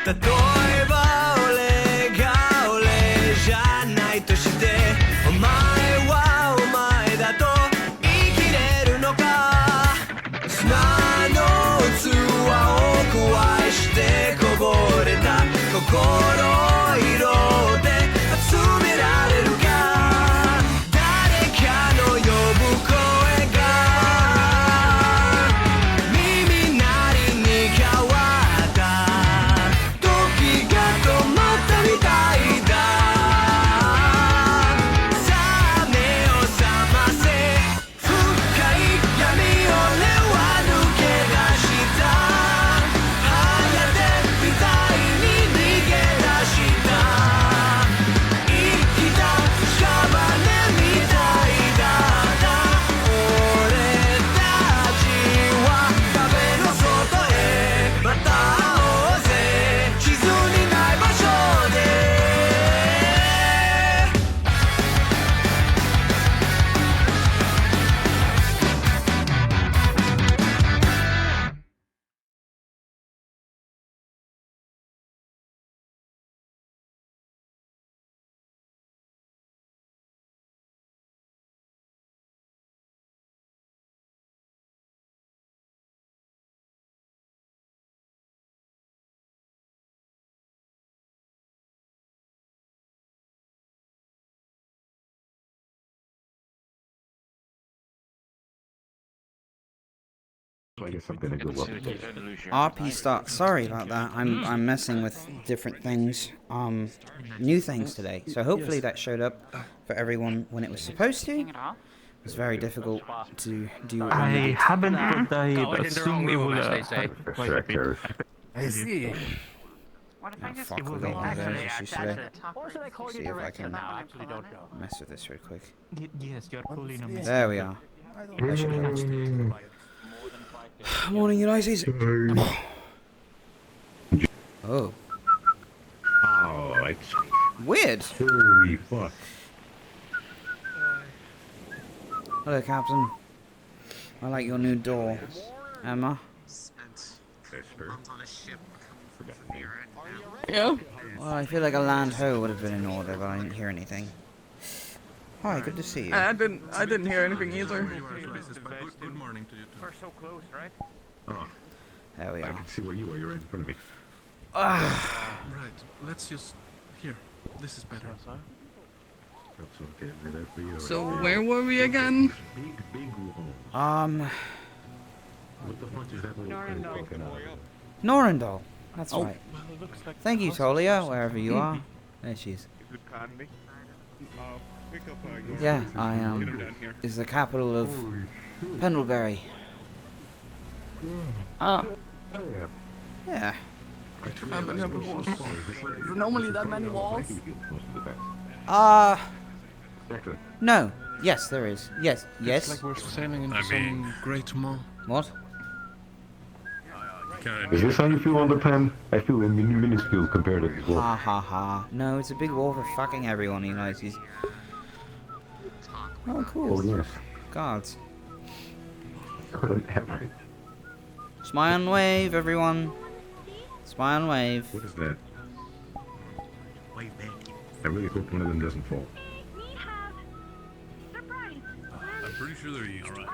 例えば俺が俺じゃないとしてお前はお前だと言い切れるのか砂の器を壊してこぼれた心色で集められるか誰かの呼ぶ声が耳鳴りに変わった時が止まったみたいださあ目を覚ませ深い闇を俺は抜け出したハヤテみたいに逃げ出した生きた屍みたいだな俺たちは壁の外へまた会おうぜ地図にない場所でI guess I'm gonna go up there. RP start. Sorry about that. I'm messing with different things. New things today. So hopefully that showed up for everyone when it was supposed to. It was very difficult to do. I haven't died, but soon it will I see. Oh, fuck, we're getting one of those issues today. See if I can mess with this real quick. Yes, you're fully in a mess. There we are. That should help. Morning, United. Oh. Oh, it's Weird. holy fuck. Hello, Captain. I like your new door. Emma? Yeah. Well, I feel like a land ho would have been in order, but I didn't hear anything. Hi, good to see you. I didn't hear anything either. Good morning to you too. We're so close, right? Oh, There we I are. can see where you are. You're right in front of me. Right, let's just... Here, this is better. That's okay. We're there for you. So where were we again? Big wall. What the fuck is that little thing poking out? Norendall. That's Oh. right. Thank you, Tolia, wherever you are. There she is. Yeah, I is the capital of Pendlebury. Ah, Yeah. I've been here before. Is there normally that many walls? No. Yes, there is. Yes. Yes. Like we're sailing into some great maw. What? Is this how you feel on the pen? I feel minuscule compared to this wall. Ha ha ha. No, it's a big wall for fucking everyone, you know. Oh, cool. Oh, yes. Guards. Ever. Smile and wave, everyone. Smile and wave. What is that? I really hope one of them doesn't fall. I'm pretty sure they're used to it.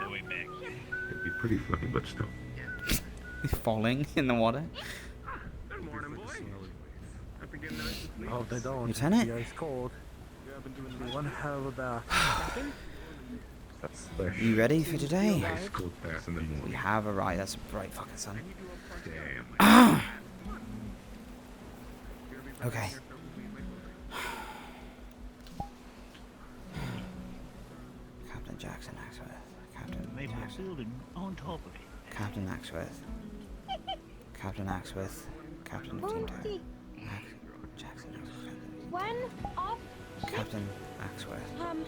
It'd be pretty funny, but still. He's falling in the water. Good morning, boy. Hope you're getting nice and I hope they don't. Lieutenant? The ice cold. It'll be one hell of a bath. That's fresh. You ready for today? Ice cold bath in the We morning. have a right. That's a bright fucking sun. Damn. Okay. Captain Jackson Axworth. Captain Jackson. building on top of it. Captain Axworth. Captain Axworth. Captain of Team Terror. Jackson Axworth. One of Captain Axworth.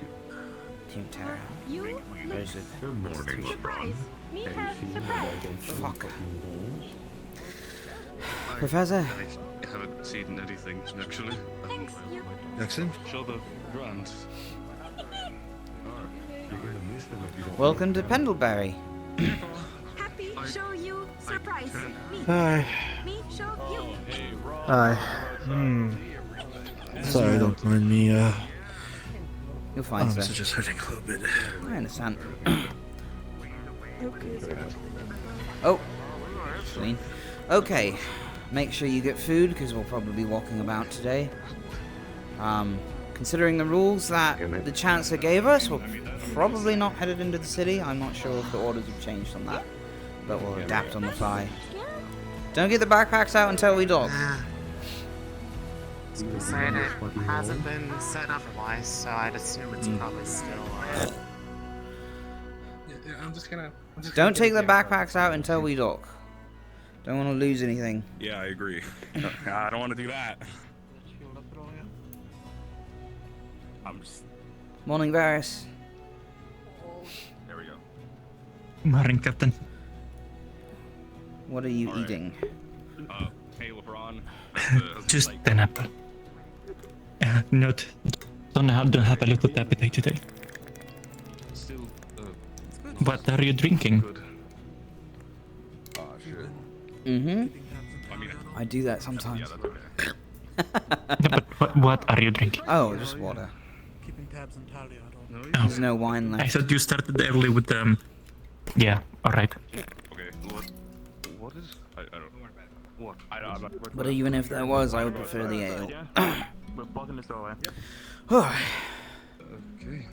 Team Terror. you Rosewood. Good morning, LeBron. me have surprise. Fuck. Professor. I haven't seen anything, actually. Thanks, you. Jackson? Show the grand. Welcome to Pendlebury. Happy show you surprise. Me. Hi. Me show you. Hey, Rob. Sorry, don't mind me. You'll find Arms are sir. just hurting a little bit. I understand. Oh, Celine. Okay, make sure you get food because we'll probably be walking about today. Considering the rules that the Chancellor gave us, we're probably not headed into the city. I'm not sure if the orders have changed on that, but we'll adapt on the fly. Don't get the backpacks out until we dock. Said it hasn't been said otherwise, so I'd assume it's probably still. Yeah, I'm just gonna Don't take the backpacks out until we dock. Don't want to lose anything. Yeah, I agree. I don't want to do that. I'm just... Morning, Varys. There we go. Morning, Captain. What are you eating? Hey, LeBron. Just an apple. Don't have a lot of appetite today. still. What are you drinking? Oh, shit. Mm-hmm. I mean, I do that sometimes. yeah, that's okay. No, but what are you drinking? Oh, just water. Keeping tabs on tally. There's no wine I left. thought you started early with Yeah, alright. Okay. What is... I don't know. What? I'm not... But even if there was, I would prefer the ale. We're walking this way. Okay.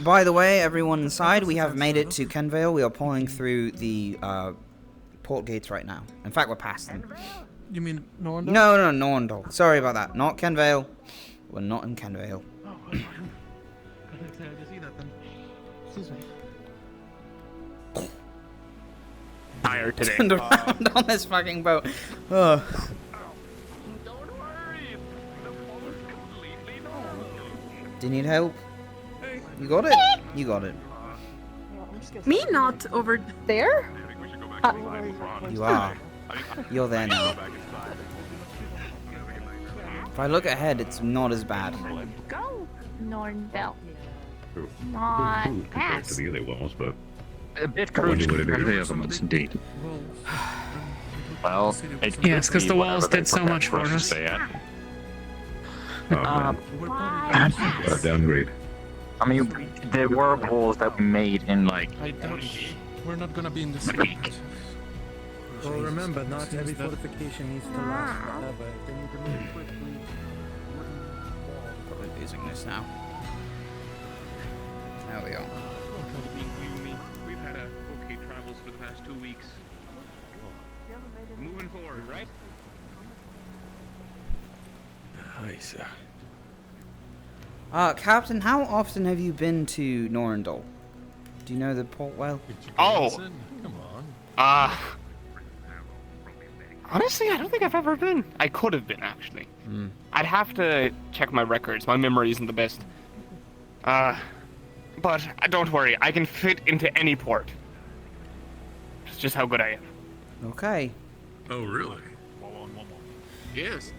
By the way, everyone inside, we have made it to Kenvale. We are pulling through the port gates right now. In fact, we're past them. You mean Norendall? No, Norendall. Sorry about that. Not Kenvale. We're not in Kenvale. Tired today. Turned around on this fucking boat. Ugh. Do you need help? You got it? You got it. Me not over there? You are. You're there now. If I look ahead, it's not as bad. Go, Norendall. Not fast. To the other ones, but A bit I wonder crude. what it is. Elements, indeed. Well, Yes, because the walls did so much for us. Oh, man. A downgrade. I mean, there were walls that we made in like. We're not gonna be in this. Well, remember, not every fortification needs to last forever. If they need to move quickly. Probably losing this now. There we go. We've had okay travels for the past 2 weeks. Moving forward, right? Nice. Captain, how often have you been to Norendall? Do you know the port well? Oh. Come on. Honestly, I don't think I've ever been. I could have been actually. I'd have to check my records. My memory isn't the best. But don't worry, I can fit into any port. It's just how good I am. Okay. Oh, really? Yes.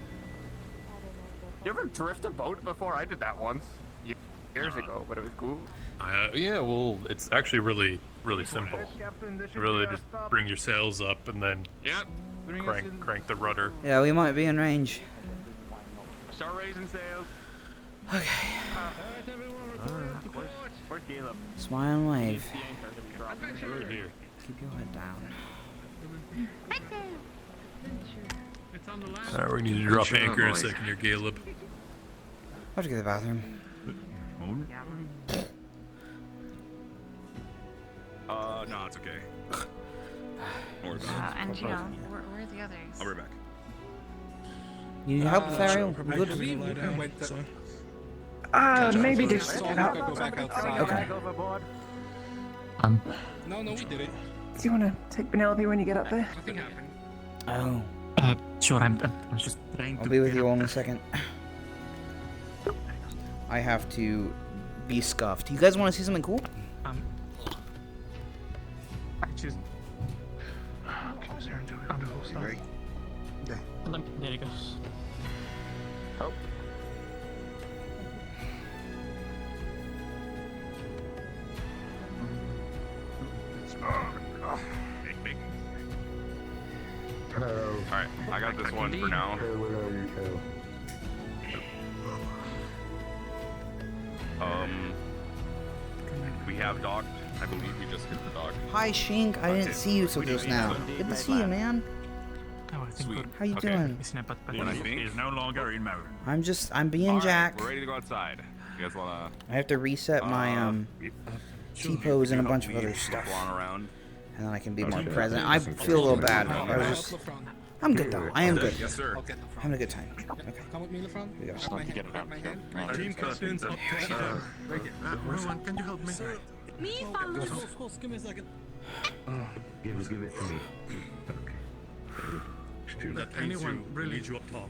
You ever drift a boat before? I did that once. Years ago, but it was cool. Yeah, well, it's actually really simple. Really just bring your sails up and then crank the rudder. Yeah, we might be in range. Start raising sails. Okay. Where's Caleb? Smile and wave. Right here. Keep your head down. It's on the last. Alright, we need to drop anchor in a second here, Caleb. I have to go to the bathroom. No, it's okay. Don't worry about it. And you know, where are the others? I'll be right back. You need help, Thariel? Good? Maybe just Go back outside. Okay. No, we did it. Do you want to take Penelope when you get up there? Nothing happened. Oh. Sure, I'm just trying to. I'll be with you all in a second. I have to be scuffed. You guys want to see something cool? There he goes. Oh. Alright, I got this one for now. We have docked. I believe we just hit the dock. Hi, Shink. I didn't see you till just now. Good to see you, man. Sweet. How you doing? When I think Is no longer in mode. I'm being Jack. we're ready to go outside. You guys wanna I have to reset my T-pose and a bunch of other stuff, around? and then I can be more present. I feel a little bad. I'm good though. I am good. Yes, sir. Having a good time. Okay. Come with me, LaFrance. We go. Team captains up top. Rowan, can you help me? Me, Of course, give me a second. Give it to me. Okay. That anyone really Need you up top.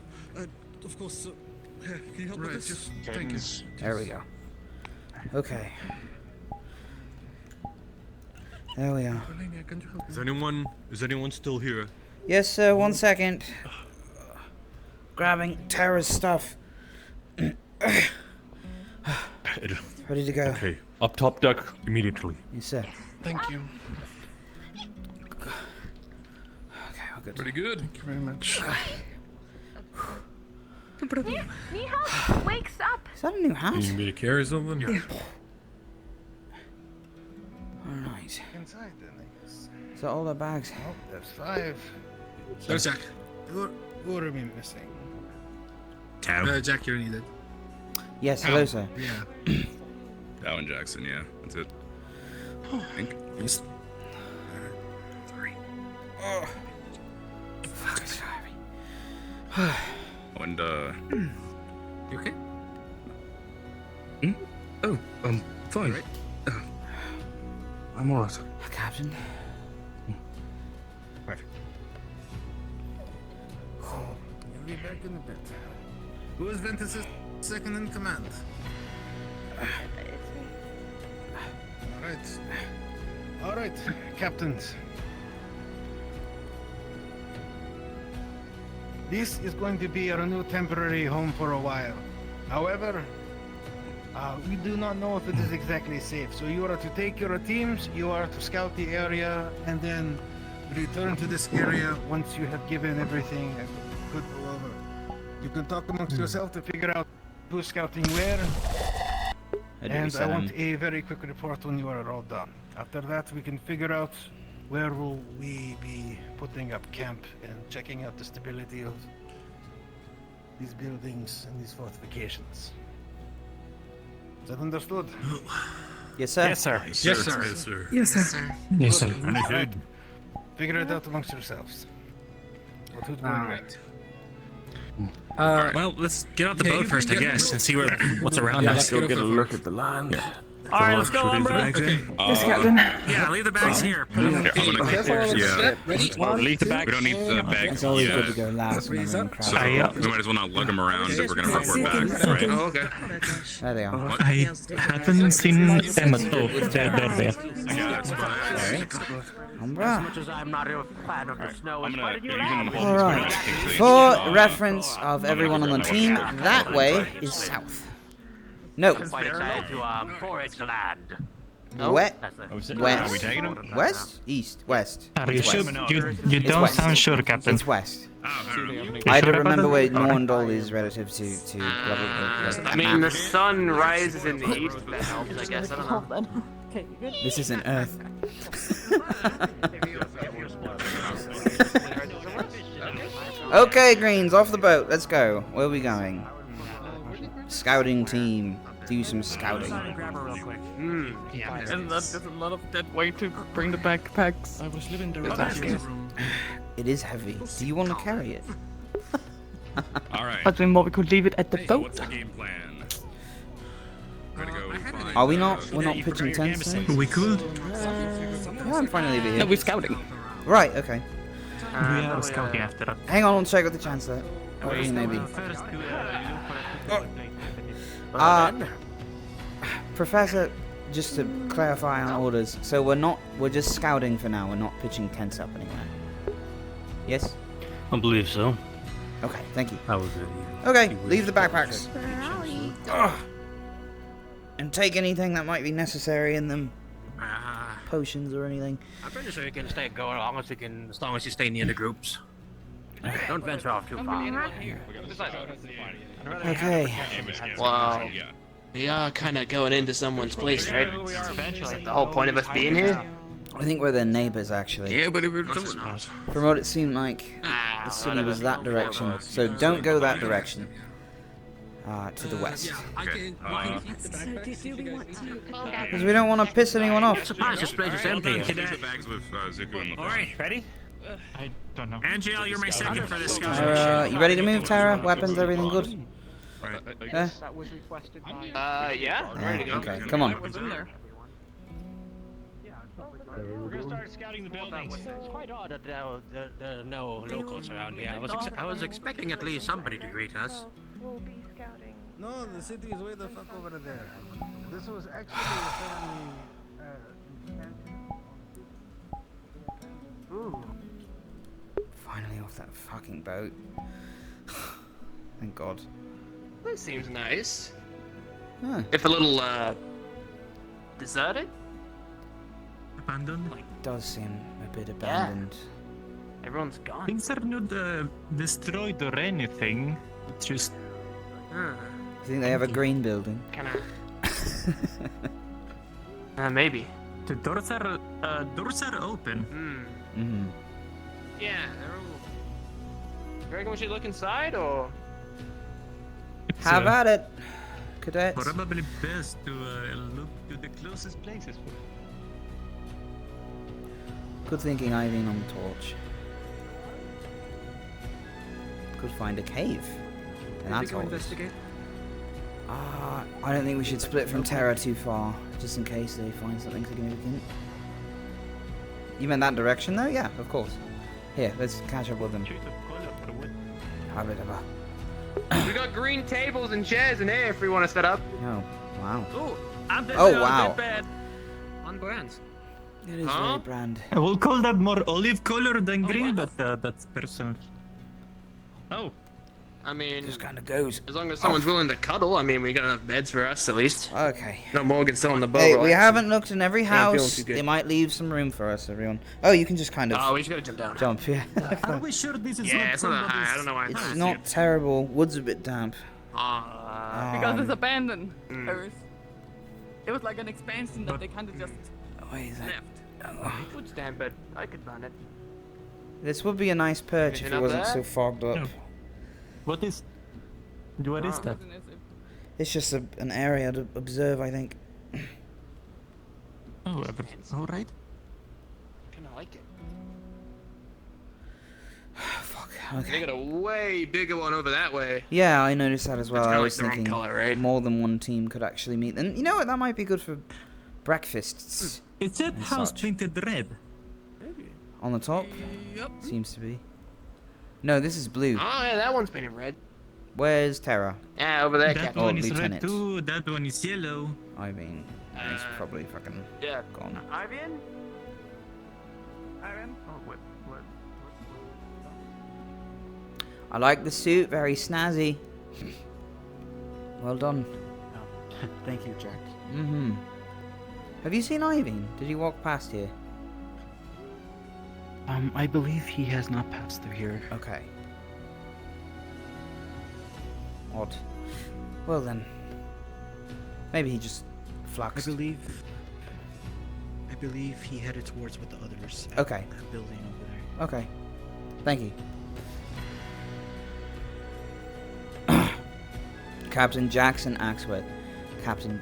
Of course, sir. Here, can you help Right, with this? just thank you. There we go. Okay. There we are. Melania, can you help me? Is anyone still here? Yes, sir. 1 second. Grabbing Tara's stuff. Ready to go. Okay, up top deck immediately. Yes, sir. Thank you. Okay, all good. Pretty good. Thank you very much. Nihal wakes up. Is that a new hat? You need me to carry something? Alright. Inside then, I guess. Is that all the bags? Oh, that's 5. There's Jack. Who are we missing? Jack, you're needed. Yes, hello, sir. Yeah. That one, Jackson. Yeah, that's it. I think. Yes. Fuck, sorry. And You okay? oh, fine. Right. I'm alright. Captain. You'll be back in a bit. Who is Ventus's second in command? Alright, captains. This is going to be our new temporary home for a while. However, we do not know if it is exactly safe. So you are to take your teams, you are to scout the area, and then return to this area once you have given everything a good go over. You can talk amongst yourself to figure out who's scouting where. And I want a very quick report when you are all done. After that, we can figure out where will we be putting up camp and checking out the stability of these buildings and these fortifications. Is that understood? Yes, sir. Yes, sir. Yes, sir. Yes, sir. Yes, sir. Yes, sir. Alright. Figure it out amongst yourselves. Who's going right? Well, let's get out the boat first, I guess, and see what's around us. Go get a look at the land. All right, let's go on, bro. Yes, Captain. Yeah, leave the bags here. I'm gonna Leave the bag. We don't need the bags. It's always good to Yeah. go last when we're in crowd. So we might as well not lug them around if we're gonna report back, right? Oh, okay. There they are. I haven't seen them at all. They're there. Yeah, that's fine. Umbra. I'm gonna. You can hold Alright. For reference of everyone on the team, that way is south. No. West. West? East. West. You It's should. west. You don't west. sound sure, Captain. It's west. You I had to sure about remember that? where Norendall is relative to blah, blah, blah, I mean, the sun rises in the east. That helps, I guess. I don't know. This isn't Earth. Okay, Greens, off the boat. Let's go. Where are we going? Scouting team. Do some scouting. Yeah, and that's a lot of dead weight to bring the backpacks. I was living there. It is heavy. Do you want to carry it? Alright. But then what, we could leave it at the So boat. what's the game plan? We're gonna go find, Are we not? We're not pitching tents then? We could. Yeah, I'm fine to leave it No, here. we're scouting. Right, okay. We are scouting after that. Hang on, check with the Chancellor. Maybe. Professor, just to clarify on orders, so we're just scouting for now, we're not pitching tents up anywhere. Yes? I believe so. Okay, thank you. That was it. Okay, leave the backpacks. Rally. And take anything that might be necessary in them. Potions or anything. I'm pretty sure you can stay going as long as you stay near the groups. Don't venture off too far. Okay. Wow. We are kind of going into someone's place, right? Like the whole point of us being here. I think we're their neighbours, actually. Yeah, but we're not. From what it seemed like, the city was that direction. So don't go that direction. To the west. Because we don't want to piss anyone off. Surprise, this place is empty. Alright, ready? I don't know. Angel, you're my second for this guy. You ready to move, Tara? Weapons, everything good? Yeah. I'm ready to go. Okay, come on. We're gonna start scouting the buildings. It's quite odd that there are no locals around here. I was expecting at least somebody to greet us. We'll be scouting. No, the city is way the fuck over there. This was actually a fairly, Ooh. Finally off that fucking boat. Thank God. This seems nice. Huh. If a little, deserted? Abandoned? It does seem a bit abandoned. Everyone's gone. Things are not destroyed or anything. It's just. Do you think they have a green building? Kinda. Maybe. The doors are open. Yeah, they're all. You reckon we should look inside, or? Have at it, cadets. Probably best to look to the closest places. Good thinking, Irene on the torch. Could find a cave. And that's all. Investigate. I don't think we should split from Terra too far, just in case they find something significant. You meant that direction, though? Yeah, of course. Here, let's catch up with them. We got green tables and chairs in here if we want to set up. Oh, wow. Oh, wow. On brands. It is very brand. I will call that more olive color than green, but that's personal. Oh. I mean, just kind of goes. As long as someone's willing to cuddle, I mean, we got enough beds for us at least. Okay. No, Morgan's still on the boat. Hey, we haven't looked in every house. They might leave some room for us, everyone. Oh, you can just kind of. Oh, we just gotta jump down. Jump, yeah. Are we sure this is Yeah, it's not that high. I don't know why. It's not terrible. Wood's a bit damp. Because it's abandoned. It was like an expansion that they kind of just left. Wood's damp, but I could burn it. This would be a nice perch if Anything it up wasn't there? so fogged up. No. What is that? It's just an area to observe, I think. Oh, all right. Kinda like it. Fuck. Okay. They got a way bigger one over that way. Yeah, I noticed that as well. It's I kinda was like the wrong thinking color, right? more than one team could actually meet. And you know what? That might be good for breakfasts. Is that and house such. painted red? Maybe. On the top? Yep. Seems to be. No, this is blue. Oh, yeah, that one's painted red. Where's Terra? Yeah, over there, That Captain. one is Lieutenant. red too. That one is yellow. I mean, he's probably fucking Yeah. gone. Ivan? Oh, what? I like the suit, very snazzy. Well done. Thank you, Jack. Mm-hmm. Have you seen Irene? Did he walk past here? I believe he has not passed through here. Okay. Odd. Well then. Maybe he just fluxed. I believe he headed towards with the others. At Okay. that building over there. Okay. Thank you. Captain Jackson Axworth. Captain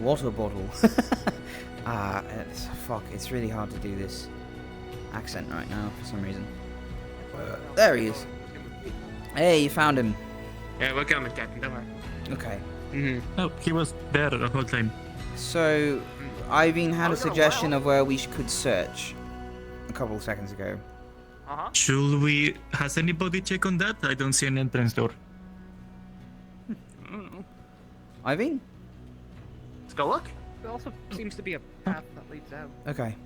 Water Bottle. Fuck, it's really hard to do this accent right now for some reason. There he is. Hey, you found him. Yeah, we're coming, Captain. Don't worry. Okay. Oh, he was there the whole time. So, Irene had a suggestion of where we could search a couple of seconds ago. Should we? Has anybody checked on that? I don't see an entrance door. Irene? Let's go look. There also seems to be a path that leads out. Okay.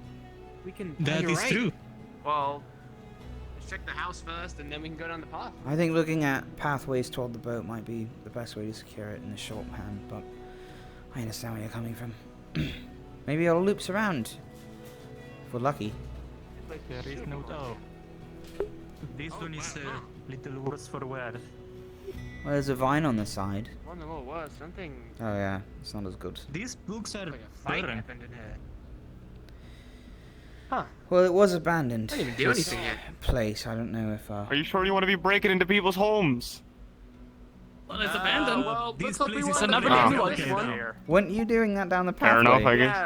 We can. That is true. Well, let's check the house first, and then we can go down the path. I think looking at pathways toward the boat might be the best way to secure it in the short hand, but I understand where you're coming from. Maybe it all loops around. If we're lucky. There is no door. This one is a little worse for wear. Well, there's a vine on the side. One a little was something. Oh yeah, it's not as good. These books are Like a fight burning. happened in here. Huh. Well, it was abandoned. I didn't even do this anything yet. place. I don't know if. Are you sure you want to be breaking into people's homes? Well, it's abandoned. Well, these looks like we places want are to never be getting this one. one here. Weren't you doing that down the Fair pathway? enough, I guess.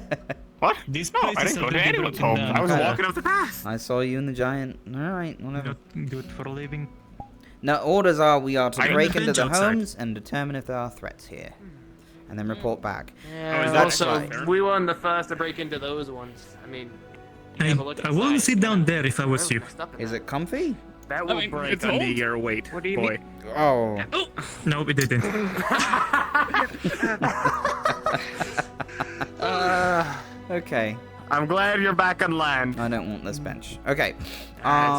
Yeah. What? These No, I places didn't go to already anyone's broken home. down. I was Okay. walking up the path. I saw you in the giant. All right, whatever. Not good for living. Now, orders are we are to I break understand into the outside. homes and determine if there are threats here, and then report back. Yeah, is that also, right? we weren't the first to break into those ones. I mean, you have a look I wouldn't inside. sit down there if I was Really you. messed up in Is there. it comfy? That I will mean, break it's under old. your weight, What do you boy. Oh. Oh, no, it didn't. Okay. I'm glad you're back on land. I don't want this bench. Okay. It's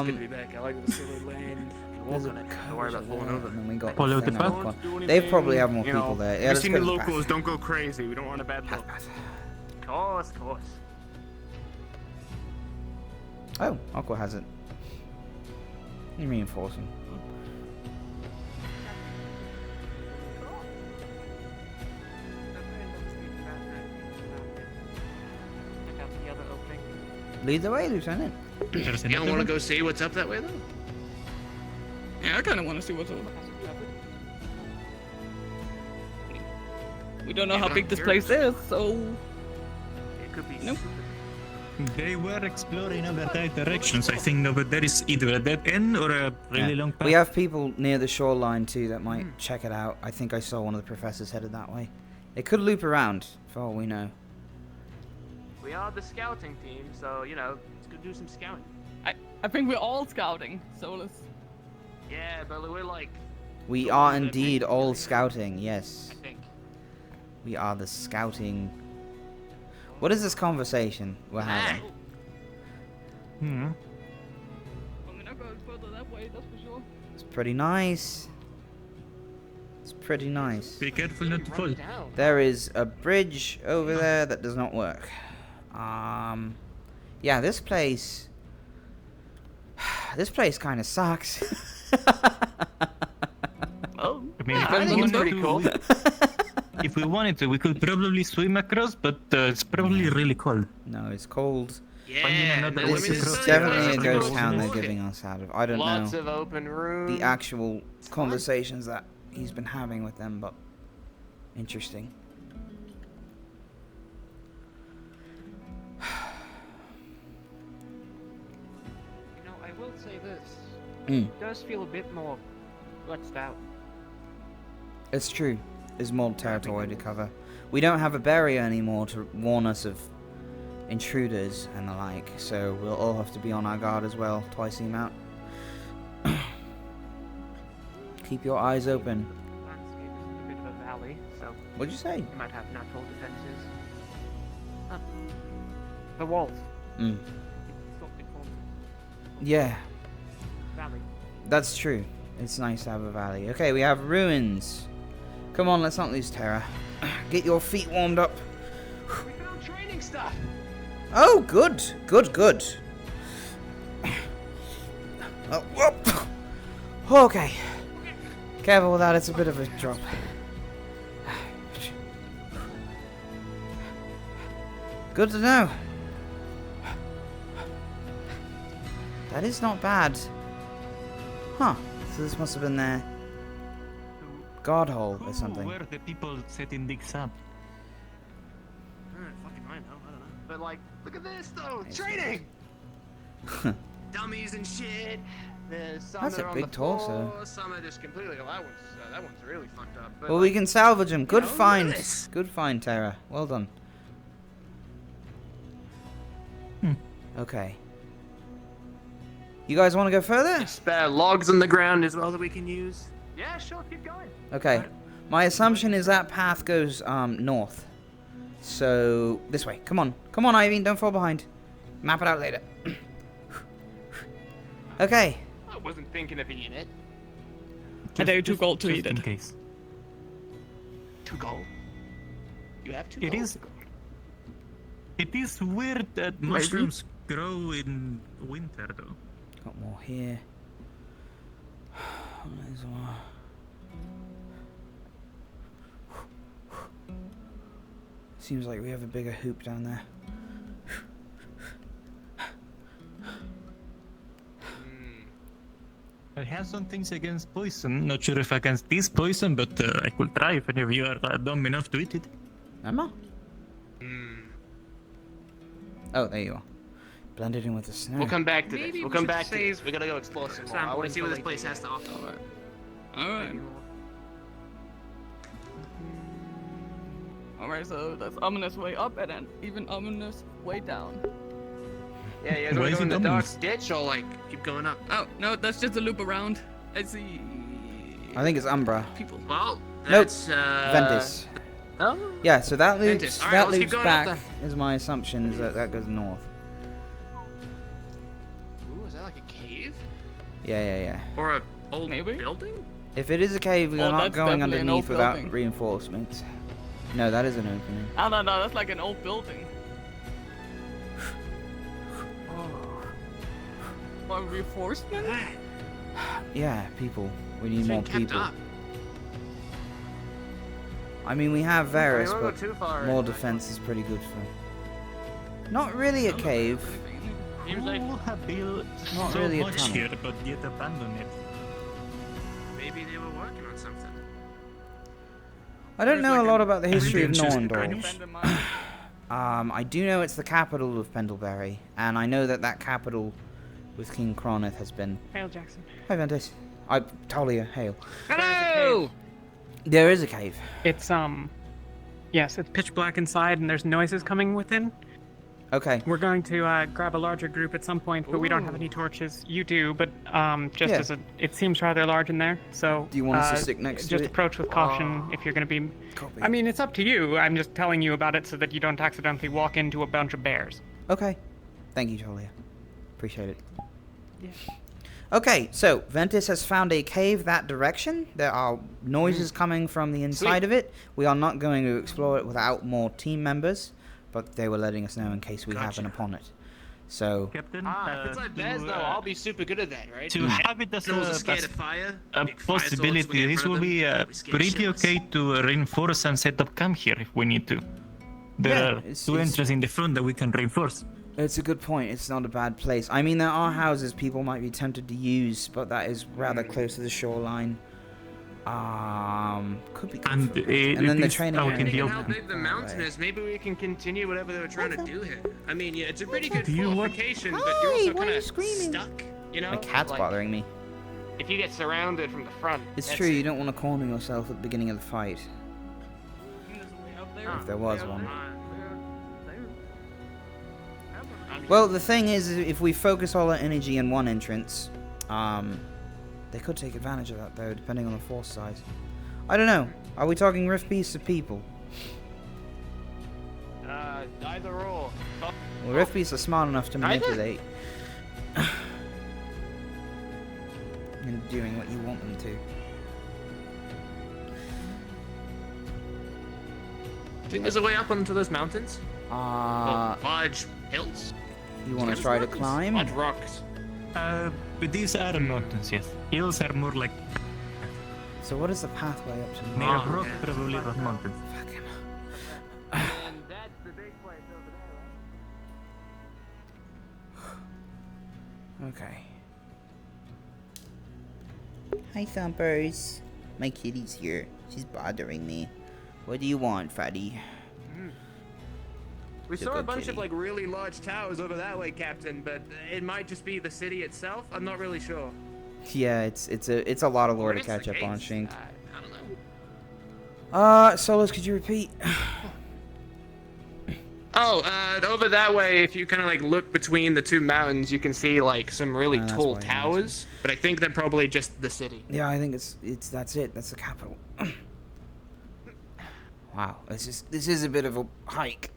good to be Um. back. I like the silver land. There's a Walk on it. Don't worry about falling over. And then we got Follow the the thing path. out the corner. They probably have more people there. Yeah, we've let's seen go the to the path. locals. Don't go crazy. We don't want a bad look. Path. Of course, of course. Oh, Aqua has it. You reinforcing. Check out the other opening. Lead the way, Lieutenant. There's You don't another want to one. go see what's up that way, though? Yeah, I kind of want to see what's up. We don't know how big this place is, so It could be Nope. They were exploring other directions. I think over there is either a dead end or a really Yeah. long path. We have people near the shoreline too that might check it out. I think I saw one of the professors headed that way. They could loop around, for all we know. We are the scouting team, so, you know, let's go do some scouting. I think we're all scouting, so let's. Yeah, but we're like, We The are ones that indeed make- all scouting, yes. I think. We are the scouting. What is this conversation we're having? Hmm. We're not going further that way, that's for sure. It's pretty nice. It's pretty nice. Be careful not to fall. Down. There is a bridge over there that does not work. Yeah, this place. This place kind of sucks. Oh, I mean, yeah, if I we think it's wanted pretty to, cool. If we wanted to, we could probably swim across, but it's probably really cold. No, it's cold. Yeah, another let way me to just cross tell It's you, definitely a guys, ghost look town at they're it. giving us out of. I don't Lots know of open rooms. the actual conversations that he's been having with them, but interesting. You know, I will say this. Mm. It does feel a bit more flexed out. It's true. There's more territory to cover. We don't have a barrier anymore to warn us of intruders and the like, so we'll all have to be on our guard as well, twice the amount. Keep your eyes open. The landscape is a bit of a valley, so What'd you say? you might have natural defenses. The walls. Mm. It's what they call Yeah, valley. that's true. It's nice to have a valley. Okay, we have ruins. Come on, let's not lose terror. Get your feet warmed up. We found training stuff! Oh, good. Good, good. Oh, whoop. Okay. Careful with that, it's a bit of a drop. Good to know. That is not bad. Huh. So this must have been their guard hole or something. Who were the people setting this up? Fucking I know. I don't know. But like, look at this though. Training. Dummies and shit. There's some That's that a are on big the floor, torso. Some are just completely. Well, that one's really fucked up. But Well, we like, can salvage him. Good know, look at find. this. Good find, Terra. Well done. Okay. You guys want to go further? spare logs on the ground as well that we can use. Yeah, sure. Keep going. Okay. My assumption is that path goes north. So this way. Come on. Come on, Irene. Don't fall behind. Map it out later. Okay. I wasn't thinking of eating it. I dare 2 gold to eat in it. case. 2 gold. You have 2 It gold. is. It is weird that mushrooms grow in winter, though. Got more more here. There's more. Seems like we have a bigger hoop down there. I have some things against poison. Not sure if against this poison, but I could try if any of you are dumb enough to eat it. Emma? Oh, there you are. Blended in with the snow. We'll come back to this. Maybe We'll we come should back to save this. We gotta go explore some more. I want to see what this place has to offer. Alright. Alright, so that's ominous way up and then even ominous way down. Yeah, you guys want to go in the dark ditch or like keep going up? Oh, no, that's just a loop around. I see. I think it's Umbra. People. Well, Nope. that's Ventus. Oh. Yeah, so that loops Ventus. All right, that let's keep loops going up back is my assumption is that goes north. Ooh, is that like a cave? Yeah. Or a old building? If it is a cave, we Oh, are not that's going definitely an underneath old without building. reinforcements. No, that is an opening. Oh, no, that's like an old building. More reinforcement? Yeah, people. We need It's more been kept people. up. I mean, we have Varus, I don't wanna but go too far more in. defense is pretty good for. Not really a cave. Seems like Who have built Not so really a much tunnel. here, but yet abandoned it? maybe they were working on something. I don't know a lot about the history of Just Norendall. I do know it's the capital of Pendlebury, and I know that capital with King Cronith has been. Hail, Jackson. Hi, Ventus. Talia, hail. Hello! There is a cave. It's yes, it's pitch black inside, and there's noises coming within. Okay. We're going to grab a larger group at some point, but we don't have any torches. You do, but just Yeah. as it seems rather large in there. So Do you want us to stick next to just it? approach with caution if you're going to be. Copy. I mean, it's up to you. I'm just telling you about it so that you don't accidentally walk into a bunch of bears. Okay. Thank you, Talia. Appreciate it. Yeah. Okay, so Ventus has found a cave that direction. There are noises coming from the inside of it. We are not going to explore it without more team members, but they were letting us know in case we happen upon it. So, Captain, If it's like bears, though, I'll be super good at that, right? to have it as Those are a, scared of fire. a Big fire swords when we possibility, get in this front will of be them, we scared pretty shitless. okay to reinforce and set up camp here if we need to. There Yeah, are it's- two it's- entrances in the front that we can reinforce. it's a good point. It's not a bad place. I mean, there are houses people might be tempted to use, but that is rather close to the shoreline. Could be good And for a bit. it And then the is training out in area. the Given open. how big the mountain is, maybe we can continue whatever they were trying to do here. I mean, yeah, it's a pretty good Do you want- fortification, but you're also Hi, why are kind you of screaming? stuck, you know? My cat's Like, bothering me. If you get surrounded from the front, It's that's true, it. you don't want to corner yourself at the beginning of the fight. If there was one. Well, the thing is, if we focus all our energy in one entrance, they could take advantage of that, though, depending on the force size. I don't know. Are we talking rift beasts or people? Either or. Well, rift beasts are smart enough to Either? manipulate. And doing what you want them to. Think there's a way up onto those mountains? Large hills? You want to try to climb? Large rocks. But these are mountains, yes. Hills are more like So what is the pathway up to the near mountain? rock, probably not mountains. And that's the big place over there, Okay. Hi, Thumpers. My kitty's here. She's bothering me. What do you want, Fatty? We Good saw a good bunch kitty. of like really large towers over that way, Captain, but it might just be the city itself. I'm not really sure. Yeah, it's a lot of lore Or to it's the catch up on, case. Shink. I don't know. Solus, could you repeat? Over that way, if you kind of like look between the two mountains, you can see like some really that's tall why I towers. But I think they're probably just the city. Yeah, I think that's it. That's the capital. Wow, this is a bit of a hike.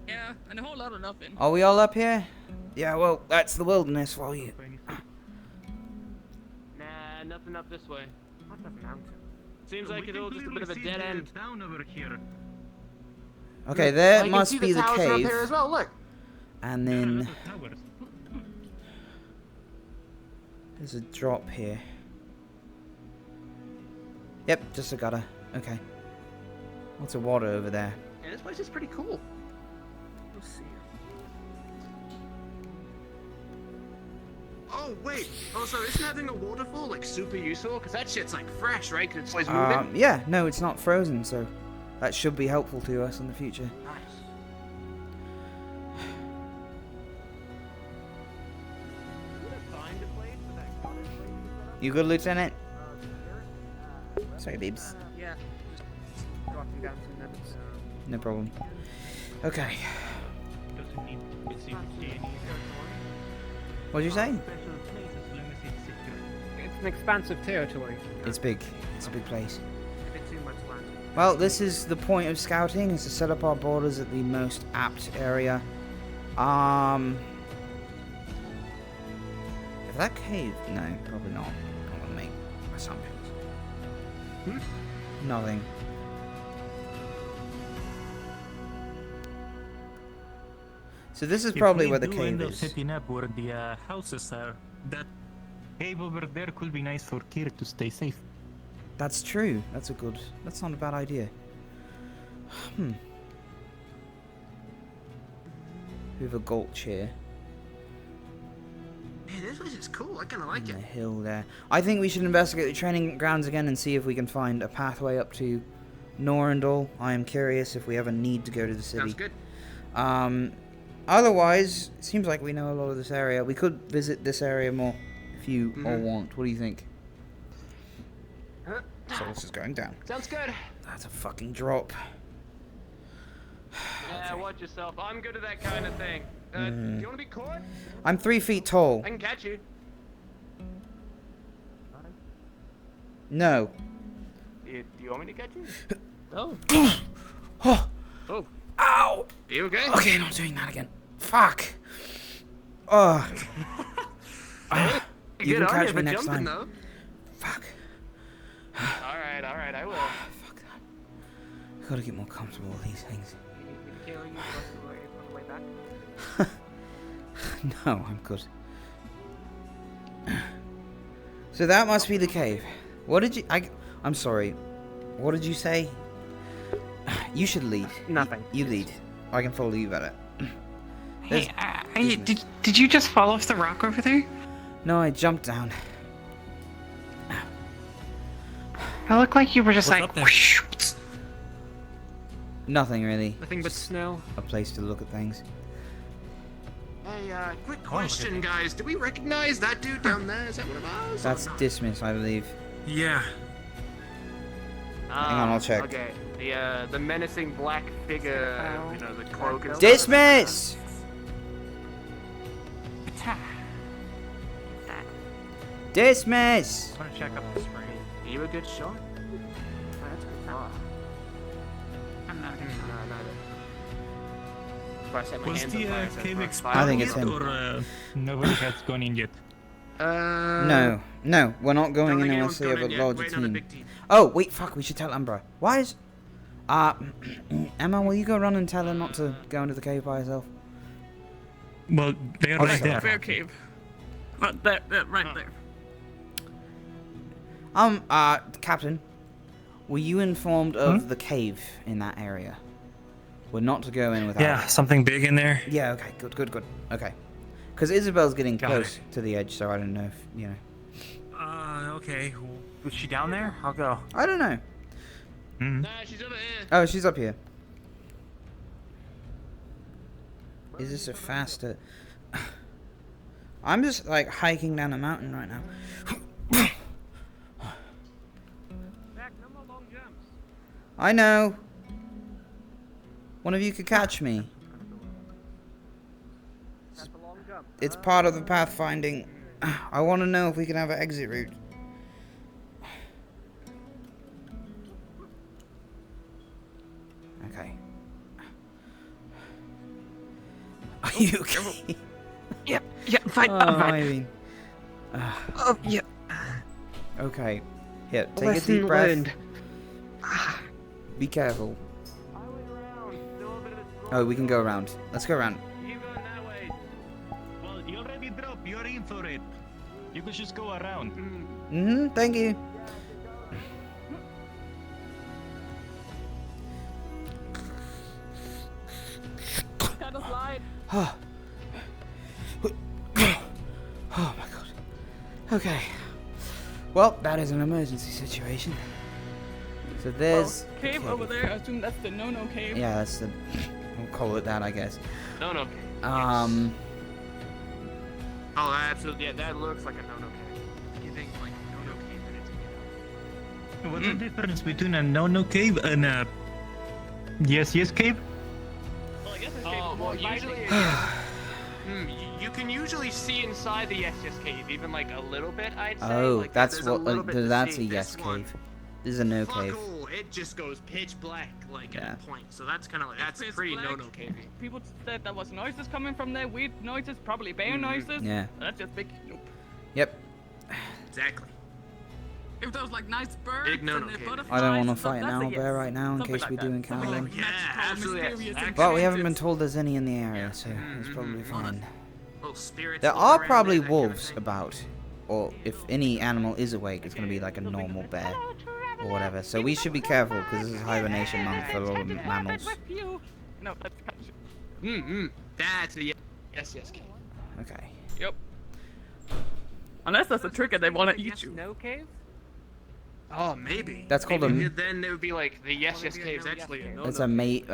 Yeah, and a whole lot of nothing. Are we all up here? Yeah, well, that's the wilderness for you. Nah, nothing up this way. What the mountain? Seems like it's all just a bit of a dead end. Down over here. Okay, there Oh, you can must see be the towers from up cave. here as well. Look. And then There's a drop here. Yep, just a gutter. Okay. Lots of water over there. Yeah, this place is pretty cool. Let's see. Oh, wait. Oh, so isn't having a waterfall, like, super useful? Because that shit's, like, fresh, right? Because it's always moving? Yeah, no, it's not frozen, so that should be helpful to us in the future. Nice. You good, Lieutenant? Sorry, babes. Yeah. Just dropping down some numbers. No problem. Okay. What'd you say? It's an expansive territory. It's big. It's a big place. A bit too much land. Well, this is the point of scouting, is to set up our borders at the most apt area. If that cave... No, probably not. I'm gonna make assumptions. Nothing. So this is probably where the cave is. Setting up where the houses are, that cave over there could be nice for Kir to stay safe. That's true. That's not a bad idea. We have a gulch here. Man, this place is cool. I kind of like The it. hill there. I think we should investigate the training grounds again and see if we can find a pathway up to Norendall. I am curious if we ever need to go to the city. Sounds good. Otherwise, it seems like we know a lot of this area. We could visit this area more if you all want. What do you think? So this is going down. Sounds good. That's a fucking drop. Yeah, watch yourself. I'm good at that kind of thing. Do you want to be caught? I'm 3 feet tall. I can catch you. No. Do you want me to catch you? Oh. Oh. Oh. Ow. Are you okay? Okay, not doing that again. Fuck. Oh. You can catch me next time. Though. Fuck. Alright, I will. Fuck that. I gotta get more comfortable with these things. You need me to kill you on the way back? No, I'm good. So that must be the cave. What did you... I'm sorry. What did you say? You should lead. Nothing. You lead. I can follow you better. Hey, did you just fall off the rock over there? No, I jumped down. It looked like you were just like... Nothing really. Nothing but snow. A place to look at things. Hey, quick question, guys. Do we recognize that dude down there? Is that one of ours? That's Dismiss, I believe. Yeah. Hang on, I'll check. Okay, the menacing black figure, you know, the cloak and Dismiss! Dismiss! I want to check up the spring. Are you a good shot? That's good far. I'm not good. Was the cave I think it's exposed him. or nobody has gone in yet? No, we're not going in unless we have a larger team. Oh, wait, fuck, we should tell Umbra. Why is... Emma, will you go run and tell her not to go into the cave by herself? Well, they're right there. Fair cave. Right there. Captain, were you informed of the cave in that area? We're not to go in without... Yeah, something big in there. Yeah, okay, good. Okay. Because Isabel's getting Got close it. to the edge, so I don't know if, you know... Okay. Was she down there? I'll go. I don't know. Nah, she's over here. Oh, she's up here. Is this a faster... I'm just, like, hiking down a mountain right now. I know. One of you could catch me. It's part of the pathfinding. I want to know if we can have an exit route. Okay. Are you okay? Yeah, fine. Oh, I'm fine. I mean, Oh, yeah. okay. Here, take a Lesson deep breath. learned. Be careful. Oh, we can go around. Let's go around. You going that way. Well, you already dropped. You're in for it. You could just go around. Thank you. Gotta slide. Oh. Oh my god. Okay. Well, that is an emergency situation. So there's Cave over there. I assume that's the no-no cave. Yeah, that's the. We'll call it that, I guess. No-no cave. Oh, absolutely. Yeah, that looks like a no-no cave. You think like no-no cave and it's What's the difference between a no-no cave and a yes cave? Well, I guess this cave Oh, is well, more usually you can usually see inside the yes cave, even like a little bit, I'd say. Oh, like, that's there's a what. little bit to That's a see. yes This one, cave. This is a no fuck cave. all, it just goes pitch black, like Yeah. at a point. So that's kind of like, that's Pitch pretty black. no-no cavey. People said there was noises coming from there, weird noises, probably bear noises. Yeah. That's just big nope. Yep. Exactly. If there was like nice birds Big no-no and the cave. butterflies I don't want and to stuff, fight an that's a owl bear yes. right now in Something case like we that. do Something encounter like them. Yeah, magical, absolutely. mysterious, and But we haven't been creative. told there's any in the area, so it's probably fine. Little spirits. There floating are around probably there, that kind of wolves thing. about, or if any animal is awake, it's going to be like a normal bear or whatever. So we should be careful because this is hibernation month for all the mammals. No, that's That's a yes cave. Okay. Yep. Unless that's a trigger, they want to eat you. No cave? Oh, maybe. That's called Maybe a- then it would be like the yes cave's actually a no. That's a mave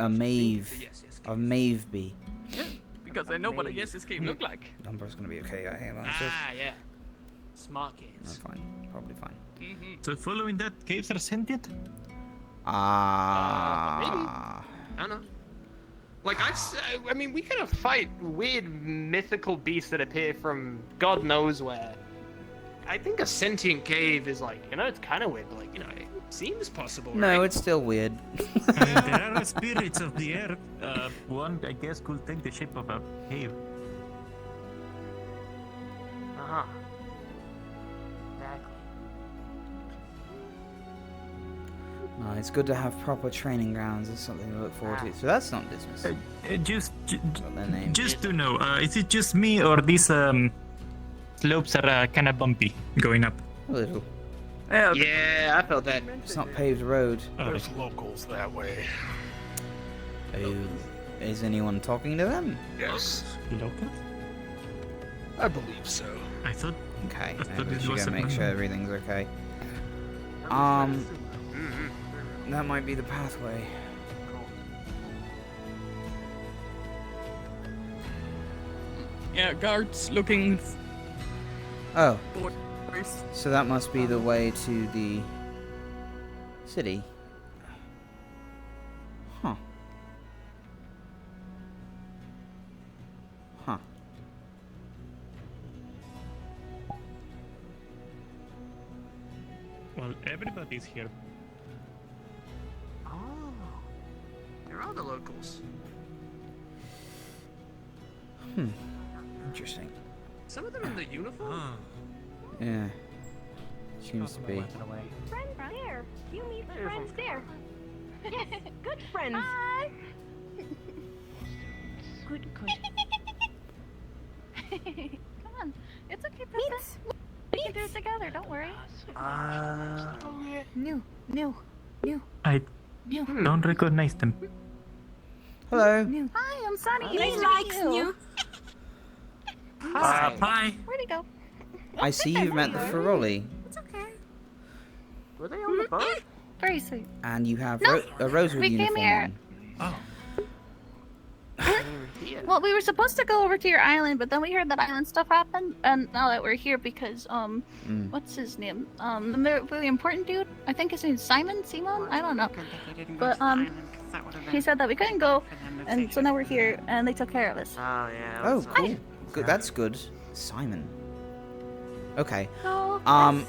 bee. Yeah, because they know what a yes cave look like. Number's going to be okay. I hear that. Ah, yeah. Smart No, caves. fine. Probably fine. So following that, caves are sentient? Maybe. I don't know. Like I mean, we kind of fight weird mythical beasts that appear from God knows where. I think a sentient cave is like, you know, it's kind of weird, but like, you know, it seems possible. No, right? it's still weird. I mean, there are spirits of the earth. One, I guess, could take the shape of a cave. Uh-huh. Exactly. No, it's good to have proper training grounds. It's something to look forward to. So that's not dismissed. Got their name. Just to know, is it just me or these slopes are kind of bumpy going up? A little. Yeah, I felt that. It's not paved road. There's locals that way. Oh, is anyone talking to them? Yes. Locals? I believe so. I thought. Okay, I thought maybe we it should was go a- make sure everything's okay. That might be the pathway. Yeah, guards looking. Oh, For so that must be the way to the city. Huh. Huh. Well, everybody's here. Oh. There are the locals. Interesting. Some of them in the uniform? Yeah. Seems to be. Friends there. You meet friends there. Good friends. Hi. Good. Come on. It's okay, Princess. We can do it together, don't worry. New. I don't recognize them. Hello. Hi, I'm Sunny. He likes you. Hi. Where'd he go? I see you've met the Ferroli, It's okay. Were they on the boat? Very sweet. and you have No, a Rosewood we came uniform here. on. Well, we were supposed to go over to your island, but then we heard that island stuff happened, and now that we're here because what's his name? The really important dude. I think his name's Simon. I don't know. But he said that we couldn't go, and so now we're here, and they took care of us. Oh, yeah. Oh, cool. Good. That's good. Simon. Okay. So, Friend.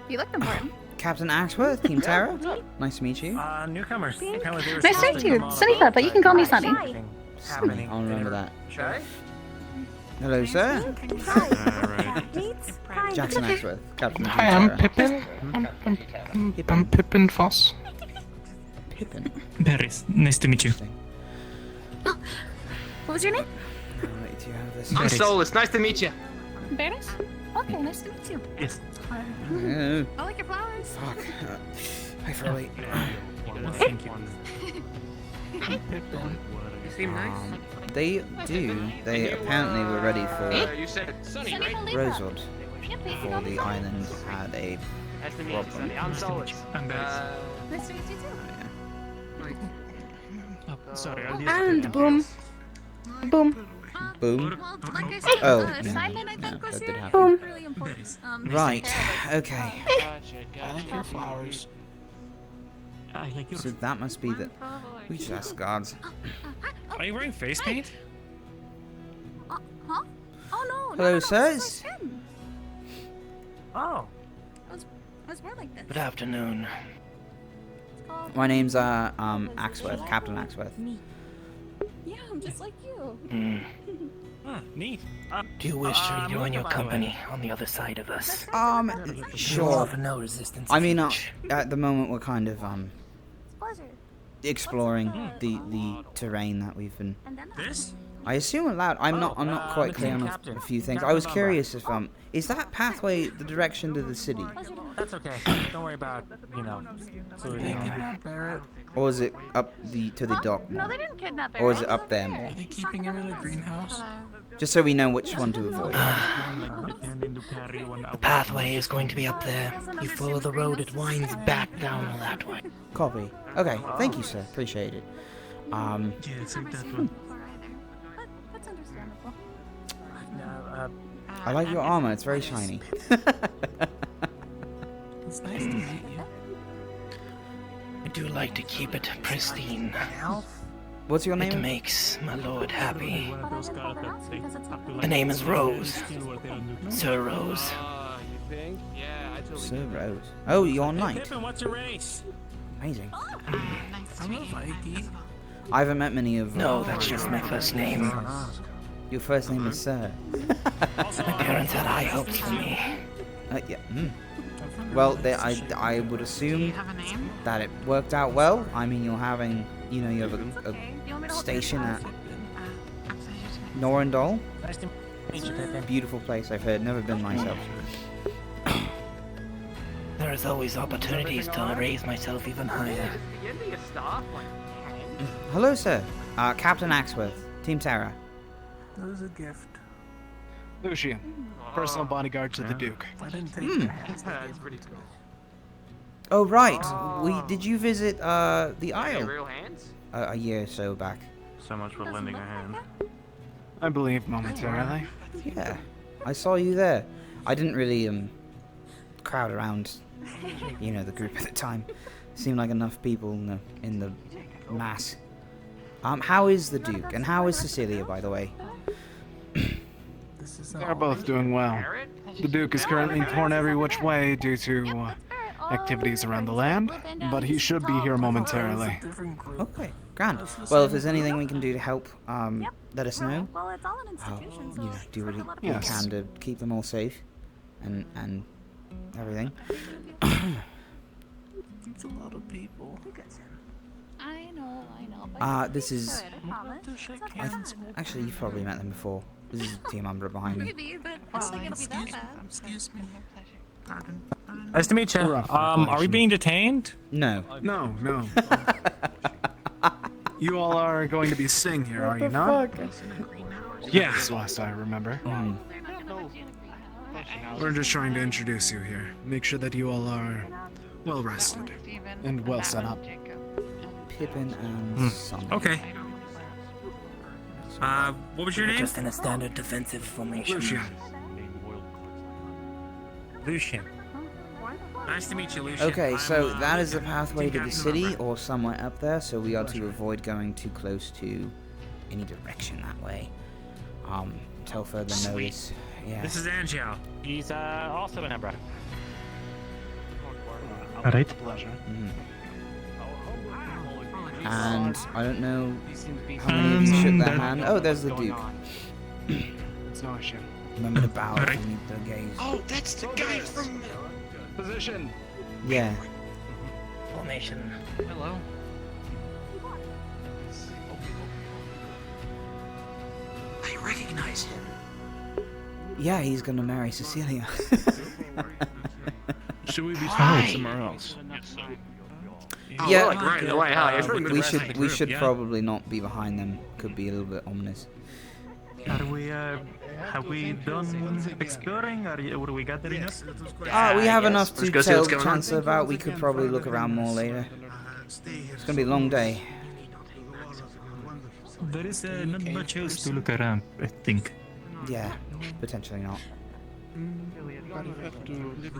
you looked important. Captain Axworth, Team Terra. Nice to meet you. Newcomers. Apparently they were Nice to meet you, supposed Sunita, but you can call me Sunny. Sunny, I'll remember that. Shy? Hello, sir. Hi. Jackson Axworth, Captain of Hi, Team I'm Terra. Pippin. I'm Pippin Foss. Pippin. Paris, nice to meet you. What was your name? I'll let you have this. I'm Solus. Nice to meet you. Baroness? Okay, nice to meet you. Yes. Oh, I like your flowers. fuck. Hi, Furley. Thank you. You seem nice. They do. They apparently were ready for You said Sunny, right? Rosewood before the island had a Nice to meet you, problem. Sunny. I'm Solus. I'm Bess. Nice to meet you too. Oh, sorry, I'll use And boom. Boom. Boom. Well, like I said, Oh, yeah, Simon, I yeah, think was that here. did happen. Really important. Right. Okay. I like your flowers. I like your. So that must be the. We just asked guards. Are you wearing face paint? Huh? Oh no. Hello, no, sirs. Oh. I was born like this. Good afternoon. My name's Axworth, Captain Axworth. Yeah, I'm just like you. Neat. Do you wish to rejoin your company on the other side of us? Sure. Offer no resistance. I mean, at the moment we're kind of Pleasure. exploring the terrain that we've been. This? I assume allowed. I'm not quite clear on a few things. I was curious if is that pathway the direction to the city, That's okay. Don't worry about, so or is it up to the dock No, more? they didn't kidnap Or is it everyone. up there more? Are they keeping him in a greenhouse? Just so we know which one to avoid. The pathway is going to be up there. You follow the road, it winds back down that way. Copy. Okay, thank you, sir. Appreciate it. Yeah, take that one. That's understandable. I like your armor. It's very shiny. It's nice to meet you. I do like to keep it pristine. What's your It name? makes my lord happy. One of those guys that say up to My name is Rose. still what they are doing. Sir Rose. You think? Yeah, I totally Sir Rose. Oh, you're knight. Pippin, what's your race? Amazing. I'm a Viking. I haven't met many of. No, that's just my first name. Your first name is Sir. My parents had high hopes for me. Yeah. Well, I would assume that it worked out well. I mean, you're having, you have a station at Norendall. Nice to meet you, Pippin. Beautiful place, I've heard. Never been myself. There is always opportunities to raise myself even higher. Hello, sir. Captain Axworth, Team Terra. That was a gift. Lucian, personal bodyguard to the Duke. I didn't take that. It's pretty cool. Oh right. Did you visit the Isle? Real hands? A year or so back. So much for lending a hand. I believe momentarily. Yeah, I saw you there. I didn't really crowd around, the group at the time. Seemed like enough people in the mass. How is the Duke and how is Cecilia, by the way? They're both doing well. The Duke is currently torn every which way due to activities around the land, but he should be here momentarily. Okay, grand. Well, if there's anything we can do to help, let us know. Well, it's all an institution, so Do what we Yes. can to keep them all safe, and everything. It's a lot of people. I know. This is. Good, I promise. Actually, you've probably met them before. This is Team Umbra behind me. Maybe, but I don't think it'll be that bad. Excuse me. Pardon. Nice to meet you. Are we being detained? No. No. You all are going to be staying here, are you not? Yeah. That's last I remember. We're just trying to introduce you here. Make sure that you all are well rested and well set up. Pippin and Son. Okay. What was your name? Just in a standard defensive formation. Lucian. Lucian. Nice to meet you, Lucian. Okay, so I'm, that is the pathway to the Captain city, Umbra. or somewhere up there, so we are to avoid going too close to any direction that way. Until further notice. Yeah. This is Angel. He's also an Umbra. Alright. Pleasure. And I don't know how many of you shook their hand. Oh, there's the Duke. It's no issue. Remember to bow and meet the gaze. Oh, that's the guy from... Position. Yeah. Formation. Hello. I recognize him. Yeah, he's gonna marry Cecilia. Should we be spending somewhere else? Yeah, like right away, huh? It's really we should probably not be behind them. Could be a little bit ominous. Are we, have we done exploring? Are we gathering up? We have enough to tell the Chancellor about. We could probably look around more later. It's gonna be a long day. There is not much else to look around, I think. Yeah, potentially not.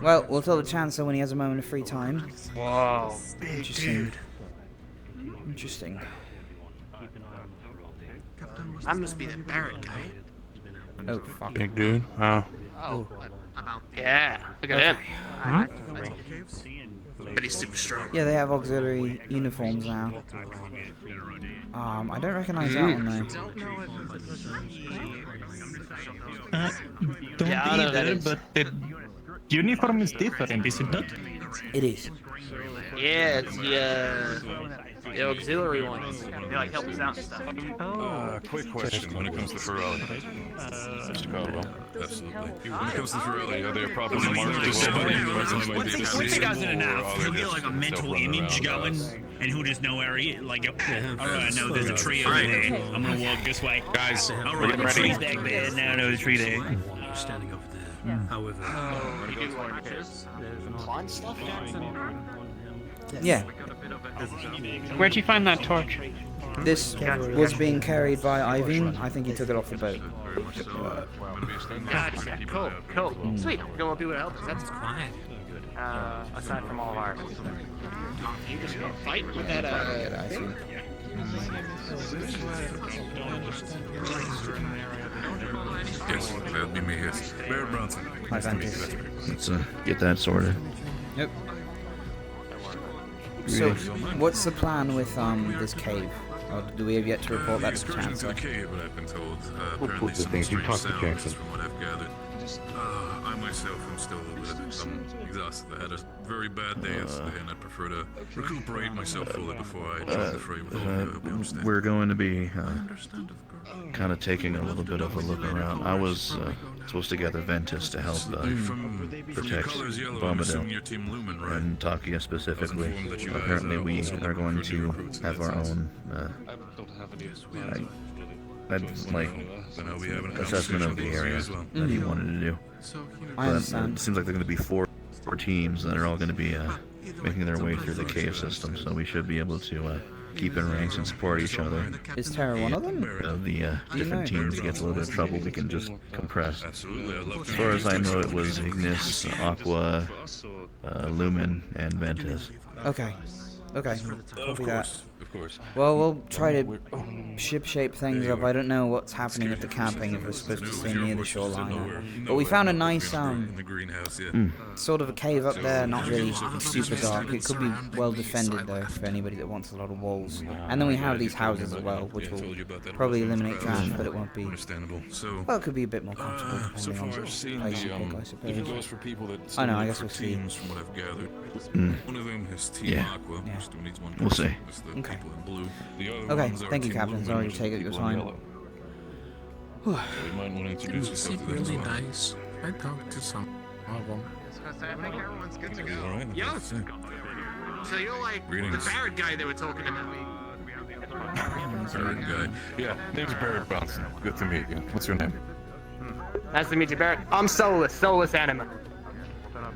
Well, we'll tell the Chancellor when he has a moment of free time. Wow. Interesting. Interesting. That must be the Barrett guy. Oh, fuck. Big dude. Oh. Oh, yeah. Look at him. But he's super strong. Yeah, they have auxiliary uniforms now. I don't recognize that one though. Yeah, I know that is. But the uniform is different, is it not? It is. Yeah, it's the auxiliary ones. They like help us out and stuff. Quick question when it comes to Ferrari. Absolutely. When it comes to Ferrari, are they properly marked as well? Once he does it enough, he'll get like a mental image going, and he'll just know where he is. Like, alright, I know there's a tree over there. I'm gonna walk this way. Guys, alright, the tree's back there. Now I know the tree there. Standing over there. However, Climb stuff? Yeah. Where'd you find that torch? This was being carried by Ivan. I think he took it off the boat. Gotcha. Cool, cool. Sweet. We don't want people to help us. That's quiet. Aside from all of our... You just gonna fight with that, thing? Yes, that'd be me, yes. Bear Bronson. Hi, Vantis. Let's get that sorted. Yep. So, what's the plan with this cave? Or do we have yet to report that to the Chancellor? The cave, but I've been told. Apparently some strange sounds from what I've gathered. I myself am still a little bit exhausted. I had a very bad day yesterday, and I'd prefer to recuperate myself fully before I join the fray with all the We're going to be kind of taking a little bit of a look around. I was supposed to gather Ventus to help protect Bombadil and Takia specifically. Apparently we are going to have our own assessment of the area that he wanted to do. I understand. It seems like there are going to be four teams that are all going to be making their way through the cave system, so we should be able to keep in ranks and support each other. Is Terra one of them? The different teams gets a little bit of trouble, we can just compress. As far as I know, it was Ignis, Aqua, Lumen, and Ventus. Okay. Okay. Copy that. Of course. Well, we'll try to ship-shape things up. I don't know what's happening with the camping if we're supposed to stay near the shoreline. But we found a nice, sort of a cave up there, not really super dark. It could be well defended, though, for anybody that wants a lot of walls. And then we have these houses as well, which will probably eliminate draft, but it won't be... Well, it could be a bit more comfortable, depending on the place you pick, I suppose. I know, I guess we'll see. Yeah. We'll see. Okay. Okay, thank you, Captain. Sorry to take up your time. You might want to introduce yourself to them as Really well. nice. I talked to some of them. Yo! So you're like Greetings. the Barrett guy they were talking about. Barrett guy. Yeah, name's Barrett Bronson. Good to meet you. What's your name? Nice to meet you, Barrett. I'm Soulless Anima.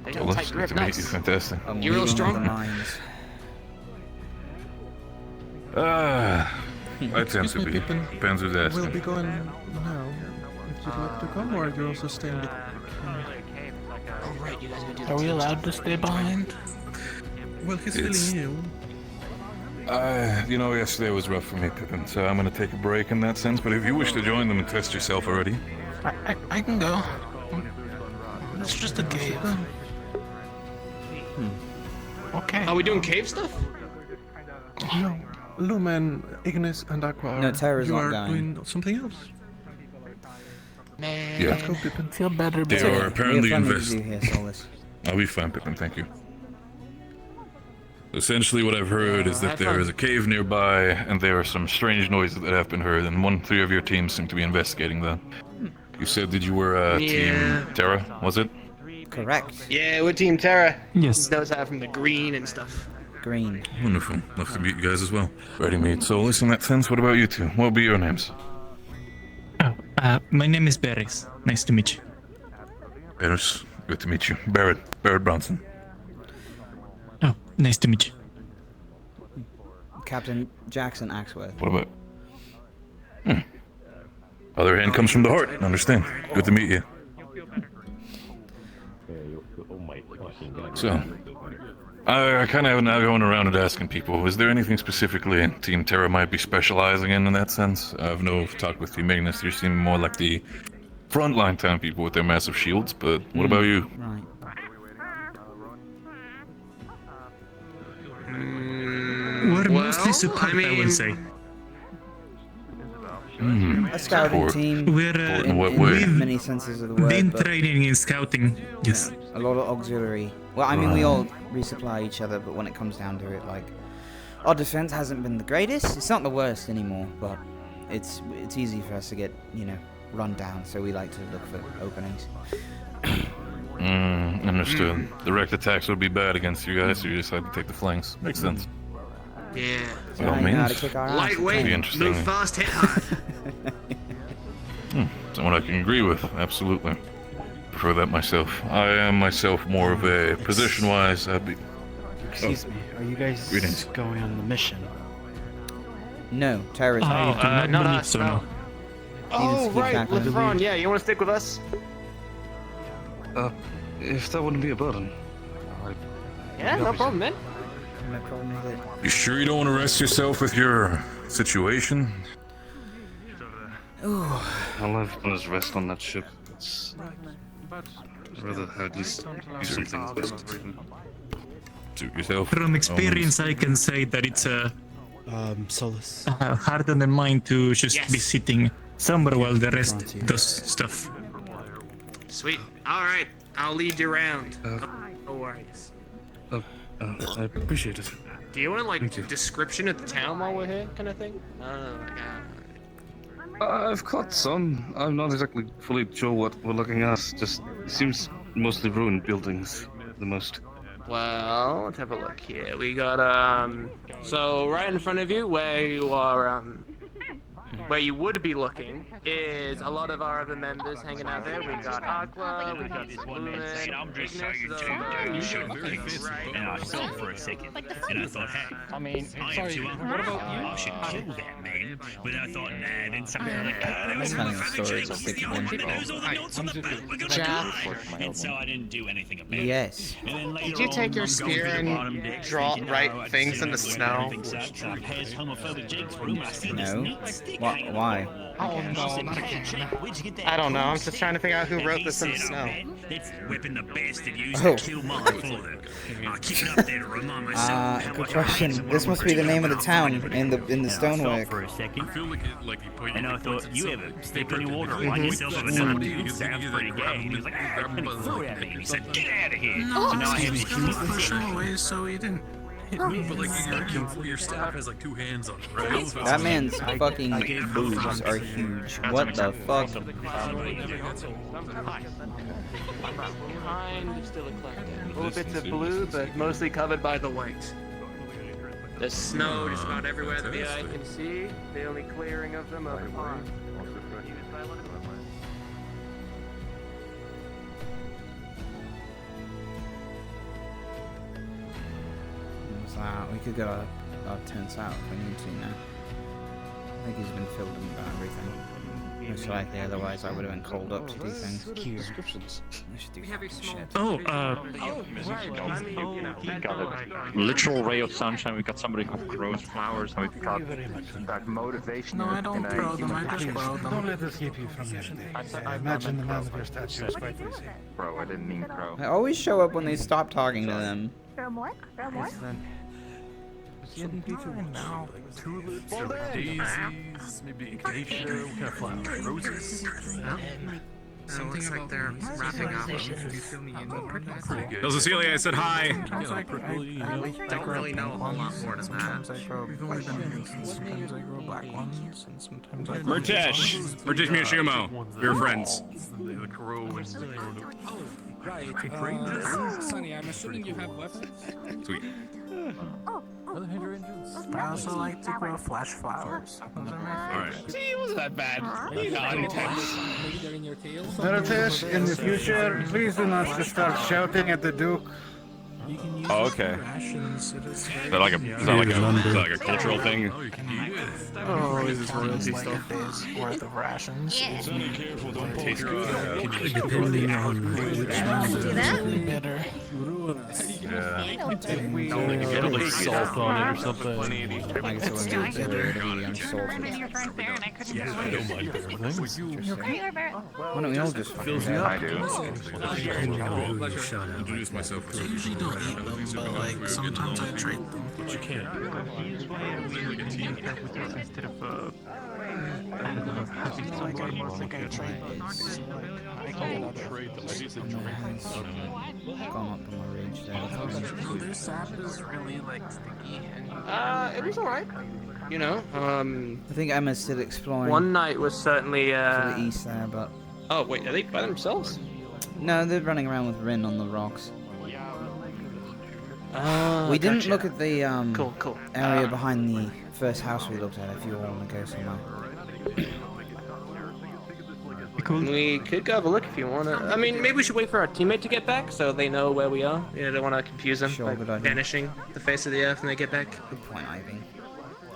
They got a tight grip, Good to meet you. nice. Fantastic. You're real strong? I tend to be. Depends who's asking. We'll be going now. If you'd like to come, or you're also staying with... Are we allowed to stay behind? Well, he's It's- feeling ill. You know, yesterday was rough for me, Pippin, so I'm gonna take a break in that sense, but if you wish to join them and test yourself already. I can go. It's just a cave. Okay. Are we doing cave stuff? No. Lumen, Ignis, and Aqua. No, Terra's you not are going. doing something else. Man, Yeah. Let's go, Pippin. feel better. They But are apparently we have plenty to invested. do here, Soulless. I'll be fine, Pippin, thank you. Essentially, what I've heard is that there is a cave nearby, and there are some strange noises that have been heard, and 3 of your teams seem to be investigating that. You said that you were Team Terra, was it? Correct. Yeah, we're Team Terra. Yes. Those out from the green and stuff. Green. Wonderful. Love to meet you guys as well. Ready, mate. So listen, in that sense, what about you two? What will be your names? My name is Beres. Nice to meet you. Beres, good to meet you. Barrett Bronson. Oh, nice to meet you. Captain Jackson Axworth. What about? Other hand comes from the heart. Understand. Good to meet you. So, I kind of have now going around and asking people, is there anything specifically Team Terra might be specializing in that sense? I've no talk with Team Magnus. You seem more like the frontline town people with their massive shields, but what about you? Right. We're mostly support, I would say. A scouting team. We're in what way? many senses of the word. been but, training in scouting. Yes. a lot of auxiliary. Well, I mean, we all resupply each other, but when it comes down to it, like, our defense hasn't been the greatest. It's not the worst anymore, but it's easy for us to get, run down. So we like to look for openings. Understood. Direct attacks would be bad against you guys, so you decide to take the flanks. Makes sense. Yeah. By all means. Lightweight, Be interesting. move fast, hit hard. Someone I can agree with, absolutely. Prefer that myself. I am myself more of a position-wise. Excuse me, are you guys Greetings. going on the mission? No, terrorism. Not us, no. Oh, right, with Lefron, yeah, you want to stick with us? If that wouldn't be a burden. Yeah, no problem, man. No problem with it. You sure you don't want to rest yourself with your situation? I'll have bonus rest on that ship. It's... I'd rather at least do something best. Suit yourself. From experience, I can say that it's Solace. harder than mine to just be sitting somewhere while the rest does stuff. Sweet. Alright, I'll lead you around. No worries. I appreciate it. Do you want, like, description of the town while we're here, kind of thing? I've caught some. I'm not exactly fully sure what we're looking at. Just seems mostly ruined buildings, the most. Well, let's have a look here. We got, so right in front of you, where you are, where you would be looking, is a lot of our other members hanging out there. We got Aqua, we got Lumen, I'm just saying, you should very And I saw for a second, and I thought, hey, I mean, I sorry, am too what about you? I should kill that man. But I thought, nah, then something like That's kind of the story of Stick Again. There's all the notes on the back, we're gonna die. And so I didn't do anything about it. Yes. And then later Did you take on, your I'm spear going to the and bottom deck draw thinking, right oh, I can things see in the where snow? everything sucks. I passed homophobic Jake's room, I see this No. neat stick Why? hanging Why? Oh, no, not again. Where'd you get that I don't know, I'm from, just trying to figure out who And wrote he this in the said, snow. "Oh, man, that's whipping the bastard used Oh. to kill my father. I keep it up there to remind myself how Good much question. This must be the name of the town in the stonework. for a second. I feel like you put And I thought, you ever step in your water and find yourself with another dude? Sounds pretty gay. And he was like, ah, and he threw it at me. And he said, get out of here. No, So now I have he this pushed him away so he didn't hit me. But like your staff has like 2 hands on it, right? That man's fucking boobs are huge. What the fuck? Kind of still eclectic. Little bits of blue, but mostly covered by the white. There's snow just about everywhere that the eye can see. The only clearing of them are the pond. We could go our tents out if we need to now. I think he's been filled in about everything. Most likely, otherwise I would have been called up to do things. Descriptions. I should do shit. Literal ray of sunshine. We got somebody who grows flowers, and we've got that motivation. No, I don't throw them, I just grow them. Don't let this keep you from your day. I imagine the man of your statue is quite busy. Bro, I didn't mean crow. I always show up when they stop talking to them. Throw more? Throw more? Now, tulips or daisies, maybe acacia, what kind of flower? Roses? Something about they're wrapping up. Yo, Cecilia, I said hi. I don't really know a whole lot more than that. We've only been here since sometimes I grow black ones, and sometimes I Murtish Miyashimo, we're friends. Right. Sonny, I'm assuming you have weapons? Sweet. I also like to grow flash flowers. Those are my Alright. See, it wasn't that bad. Maybe they're in your tail. Murtish, in the future, please do not just start shouting at the Duke. Oh, okay. Is that like a cultural thing? Oh, this is royalty stuff. Days worth of rations. Yeah. Careful, don't taste Depending on which ones do that. better. Yeah. Get a little salt on it or something. Like it's a little bitter, unsalted. I don't mind bitter things. Why don't we all just fills me up? I do. Introduce myself. I usually don't eat them, but like sometimes I trade them. But you can't. Instead of Gone up on my ridge there. Their sap is really like sticky. It was alright. You know, I think Emma's still exploring. one night was certainly, to the east there, but... Oh, wait, are they by themselves? No, they're running around with Rin on the rocks. We didn't Gotcha. look at the Cool. area behind the first house we looked at, if you all want to go somewhere. We could go have a look if you want to. I mean, maybe we should wait for our teammate to get back so they know where we are. You know, don't want to confuse them Sure, by good idea. vanishing the face of the earth when they get back. Good point, Ivy.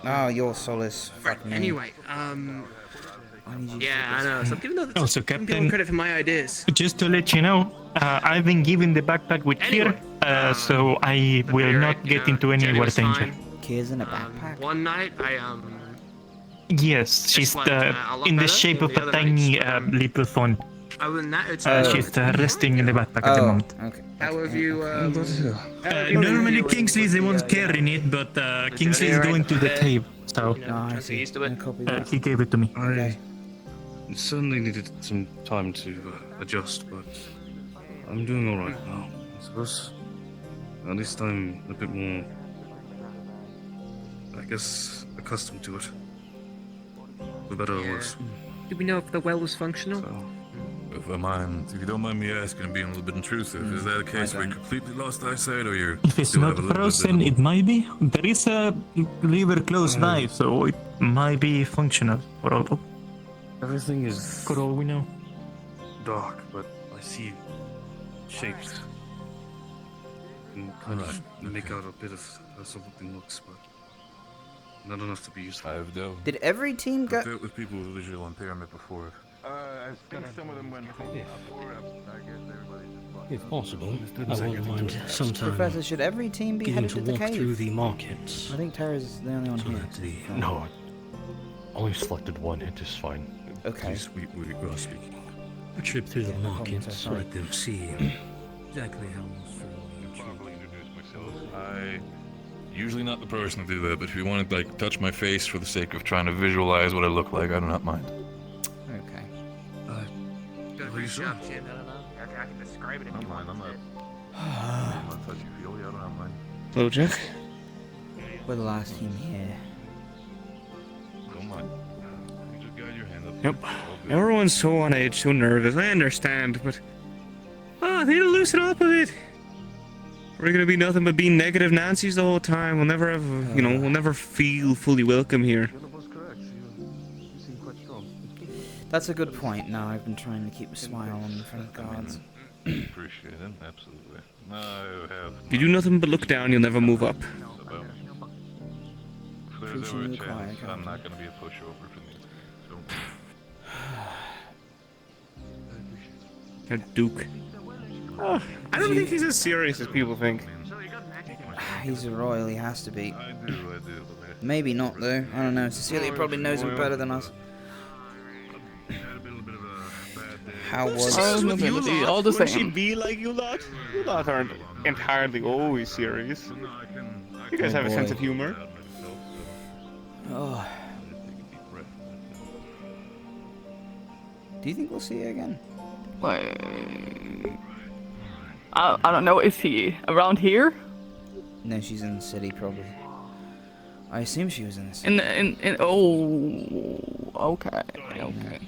Oh, your Solace. Fuck me. Anyway, I need you to yeah, I focus. know. So I'm giving the Also, I'm giving Captain, credit for my ideas. just to let you know, I've been given the backpack with Kier, so I will not get into any more danger. Kids in a backpack. One night, Yes, she's slept, a lot in the better shape than of the a other tiny nights. little phone. Other than that, it's She's resting in the backpack at the moment. Okay. How have you? Normally Kingsley's the one's carrying it, but Kingsley's going to the cave, so I see. used to it. he gave it to me. I certainly needed some time to adjust, but I'm doing all right now. I suppose. At least I'm a bit more, I guess, accustomed to it. For better or worse. Do we know if the well was functional? If you don't mind me asking and being a little bit intrusive, is that a case where you completely lost eyesight, or you're If it's still not have a little frozen, it might be. There is a river close by, so it might be functional for all. Everything is For all we know. dark, but I see shapes. Can kind of make out a bit of how something looks, but not enough to be useful. I've dealt Did every team go? with people with visual impairment before. I think some of them went. If possible, I wouldn't mind sometime Professor, should every team be getting headed to to the walk cave? through the markets. I think Tara's the only one So here. that no, only selected one. It is fine. Okay. We will speak. A trip through the no problem, markets, sir, let them see exactly how I usually not the person to do that, but if you want to like touch my face for the sake of trying to visualize what I look like, I do not mind. Okay. Good job, Chin. I don't know. I can describe it if you want. I'm not touchy feely. I don't mind. Hello, Jack. We're the last team here. Don't mind. You just guide your hand up. Yep. Everyone's so on edge, so nervous. I understand, but I need to loosen up a bit. We're gonna be nothing but being negative Nancy's the whole time. We'll never have, we'll never feel fully welcome here. That's a good point. No, I've been trying to keep a smile on the front guards. Appreciate it, absolutely. No, I have. If you do nothing but look down, you'll never move up. If there's ever a chance, I'm not going to be a pushover for me. So. Duke. I don't think he's as serious as people think. He's a royal, he has to be. I do. Maybe not, though. I don't know. Cecilia probably knows him better than us. How was all the same? Would she be like you lot? You lot aren't entirely always serious. You guys have a sense of humor. Oh. Do you think we'll see her again? Like, I don't know. Is he around here? No, she's in the city probably. I assume she was in the city. In oh, okay, okay.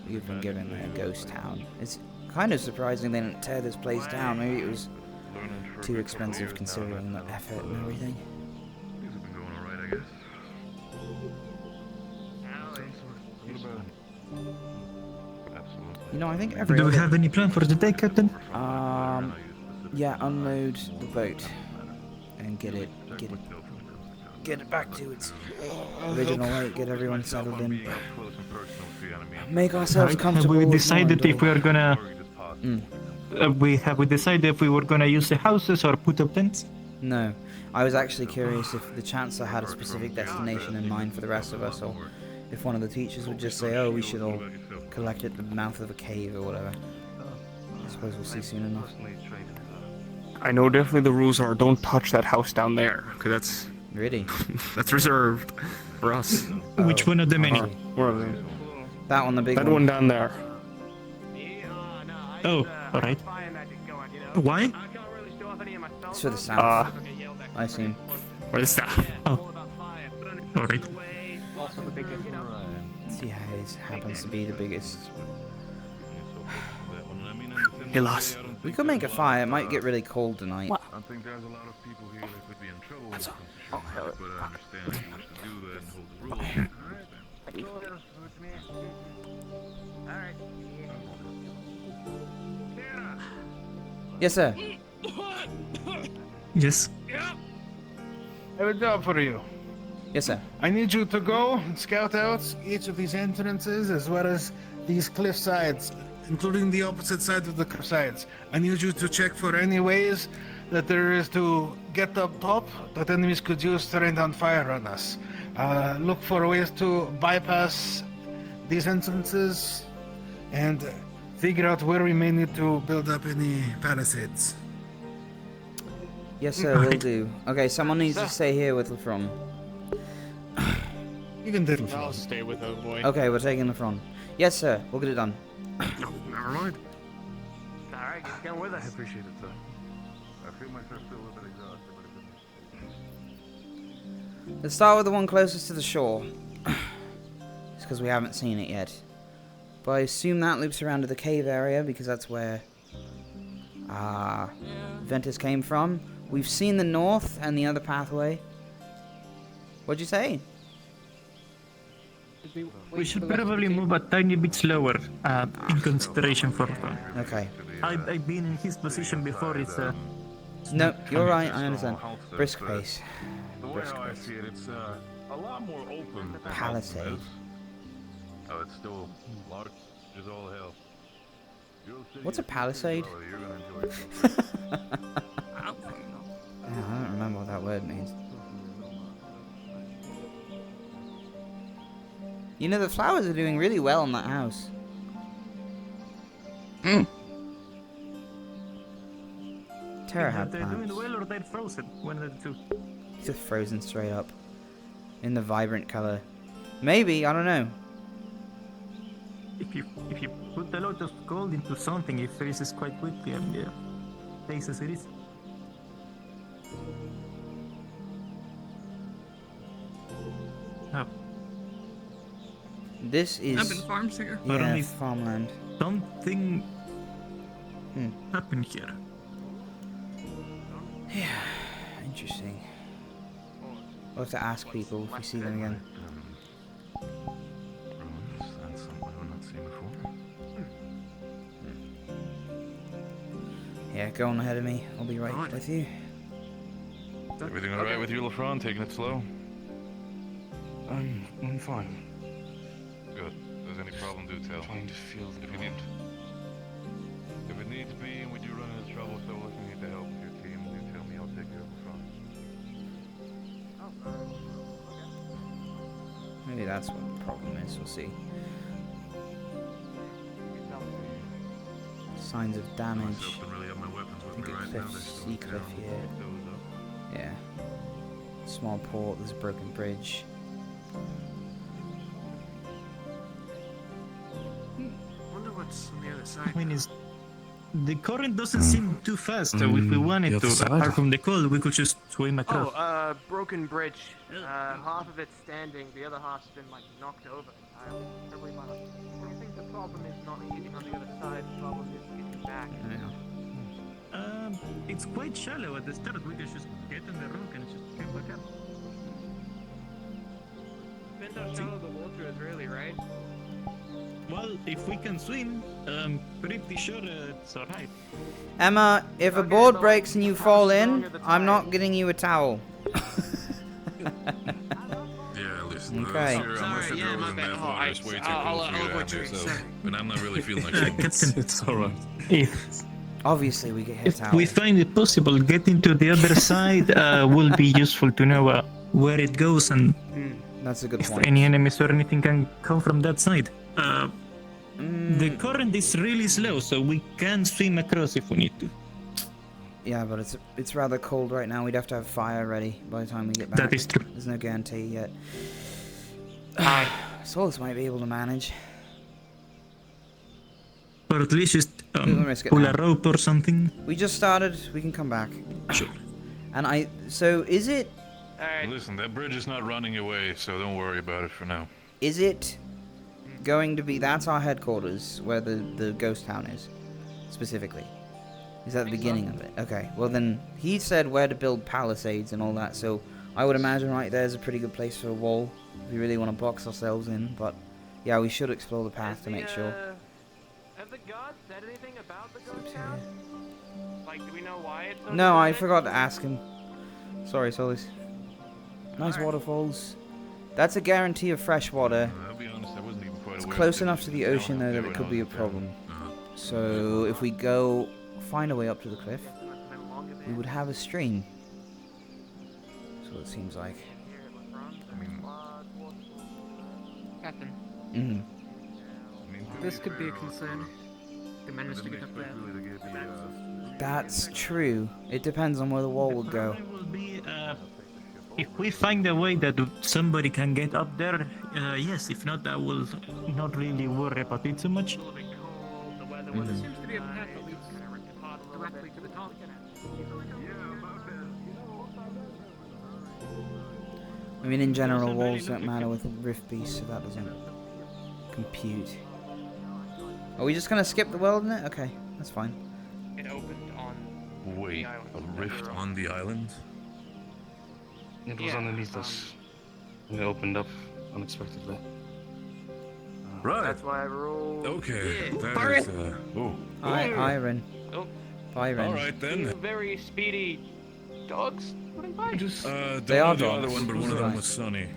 You've been given a ghost town. It's kind of surprising they didn't tear this place down. Maybe it was too expensive considering the effort and everything. Things have been going alright, I guess. You know, I think every Do we other- have any plan for the day, Captain? Yeah, unload the boat and get it back to its original weight. Get everyone settled in. Make ourselves comfortable. Have we with decided if Norendall. we are gonna? Have we decided if we were gonna use the houses or put up tents? No, I was actually curious if the Chancellor had a specific destination in mind for the rest of us, or if one of the teachers would just say, "Oh, we should all collect at the mouth of a cave or whatever." I suppose we'll see soon enough. I know definitely the rules are don't touch that house down there, because that's really that's reserved for us. Which one of the many? Where are they? That one, the big that one. one down there. Oh, all right. Why? It's for the south. I assume. Where's the south? Oh, all right. See how it happens to be the biggest. Hey, Loss. We could make a fire. It might get really cold tonight. I think there's a lot of people here that could be in trouble with this, but I understand if you wish to do that and hold the rules. Yes, sir. Yes. I have a job for you. Yes, sir. I need you to go and scout out each of these entrances as well as these cliff sides, including the opposite side of the cliff sides. I need you to check for any ways that there is to get up top that enemies could use to rain down fire on us. Look for ways to bypass these entrances and figure out where we may need to build up any palisades. Yes, sir, will do. Okay, someone needs to stay here with Lafron. Even little. I'll stay with her boy. Okay, we're taking Lafron. Yes, sir, we'll get it done. Never mind. Alright, just come with us. I appreciate it, sir. I feel myself still a little bit exhausted, but Let's start with the one closest to the shore. It's because we haven't seen it yet. But I assume that loops around to the cave area because that's where Ventus came from. We've seen the north and the other pathway. What'd you say? We should probably move a tiny bit slower in consideration for. Okay. I've been in his position before. It's No, you're right. I understand. Brisk pace. the way how I see it, it's a lot more open than Palisade. Elton is. Oh, it's still large as all hell. What's a palisade? Oh, you're gonna enjoy it. Yeah, I don't remember what that word means. You know, the flowers are doing really well in that house. Terra had they're doing plants. well or they're frozen. One of the two. Just frozen straight up. In the vibrant color. Maybe, I don't know. If you put a lot of gold into something, it freezes quite quickly and yeah, stays as it is. Oh. This is... Abandoned farms here. But Yeah, only farmland. something happened here. Yeah, interesting. We'll have to ask people if we see them again. Ruins, that's something I've not seen before. Yeah, go on ahead of me. I'll be right with you. Everything alright with you, Lafron? Taking it slow? I'm fine. Good. If there's any problem, do tell. Trying to feel the If you need, if it needs be, and we do run into trouble, so if you need the help with your team, do tell me. I'll take care of Lafron. Maybe that's what the problem is. We'll see. Signs of damage. Don't really have my weapons I with think me a right now. cliff, They still sea cliff down. here. Those up. Yeah. Small port, there's a broken bridge. what's on the other side? I mean, the current doesn't seem too fast, so if we wanted the to, other side? apart from the cold, we could just swim across. Broken bridge. Half of it's standing, the other half's been like knocked over entirely. Every mile. I think the problem is not getting on the other side. The problem is getting back. It's quite shallow at the start. We can just get on the rock and just get back up. Depends how shallow the water is, really, right? Well, if we can swim, pretty sure it's alright. Emma, if a board breaks and you fall in, I'm not getting you a towel. Yeah, listen. Okay. Unless the girl in that water is way too cold for you to handle, so. But I'm not really feeling like it. It's alright. If Obviously, we get hit If out. we find it possible, getting to the other side will be useful to know where it goes and That's a good if point. any enemies or anything can come from that side. The current is really slow, so we can swim across if we need to. Yeah, but it's rather cold right now. We'd have to have fire ready by the time we get back. That is true. There's no guarantee yet. Solus might be able to manage. Or at least just risk it pull now. a rope or something. We just started. We can come back. Sure. And so is it? Listen, that bridge is not running away, so don't worry about it for now. Is it going to be? That's our headquarters, where the ghost town is, specifically. Is that the beginning of it? Okay. Well then, he said where to build palisades and all that. So I would imagine right there's a pretty good place for a wall if we really want to box ourselves in. But yeah, we should explore the path to make sure. Have the gods said anything about the ghost town? Like, do we know why it's so No, I deserted? forgot to ask him. Sorry, Solis. Nice waterfalls. That's a guarantee of fresh water. I'll be honest, I wasn't even quite It's aware close that enough to the ocean though that it could be a problem. So if we go find a way up to the cliff, we would have a stream. That's what it seems like. Captain, Mm-hmm. this could be a concern. They managed to get up there. That's true. It depends on where the wall would go. If we find a way that somebody can get up there, yes. If not, I will not really worry about it too much. There seems to be a path that leads directly to the top. I mean, in general, walls don't matter with rift beasts, so that doesn't compute. Are we just gonna skip the world in it? Okay, that's fine. It opened on. Wait, a rift on the island? It was underneath us. And it opened up unexpectedly. Right. That's why I rolled. Okay. Yeah. That is, Iron. Oh. Byron. All right then. Two very speedy dogs running by. They are the dogs. other one, but one of Who's them that? was Sunny.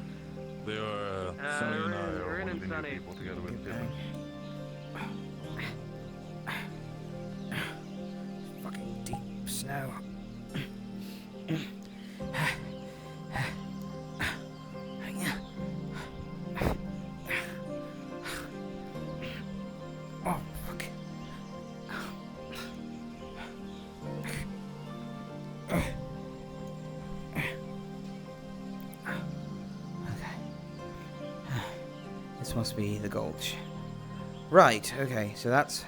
They are Sunny and I are Rin one of and the new Sunny. people together with them. Fucking deep snow. Oh, fuck. This must be the gulch. Right, okay, so that's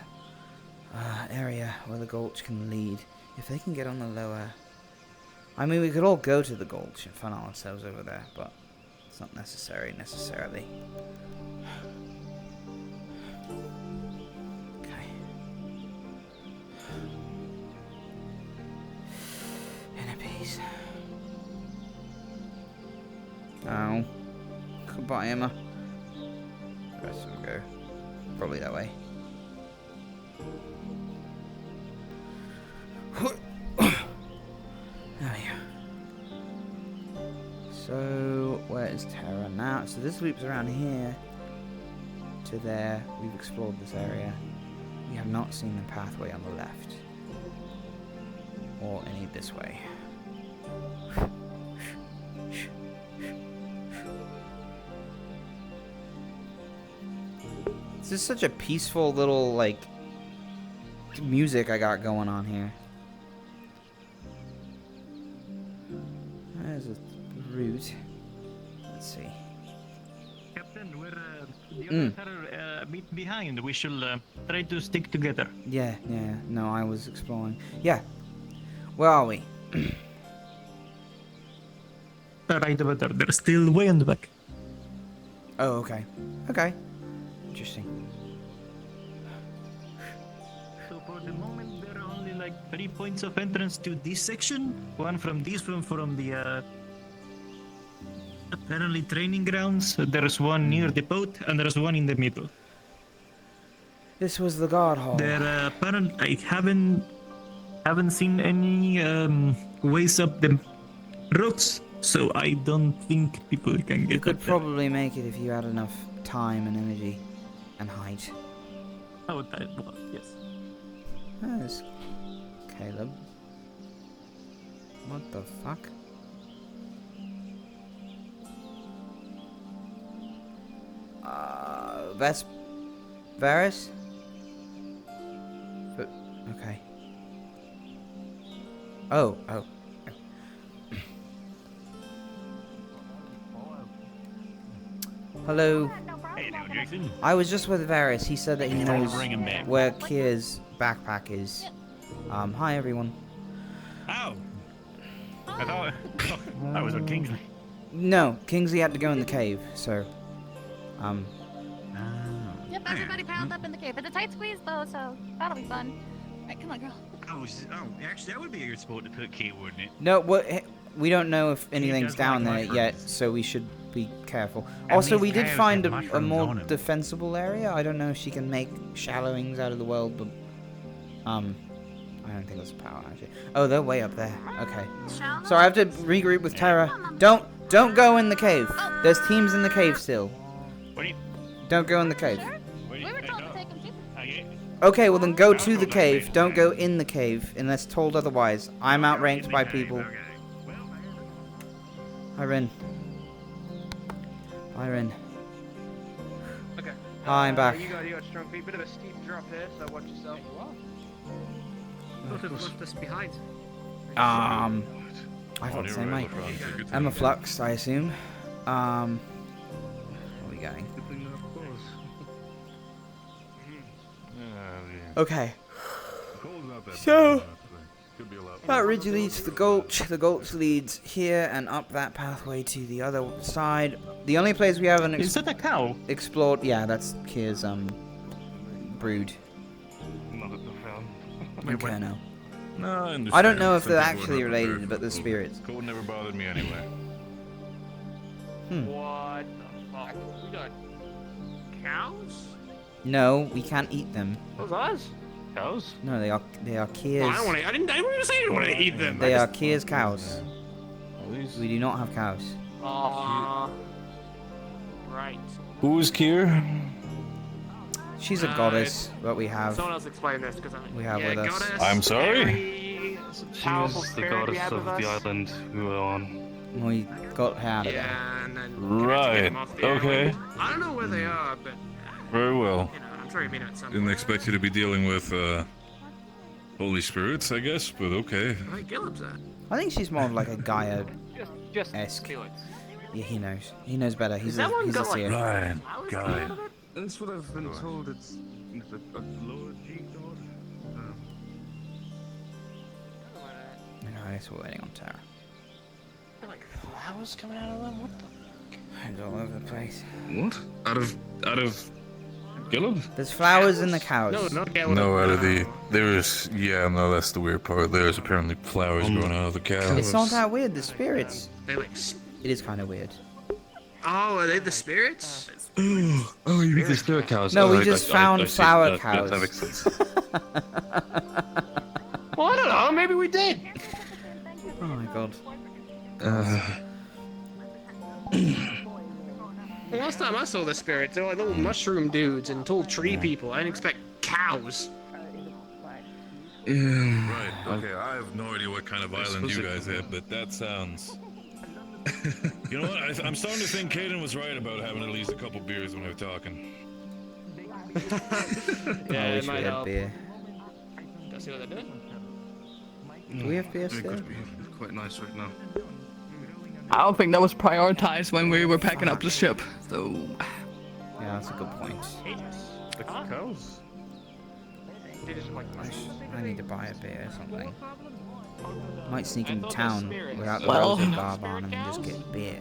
area where the gulch can lead. If they can get on the lower... I mean, we could all go to the gulch and funnel ourselves over there, but it's not necessary, necessarily. Okay. In a piece. Oh. Goodbye, Emma. The rest of them go probably that way. There we go. So, where is Terra now? So this loops around here to there. We've explored this area. We have not seen the pathway on the left. Or any this way. This is such a peaceful little, like, music I got going on here. There's a route. Let's see. Captain, we're the others are bit behind. We should try to stick together. Yeah. No, I was exploring. Yeah. Where are we? Right over there. They're still way in the back. Oh, okay. Okay. Interesting. So for the moment, there are only like 3 points of entrance to this section. One from this one from the apparently training grounds. There's one near the boat, and there's one in the middle. This was the guard hall. There I haven't seen any ways up the rocks, so I don't think people can get You could up there. probably make it if you had enough time and energy and height. Oh, that was, yes. There's Caleb. What the fuck? Varys? But, okay. Oh. Hello. Hey now, Jason. I was just with Varys. He said that he Trying to knows bring him back. where Kier's backpack is. Hi everyone. Oh. I thought I was on Kingsley. No, Kingsley had to go in the cave, so Yep, everybody piled up in the cave. It's a tight squeeze though, so that'll be fun. Alright, come on, girl. Actually, that would be a good sport to put Key, wouldn't it? no, we don't know if anything's doesn't down like there mushrooms. yet, so we should be careful. And Also, these we did cows find have a mushrooms more on 'em. defensible area. I don't know if she can make shallowings out of the world, but I don't think that's power actually. Oh, they're way up there. Okay. So I have to regroup with Tara. Don't go in the cave. There's teams in the cave still. What do you? Don't go in the cave. We were told to take him too. Okay, well then go to the cave. Don't go in the cave unless told otherwise. I'm outranked by people. Hi, Rin. Okay. Hi, I'm back. You got strong feet. Bit of a steep drop here, so watch yourself. Thought it left us behind. I thought the same, mate. Emma Flux, I assume. Where are we going? Okay. So, that ridge leads to the gulch. The gulch leads here and up that pathway to the other side. The only place we haven't Is that a cow? explored. Yeah, that's Kier's brood. Okay, no. No, I understand. I don't know if Some they're people actually are not prepared related, for but the the cold. spirits. Cold never bothered me anyway. What the fuck? We got cows? No, we can't eat them. Those ours? Cows? No, they are Kier's. Oh, I don't want to. I didn't even say I didn't want to eat them. They are Kier's cows. We do not have cows. Right. Who's Kier? She's a goddess, but we have. Someone else explain this because We have with us. goddess, I'm sorry? fairy, powerful She's the spirit we goddess have of with the us. island we were on. We got her out of there. Yeah, and then Right, okay. I don't know where they are, but Very well. you know, I'm sure you've been at some. Didn't expect you to be dealing with holy spirits, I guess, but okay. Where Gillip's at? I think she's more of like a Gaia. Just Esque. Felix. Yeah, he knows. He knows better. He's that a one he's a got, like, seer. Right, Guy. That's what I've been told. It's a lower G god. Okay, I guess we're waiting on Tara. Like flowers coming out of them? What the? It's all over the place. What? Out of Gillum? There's flowers in the cows. No, not Gillip. No, out of the there's no, that's the weird part. There's apparently flowers growing out of the cow. It's not that weird. The spirits. They like. It is kind of weird. Oh, are they the spirits? Oh, you mean the spirit cows? No, we I just see. found flower That cows. makes sense. Well, I don't know. Maybe we did. Oh my god. Well, last time I saw the spirits, they were like little mushroom dudes and tall tree people. I didn't expect cows. Right. Okay. I have no idea what kind of island you guys had, but that sounds. You know what? I'm starting to think Caden was right about having at least a couple beers when we were talking. Yeah, I it wish we might had help. beer. Go see what they're doing. Do we have beer It still? could be quite nice right now. I don't think that was prioritized when we were packing up the ship, so. Yeah, that's a good point. The cows. I need to buy a beer or something. Might sneak into town without the Well- Rosewood garb on and just get beer.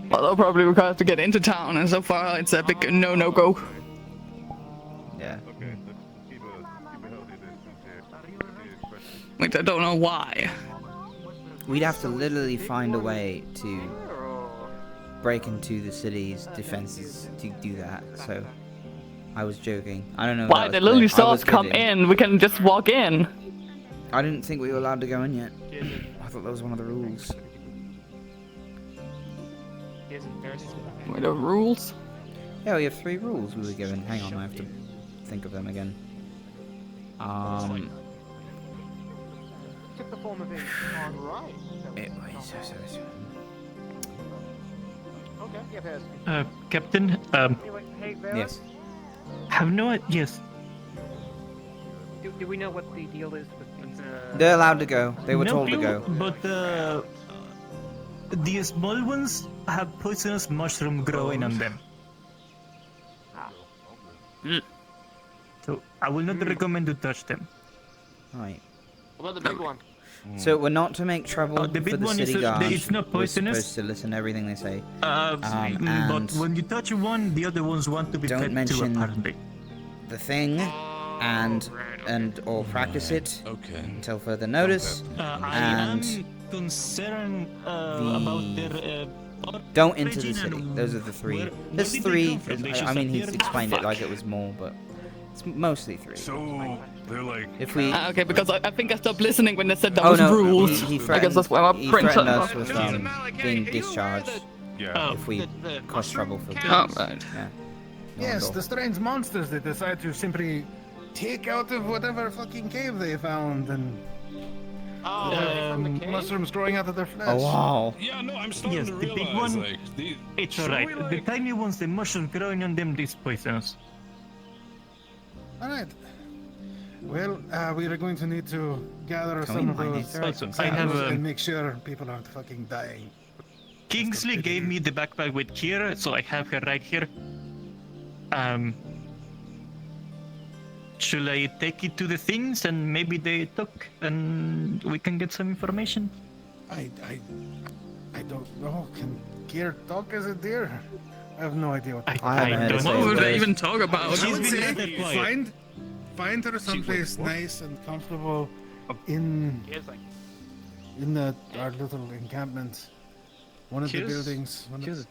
Well, they'll probably require us to get into town, and so far it's a big no-go. Yeah. Which I don't know why. We'd have to literally find a way to break into the city's defenses to do that, so I was joking. I don't know. Why? The lily saws come in, we can just walk in. I didn't think we were allowed to go in yet. I thought that was one of the rules. Wait, the rules? Yeah, we have 3 rules we were given. Hang on, I have to think of them again. Took the form of it on right. Okay, yeah, there's. Captain, Yes. have no yes. Do we know what the deal is with They're allowed to go. They were No told to clue, go. But the small ones have poisonous mushroom growing on them. So I will not recommend to touch them. Right. What about the big one? So we're not to make trouble The big for the one is city a- guards. it's not poisonous. We're supposed to listen to everything they say. But And when you touch one, the other ones want to be don't fed too, mention apparently. the thing and or practice it until further notice. I And am concerned about their. don't enter the city. Those are the 3. Where There's did they 3. come from? They I just mean, he's appeared? explained it Fuck. like it was more, but it's mostly 3. So they're like. If we. Okay, because I think I stopped listening when they said that Oh was no, rules. he I guess that's why my he brain threatened shut us with being discharged if we cause trouble for Oh, right. Yeah. Yes, Norendall. the strange monsters that decide to simply take out of whatever fucking cave they found and mushrooms growing out of their flesh. Oh wow. Yeah, no, I'm starting Yes, to the big realize, one. like, these. It's Should alright. we, The like- tiny ones, the mushroom growing on them, is poisonous. Alright. Well, we are going to need to gather Can some we of mine those it? Listen, I have samples a- and make sure people aren't fucking dying. Kingsley gave me the backpack with Kira, so I have her right here. Should I take it to the things and maybe they talk and we can get some information? I don't know. Can Gear talk as a deer? I have no idea what. I haven't heard it say What would a they word. even talk about? I She's would been say rather quiet. find her someplace nice and comfortable in our little encampment. One of the buildings. Here's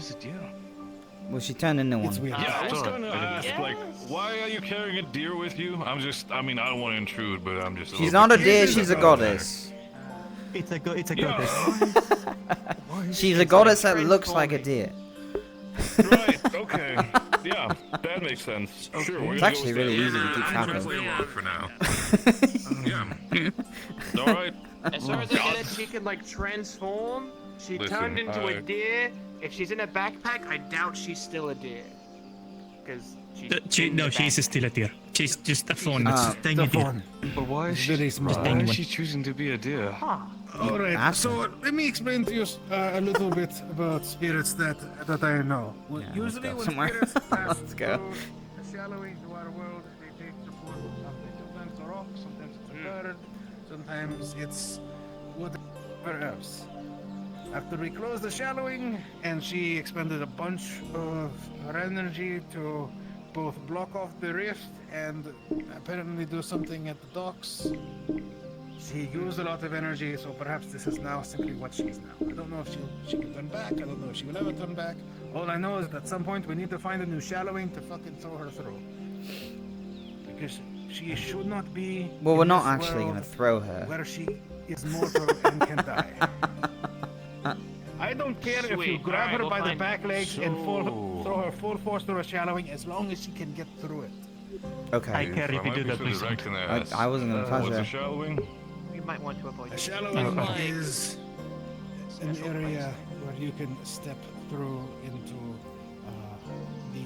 the deal. Well, she turned into one. It's weird. Yeah, I was gonna ask, like, why are you carrying a deer with you? I mean, I don't want to intrude, but I'm just. She's not a deer. She's a goddess. It's a goddess. She's a goddess that looks like a deer. Right. Okay. Yeah, that makes sense. Sure. We're It's gonna actually go with really that. easy to keep track of. Play along for now. Yeah. All right. As far as I get it, she can like transform. She Listen, turned into a I- deer. If she's in a backpack, I doubt she's still a deer. Because She's still a deer. She's just a fawn. It's Ah, a tiny deer. But why is she? Very small. Why is she choosing to be a deer? All right. So let me explain to you a little bit about spirits that I know. Yeah, Usually, let's go when somewhere. spirits pass Let's go. through the shallowing to our world, they take the form of something. Sometimes a rock, sometimes it's a bird, sometimes it's whatever else. After we closed the shallowing, and she expended a bunch of her energy to both block off the rift and apparently do something at the docks. She used a lot of energy, so perhaps this is now simply what she is now. I don't know if she can turn back. I don't know if she will ever turn back. All I know is that at some point we need to find a new shallowing to fucking throw her through. Because she should not be. Well, we're in not this actually world gonna throw her. where she is mortal and can die. I don't care if you Sweet. grab Alright, her by we'll the find- back legs and throw her full force through a shallowing, as long as she can get through it. Okay. I care if you do that, please. I wasn't gonna touch What's her. a shallowing? We might want to avoid A it. shallowing is an area where you can step through into the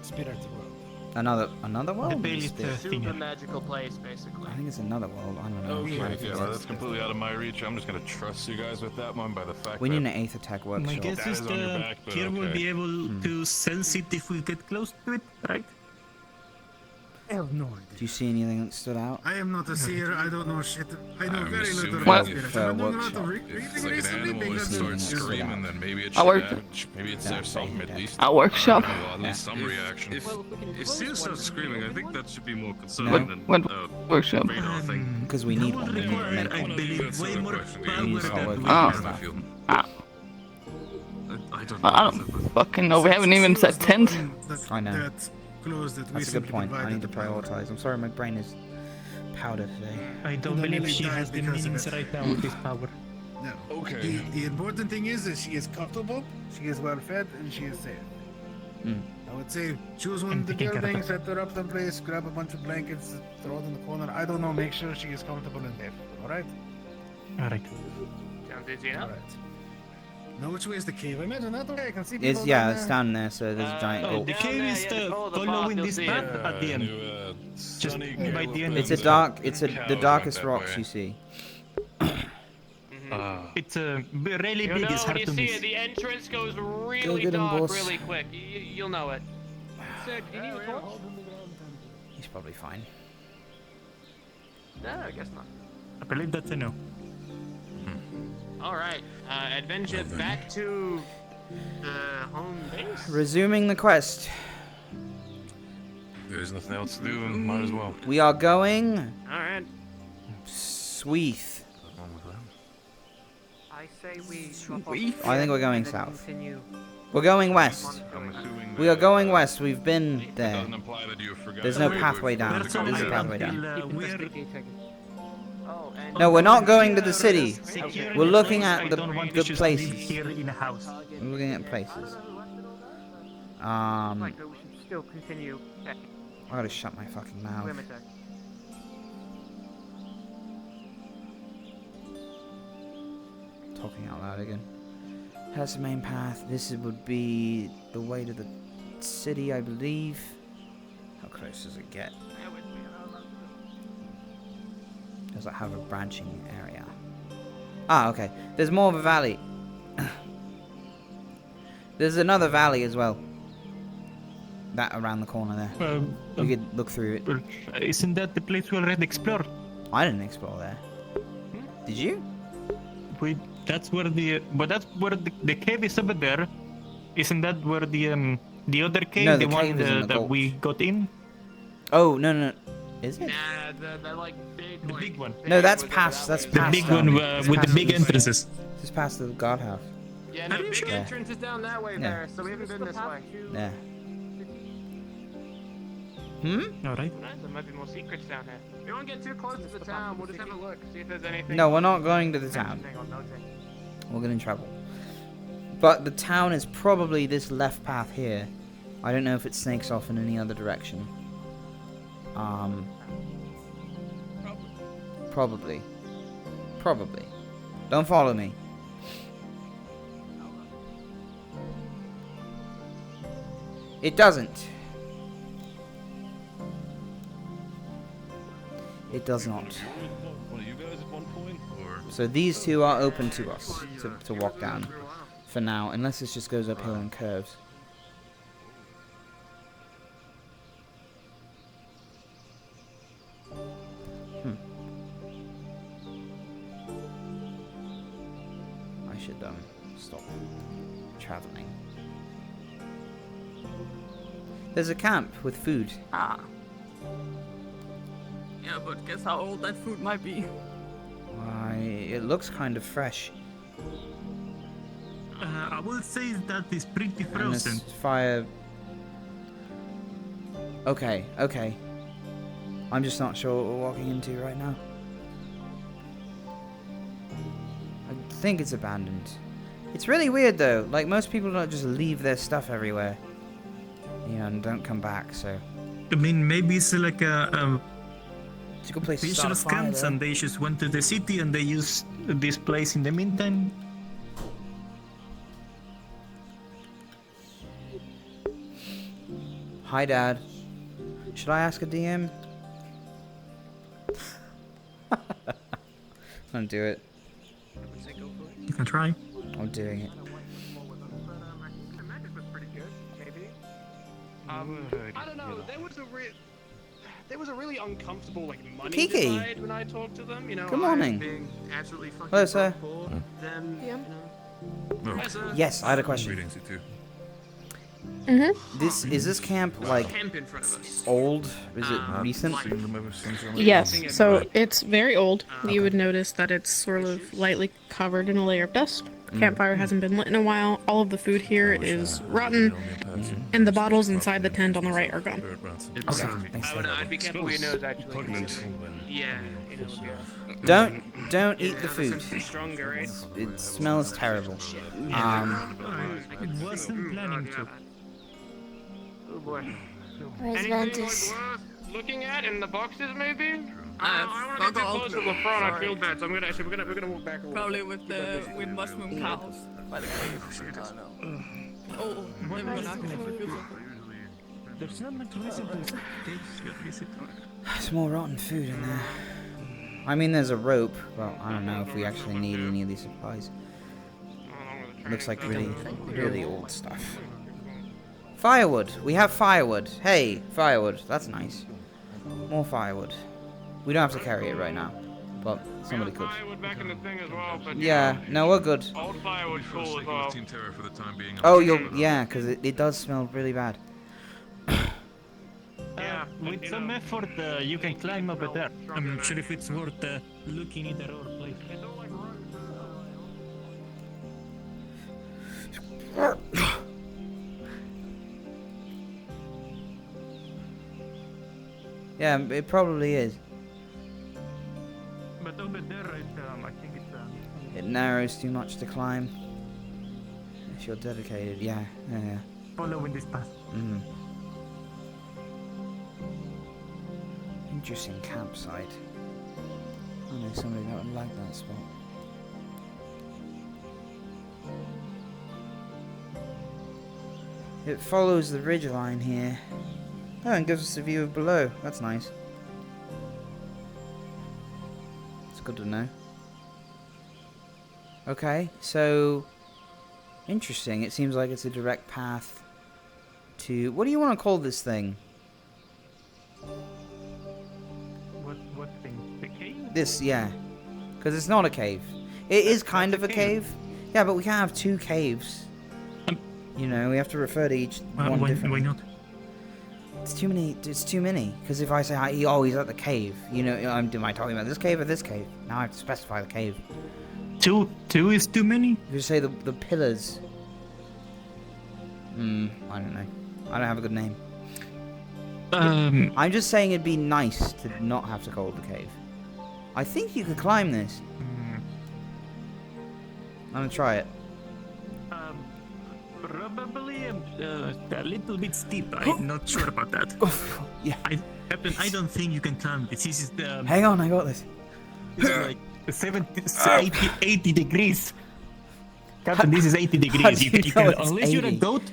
spirit world. Another world? The Bailey Super magical place, basically. I think it's another world. I don't know. Okay, yeah, that's completely out of my reach. I'm just gonna trust you guys with that one by the fact We that need an 8th attack workshop. My guess is the Kier will be able to sense it if we get close to it, right? I have no idea. Do you see anything that stood out? I am not a seer. I don't know shit. I know very little assuming about if, spirits. I'm doing a lot workshop. of if reading it's like an recently. animal that starts screaming, then maybe it I'll should work. hatch. Maybe it's there some at least. I'll workshop. At least some reaction. If Seer starts screaming, I think that should be more No. concerning than What workshop? radar thing. Because we need one. We need to make I one. believe way more power We need to than start we working Oh. on stuff. I don't fucking know. We haven't even set tent. I know. That's close that we That's a good simply point. I provided need to the power. prioritize. I'm sorry, my brain is powder today. I don't No, believe Lily she died has the because of means it. right now with this power. No. Okay. The important thing is that she is comfortable, she is well fed, and she is safe. Mm. I would say choose one of the buildings, set her up someplace, grab a bunch of blankets, throw it in the corner. I don't know, make sure she is comfortable and safe. Alright? Alright. Sounds easy enough. Alright. Know which way is the cave? I imagine that way. I can see people It's down it's there. down there, so there's a giant gulch. The cave is following this path at the end. Just by the end. It's a dark. It's the darkest rocks you see. It's really You big. know It's when hard you to see miss. it, the entrance goes really get him, dark boss. really quick. You'll know it. Sir, do you need a torch? He's probably fine. No, I guess not. I believe that's a no. Alright, adventure back to the home base. Resuming the quest. There's nothing else to do, might as well. We are going. Alright. Sweeth. I say we. I think we're going south. We're going west. We are going west. We've been there. There's no pathway down. There's a pathway down. No, we're not going to the city. We're looking at the places. We're looking at places. Like, but we should still continue. I gotta shut my fucking mouth. Perimeter. Talking out loud again. That's the main path. This would be the way to the city, I believe. How close does it get? Does it have a branching area? Ah, okay. There's more of a valley. There's another valley as well. That around the corner there. We could look through it. Isn't that the place we already explored? I didn't explore there. Did you? That's where the cave is over there. Isn't that where the other cave, No, the the one cave is in the that gulch. we got in? Oh no. Is it? Nah, the like big, the big one. No, that's past. That's The past. big one with the big entrances. Just past the guardhouse. Yeah, no, big Yeah. entrance is down that way Yeah. there, so we haven't been this way. Yeah. Alright. There might be more secrets down here. We won't get too close to the town, we'll just have a look, see if there's anything. No, we're not going to the town. We're getting in trouble. But the town is probably this left path here. I don't know if it snakes off in any other direction. Probably. Don't follow me. It doesn't. It does not. One of you guys at one point, or So these two are open to us to walk down for now, unless this just goes uphill and curves. I should stop traveling. There's a camp with food. Ah. Yeah, but guess how old that food might be. Why, it looks kind of fresh. I will say that is pretty And this frozen. fire. Okay. I'm just not sure what we're walking into right now. I think it's abandoned. It's really weird though. Like, most people don't just leave their stuff everywhere, and don't come back. So I mean, maybe it's like a it's a good place to visual start a fire, scans, though. and they just went to the city and they used this place in the meantime. Hi, Dad. Should I ask a DM? I'll do it. You can try. I'm doing it. I don't know. There was a really uncomfortable like money Kiki. divide when I talked to them. You know, Good morning. I being absolutely fucking Hello, sir. poor, them, you know. Hi, sir. Yes, I had a question. Greetings, you two. Is this camp like Camp in front of us. old? Is it recent? Yes, so it's very old. You would notice that it's sort of lightly covered in a layer of dust. Campfire hasn't been lit in a while. All of the food here is rotten, and the bottles inside the tent on the right are gone. I'd be careful with your nose, actually. Yeah, you know, Don't eat the food. Stronger, right? It smells terrible. Wasn't planning to. Oh boy. Where's Anything Ventus? like worth looking at in the boxes, maybe? I want to get close to the front. I feel bad, so I'm gonna actually we're gonna walk back a little. Probably with mushroom cows by the cave. Oh, There's not much reason to visit. There's more rotten food in there. I mean, there's a rope, but I don't know if we actually need any of these supplies. Looks like really old stuff. Firewood. We have firewood. Hey, firewood. That's nice. More firewood. We don't have to carry it right now, but somebody could. Firewood back in the thing as well, but Yeah, no, we're good. Old firewood's cool as well. Oh, yeah, because it does smell really bad. With some effort, you can climb over there. I'm not sure if it's worth looking at our place. Yeah, it probably is. But over there, I think it's. It narrows too much to climb. If you're dedicated, yeah. Following this path. Interesting campsite. I know somebody that would like that spot. It follows the ridgeline here. Oh, and gives us a view of below. That's nice. It's good to know. Okay, so interesting. It seems like it's a direct path to... What do you want to call this thing? What thing? The cave? This, yeah. Because it's not a cave. It is kind of a cave. Yeah, but we can't have two caves. You know, we have to refer to each one differently. Why not? It's too many. It's too many. Because if I say, he's at the cave, you know, am I talking about this cave or this cave? Now I have to specify the cave. Two is too many? If you say the pillars. I don't know. I don't have a good name. I'm just saying it'd be nice to not have to call it the cave. I think you could climb this. I'm gonna try it. Probably a little bit steep. I'm not sure about that. Yeah. Captain, I don't think you can climb this. This is the... Hang on, I got this. This is like 80 degrees. Captain, this is 80 degrees. You can, unless you're a goat.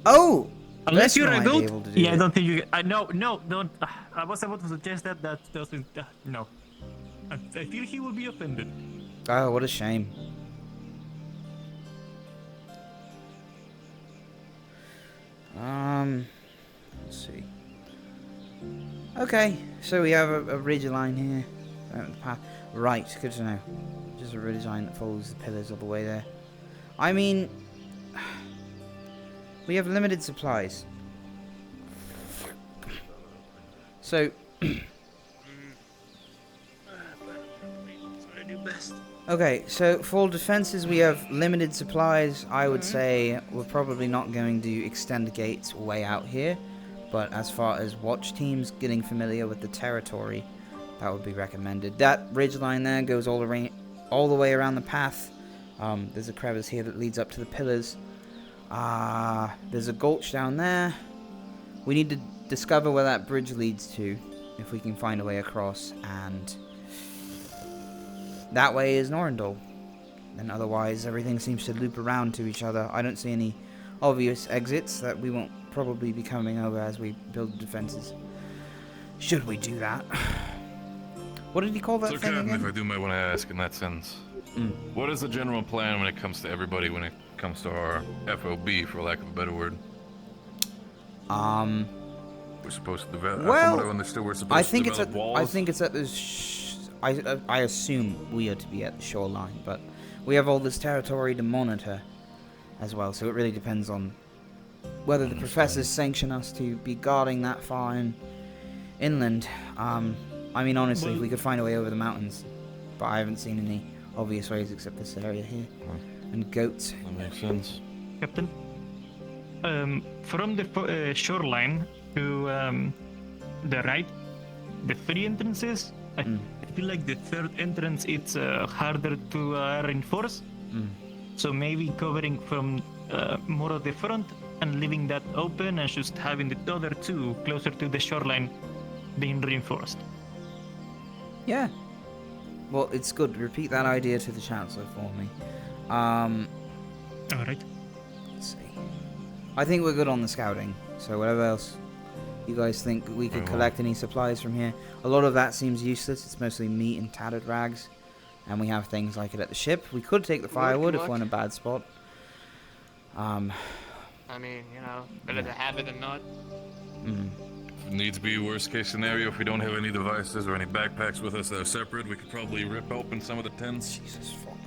Oh! Unless you're a goat. Yeah, I don't think you can. No, don't. I was about to suggest that doesn't. No. I feel he will be offended. Oh, what a shame. Let's see. Okay, so we have a ridge line here. Path. Right, good to know. Just a ridge line that follows the pillars all the way there. I mean, we have limited supplies. So, okay, so for defenses we have limited supplies. I would say we're probably not going to extend the gates way out here. But as far as watch teams getting familiar with the territory, that would be recommended. That ridge line there goes all the way around the path. There's a crevice here that leads up to the pillars. There's a gulch down there. We need to discover where that bridge leads to, if we can find a way across, and that way is Norendall. And otherwise, everything seems to loop around to each other. I don't see any obvious exits that we won't probably be coming over as we build defenses. Should we do that? What did he call that So, thing Captain, again? if I do might want to ask in that sense, what is the general plan when it comes to everybody, when it comes to our FOB, for lack of a better word? We're supposed to develop. From what I understood, we're supposed to develop walls. I think it's at this. I assume we are to be at the shoreline, but we have all this territory to monitor as well. So it really depends on whether the professors sanction us to be guarding that far inland. I mean, honestly, if we could find a way over the mountains, but I haven't seen any obvious ways except this area here and goats. That makes sense. Captain, from the shoreline to the right, the 3 entrances. I feel like the 3rd entrance it's harder to reinforce. So maybe covering from more of the front and leaving that open, and just having the other 2 closer to the shoreline being reinforced. Yeah. Well, it's good. Repeat that idea to the Chancellor for me. Alright. Let's see. I think we're good on the scouting. So whatever else you guys think we could collect any supplies from here. A lot of that seems useless. It's mostly meat and tattered rags. And we have things like it at the ship. We could take the firewood if we're in a bad spot. I mean, you know, better to have it than not. If it needs to be worst case scenario, if we don't have any devices or any backpacks with us that are separate, we could probably rip open some of the tents,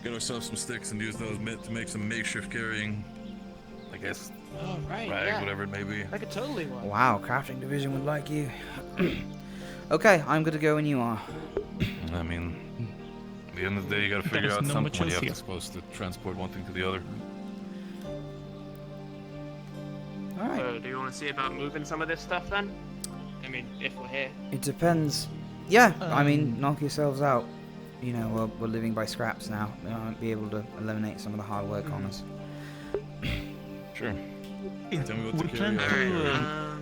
get ourselves some sticks and use those to make some makeshift carrying, I guess, rag, whatever it may be. That could totally work. Wow, crafting division would like you. Okay, I'm good to go when you are. I mean, at the end of the day, you gotta figure out something when you're supposed to transport one thing to the other. Alright. So, do you want to see about moving some of this stuff then? I mean, if we're here. It depends. Yeah, I mean, knock yourselves out. You know, we're living by scraps now. We might be able to eliminate some of the hard work on us. Sure. Tell me what We to plan carry. to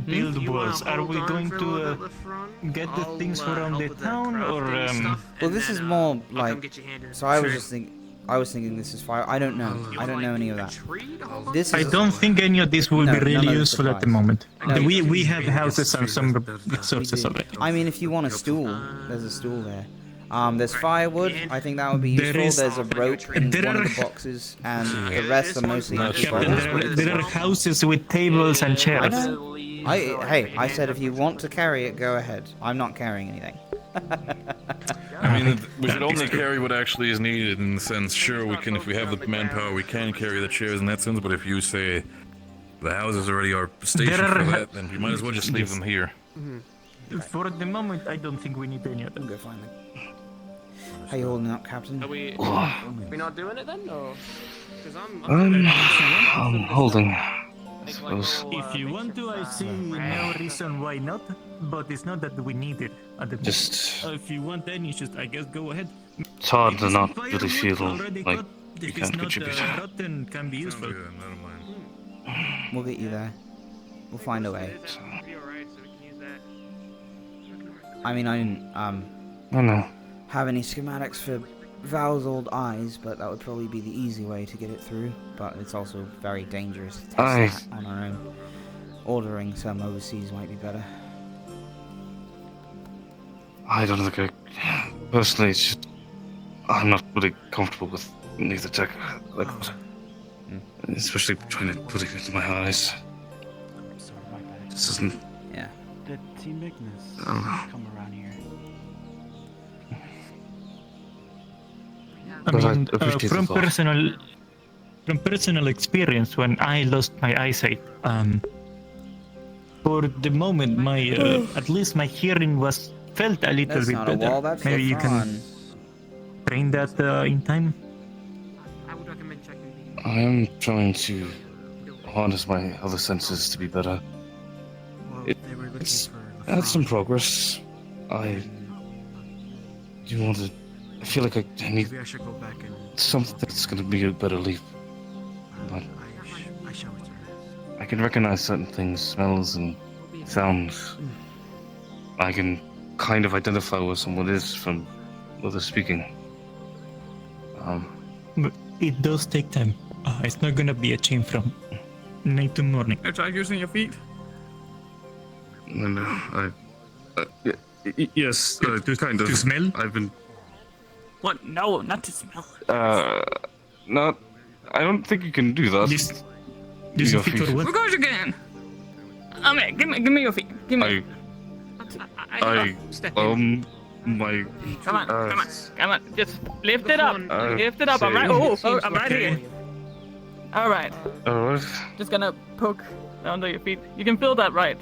build walls. Are we going to get the things around the town, or Well, this is more like. So I was just thinking. I was thinking this is fire. I don't know. I don't know any of that. This I is don't think any of this will No, be really none of the useful at the supplies. moment. No. We have houses and some resources already. I mean, if you want a stool, there's a stool there. There's firewood. I think that would be There useful. is- There's a rope in there one of are- the boxes, and the rest are mostly empty Captain, bottles. there are houses with tables and I chairs. know. I said if you want to carry it, go ahead. I'm not carrying anything. I mean, we should only carry what actually is needed in the sense, sure, we can, if we have the manpower, we can carry the chairs in that sense, but if you say the houses already are stationed for that, then you might as well just leave them here. For the moment, I don't think we need any of them. Go find them. How you holding up, Captain? Are we not doing it then, or? Because I'm holding. I suppose. If you want to, I see no reason why not, but it's not that we need it at the moment. Just- If you want then, you just, I guess, go ahead. It's hard to not Firewood really feel already like got, you if can't it's contribute. not rotten, can be useful. We'll get you there. We'll find a way. I mean, I didn't I know. have any schematics for Val's old eyes, but that would probably be the easy way to get it through. But it's also very dangerous to test that on our own. Ordering some overseas might be better. I don't think I. Personally, it's just. I'm not really comfortable with neither tech. Like, especially trying to put it into my eyes. This isn't. Yeah. The Team Ignis I don't know. come around here. I But I mean, appreciate from the thought. personal experience, when I lost my eyesight, for the moment, my at least my hearing was felt a little That's bit not a better. wall, that's Maybe the you can train that in time. I would recommend checking the. I am trying to harness my other senses to be better. It's had some progress. I do want to. I feel like I need Maybe I should go back and. something that's going to be a better leap. But I shall return. I can recognize certain things, smells and sounds. I can kind of identify where someone is from what they're speaking. But it does take time. It's not gonna be a chain from night to morning. I tried using your feet. No, yes, kind of. To smell? I've been. What? No, not to smell. Not. I don't think you can do that. This Your is fit for feet. what? Of course you can. Give me your feet. Give me. Step in. My. Come on. Just lift it up. Lift it up. I'm right. Oh, I'm right here. All right. Alright. Just gonna poke under your feet. You can feel that, right?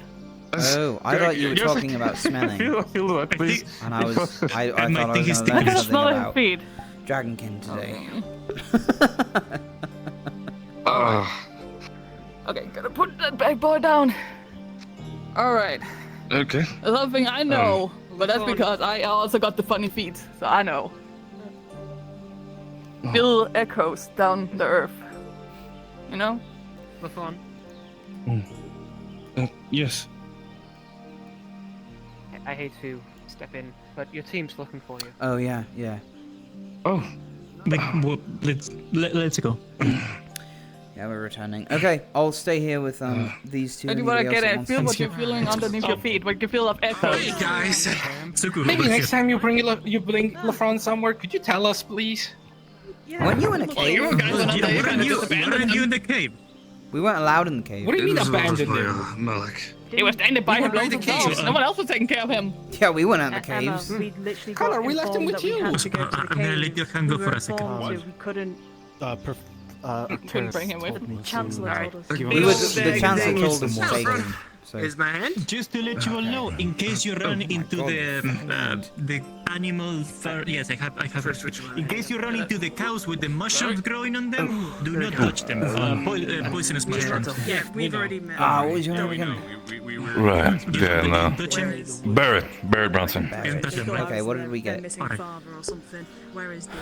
Oh, I thought you were talking about smelling. Feel that, please. And I thought I was going to learn Smell something his about feet. Dragonkin today. Okay, gotta put that bad boy down. All right. Okay. Something I know, but that's because I also got the funny feet, so I know. Feel echoes down the earth. You know? The fun. Yes. I hate to step in, but your team's looking for you. Oh, yeah. Oh. Let's go. Yeah, we're returning. Okay, I'll stay here with these two. And you wanna get it? Feel what you're feeling underneath your feet. What you feel of echoes. Hey guys. Maybe next time you bring LaFrance somewhere, could you tell us, please? Weren't you in a cave? You guys Weren't you in the cave? We weren't allowed in the cave. What do you mean abandoned? Malik. He was standing by him himself. No one else was taking care of him. Yeah, we went out in the caves. We literally Connor, got we left him informed with that we you. had to go to the I'm gonna let caves. your hand go We for were a second. informed, so we couldn't. Couldn't bring him with. The Chancellor told us. The Chancellor told us to take him. So. Is my hand? Just to let you all know, in case you run into the animal fur. Yes, I have. In case you run into the cows with the mushrooms growing on them, do not touch them. Poisonous mushrooms. Yeah, we've already met. What was your name again? Right. Yeah, no. Barrett Bronson. Okay, what did we get? Missing father or something. Where is the?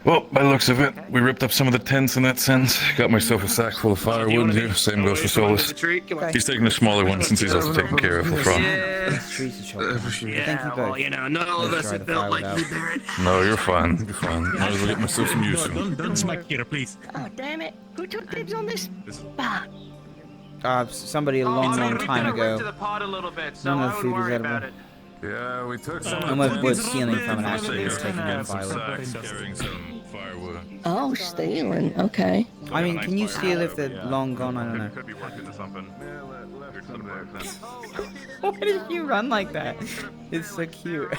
Well, by the looks of it, we ripped up some of the tents in that sense. Got myself a sack full of firewood here. Same goes for Solus. He's taking the smaller one since he's also taking care of LaFrance. Thank you both. Well, you know, not all of us have felt like you, Barrett. No, you're fine. You're fine. Might as well get myself some use. Don't smack here, please. Oh damn it! Who took dibs on this? Somebody a long time ago. To the pot a little bit, so None of I the would food is worry edible. about it. Yeah, we took some And we're stealing from it actually. We're taking in firewood. carrying some firewood. Oh, stealing. Okay. I mean, can you steal if they're long gone? I don't know. Could be working to something. Why did you run like that? It's so cute.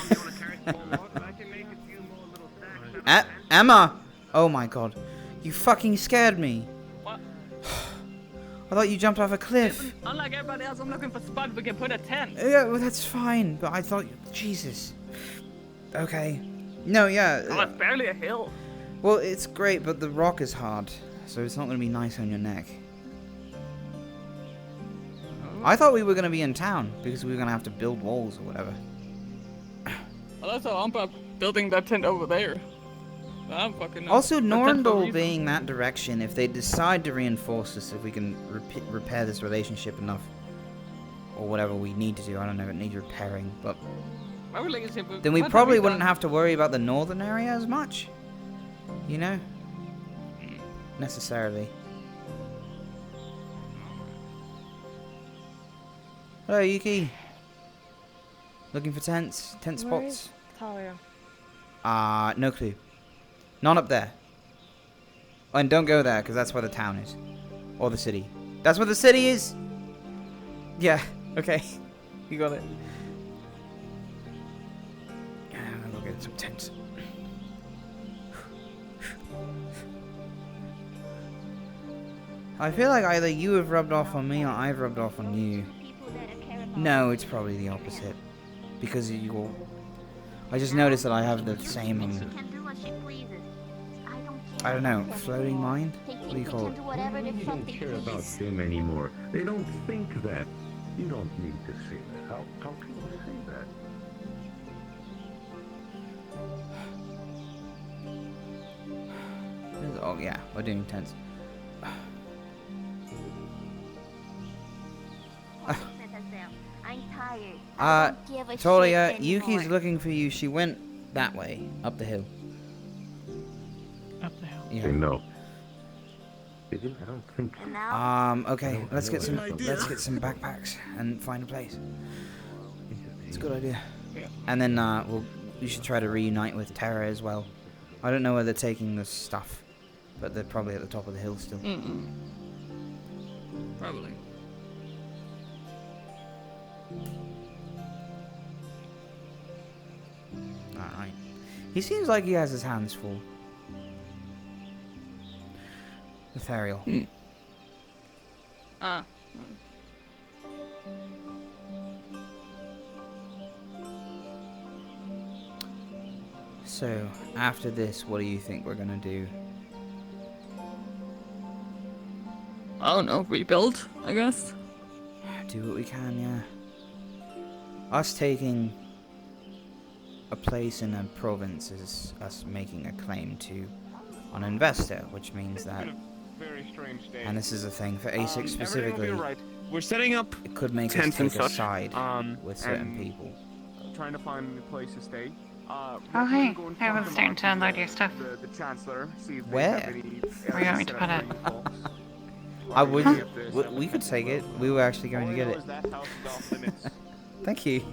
Emma! Oh my god. You fucking scared me. What? I thought you jumped off a cliff. Unlike everybody else, I'm looking for spots we can put a tent. Yeah, well, that's fine. But I thought... Jesus. Okay. No, yeah. Oh, it's barely a hill. Well, it's great, but the rock is hard. So it's not going to be nice on your neck. I thought we were going to be in town. Because we were going to have to build walls or whatever. Well, that's how I'm building that tent over there. I'm fucking. Also, Norendall being that direction, if they decide to reinforce us, if we can repair this relationship enough, or whatever we need to do, I don't know if it needs repairing, but my relationship. Then we probably wouldn't have to worry about the northern area as much, you know, necessarily. Hello, Yuki. Looking for tents, tent spots. Talia. No clue. Not up there. And don't go there, because that's where the town is. Or the city. That's where the city is! Yeah, okay. You got it. I'll go get some tents. I feel like either you have rubbed off on me or I've rubbed off on you. No, it's probably the opposite. Because you're... I just noticed that I have the same... I don't know, floating mind? What do you call it? You don't care about them anymore. They don't think that. You don't need to say that. How can you say that? Oh yeah, we're doing tents. Tolia, Yuki's looking for you. She went that way, up the hill. Up the hill. Yeah. No. I don't think. Okay, let's get some backpacks and find a place. It's a good idea. And then we should try to reunite with Terra as well. I don't know where they're taking the stuff, but they're probably at the top of the hill still. Probably. Alright. He seems like he has his hands full. With Ariel. So, after this, what do you think we're gonna do? I don't know, rebuild, I guess. Do what we can, yeah. Us taking a place in a province is us making a claim to an investor, which means that, and this is a thing for Asix specifically, right. We're setting up it could make us tents and take a such, side with certain people. Trying to find a place to stay. Oh, hey. Hey, we're starting to unload your stuff. The Chancellor, see if Where? they have any Where do you want me to put it? I would. We could take it. We were actually going to get it. Thank you.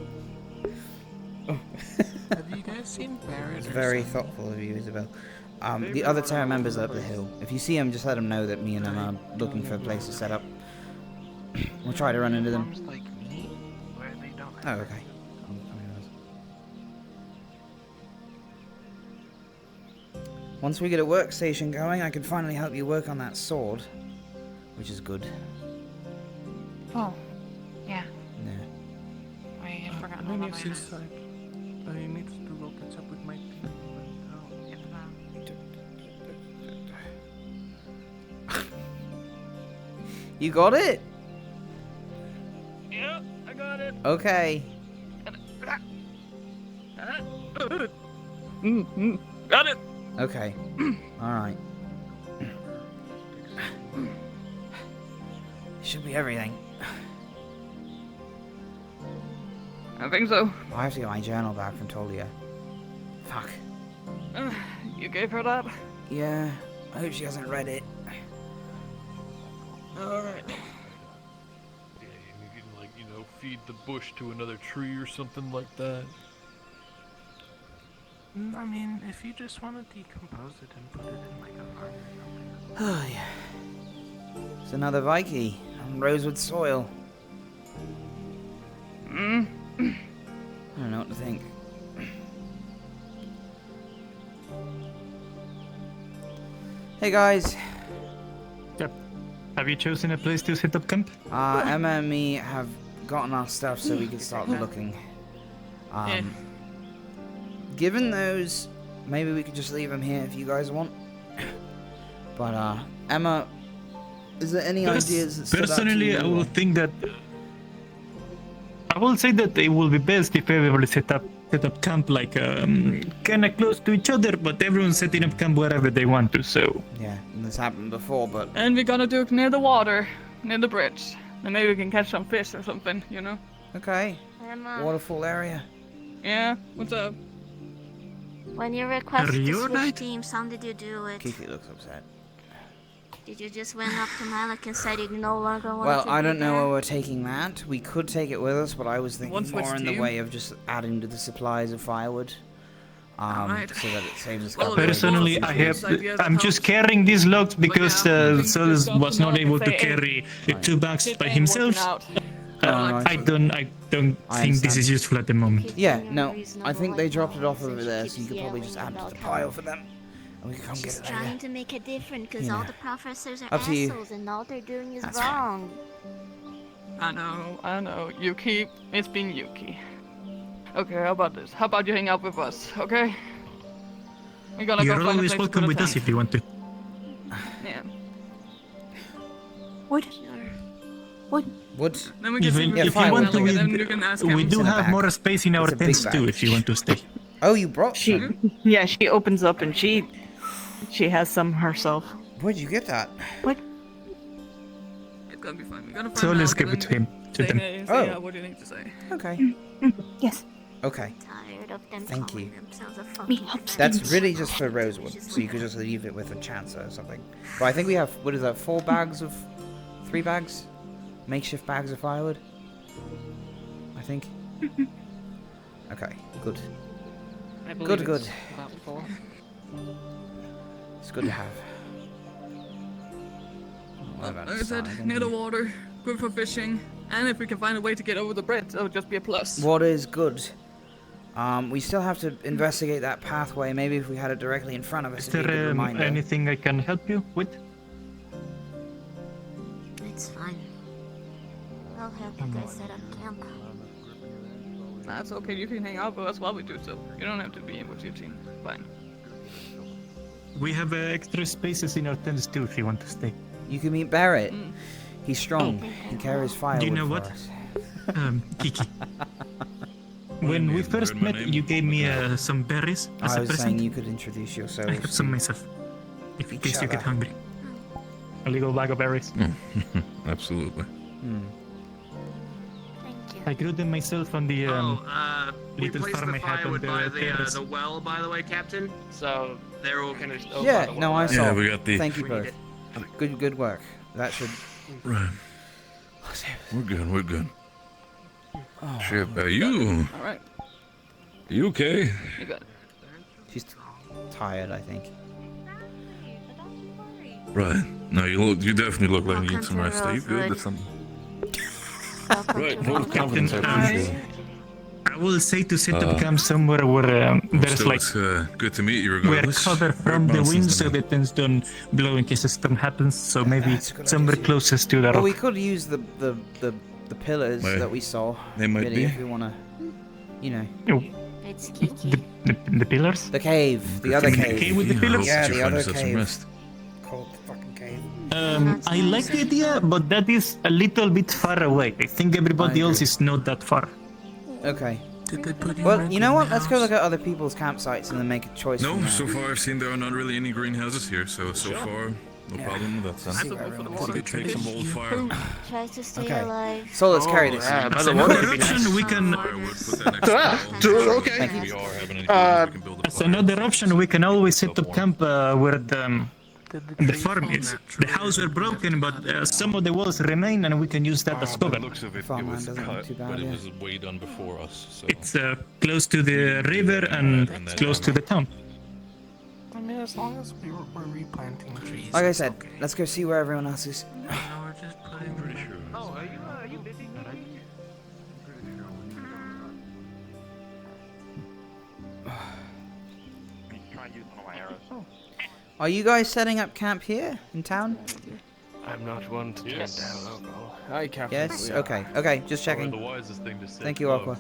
Have you guys seen Barrett? It's very thoughtful of you, Isabel. The other Terra members are up the hill. If you see them, just let them know that me and them are looking for a place to set up. We'll try to run into them. Oh, okay. Once we get a workstation going, I can finally help you work on that sword, which is good. Oh, yeah. Yeah. I had forgotten When all it's about inside, I need to go catch up with my team. You got it? Yeah, I got it. Okay. Got it. Okay. Alright. Should be everything. I think so. I have to get my journal back from Tolia. Fuck. You gave her that? Yeah. I hope she hasn't read it. Alright. Yeah, you can, like, feed the bush to another tree or something like that. I mean, if you just want to decompose it and put it in like a farm or something. Oh, yeah. It's another Viking on Rosewood soil. I don't know what to think. Hey guys. Yep. Have you chosen a place to set up camp? Emma and me have gotten our stuff so we can start looking. Given those, maybe we could just leave them here if you guys want. But Emma, is there any ideas that stood out to Personally, you? I will think that I will say that it will be best if everybody set up camp like kind of close to each other, but everyone's setting up camp wherever they want to. So yeah, and this happened before, but And we're gonna do it near the water, near the bridge. And maybe we can catch some fish or something, okay. Emma, Waterfall area. Yeah, what's up? when you requested to switch Reunite? teams, how did you do it? Keithy looks upset. Did you just went up to Malik and said you no longer want Well, to I be don't know there? where we're taking that. We could take it with us, but I was thinking One switch more in the team? way of just adding to the supplies of firewood. Alright. So that it saves us. Well, couple of personally, days. I have. I'm just carrying these logs because Solus was not able to carry the 2 bags by himself. I don't think this is useful at the moment. Yeah, no, I think they dropped it off over there, so you could probably just add to the pile for them. And we can come get Just it later. trying to make it different because Yeah. all the professors are Up to you. assholes and all they're doing is That's wrong. I know. Yuki, it's been Yuki. Okay, how about this? How about you hang out with us, okay? We're gonna You're go find a always place welcome to put with a us tent. if you want to. Yeah. Wood. Wood? Then we can see Even if if you want to, and then you can ask we him. do in the have back. more space in our It's a big tents bag. too if you want to stay. Oh, you brought some? Yeah, she opens up and she has some herself. Where'd you get that? It's gonna be fine. We're gonna find So let's out give and it to him. To then them. say Oh. what you need to say. Okay. Yes. Okay. Tired tired of them Thank calling you. themselves a fucking That's really just for Rosewood, so you could just leave it with a chancer or something. But I think we have, what is that, 3 bags? Makeshift bags of firewood? I think. Okay, good. I believe Good. it's about 4. It's good to have. What about Like I said, outside? near the water, good for fishing, and if we can find a way to get over the bridge, that would just be a plus. Water is good. We still have to investigate that pathway. Maybe if we had it directly in front of us, Is it'd be a good there reminder. anything I can help you with? It's fine. I'll help you guys set up camp. That's okay, you can hang out with us while we do so. You don't have to be in with your team. Fine. We have extra spaces in our tents too if you want to stay. You can meet Barrett. He's strong. He carries firewood You know for what? us. Kiki. When we first met, you gave me some berries as I a was present. saying you could introduce yourself. I have some myself, if in Each case you get other. hungry. A little bag of berries. Absolutely. I grew them myself on the We little placed farm the I had on firewood by the terrace. the well, by the way, Captain. So they're all kind of. Yeah, no, I saw. Yeah, we got the. Thank you both. Good work. That should. Right. We're good. Oh, Shit, you. Alright. You okay? You got it. She's tired, I think. Right. No, you definitely look like you need some rest. Are you good? Rosewood. That's right. Full of confidence. I appreciate it. I will say to set up camp somewhere where there's Still, like it's good to meet you where regardless. cover from the Nonsense wind to so me. the tents don't blow in case a storm happens. So maybe That's a good somewhere idea. closest to the Well, rock. we could use the pillars Might- that we saw. they might really, be. if we want to, you know. It's Kiki. The pillars? The cave. The other The cave. cave with the Yeah, pillars? Yeah, hope the you find other yourself some cave. rest. Called the fucking cave. I like the idea, but that is a little bit far away. I think everybody else is not that far. Okay. Did they put you Well, in you know the what? Let's go house? look at other people's campsites and then make a choice. No, from there. so far I've seen there are not really any greenhouses here, so far no problem with that. See Sense. where everyone We could take some old fire. Try to stay Okay. alive. So let's carry this. Yeah, by As the another water. option, we can. Firewood, put that next to the wall. Okay. Thank you. If we are having any problems, we can build a As fire. another option, we can always set up camp where the farm is. The house were broken, but some of the walls remain, and we can use that as By the cover. looks of it, it Farmland was doesn't look cut, too bad, but it yeah. was way done before us. So. It's close to the river and close to the town. I mean, as long as we're replanting trees. Like I it's said, okay. let's go see where everyone else is. No, we're just putting. Pretty sure. Oh, are you busy? Are you guys setting up camp here in town? I'm not one to Yes. turn down alcohol. Hi, Captain. Yes. Okay. Okay. Just Probably checking. the wisest thing to say. Thank you, Aqua.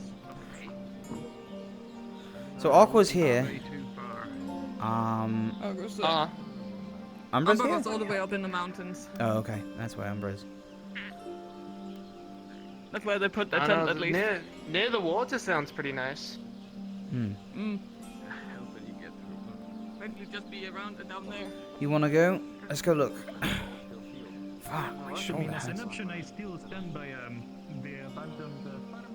So Aqua's here. Oh, go so. Umbra's here. Umbra's all the way up in the mountains. Oh, okay. That's where Umbrah is. That's where they put their I tent know, at least. near the water sounds pretty nice. Maybe just be around and down there. You wanna go? Let's go look. Fuck, my shoulder As an hurts. option, I still stand by the abandoned farm.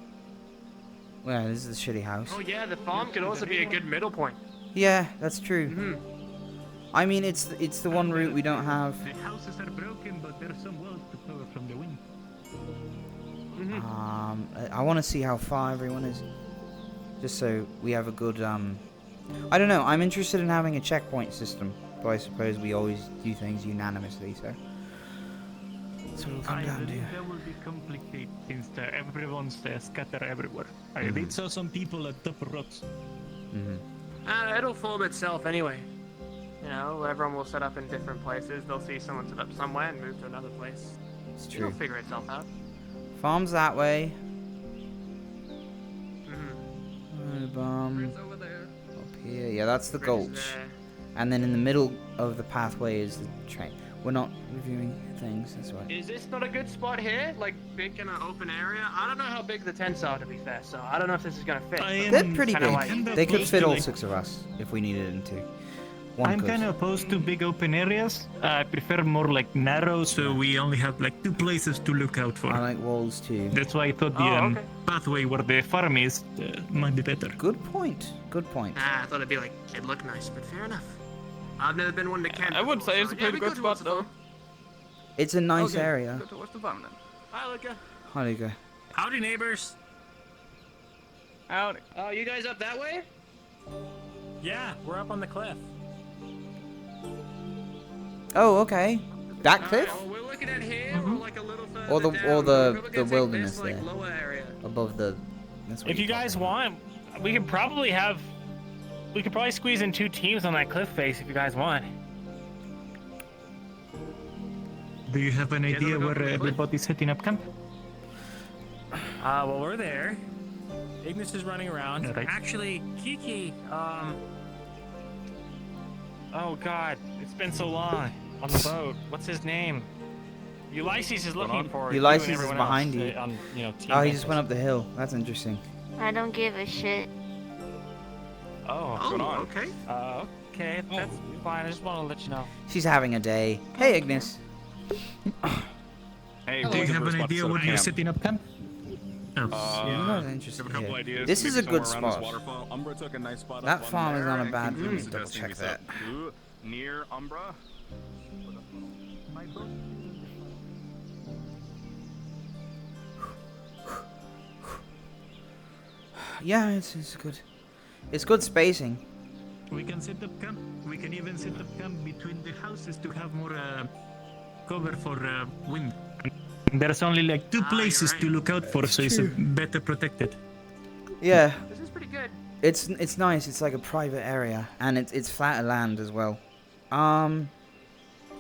Well, this is the shitty house. Oh yeah, the farm could also be a good middle point. Yeah, that's true. Mhm. I mean, it's the one route we don't have. The houses are broken, but there's some walls to cover from the wind. I want to see how far everyone is, just so we have a good. I don't know. I'm interested in having a checkpoint system, but I suppose we always do things unanimously. So that's what it'll come I down to. believe that will be complicated since everyone's scattered everywhere. I did saw some people at top of rocks. It'll form itself anyway. You know, everyone will set up in different places. They'll see someone set up somewhere and move to another place. It's It'll true. figure itself out. Farm's that way. It's over there. Up here. Yeah, that's the Bridge gulch. there. And then in the middle of the pathway is the train. We're not reviewing things. That's why. Is this not a good spot here? Like, big kind of open area? I don't know how big the tents are, to be fair, so I don't know if this is gonna fit. I but They're pretty kinda big. like- They could close fit to all like- 6 of us if we needed them to. I'm could. kind of opposed to big open areas. I prefer more like narrow, so we only have like 2 places to look out for. I like walls too. That's why I thought the pathway where the farm is might be better. Good point. Good point. I thought it'd look nice, but fair enough. I've never been one to camp. I would say it's a pretty good spot though. It's a nice Okay, area. go towards the farm then. Hi, Luca. Hi, Luca. Howdy, neighbors. Howdy. Oh, you guys up that way? Yeah, we're up on the cliff. Oh, okay. That cliff? Well, we're looking at here, or like a little further Or the down. wilderness this, there. like, lower area. Above the. That's what If you guys want, we could probably squeeze in 2 teams on that cliff face if you guys want. Do you have an idea where everybody's setting up camp? Well, we're there. Ignis is running around. Right. Actually, Kiki, oh god, it's been so long on the boat. What's his name? Ulysses is looking for you. Ulysses and is everyone behind else, you. on, Team Oh, he just Ventus. went up the hill. That's interesting. I don't give a shit. Oh, what's going on? Okay. Okay, that's fine. I just want to let you know. She's having a day. Hey, Ignis. Hey, do you have an idea where you're setting up camp? I'm not interested have a couple here. ideas. This is a Maybe good somewhere around spot. this waterfall. Umbra took a nice spot That up on farm is there. not a I bad think thing. he's Double suggesting check it's that. up near Umbra. Yeah, it's good. It's good spacing. We can set up camp. We can even set up camp between the houses to have more cover for wind. There's only like 2 places to look out for, so it's better protected. Yeah. This is pretty good. It's nice. It's like a private area, and it's flatter land as well.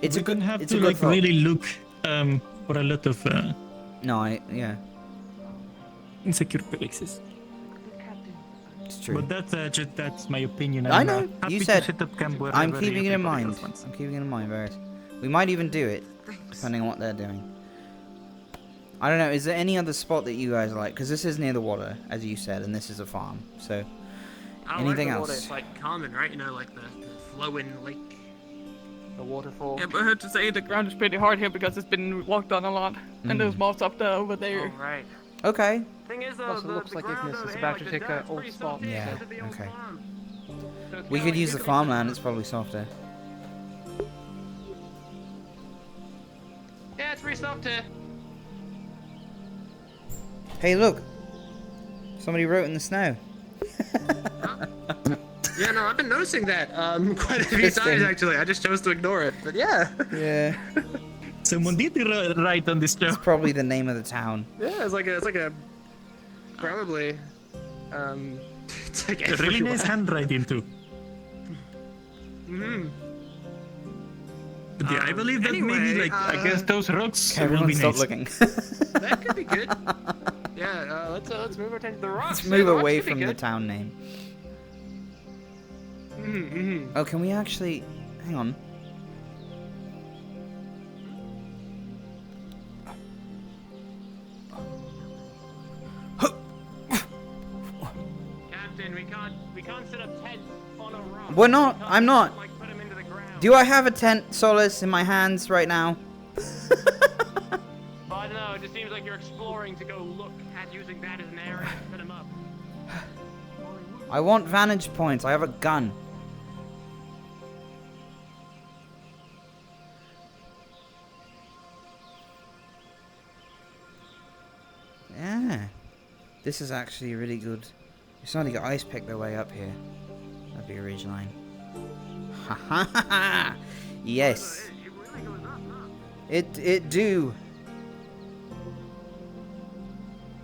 It's we a good. don't have It's to a good like thought. really look for a lot of yeah. insecure places. It's true. But that's my opinion. I I'm, know. happy You to said. set up camp I'm wherever keeping it in everybody mind. else wants. I'm keeping it in mind, Varys. We might even do it, depending on what they're doing. I don't know. Is there any other spot that you guys like? Because this is near the water, as you said, and this is a farm. So, I anything like the else? water. It's like calming, right? You know, like the flowing lake, the waterfall. Yeah, but I heard to say the ground is pretty hard here because it's been walked on a lot, and there's mobs up there over there. Oh, right. Okay. Thing is, Also looks like Ignis is about to take an old spot. Yeah. Okay. We could use the farmland. It's probably softer. Yeah, it's pretty soft here. Hey, look. Somebody wrote in the snow. Yeah, no, I've been noticing that quite a few Interesting. times actually. I just chose to ignore it, but yeah. Yeah. Someone did write on this show. It's probably the name of the town. Yeah, it's like a probably it's like A really nice handwriting too. Mm-hmm. But yeah, I believe that maybe like against those rocks will Everyone be stop nice. looking. That could be good. Yeah, let's move our attention to the rocks. Let's Yeah, move the rocks away could be from the good. town name. Mm-hmm. Oh, can we actually... Hang on. Captain, we can't set up tents on a rock. We're not. We can't, I'm not. like, put 'em into the ground. Do I have a tent, Solace, in my hands right now? I don't know. It just seems like you're exploring to go look at using that as an area to set them up. I want vantage points. I have a gun. Yeah. This is actually really good. You're starting to get ice pick their way up here. That'd be a ridge line. Ha ha ha ha! Yes. It do.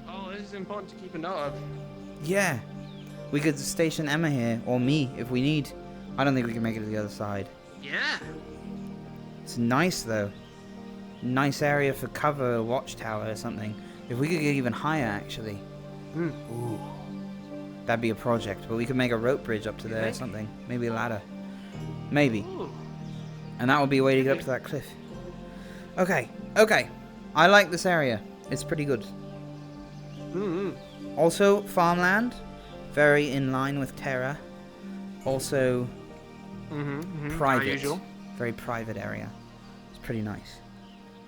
Oh, this is important to keep a note of. Yeah. We could station Emma here, or me, if we need. I don't think we can make it to the other side. Yeah. It's nice, though. Nice area for cover, a watchtower or something. If we could get even higher, actually. Ooh. That'd be a project, but we could make a rope bridge up to there or something. Maybe a ladder. Maybe. And that would be a way to get up to that cliff. Okay, okay. I like this area. It's pretty good. Also, farmland. Very in line with Terra. Also, private, usual. very private area. It's pretty nice.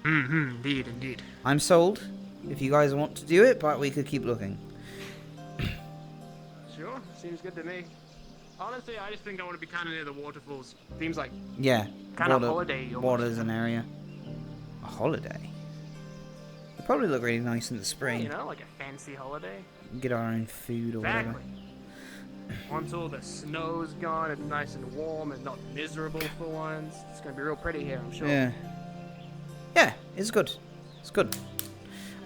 Indeed, indeed. I'm sold. If you guys want to do it, but we could keep looking. Sure, seems good to me. Honestly, I just think I want to be kind of near the waterfalls. Seems like Yeah, kind of holiday. Water's an area. A holiday. It'd probably look really nice in the spring. You know, like a fancy holiday. Get our own food or Exactly. whatever. Once all the snow's gone, it's nice and warm and not miserable for once. It's gonna be real pretty here, I'm sure. Yeah. Yeah, it's good. It's good.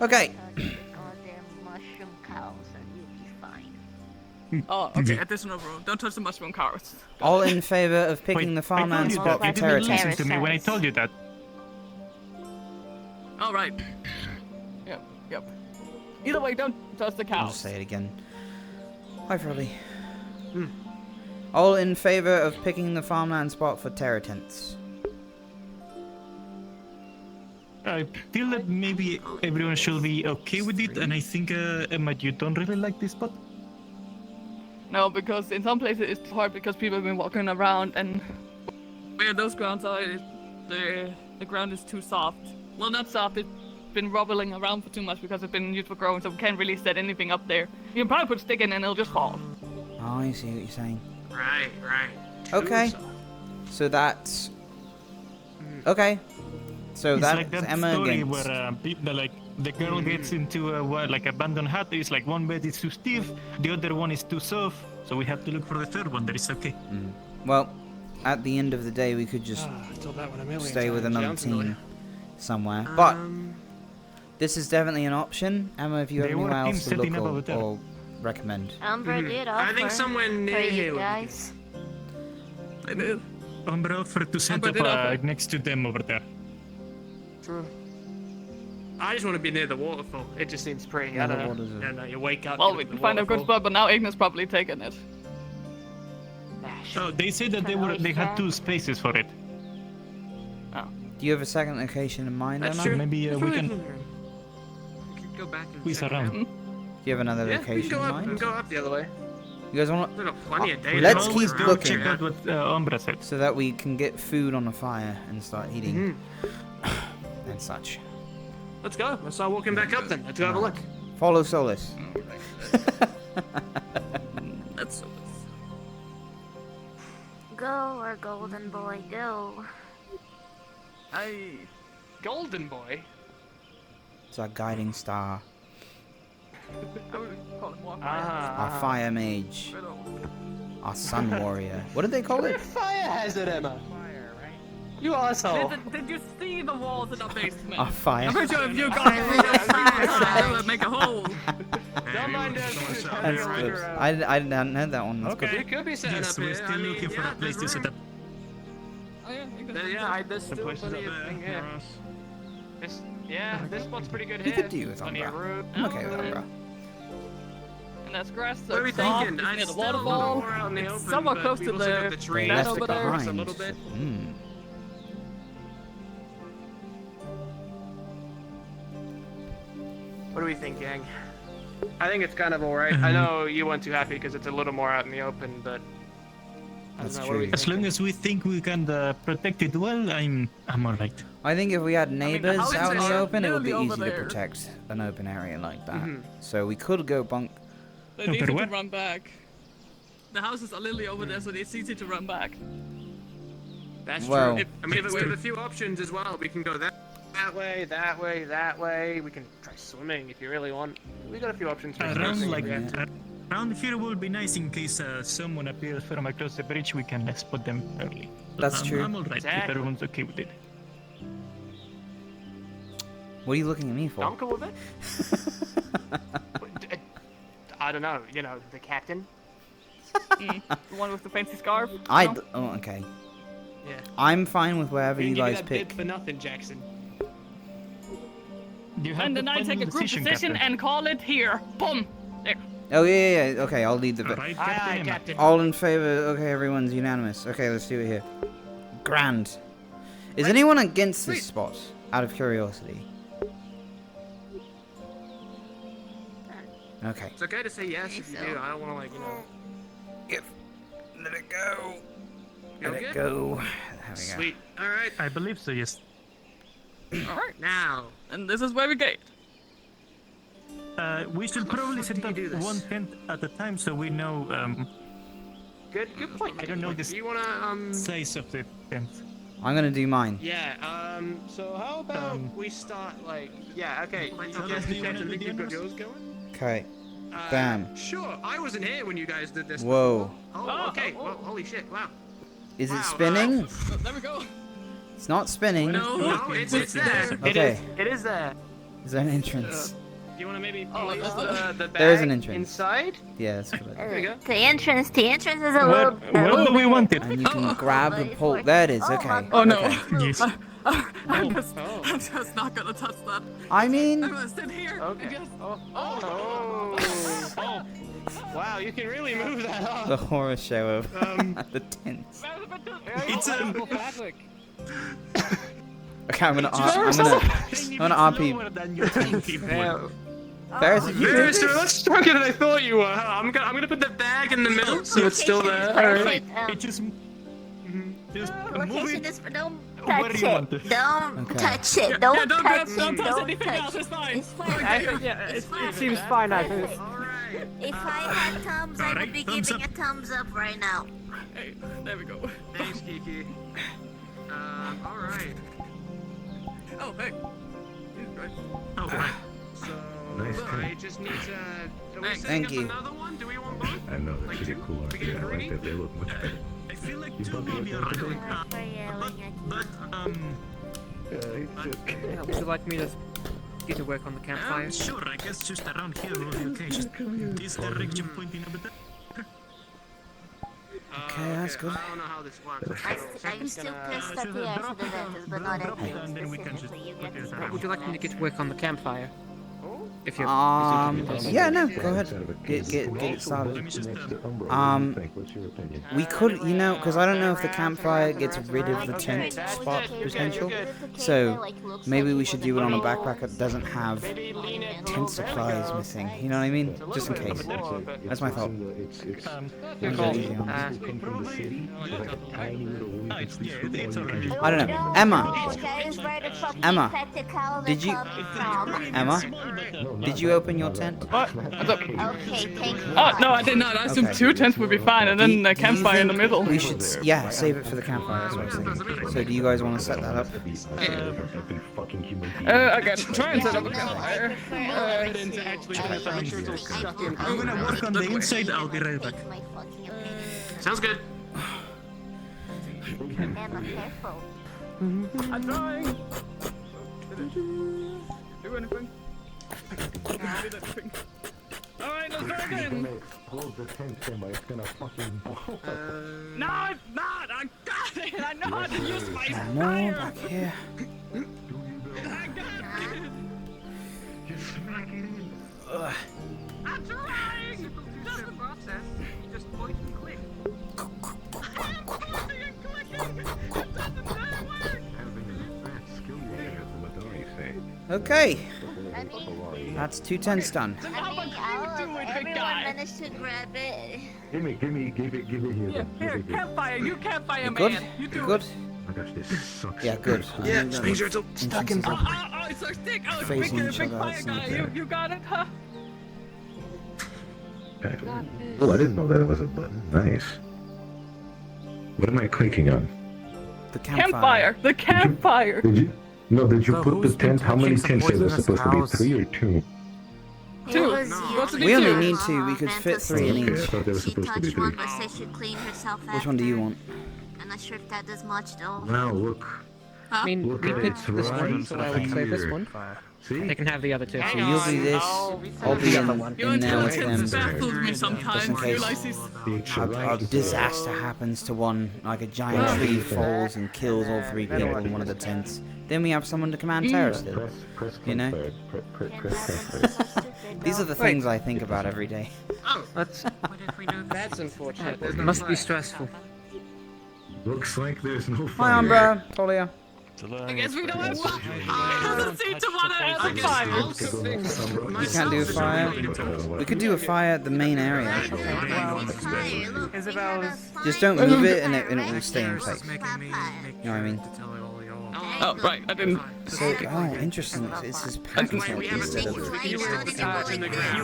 Okay. Mushroom cows and you'll be fine. Oh, okay. Additional rule. Don't touch the mushroom carrots. All in favor of picking the farmland spot for You didn't listen territory. to me when I told you that. All right. Yep. Either way, don't touch the I'll cows. just say it again. Hi, Froly. All in favor of picking the farmland spot for terror tents. I feel that maybe everyone should be okay with it, and I think, Emma, you don't really like this spot? No, because in some places it's hard because people have been walking around, and where those grounds are, the ground is too soft. Well, not soft, it's been wobbling around for too much because it's been used for growing, so we can't really set anything up there. You can probably put stick in and it'll just fall. Oh, I see what you're saying. Right. Okay. So that's... Okay. So It's that's like that Emma story against... where the girl gets into a abandoned hut. It's like one bed is too stiff, the other one is too soft, so we have to look for the third one that is okay. Well, at the end of the day, we could just stay with another team somewhere. But this is definitely an option. Emma, if you have There were anywhere else teams to setting look up over there. or recommend. Umbra did offer I think somewhere near for here you would be guys. They did. Umbra offered to set Umbra up did offer. next to them over there. True. I just want to be near the waterfall. It just seems pretty. Yeah, I the don't water's know. a- I don't know. You wake up. Well, you we look can at find the a good waterfall. spot, but now Igna's probably taken it. So they said that they had 2 spaces for it. Do you have a second location in mind, That's Emma? true. Maybe That's we really can cool. We can go back and squeeze check it around. out. Do you have another Yeah, we can location go in up mind? and go up the other way. You guys want We've got plenty of data. Let's Always keep go looking. check out what Umbra said. so that we can get food on the fire and start eating and such. Let's go. Let's start walking back up then. Let's go have a look. Follow Solus. That's Go, our golden boy, go. Golden boy. It's our guiding star. I would call it more Our fire mage. Our sun warrior. What did they call it? Fire hazard, Emma. You asshole. Did you see the walls in the basement? Our fire. I'm pretty sure if you got it, it would make a hole. Don't mind us. That's good. I hadn't heard that one. That's Okay. We could be setting Yes, up we're here. still looking for a place to set up. Oh yeah, Yeah, there's still places plenty up of there thing for here. us. This spot's pretty good We here. could do with Plenty of Umbra. room. I'm okay with Umbra. And that's grass. What are we that's soft, thinking? it's I'd near the still a little waterfall. more out in the It's open, somewhat but close we've to also got the the trees that left over it there. behind. a little bit. What do we think, gang? I think it's kind of alright. I know you weren't too happy because it's a little more out in the open, but I don't That's know. What do we true. As think? long as we think we can protect it well, I'm alright. I think if we had neighbors houses out in the are open, it would be nearly easy over to there. protect an open area like that. Mhm. So we could go bunk. It's easy to what? run back. The houses are literally over there, so it's easy to run back. That's Well- true. I mean, if we have a few options as well. We can go that way, that way, that way. We can try swimming if you really want. We got a few options. For Around swimming like if we have to. around here will be nice in case someone appears from across the bridge. We can spot them early. That's true. I'm alright if Exactly. everyone's okay with it. What are you looking at me for? I'm cool with it. I don't know. You know, the captain. The one with the fancy scarf. Oh, okay. Yeah. I'm fine with wherever We you can give guys that bid pick. for nothing, Jackson. You have And the then I final take a group decision, position Captain. and call it here. Boom. There. Oh yeah. Okay, I'll lead the. Alright, Aye, aye, Captain. Captain. All in favor? Okay, everyone's unanimous. Okay, let's do it here. Grand. Is anyone against this spot? Out of curiosity. Okay. It's okay to say yes if you do. I don't want to, like, you know. Let it go. Feel Let it good? go. There we go. Sweet. All right. I believe so, yes. Alright. Now. And this is where we gate. We should probably set up one tent at a time so we know, Good point. I don't know Do this you wanna size of the tent. I'm gonna do mine. Yeah. So how about we start like? Yeah. Okay. You guys think you've got yours going? Okay. Bam. Sure. I wasn't here when you guys did this. Whoa. Before. Oh. Okay. Well, holy shit. Wow. Is it spinning? There we go. It's not spinning. No, it's there. Okay. It is there. Is there an entrance? Do you want to maybe place the bag There is an entrance. inside? Yeah, that's good. There you go. The entrance is a little. Where do we want it? And you can grab the pole. There it is. Okay. Oh no. Okay. Yes. I'm just not gonna touch that. I mean. I'm gonna sit here. Okay. Oh. Wow, you can really move that up. The horror show of the tents. It's Okay, I'm gonna RP. Ferris, did you Ferris, you're much stronger than I thought you were. I'm gonna put the bag in the middle so it's still there. Alright. It just move Location it. is don't Where touch do you want it. it? Don't Okay. touch it. Don't touch it. Don't touch Don't anything else. touch It's fine. It's fine. Yeah, It's fine. it seems fine, I think. If I had thumbs, I would be thumbs giving a thumbs up right now. Hey, there we go. Thanks, Kiki. Alright. Oh, hey. Oh, right. So, Nice I just need to... Are we Thank setting up you. another one? Do we want both? I know they're pretty cool out there. I like that. They look much better. I feel like You two bumped will be your alright. For yelling at Yeah, would you like me to get to work on the campfire? Sure, I guess just around here will be okay. Is the direction pointing over there? Okay, that's good. I don't know how this works. I'm still pissed at the eyes of the Ventus, but not at you specifically. You get this. Would you like me to get to work on the campfire? If you're Yeah, no, go ahead. Get it started. We could, because I don't know if the campfire gets rid of the tent spot potential. So maybe we should do it on a backpack that doesn't have tent supplies missing. You know what I mean? Just in case. That's my thought. I don't know. Emma, did you? Emma, did you open your tent? What? Okay, thank you. Oh, no, I did not. I assumed Okay. 2 tents would be fine, and then a Do you campfire in the think middle. We should, save it for the campfire. That's what I was thinking. So, do you guys want to set that up? I can try and set up a campfire. I'm gonna work on the inside. I'll be right back. Sounds good. Emma, careful. I'm trying. Do anything. Alright, let's try again. Explode the tent, Emma. It's gonna fucking blow. No, it's not. I got it. I know how to use my More fire. back here. I got it. I'm trying. Just the process. Just point and click. I'm pointing and clicking. It doesn't work. Okay. That's 2 tents done. Everyone managed to grab it. Give it here. Here, campfire. You campfire, You man. good? You do You good? it. Oh my gosh, this sucks. Yeah, good. Yeah, just make sure it's stuck in. Oh, it's so thick. Oh, it's Facing big, each big other, fire that's guy. not You got it, huh? Oh, I didn't know that was a button. Nice. What am I clicking on? The Campfire. The campfire. Did you? No, did you So put the who's been tent? How many touching some tents are there poisonous supposed to be? cows? 3 or 2? 2. What's the We only two? need 2. We could fit 3 in Okay, I each. thought there was She supposed to be touched one, 3. but said she'd clean herself after. Which one do you want? I'm not sure if that does much though. Now look. I mean, Look we at picked it, this right one, so I would say this here. one. See? They can have the other 2. So you'll do this. I'll be The other one. in there with them. baffles me Just sometimes, in case a disaster happens to one, like a giant tree falls and kills all 3 people in one of the tents. Then we have someone to command terrorists. You know? These are the things I think about every day. That's unfortunate. must be stressful. Looks like there's no Hi, fire. Umbra. Tolia. I guess we don't have doesn't seem to want to have a fire. We can't do a fire. We could do a fire at the main area. Isabel's. Just don't move it, and it will stay in place. You know what I mean? Oh, right, I didn't. So, oh, interesting. It's his packing tent instead of. You were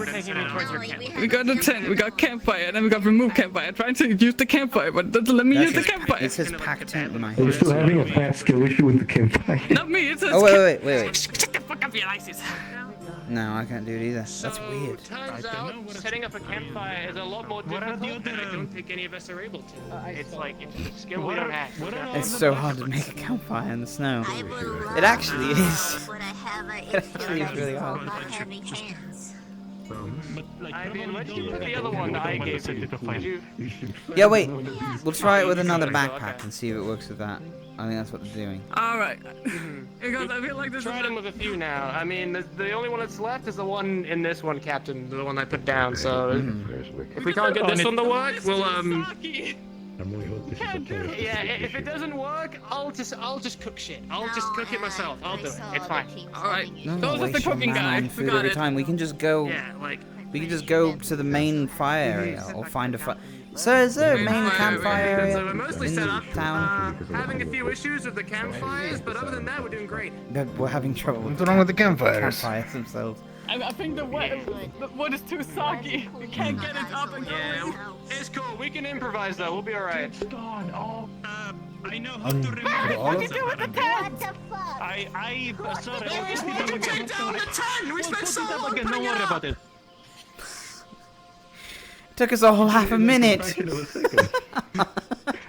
taking me towards your camp. We got a tent, we got campfire, and then we got remove campfire. Trying to use the campfire, but it doesn't let me use the campfire. It says pack tent in my Are you still having a bad skill issue with the campfire? Not me, it says. Oh, wait. Shut the fuck up, you Isis. No, I can't do it either. That's weird. Turns out, setting up a campfire is a lot more difficult, and I don't think any of us are able to. It's like, it's a skill we don't have. It's so hard to make a campfire in the snow. It actually is. It actually is really hard. I mean, where'd you put the other one that I gave you? Yeah, wait. We'll try it with another backpack and see if it works with that. I think that's what they're doing. Alright. Because I feel like there's tried them with a few now. I mean, the only one that's left is the one in this one, Captain. The one I put down, so... If we can't get this one to work, we'll, Yeah, if it doesn't work, I'll just cook shit. I'll just cook it myself. I'll do it. It's fine. Alright. No, Those are the waste your cooking mana guy. on food every time. We can just go. Yeah, like. We can just go to the main fire area or find a fire. So is there a main campfire area So we're mostly set up. in town? Having a few issues with the campfires, but other than that, we're doing great. We're having trouble. What's wrong with the campfires? Campfires themselves. I think the wood is too soggy. You can't get it up and going. It's cool. We can improvise though. We'll be alright. It's gone. Oh, I know how to remove What did you do with the tent? sorry. You take down the tent. We spent so long Don't worry about it. Took us a whole half a minute.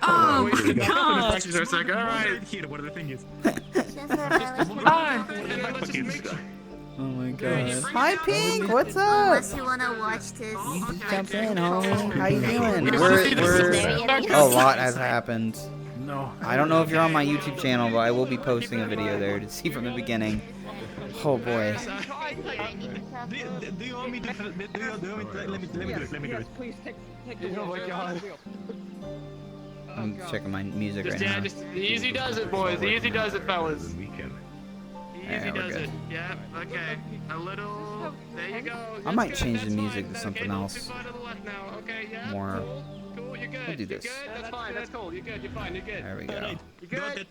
Oh my god. Alright. Here, what the thing is. Oh my god. Hi Pink, what's up? Unless you wanna watch this. You just jumped in, homie. How you doing? A lot has happened. No. I don't know if you're on my YouTube channel, but I will be posting a video there to see from the beginning. Oh boy. Do you want me to? Let me do it. Let me do it. Please take Oh my god. I'm checking my music right now. Just the easy does it, boys. The easy does it, fellas. The easy we're does good. it. Yeah. Okay. A little. There you go. I might change the music to something else. Okay. Yeah. More. Cool. You're good. We'll do this. You're good. That's fine. That's cool. You're good. You're fine. You're good. There we go. You good?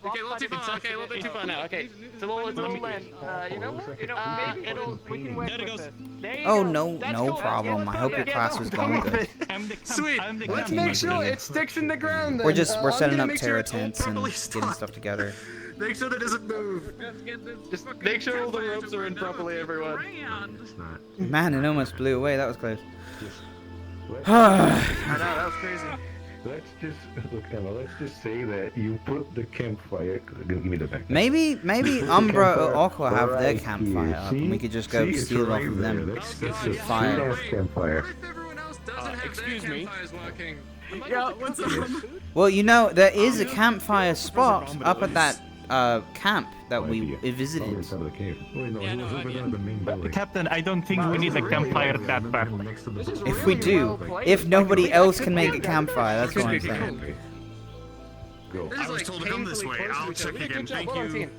Okay, a little too far. Okay, a little bit too far now. Okay, it's a little land. You know what? Maybe we can work with this. Oh no problem. I hope your class was going good. Sweet. Let's make sure it sticks in the ground. Then. We're setting up terra tents and getting stuff together. Make sure that doesn't move. Just make sure all the ropes are in properly, everyone. Man, it almost blew away. That was close. I know, that was crazy. Let's just say that you put the campfire. Give me the back. Maybe Umbra or Aqua have their campfire up, and we could just go steal off of them. Fire. Campfire. Excuse me. Yeah, what's up? Well, you know, there is a campfire spot up at that camp that we visited. Captain, I don't think we need a campfire that bad. If we do, if nobody else can make a campfire, that's what I'm saying. I was told to come this way. I'll check again. Thank you.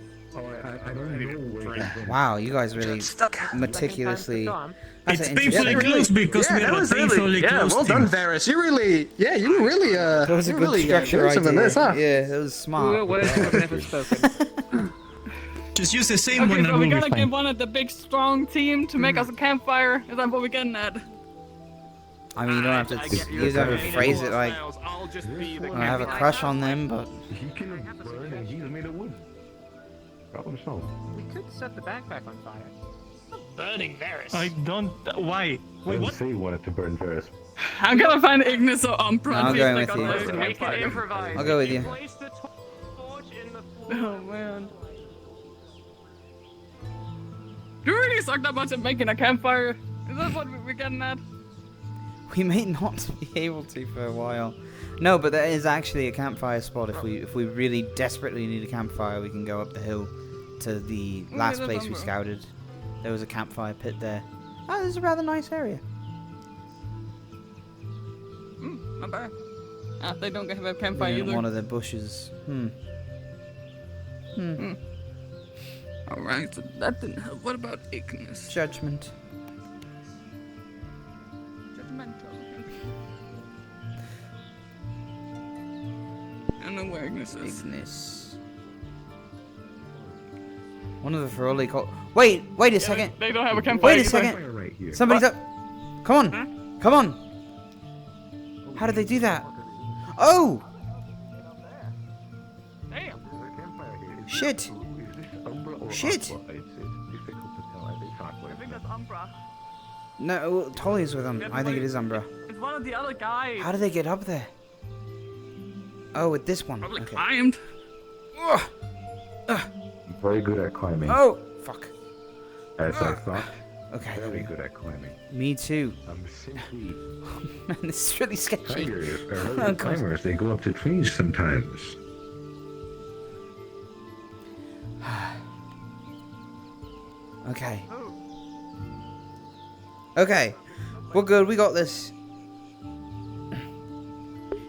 Wow, you guys really meticulously. It's painfully close because we are painfully close. Well done, Varys. You were really. That was a good structure idea. Yeah, that was smart. Just use the same one. Okay, so we gotta get one of the big strong team to make us a campfire. Is that what we're getting at? I mean, you don't have to. You don't have to phrase it like I have a crush on them, but. He can burn and he's made of wood. Problem solved. We could set the backpack on fire. Burning Varys. I don't. Why? Wait, what? Say you wanted to burn Varys. I'm gonna find Ignis or Umbra. No, I'll go with you. I'll go with you. Oh man. Do we really suck that much at making a campfire? Is that what we're getting at? We may not be able to for a while. No, but there is actually a campfire spot. If we really desperately need a campfire, we can go up the hill to the last place we scouted. There was a campfire pit there. Oh, this is a rather nice area. Not bad. They don't have a campfire either. One of the bushes. Alright, so that didn't help. What about Ignis? Judgment. Judgmental. I don't know where Ignis is. Ignis. One of the thoroughly called. Wait a second. They don't have a campfire. Wait a second. Somebody's up. Come on. Huh? Come on. How did they do that? Oh! Damn. Shit. Shit. I think that's Umbra. No, Tolly's with them. I think it is Umbra. It's one of the other guys. How do they get up there? Oh, with this one. Probably Okay. climbed. Very good at climbing. Oh, fuck. As I thought. Okay. Very good at climbing. Me too. I'm simply. Man, this is really sketchy. Tigers are Oh, early God. climbers. They go up to trees sometimes. Okay. Okay. We're good. We got this.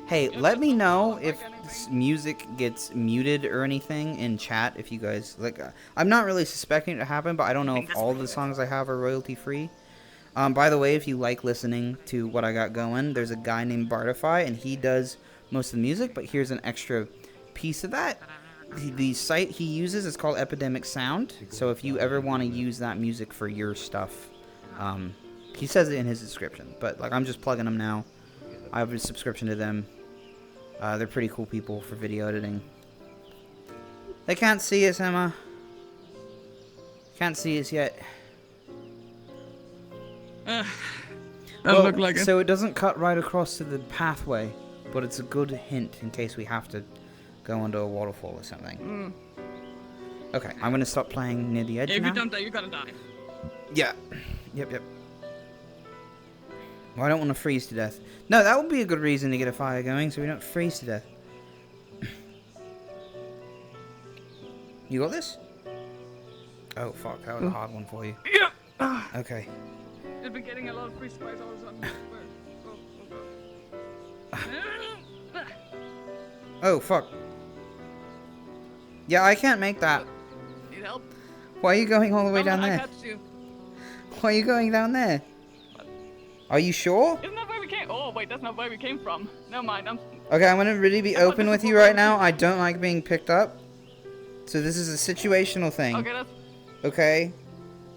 Hey, let me know if this music gets muted or anything in chat if you guys like. I'm not really suspecting it to happen, but I don't know if all the songs I have are royalty free. By the way, if you like listening to what I got going, there's a guy named Bardify, and he does most of the music, but here's an extra piece of that. The site he uses is called Epidemic Sound, so if you ever want to use that music for your stuff, he says it in his description, but like I'm just plugging them now. I have a subscription to them. They're pretty cool people for video editing. They can't see us, Emma. Can't see us yet. That'll look like it. So it doesn't cut right across to the pathway, but it's a good hint in case we have to go under a waterfall or something. Okay, I'm gonna stop playing near the edge If now. you don't die, you're gonna die. Yeah. Yep. Well, I don't want to freeze to death. No, that would be a good reason to get a fire going, so we don't freeze to death. You got this? Oh, fuck. That was a hard one for you. Yeah. Okay. I've been getting a lot of free supplies all of a sudden. Oh, fuck. Yeah, I can't make that. Need help? Why are you going all the way down I there? catched you. Why are you going down there? Are you sure? Isn't that where we came? Oh wait, that's not where we came from. Never mind. Okay, I'm gonna really be open with you right now. I don't like being picked up. So this is a situational thing. Okay, that's Okay?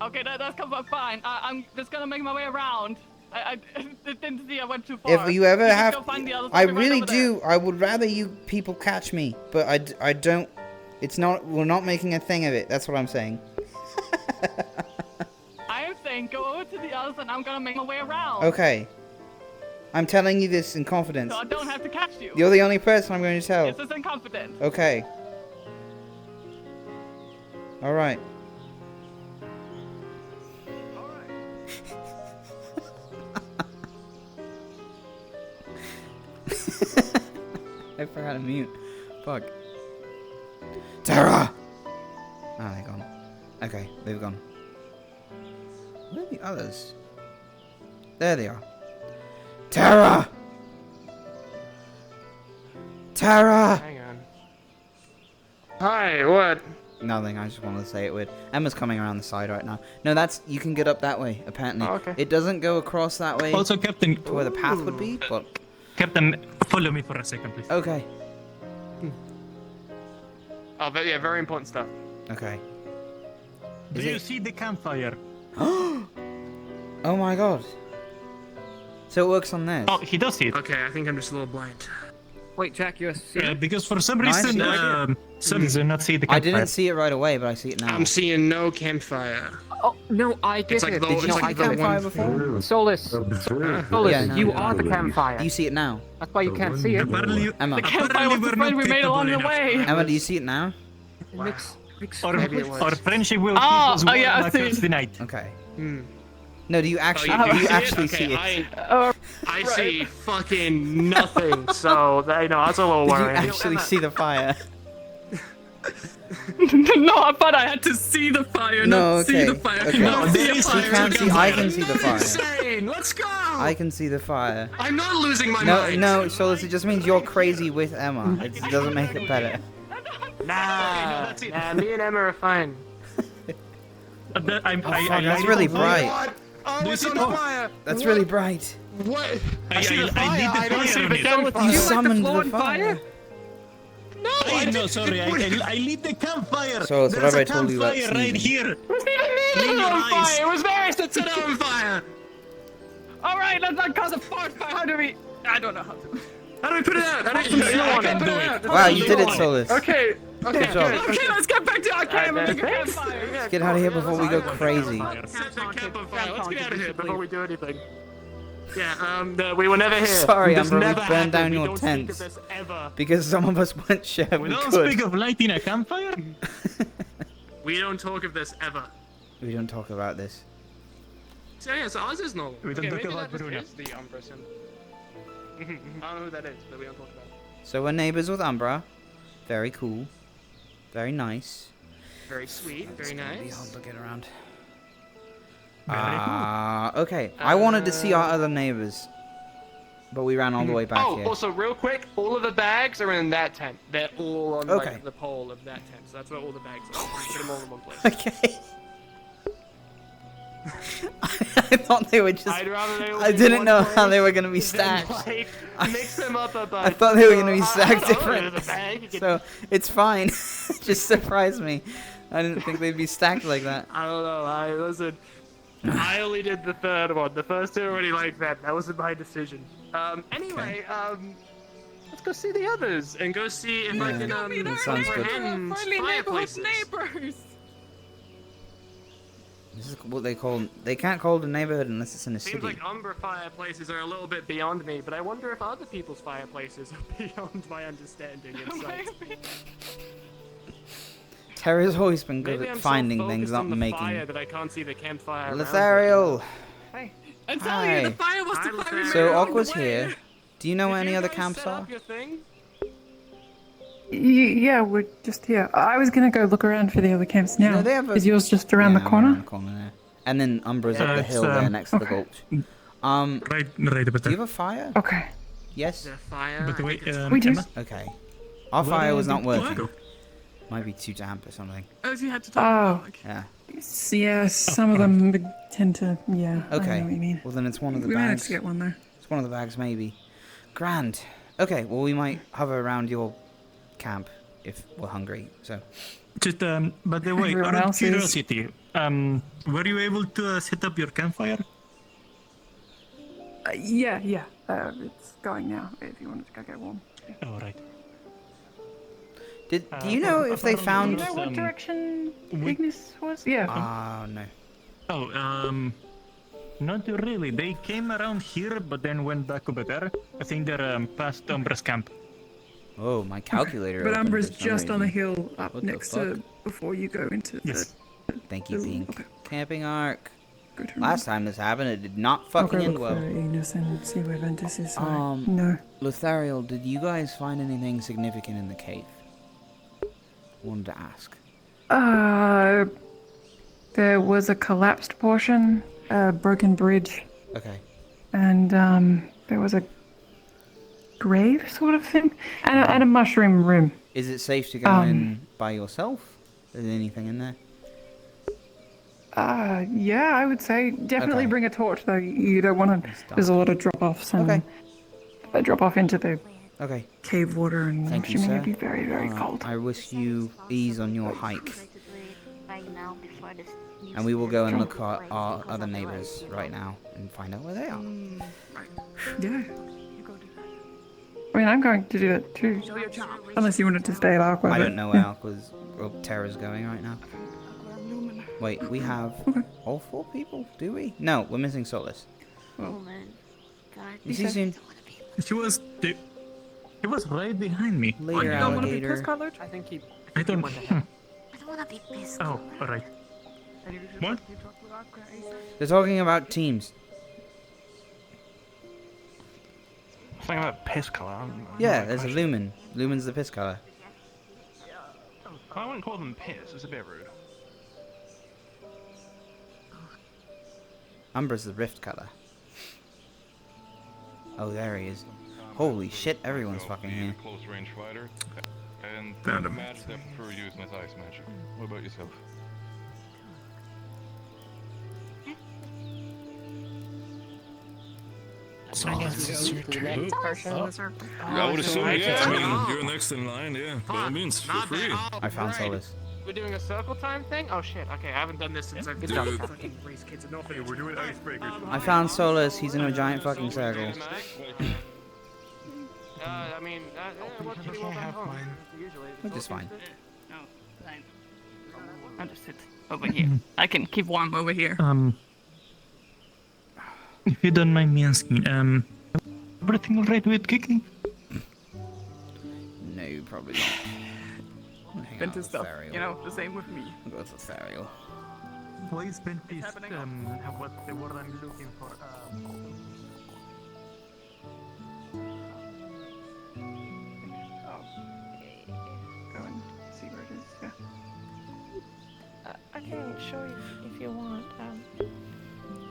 okay. That's fine. I'm just gonna make my way around. I didn't see I went too far. If you ever just have, go find the other I zombie right really over there. do. I would rather you people catch me, but I don't. It's not. We're not making a thing of it. That's what I'm saying. I am saying go over to the others and I'm gonna make my way around. Okay. I'm telling you this in confidence. So I don't have to catch you. You're the only person I'm going to tell. This is in confidence. Okay. All right. I forgot to mute. Fuck. Tara! Oh, they're gone. Okay, they've gone. Where are the others? There they are. Tara! Tara! Hang on. Hi, what? Nothing, I just wanted to say it weird. Emma's coming around the side right now. No, that's, you can get up that way, apparently. Oh, okay. It doesn't go across that way. Also, Captain. To where the path would be, but... Captain, follow me for a second, please. Okay. Oh, but yeah, very important stuff. Okay. Do you see the campfire? Oh my god. So it works on this. Oh, he does see it. Okay, I think I'm just a little blind. Wait, Jack, you're seeing Because for some No, I reason, see it. some do not see the campfire. I didn't see it right away, but I see it now. I'm seeing no campfire. Oh, no, I did It's like it. the, Did it's you like I the campfire one. before? Solus. Solus, Yeah, no, you no, are the campfire. Do you see it now? That's why you can't see it. Apparently, Emma. The campfire was the friend we made along the way. Emma, do you see it now? Our friendship will keep Oh, us oh, warm yeah, I like see. Thursday night. Okay. Hmm. No, do you actually, Oh, do you see actually Okay, see it? I see fucking nothing, so that, that's a little Did you worrying. actually see the fire? No, I thought I had to see the fire, No, not see okay, the fire. okay. Not see there the is fire. You can't see, I can see the fire. Insane! Let's go! I can see the fire. I'm not losing my No, mind. no, Solus, it just means you're crazy with Emma. It doesn't make it better. Nah, me and Emma are fine. That's really bright. Oh, it's on fire! That's really bright. What? I see the fire. I don't see the campfire. You summoned the fire. No, no, sorry. I lit the campfire. So what There's have I a told you about campfire right sneezing? here. It wasn't even me that Clean set your on eyes. fire. It was Varys that set it on fire. All right, let's not cause a forest fire. How do we? I don't know how to. How do we put it out? How do we put it out? I can do it. Wow, you did it, Solus. Okay. Okay. Good job. Okay, let's get back to our camp and make a campfire. Let's get out of here before we go crazy. Set the camp on fire. Let's get out of here before we do anything. Yeah, we were never here. Sorry, This Amber, we never burned down happened. We your don't speak of tents. this ever. Because some of us weren't sure We we don't could. speak of lighting a campfire. We don't talk of this ever. We don't talk about this. So yeah, so ours is normal. We don't Okay, talk maybe about that Bruno. is the Umbra symbol. I don't know who that is, but we don't talk about it. So we're neighbours with Umbra. Very cool. Very nice. Very sweet, very It's gonna be nice. hard to get around. Okay. I wanted to see our other neighbours. But we ran all the way back here. Also, real quick, all of the bags are in that tent. They're all on Okay. like, the pole of that tent, so that's where all the bags are. Put them all in one place. Okay. I thought they were just. I'd rather they all I be didn't one know how place they were going to be than, stacked. like, mix them up a bunch. I thought they were going to be So, stacked I don't know, different. there's a bag, you can- So it's fine. It just surprised me. I didn't think they'd be stacked like that. I don't know. Listen. I only did the third one. The first two already like that. That wasn't my decision. Anyway, let's go see the others and go see if I can that sounds good. comprehend Friendly neighborhood fireplaces. neighbors. This is what they call. They can't call it a neighborhood unless it's in a Seems city. like Umbra fireplaces are a little bit beyond me, but I wonder if other people's fireplaces are beyond my understanding and sight. Terra's always been good Maybe at I'm finding so things, focused not on the making. fire that I can't see the campfire. around it. Lothariel. Hey. I'm telling you, the Hi. fire was the fire. So Aqua's here. Do you know where any other camps are? Your thing? Yeah, we're just here. I was gonna go look around for the other camps now. No, they have a- Is yours just around the Yeah, corner? around the corner there. And then Umbra's up the it's, hill there next to the okay. gulch. Right about Do you have a fire? Okay. Yes. The fire. But wait, We do. Emma? Okay. Our Where fire was not did working. Aqua go? Might be too damp or something. Oh, so you had to talk. Oh. Yeah. Yeah, some of them tend to. Yeah. I Okay. know what you mean. Well, then it's one of the We managed bags. to get one there. It's one of the bags, maybe. Grand. Okay. Well, we might hover around your camp if we're hungry. So. Just by the way, Everyone out of else is- curiosity, were you able to set up your campfire? Yeah. It's going now. If you wanted to go get warm. All right. Do you know if they Do you found? know what direction Ignis was? Yeah. No. Oh, not really. They came around here, but then went back over there. I think they're past Umbra's camp. Oh, my calculator. But opened Umbra's for some just on a reason. hill up What the next fuck? to before you go into Yes. Thank you, the. Pink. Okay. Camping arc. Good to Last time this happened, it did not I'll fucking go end look well. for Ignis and see where Ventus is. Sorry. No. No. Lothariel, did you guys find anything significant in the cave? Wanted to ask. There was a collapsed portion, a broken bridge, Okay. and there was a grave sort of thing, and a mushroom room. Is it safe to go in by yourself? Is there anything in there? Yeah, I would say definitely Okay. bring a torch though. You don't want to. There's a lot of drop-offs and drop off into the Okay. cave water, and I'm Thank you, assuming sir. it'd be very, very cold. I wish you ease on your hike. Right now, before this. And we will go and look at our other neighbors right now and find out where they are. Yeah. I mean, I'm going to do that too. Unless you wanted to stay at Aqua. I but- don't know where Aqua's or Terra's going right now. Wait, we have all 4 people, do we? No, we're missing Solus. Woman. God. You see soon? She was right behind me. Later, alligator. I think he. I don't. I don't want to be pissed. Oh, all right. What? They're talking about teams. Something about piss color. Yeah, there's a lumen. Lumen's the piss color. I wouldn't call them piss. It's a bit rude. Umbra's the rift color. Oh, there he is. Holy shit, everyone's fucking here. And Found dark him. magic, I prefer to use my ice magic. What about yourself? So I guess this is your turn. I would assume, yeah. I mean, you're next in line, yeah. By all means, feel Not free. bad. I found solace. We're doing a circle time thing? Oh shit, okay, I haven't done this since I've been Dude. done. Fucking race kids enough here. We're doing icebreakers. I found solace. He's in a giant fucking circle. I mean, what do you want at home? Usually. Which is fine. No, fine. I'll just sit over here. I can keep warm over here. If you don't mind me asking, everything alright with kicking? No, probably not. Ventus stuff, you know, the same with me. I'll go to Therial. Why is Ventus, what the word I'm looking for, Go and see where it is, yeah. I can show you if you want.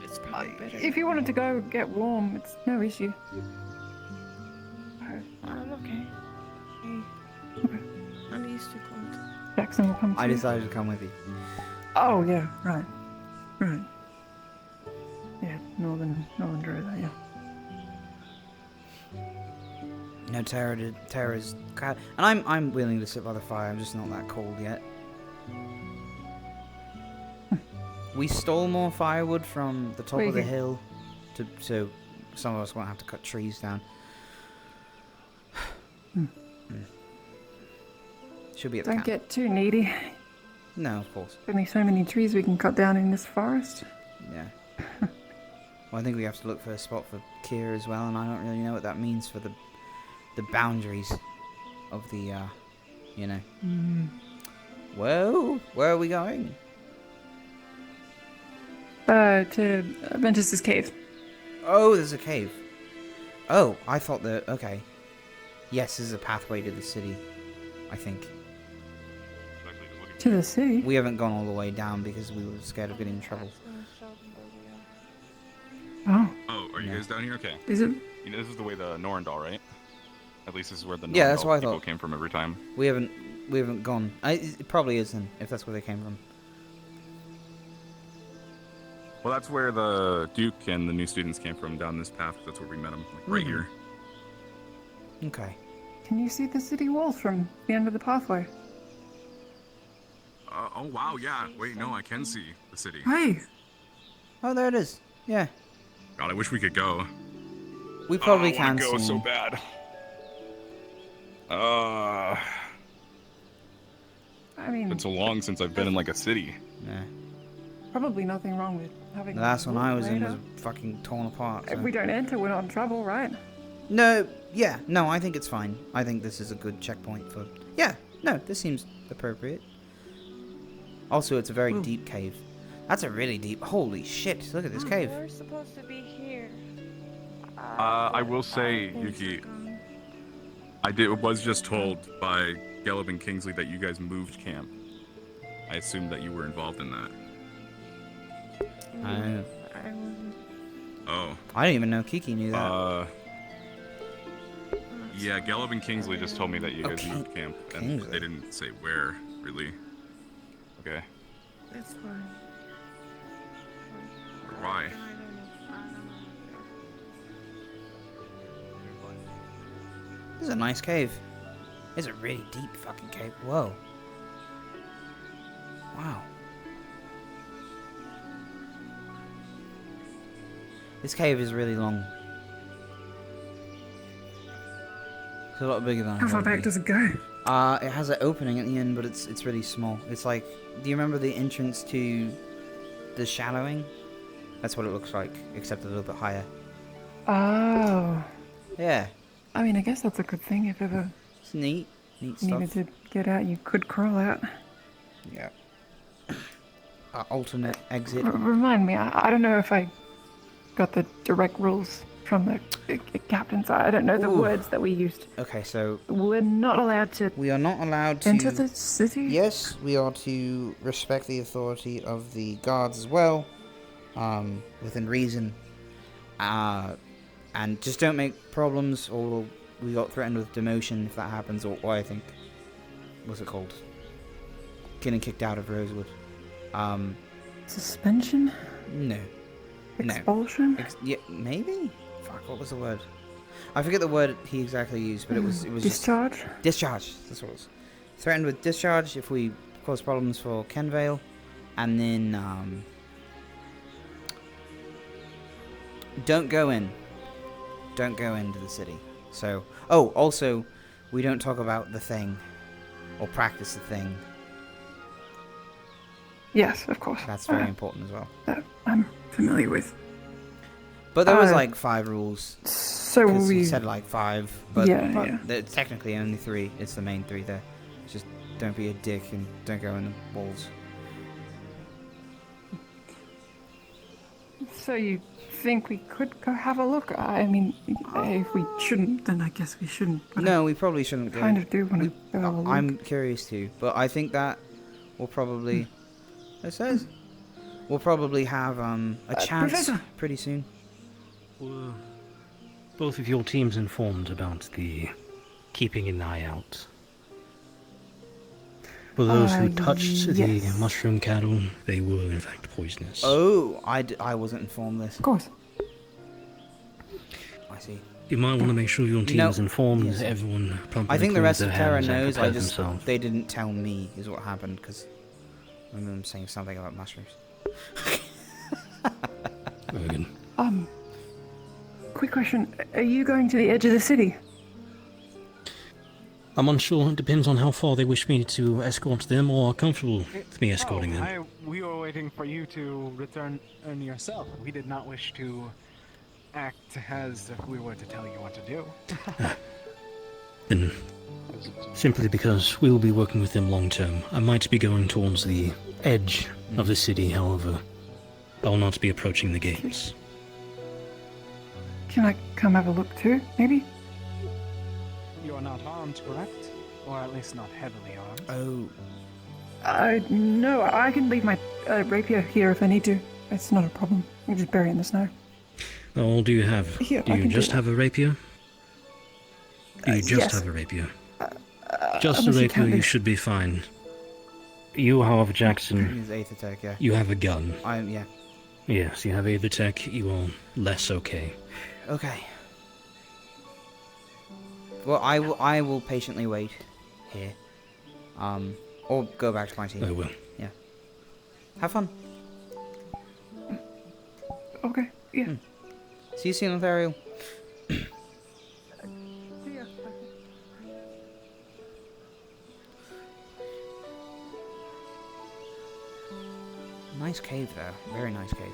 It's probably better. If you wanted to go get warm, it's no issue. I'm okay. I'm used to cold. Jackson will come too. I decided to come with you. Oh, yeah, right. Right. Yeah, Northern Druid, yeah. No, Terra's and I'm willing to sit by the fire. I'm just not that cold yet. We stole more firewood from the top of the hill, so some of us won't have to cut trees down. Should be at the Don't camp. get too needy. No, of course. Only so many trees we can cut down in this forest. Yeah. Well, I think we have to look for a spot for Kira as well, and I don't really know what that means for the boundaries of the, you know. Whoa, where are we going? To Ventus's cave. Oh, there's a cave. Oh, I thought that. Okay. Yes, this is a pathway to the city, I think. To the city? We haven't gone all the way down because we were scared of getting in trouble. Oh. Oh, are you guys down here? Okay. Is it? You know, this is the way to Norendall, right? At least this is where the Yeah, that's what I people thought. came from every time. We haven't gone. It probably is then, if that's where they came from. Well, that's where the Duke and the new students came from, down this path. That's where we met them, like, right here. Okay. Can you see the city walls from the end of the pathway? Oh, wow, yeah. Wait, no, I can see the city. Hey! Oh, there it is. Yeah. God, I wish we could go. We probably I can wanna go soon. so bad. I mean, It's been so long since I've been in, like, a city. Yeah. probably nothing wrong with having. The last one I was in later. was fucking torn apart. If so- we don't enter, we're not in trouble, right? No, yeah, no, I think it's fine. I think this is a good checkpoint for... Yeah, no, this seems appropriate. Also, it's a very deep cave. That's a really deep... Holy shit, look at this cave. We're supposed to be here. I will say, Yuki, was just told by Gelb and Kingsley that you guys moved camp. I assumed that you were involved in that. Oh. I didn't even know Kiki knew that. Yeah, Gelb and Kingsley just told me that you guys moved camp, and Kingsley. they didn't say where, really. Okay. That's fine. Why? This is a nice cave. It's a really deep fucking cave. Whoa. Wow. This cave is really long. It's a lot bigger than I How far thought it'd back be. does it go? It has an opening at the end, but it's really small. It's like, do you remember the entrance to the shallowing? That's what it looks like, except a little bit higher. Oh. Yeah. I mean, I guess that's a good thing if ever It's neat. Neat you stuff. needed to get out, you could crawl out. Yeah. Alternate exit. Remind me, I don't know if I got the direct rules from the captain, so I don't know the Ooh. words that we used. Okay, so We're not allowed to we are not allowed to enter the city? Yes, we are to respect the authority of the guards as well, within reason. And just don't make problems, or we got threatened with demotion if that happens, or I think. what's it called? Getting kicked out of Rosewood. Suspension? No. Expulsion? Yeah, maybe? Fuck, what was the word? I forget the word he exactly used, but it was discharge? Just, discharge, that's what it was. Threatened with discharge if we cause problems for Kenvale. And then, don't go in. Don't go into the city. So, oh, also, we don't talk about the thing. Or practice the thing. Yes, of course. That's very important as well. That I'm familiar with. But there was like 5 rules. So we said like 5, but, yeah. There's technically only 3. It's the main 3 there. Just don't be a dick and don't go in the walls. So you think we could go have a look? I mean, if we shouldn't, then I guess we shouldn't. No, we probably shouldn't go. Kind of do want to go have a look. I'm curious too, but I think that we'll probably... It says... We'll probably have a chance Professor. pretty soon. Were both of your teams informed about the keeping an eye out? For those who touched the mushroom cattle, they were in fact poisonous. Oh, I wasn't informed this. Of course. I see. You might want to make sure your team is informed. Yes. Everyone promptly I think the rest of Terra hands and knows. prepare I just themselves. they didn't tell me is what happened because I remember them saying something about mushrooms. Very good. Quick question: are you going to the edge of the city? I'm unsure. It depends on how far they wish me to escort them or are comfortable with me escorting them. We were waiting for you to return yourself. We did not wish to act as if we were to tell you what to do. Then, simply because we will be working with them long term, I might be going towards the edge of the city, however. I will not be approaching the gates. Can I come have a look too, maybe? You are not armed, correct? Or at least not heavily armed. Oh. No, I can leave my rapier here if I need to. It's not a problem. We just bury it in the snow. Oh, do you have? Here, do I you can just do have a rapier? Do you just yes. have a rapier? Just a unless you rapier, count you this. should be fine. You, however, Jackson, His 8th attack, yeah. you have a gun. Yeah. Yes, you have either tech, you are less okay. Okay. Well, I will patiently wait here. Or go back to my team. I will. Yeah. Have fun. Okay, yeah. See you soon, Lothario. Nice cave though. Very nice cave.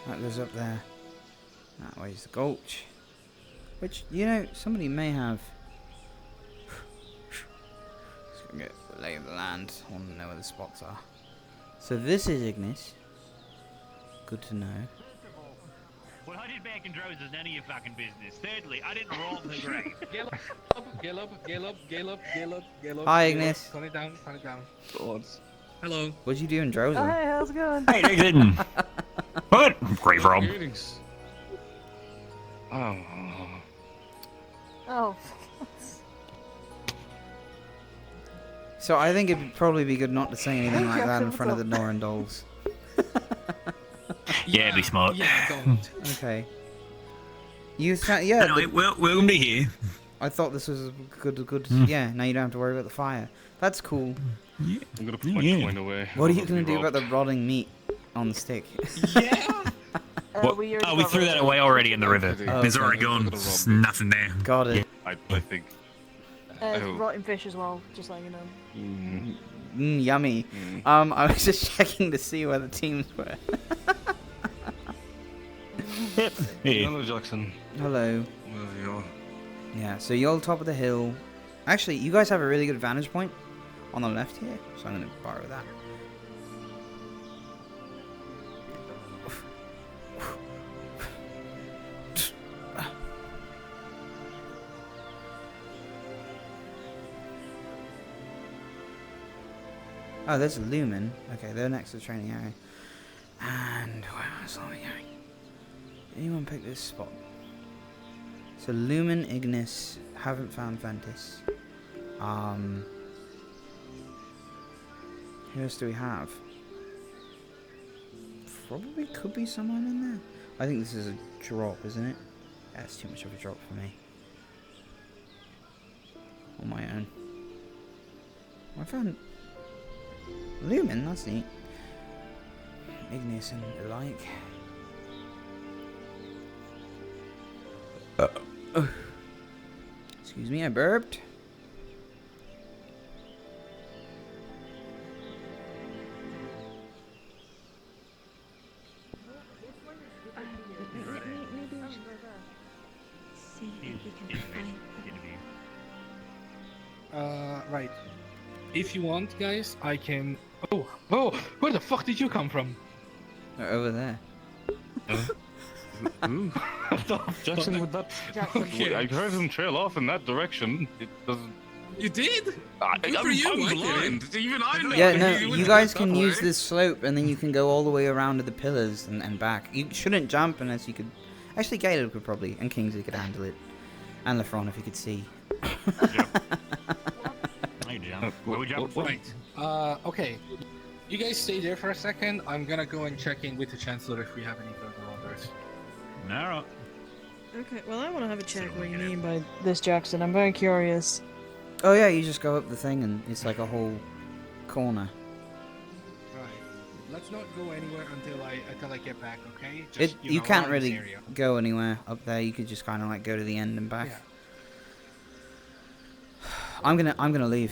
That goes up there. That way's the gulch. Which, you know, somebody may have... Just gonna get the lay of the land. I want to know where the spots are. So this is Ignis. Good to know. What I did back in Drows is none of your fucking business. Thirdly, I didn't roll the grave. Gallop. Hi, Ignis. Turn it down. Hello. What'd you do in Drows? Oh, hey, how's it going? Hey, they didn't. What? Grave rob. Oh. Oh. So I think it'd probably be good not to say anything like that in front of the What's Norendalls. Yeah, be smart. Okay. You yeah. Anyway, welcome to here. I thought this was a good. Yeah. Now you don't have to worry about the fire. That's cool. Yeah. I'm gonna put my coin away. What are you gonna do about the rotting meat on the stick? What? Oh, we threw that away already in the river. It's already gone. There's nothing there. Got it. I think. Rotten fish as well, just letting you know. Yummy. I was just checking to see where the teams were. Hey. Hello, Jackson. Hello. Where you are? Yeah, so you're on top of the hill. Actually, you guys have a really good vantage point on the left here, so I'm going to borrow that. Oh, there's a Lumen. Okay, they're next to the training area. And where else are we going? Anyone pick this spot? So Lumen, Ignis, haven't found Ventus. Who else do we have? Probably could be someone in there. I think this is a drop, isn't it? That's too much of a drop for me. On my own. I found Lumen, that's neat. Ignis and the like. Excuse me, I burped. Right. If you want, guys, I can... Oh, where the fuck did you come from? They're over there. Jackson, with that... Okay. I heard him trail off in that direction. It doesn't... You did? I'm blind. Even I know. Yeah, no, you guys can use this slope and then you can go all the way around to the pillars and back. You shouldn't jump unless you could... Actually, Caleb could probably, and Kingsley could handle it. And Lefron if he could see. Right. Okay. You guys stay there for a second. I'm gonna go and check in with the Chancellor if we have any further orders. No. Okay, well, I want to have a check what you mean by this, Jackson. I'm very curious. Oh yeah, you just go up the thing and it's like a whole corner. Right. Let's not go anywhere until I get back, okay? You can't really go anywhere up there. You could just kind of like go to the end and back. Yeah. I'm gonna leave,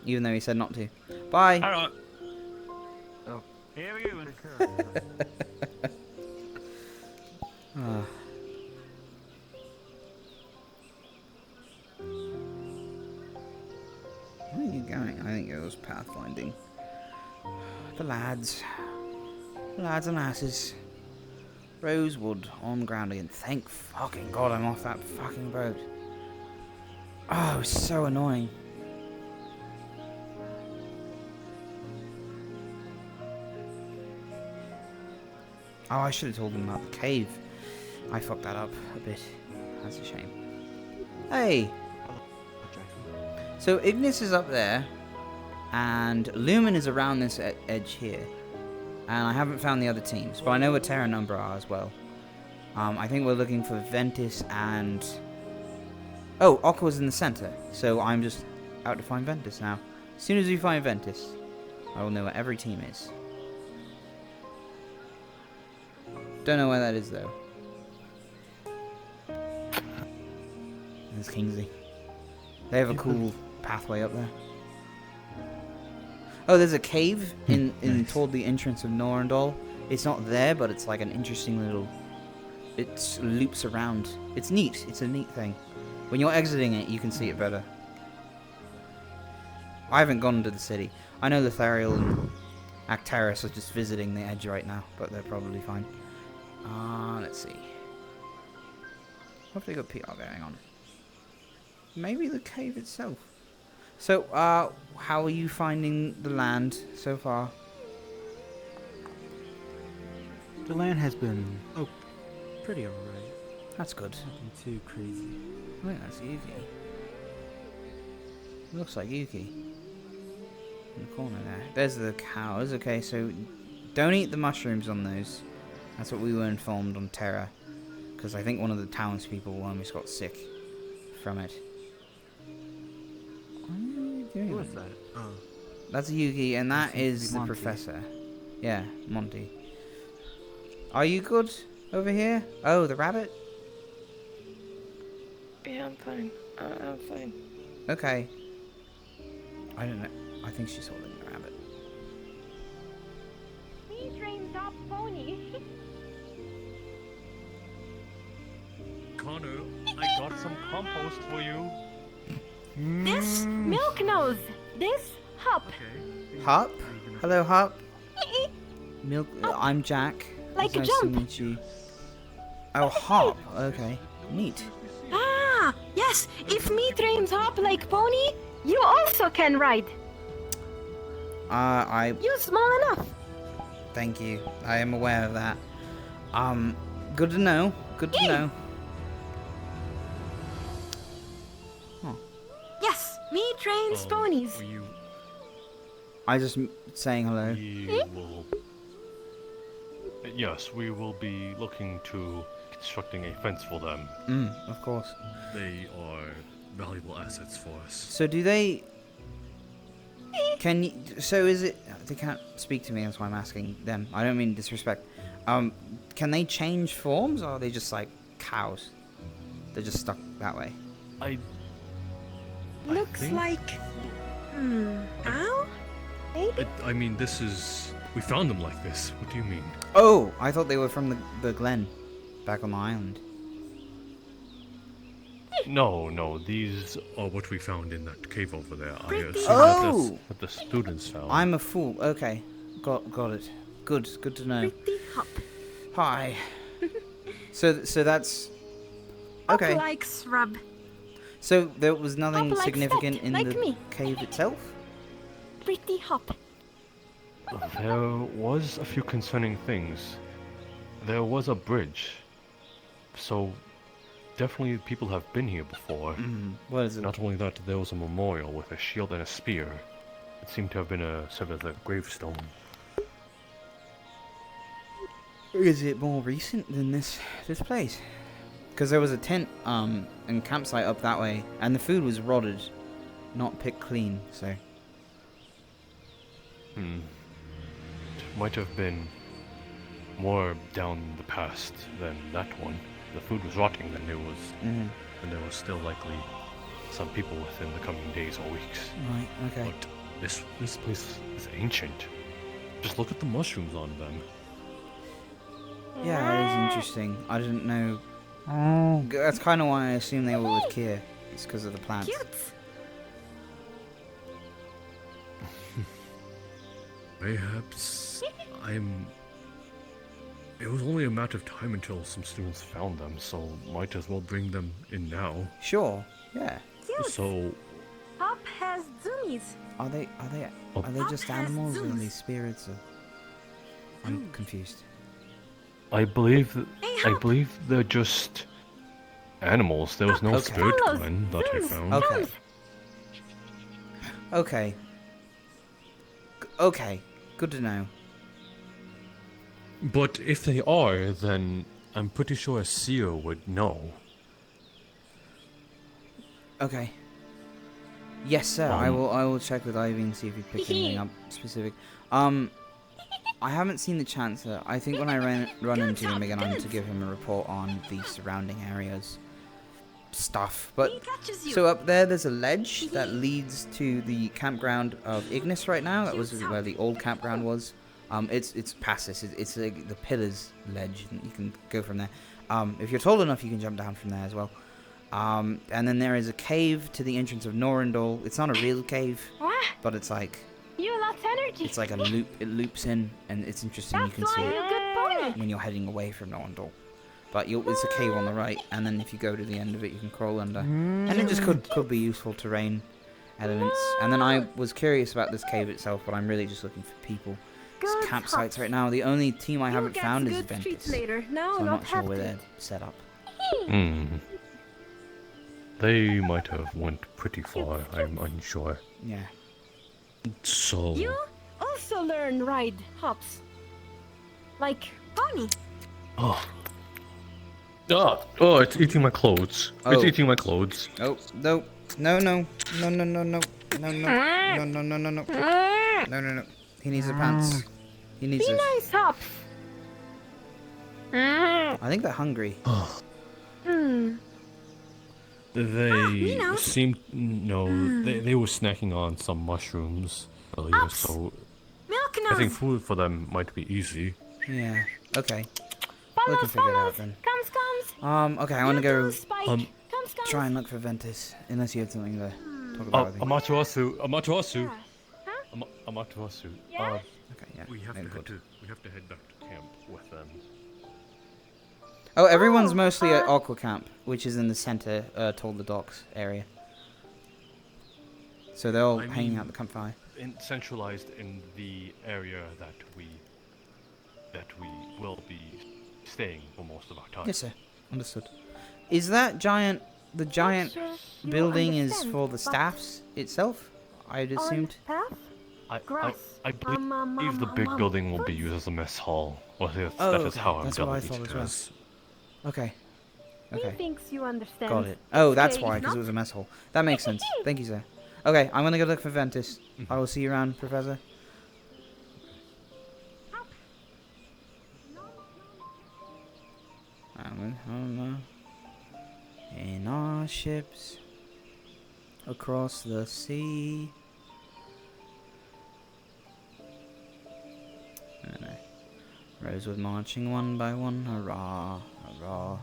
even though he said not to. Bye. All right. Oh. Here we go. Where are you going? I think it was pathfinding. The lads and lasses. Rosewood on ground again. Thank fucking God I'm off that fucking boat. Oh, it's so annoying. Oh, I should have told them about the cave. I fucked that up a bit. That's a shame. Hey! So Ignis is up there, and Lumen is around this edge here. And I haven't found the other teams, but I know where Terra and Umbra are as well. I think we're looking for Ventus and... Oh, Aqua's in the center, so I'm just out to find Ventus now. As soon as we find Ventus, I will know where every team is. Don't know where that is, though. There's Kingsley. They have a cool pathway up there. Oh, there's a cave in toward the entrance of Norendall. It's not there, but it's like an interesting little... It loops around. It's neat. It's a neat thing. When you're exiting it, you can see it better. I haven't gone to the city. I know Lothariel and Actaris are just visiting the edge right now, but they're probably fine. Let's see. What have they got PR going on? Maybe the cave itself. So, how are you finding the land so far? The land has been, pretty alright. That's good. Nothing too crazy. I think that's Yuki. Looks like Yuki. In the corner there. There's the cows. Okay, so don't eat the mushrooms on those. That's what we were informed on Terra. Because I think one of the townspeople almost got sick from it. Who is that? Oh. That's Yuki, and that is the professor. Yeah, Monty. Are you good over here? Oh, the rabbit? Yeah, I'm fine. I'm fine. Okay. I don't know. I think she's holding the rabbit. Me train top pony. Connor, I got some compost for you. This milk nose. This hop. Hop? Hello, Hop. Milk. I'm Jack. Like It's nice to meet you. Oh, Hop. Okay. Neat. Ah, yes. If me trains hop like pony, you also can ride. You're small enough. Thank you. I am aware of that. Good to know. Good to know. Yes, me trains ponies. I just saying hello. We will. Yes, we will be looking to constructing a fence for them. Of course. They are valuable assets for us. So do they? Can you? So is it? They can't speak to me. That's why I'm asking them. I don't mean disrespect. Can they change forms, or are they just like cows? They're just stuck that way. Looks like. Ow? Maybe? I mean, this is. We found them like this. What do you mean? Oh, I thought they were from the glen, back on the island. No, these are what we found in that cave over there. I assume Oh! that's what the students found. I'm a fool. Okay, got it. Good to know. Pretty hop. Hi. So that's okay. Like shrub. So there was nothing Hop like significant fat, in like the me. cave itself? Pretty hop. There was a few concerning things. There was a bridge. So definitely people have been here before. What is it? Not only that, there was a memorial with a shield and a spear. It seemed to have been served as a gravestone. Is it more recent than this place? Because there was a tent and campsite up that way, and the food was rotted, not picked clean. So. It might have been more down the past than that one. The food was rotting, then there was, and there was still likely some people within the coming days or weeks. Right. Okay. But this place is ancient. Just look at the mushrooms on them. Yeah, that is interesting. I didn't know. That's kind of why I assumed they were with Kier. It's because of the plants. Cute. Perhaps it was only a matter of time until some students found them, so might as well bring them in now. Sure. Yeah. Cute. So Hop has zoomies. Are they just animals or are they spirits? Or... I'm confused. I believe they're just animals. There was no spirit glen that I found. Okay. Good to know. But if they are, then I'm pretty sure a seer would know. Okay. Yes, sir. I will check with Ivy and see if he picked anything up specific. I haven't seen the Chancellor. I think when I run into him again, I'm to give him a report on the surrounding areas stuff. But so up there's a ledge that leads to the campground of Ignis right now. That was where the old campground was. It's past this. It's like the pillars ledge. You can go from there. If you're tall enough, you can jump down from there as well. And then there is a cave to the entrance of Norendall. It's not a real cave, but it's like energy. It's like a loop. It loops in, and it's interesting. You can see it when you're heading away from Norendall. But it's a cave on the right, and then if you go to the end of it, you can crawl under. And it just could be useful terrain elements. And then I was curious about this cave itself, but I'm really just looking for people. It's campsites right now. The only team I haven't found is Ventus. So I'm not sure where they're set up. They might have went pretty far. I'm unsure. Yeah. So. You also learn ride hops, like pony. Oh, it's eating my clothes. It's eating my clothes. Oh, no. No. He needs the pants. He needs Be nice, hops. I think they're hungry. They seemed they were snacking on some mushrooms earlier, so I think food for them might be easy. Yeah. Okay. We can figure it out then. Okay, I want to go try and look for Ventus, unless you have something to talk about. Amaterasu. Huh? Amaterasu. Yeah? Okay, yeah. We have to head back to camp with them. Oh, everyone's mostly at Aqua Camp, which is in the center, toward the docks area. So they're all hanging out the campfire. centralized in the area that we will be staying for most of our time. Yes, sir. Understood. Is that giant... The giant building is for the staffs itself? I'd assumed. I believe the big building will be used as a mess hall. Or that Oh, is how I'm that's what I delegating thought as well. Okay. He thinks you understand. Got it. Oh, that's Okay, why, he's because it not- was a mess hall. That makes sense. Thank you, sir. Okay, I'm gonna go look for Ventus. I will see you around, Professor. In our ships across the sea. Rosewood marching one by one, hurrah, hurrah.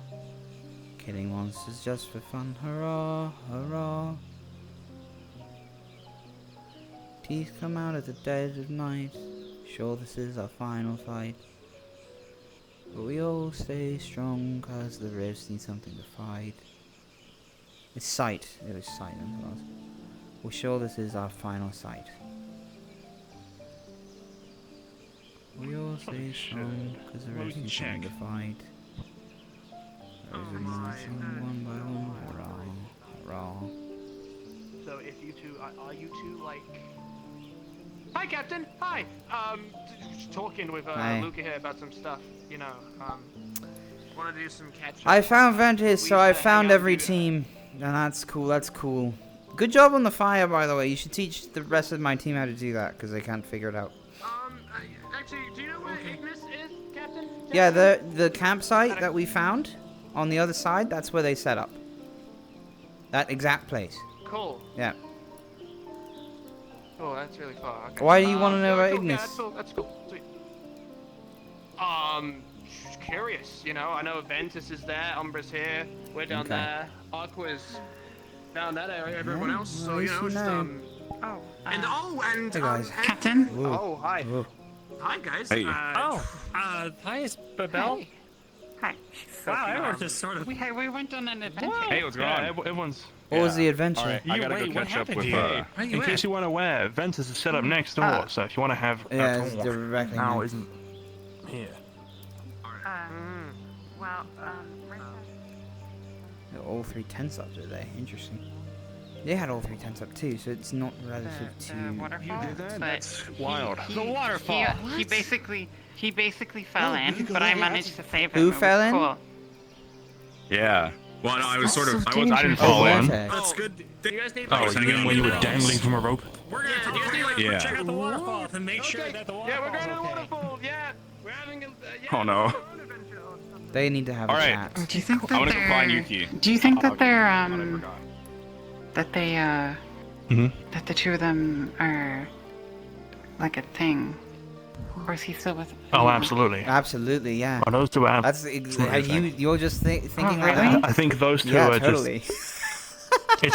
Killing monsters just for fun, hurrah, hurrah. Teeth come out at the dead of night. Sure, this is our final fight. But we all stay strong, cause the rifts need something to fight. It's sight. It was sight. We're sure this is our final sight. We all stay strong, cause the rifts need something to fight. Rosewood marching one by one, hurrah, hurrah. So if you two, are you two like... Hi, Captain. Hi. Just talking with Hi. Luca here about some stuff. You know, want to do some catch-up. I found Ventus, so I found every team. And that's cool, that's cool. Good job on the fire, by the way. You should teach the rest of my team how to do that, because they can't figure it out. Actually, do you know where Ignis is, Captain? Yeah, the campsite that we found on the other side, that's where they set up. That exact place. Cool. Yeah. Oh, that's really far. Okay. Why do you want to know about cool. Ignis? Yeah, that's cool. That's cool. Sweet. Just curious. You know, I know Ventus is there, Umbra's here, we're down there, Aqua's down that area, everyone else. So you know, just Hey guys. Captain? Whoa. Oh, hi. Whoa. Hi, guys. Hey. Hi, is Babel? Hi. Wow, everyone's just sort of. We went on an adventure. Hey, what's going on? Everyone's. What was the adventure? Alright, I gotta go catch up with In case you want to wear, Ventus is set up next door, so if you want to have. Yeah, it's directly now next. isn't here. Well, All three tents up today. Interesting. They had all three tents up too, so it's not relative to. waterfall. That's wild. The waterfall. He basically fell in, but I managed to save him. Who It was fell in? Cool. Yeah. Well, no, I was sort of. I didn't fall in. That's good. You guys need Oh, you mean when you were dangling from a rope? We're gonna have to do like Yeah. check out the waterfall to make sure that the Yeah, waterfall. we're going to the waterfall. Yeah, we're having a. Oh no. They need to have a Alright. chat. Do you think that I wanna go they're? find Yuki. Do you think that they're I that they that the two of them are like a thing, or is he still with? Oh, absolutely. Absolutely, yeah. Oh, those two are. That's you're just thinking like really? that. I think those two Yeah, are totally. just.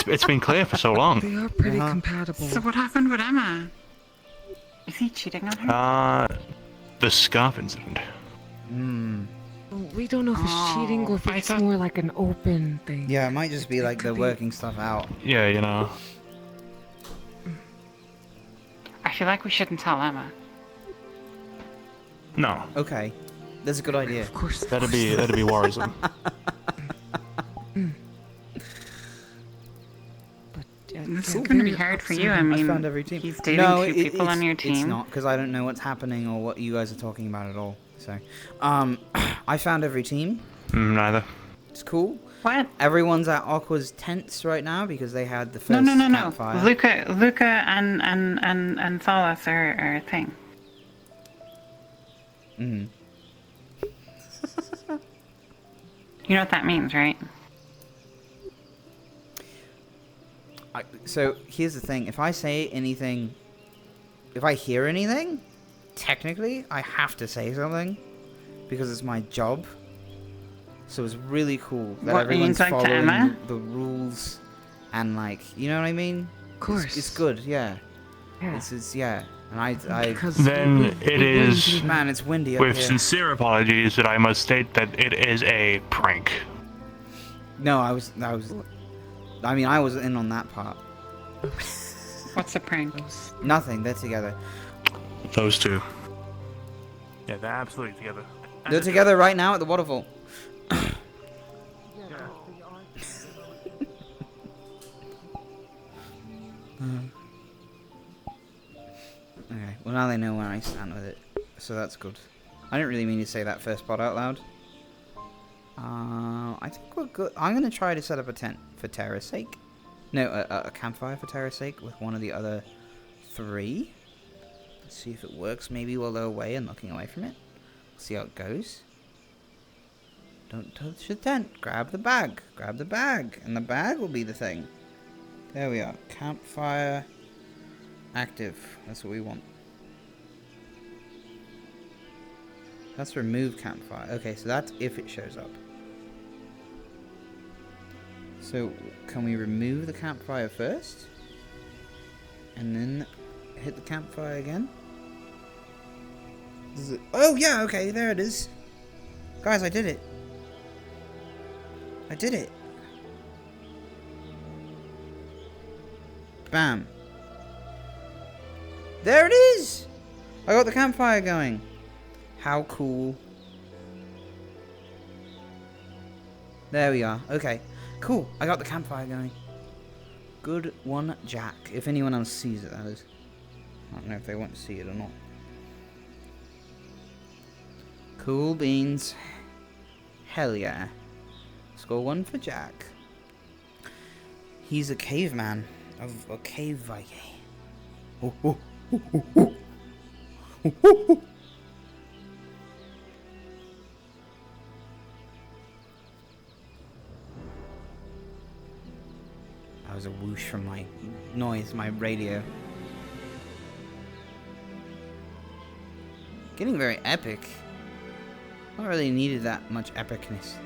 It's been clear for so long. They are pretty compatible. So what happened with Emma? Is he cheating on her? The scarf incident. We don't know if it's cheating or if it's more like an open thing. Yeah, it might just be like they're working stuff out. Yeah, you know. I feel like we shouldn't tell Emma. No. Okay, that's a good idea. Of course. That'd be worrisome. This is gonna be hard for you. I mean, found every team. he's dating No, two people on your It's team. not, because I don't know what's happening or what you guys are talking about at all. So, I found every team. Neither. It's cool. What? Everyone's at Aqua's tents right now because they had the first No. campfire. Luca and Solace are a thing. Mm. You know what that means, right? So here's the thing: if I say anything, if I hear anything, technically I have to say something because it's my job. So it's really cool that What, everyone's you mean, like to following Emma? the rules and like, you know what I mean? Of course. It's good, yeah. Yeah. It's yeah, and I Then it is. Man, it's windy up With here. sincere apologies, that I must state that it is a prank. No, I was. I mean, I was in on that part. What's the prank? Nothing. They're together. Those two. Yeah, they're absolutely together. They're together right now at the waterfall. Okay, well now they know where I stand with it, so that's good. I didn't really mean to say that first part out loud. I think we're good. I'm gonna try to set up a tent for Tara's sake. No, a campfire for Tara's sake with one of the other 3. Let's see if it works. Maybe while they're away and looking away from it. See how it goes. Don't touch the tent. Grab the bag. Grab the bag, and the bag will be the thing. There we are. Campfire active. That's what we want. That's remove campfire. Okay, so that's if it shows up. So, can we remove the campfire first? And then hit the campfire again? Oh, yeah, okay, there it is. Guys, I did it. I did it. Bam. There it is! I got the campfire going. How cool. There we are. Okay. Cool. I got the campfire going. Good one, Jack. If anyone else sees it, that is. I don't know if they want to see it or not. Cool beans. Hell yeah. Score 1 for Jack. He's a caveman of a cave Viking. Oh, oh, oh, oh, oh. Oh, oh, oh. That was a whoosh from my noise, my radio. Getting very epic. Not really needed that much epicness.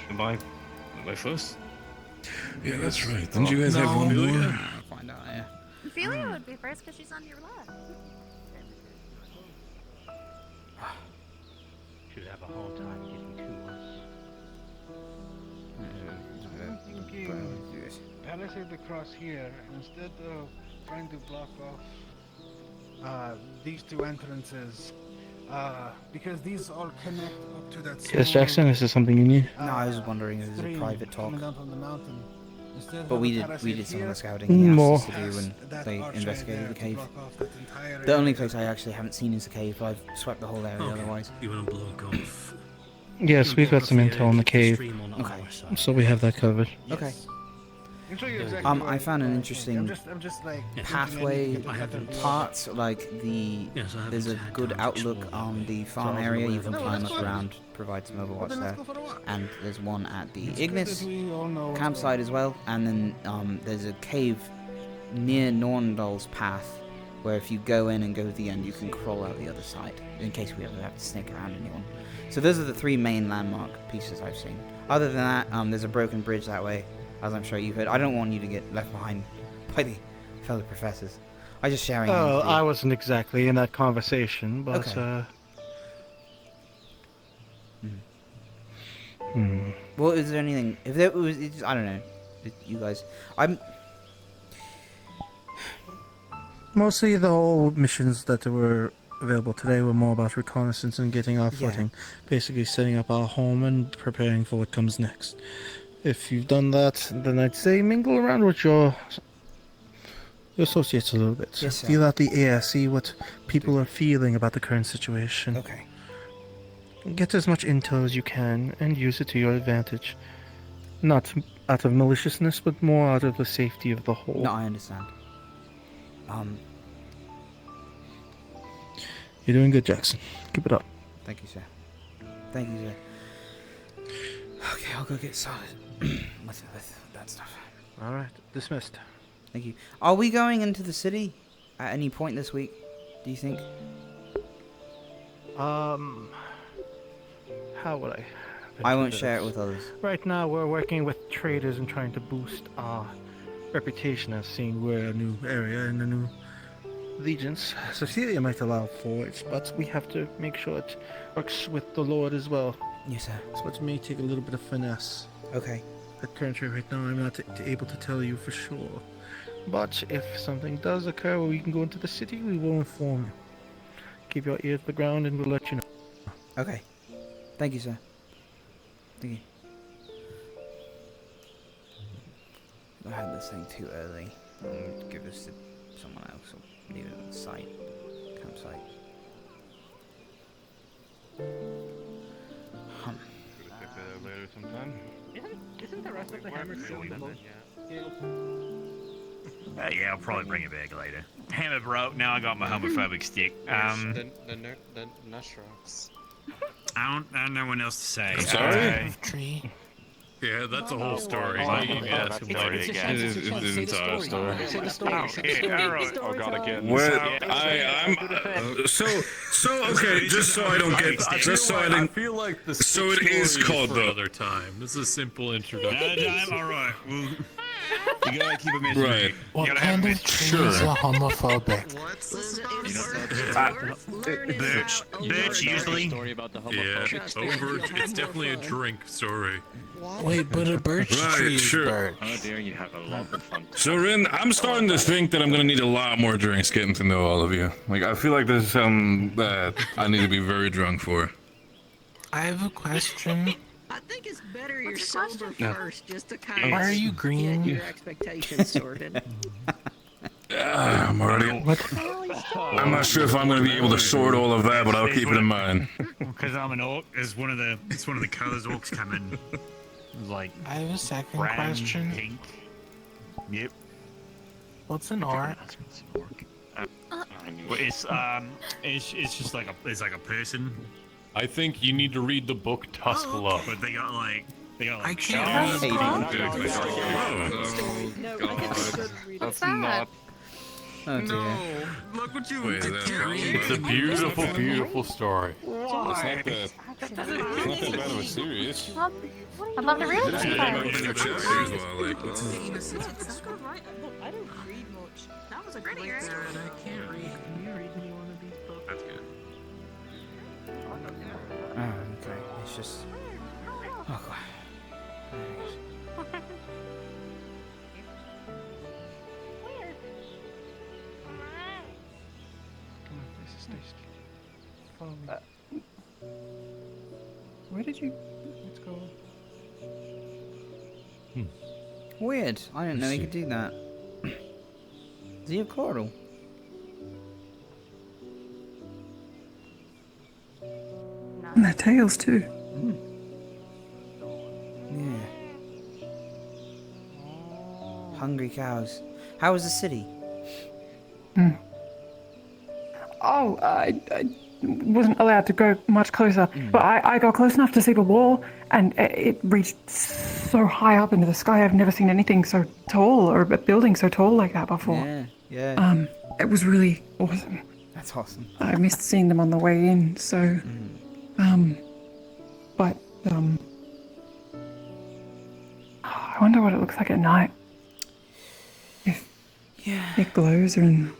Am I first? Yeah, that's right. Didn't you guys have one more? I'll find out, yeah. Ophelia would be first because she's on your left. Should have a hard time getting to us. I'm thinking palisade across here instead of trying to block off these 2 entrances. Because these all connect up to that. Yes, Jackson, is this something you need? No, I was wondering if it was a private talk. Instead But we of did some of the scouting More. he asked us to do when they investigated the cave. The only place I actually haven't seen is the cave, but I've swept the whole area otherwise. You want to block off? Yes, we've got some intel on the cave. Okay. So we have that covered. Okay. Exactly I found an interesting I'm just like pathway parts, like there's a good outlook on the farm area. You can climb up around, provide some overwatch there, and there's one at the Ignis campsite as well. And then there's a cave near Norendall's path, where if you go in and go to the end, you can crawl out the other side in case we ever have to sneak around anyone. So those are the 3 main landmark pieces I've seen. Other than that, there's a broken bridge that way, as I'm sure you've heard. I don't want you to get left behind by the fellow professors. I just sharing. Oh, I wasn't exactly in that conversation, but okay. Well, is there anything? If there was, I don't know. You guys, Mostly the whole missions that were available today were more about reconnaissance and getting our footing. Basically setting up our home and preparing for what comes next. If you've done that, then I'd say mingle around with your associates a little bit. Yes, sir. Feel out the air, see what people are feeling about the current situation. Okay. Get as much intel as you can and use it to your advantage. Not out of maliciousness, but more out of the safety of the whole. No, I understand. You're doing good, Jackson. Keep it up. Thank you, sir. Thank you, sir. Okay, I'll go get started with that stuff. Alright, dismissed. Thank you. Are we going into the city at any point this week, do you think? How would I? I won't share it with others. Right now, we're working with traders and trying to boost our reputation as seeing we're a new area and a new allegiance. Cecilia might allow for it, but we have to make sure it works with the Lord as well. Yes, sir. So it may take a little bit of finesse. Okay. Currently, right now, I'm not able to tell you for sure. But if something does occur where we can go into the city, we will inform you. Keep your ear to the ground and we'll let you know. Okay. Thank you, sir. Thank you. I had this thing too early. I'll give this to someone else or leave it at the site. Campsite. Later sometime. Isn't the rest of the hammer still in the boat? Yeah, I'll probably bring it back later. Hammer broke, now I got my homophobic stick. The Nushrocks. I don't know what else to say. I'm sorry? Tree. Yeah, that's a whole story. Why you ask about it again? It's an entire story. Oh god, again. What? I'm so okay. Just so I don't get. Just so I I don't. feel like the So it is called for though. another time. This is a simple introduction. All right. Well, you gotta keep it mystery. Right. You gotta have a mystery. Sure. homophobic? Birch usually. Yeah, over. It's definitely a drink story. Wait, but a birch Right, tree is sure. birch. How dare you have a lot of fun. So Rin, I'm starting to think that I'm gonna need a lot more drinks getting to know all of you. Like I feel like there's something that I need to be very drunk for. I have a question. I think it's better you're sober No. first, just to kind of Why are you green? get your expectations sorted. I'm already. I'm not sure if I'm gonna be able to sort all of that, but I'll keep it in mind. Because I'm an orc. It's one of the colors orcs come in. It's like I have a second brown, question. pink. Yep. What's an art? Well, it's just like a person. I think you need to read the book Tusk Love. But they got like I can't read What's that? Oh dear. No, look what you. It's a beautiful, beautiful story. It's not that bad of a series. I'd love to read it sometime. I don't read much. That was a great story. I can't read. Can you read me one of these books? That's good. Oh, okay. It's just. Oh god. Where did you? Let's go. Weird. I didn't know he could do that. Does he have coral? And their tails too. Yeah. Hungry cows. How was the city? Oh, I wasn't allowed to go much closer, but I got close enough to see the wall, and it reached so high up into the sky. I've never seen anything so tall, or a building so tall like that before. Yeah. It was really awesome. That's awesome. I missed seeing them on the way in, so, I wonder what it looks like at night. If it glows and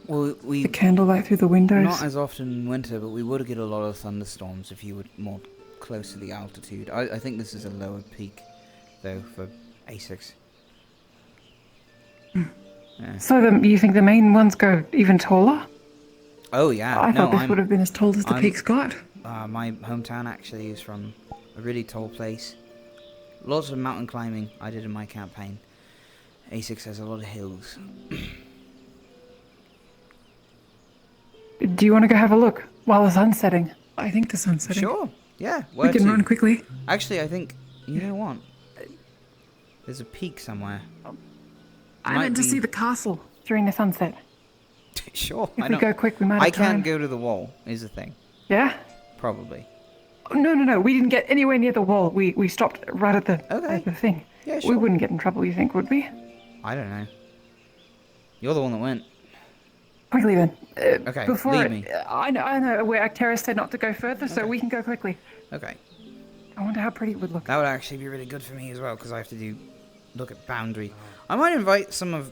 Well, the candlelight through the windows. Not as often in winter, but we would get a lot of thunderstorms if you were more close to the altitude. I think this is a lower peak, though, for Asix. Yeah. So you think the main ones go even taller? Oh yeah. I thought this would have been as tall as the peaks got. My hometown actually is from a really tall place. Lots of mountain climbing I did in my campaign. Asix has a lot of hills. Do you want to go have a look while the sun's setting? I think the sun's setting. Sure. Yeah. We can run quickly. Actually, I think you know what? There's a peak somewhere. I meant to see the castle during the sunset. Sure. If we go quick, we might have I time. can't go to the wall. Is the thing. Yeah. Probably. Oh, no. We didn't get anywhere near the wall. We stopped right at the thing. Yeah, We sure. wouldn't get in trouble, you think, would we? I don't know. You're the one that went. Quickly then. Okay, Before lead me. I know. Where Acteris said not to go further, so we can go quickly. Okay. I wonder how pretty it would look. That would actually be really good for me as well, because I have to look at boundary. I might invite some of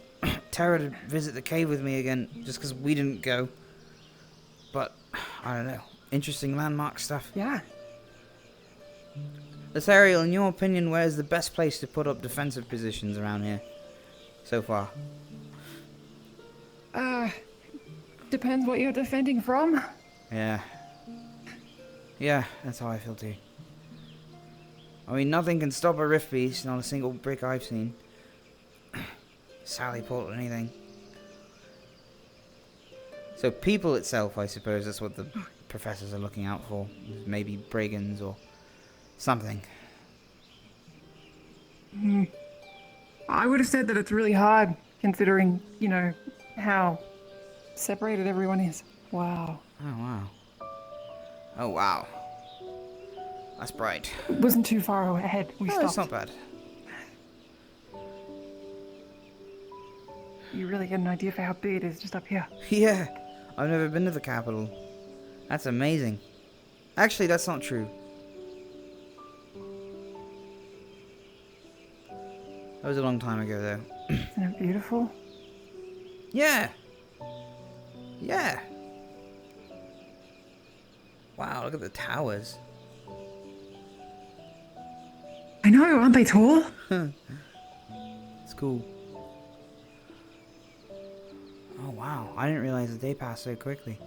Tara to visit the cave with me again, just because we didn't go. But, I don't know. Interesting landmark stuff. Yeah. Lethariel, in your opinion, where's the best place to put up defensive positions around here? So far. Depends what you're defending from. Yeah. Yeah, that's how I feel too. I mean, nothing can stop a rift beast, not a single brick I've seen. Sally port or anything. So people itself, I suppose, that's what the professors are looking out for. Maybe brigands or something. I would have said that it's really hard, considering, you know, how separated everyone is. Wow. Oh, wow. Oh, wow. That's bright. It wasn't too far ahead. We stopped. It's not bad. You really get an idea for how big it is just up here. Yeah. I've never been to the capital. That's amazing. Actually, that's not true. That was a long time ago, though. Isn't it beautiful? Yeah. Yeah. Wow, look at the towers. I know, aren't they tall? It's cool. Oh, wow. I didn't realize the day passed so quickly.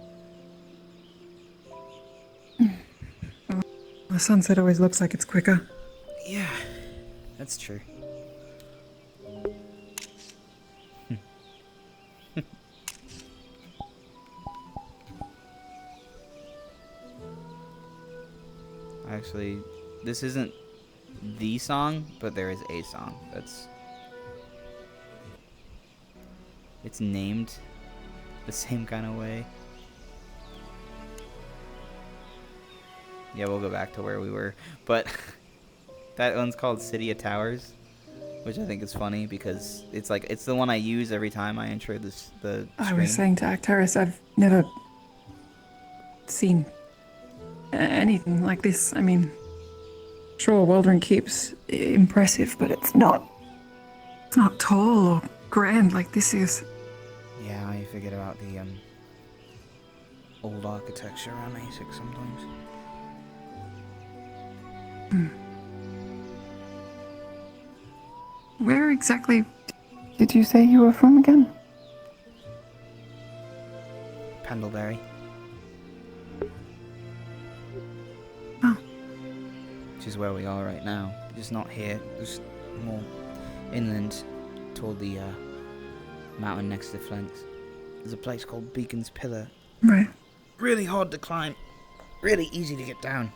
The sunset always looks like it's quicker. Yeah, that's true. Actually, this isn't the song, but there is a song that's... It's named the same kind of way. Yeah, we'll go back to where we were. But that one's called City of Towers, which I think is funny because it's like it's the one I use every time I enter the screen. I was saying to Actaris, I've never seen anything like this. I mean, sure, Waldron Keep's impressive, but it's not tall or grand like this is. Yeah, I forget about the old architecture around Asix sometimes. Where exactly did you say you were from again? Pendlebury. Oh. Which is where we are right now. Just not here. Just more inland toward the mountain next to Flint's. There's a place called Beacon's Pillar. Right. Really hard to climb. Really easy to get down.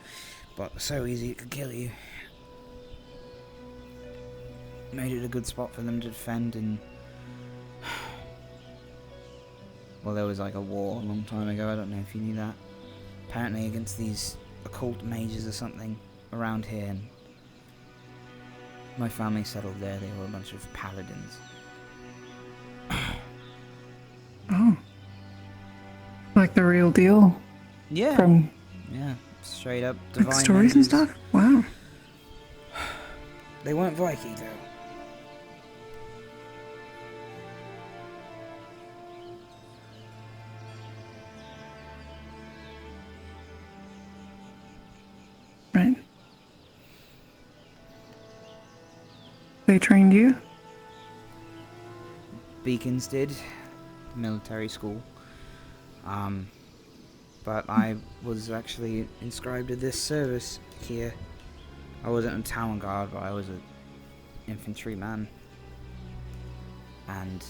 But so easy it could kill you. Made it a good spot for them to defend and... Well, there was like a war a long time ago, I don't know if you knew that. Apparently against these occult mages or something around here, and my family settled there. They were a bunch of paladins. Oh. Like the real deal? Yeah. From yeah, straight up divine like stories mages. and stuff? Wow. They weren't Viking though. Right. They trained you? Beacons did. Military school. But I was actually inscribed to this service here. I wasn't a town guard, but I was an infantryman. And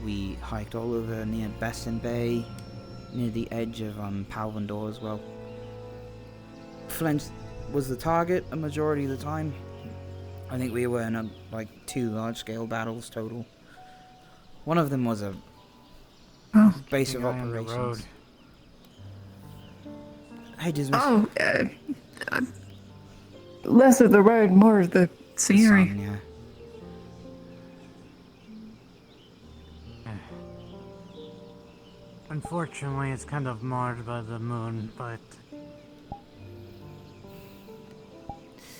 we hiked all over near Besson Bay, near the edge of Palvendor as well. Flint was the target a majority of the time. I think we were in like 2 large-scale battles total. One of them was a base of operations. Hey, Dismas. Oh, less of the road, more of the scenery. The sun, yeah. Unfortunately, it's kind of marred by the moon, but...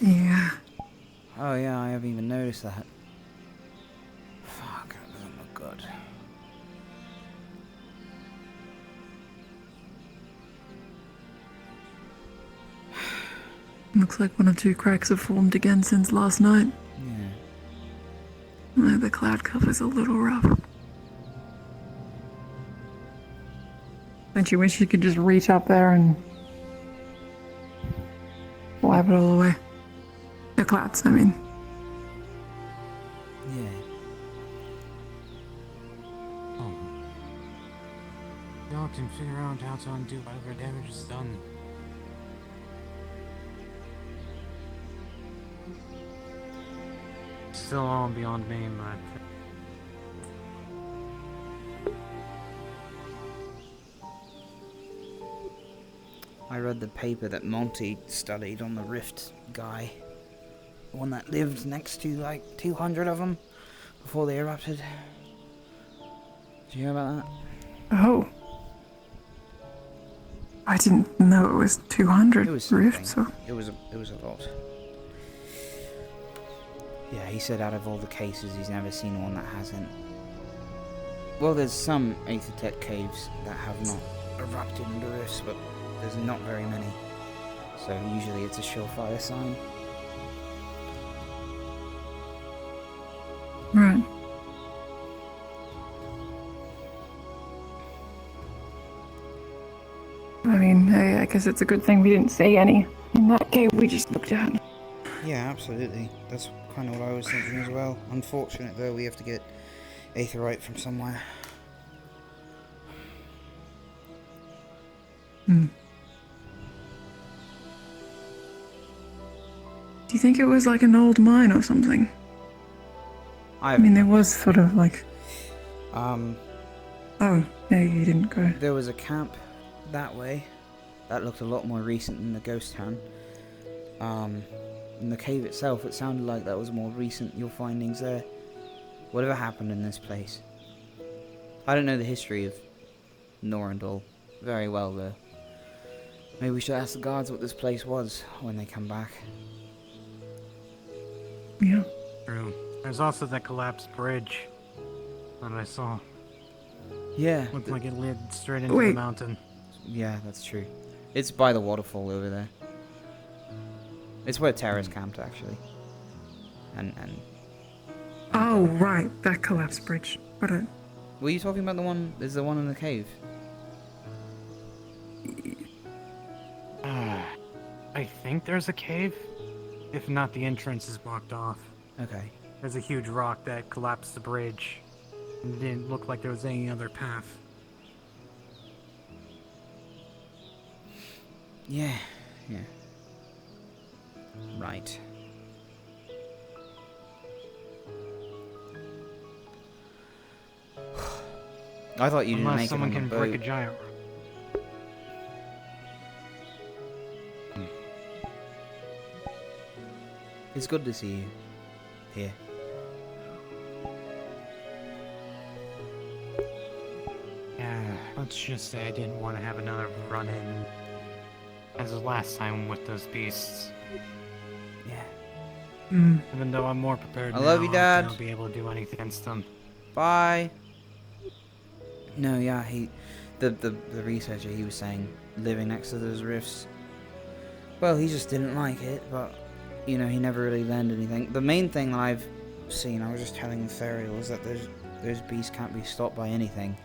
Yeah. Oh yeah, I haven't even noticed that. Fuck, that doesn't look good. Looks like one or two cracks have formed again since last night. Yeah. The cloud cover's a little rough. Don't you wish you could just reach up there and wipe it all away? The clouds, I mean. Yeah. Oh. Y'all can figure out how to undo whatever damage is done. Still all beyond me, but... I read the paper that Monty studied on the Rift guy. The one that lived next to like 200 of them before they erupted. Did you hear about that? Oh. I didn't know it was 200 rifts. So. It was a lot. Yeah, he said out of all the cases, he's never seen one that hasn't. Well, there's some Aethertech caves that have not erupted into rifts, but there's not very many. So usually it's a surefire sign. Right. I mean, I guess it's a good thing we didn't see any in that cave we just looked at. Yeah, absolutely. That's kind of what I was thinking as well. Unfortunate though, we have to get aetherite from somewhere. Hmm. Do you think it was like an old mine or something? I mean, there was sort of like... Oh, no, you didn't go. There was a camp that way. That looked a lot more recent than the ghost town. In the cave itself, it sounded like that was more recent, your findings there. Whatever happened in this place? I don't know the history of Norendall very well, though. Maybe we should ask the guards what this place was when they come back. Yeah. True. There's also that collapsed bridge that I saw. Yeah. Looked like it led straight into the mountain. Yeah, that's true. It's by the waterfall over there. It's where Terra's camped, actually. And Oh, right, that collapsed bridge. What a... Were you talking about the one? Is the one in the cave? I think there's a cave. If not, the entrance is blocked off. Okay. There's a huge rock that collapsed the bridge. And it didn't look like there was any other path. Yeah. Right. I thought you didn't Unless make someone it on can the break boat. a giant. It's good to see you here. Yeah, let's just say I didn't want to have another run-in as the last time with those beasts. Yeah. Even though I'm more prepared I now, love you, Dad. I'll be able to do anything against them. Bye. No, yeah, the researcher, he was saying living next to those rifts. Well, he just didn't like it, but you know, he never really learned anything. The main thing that I've seen, I was just telling Therial, is that those beasts can't be stopped by anything.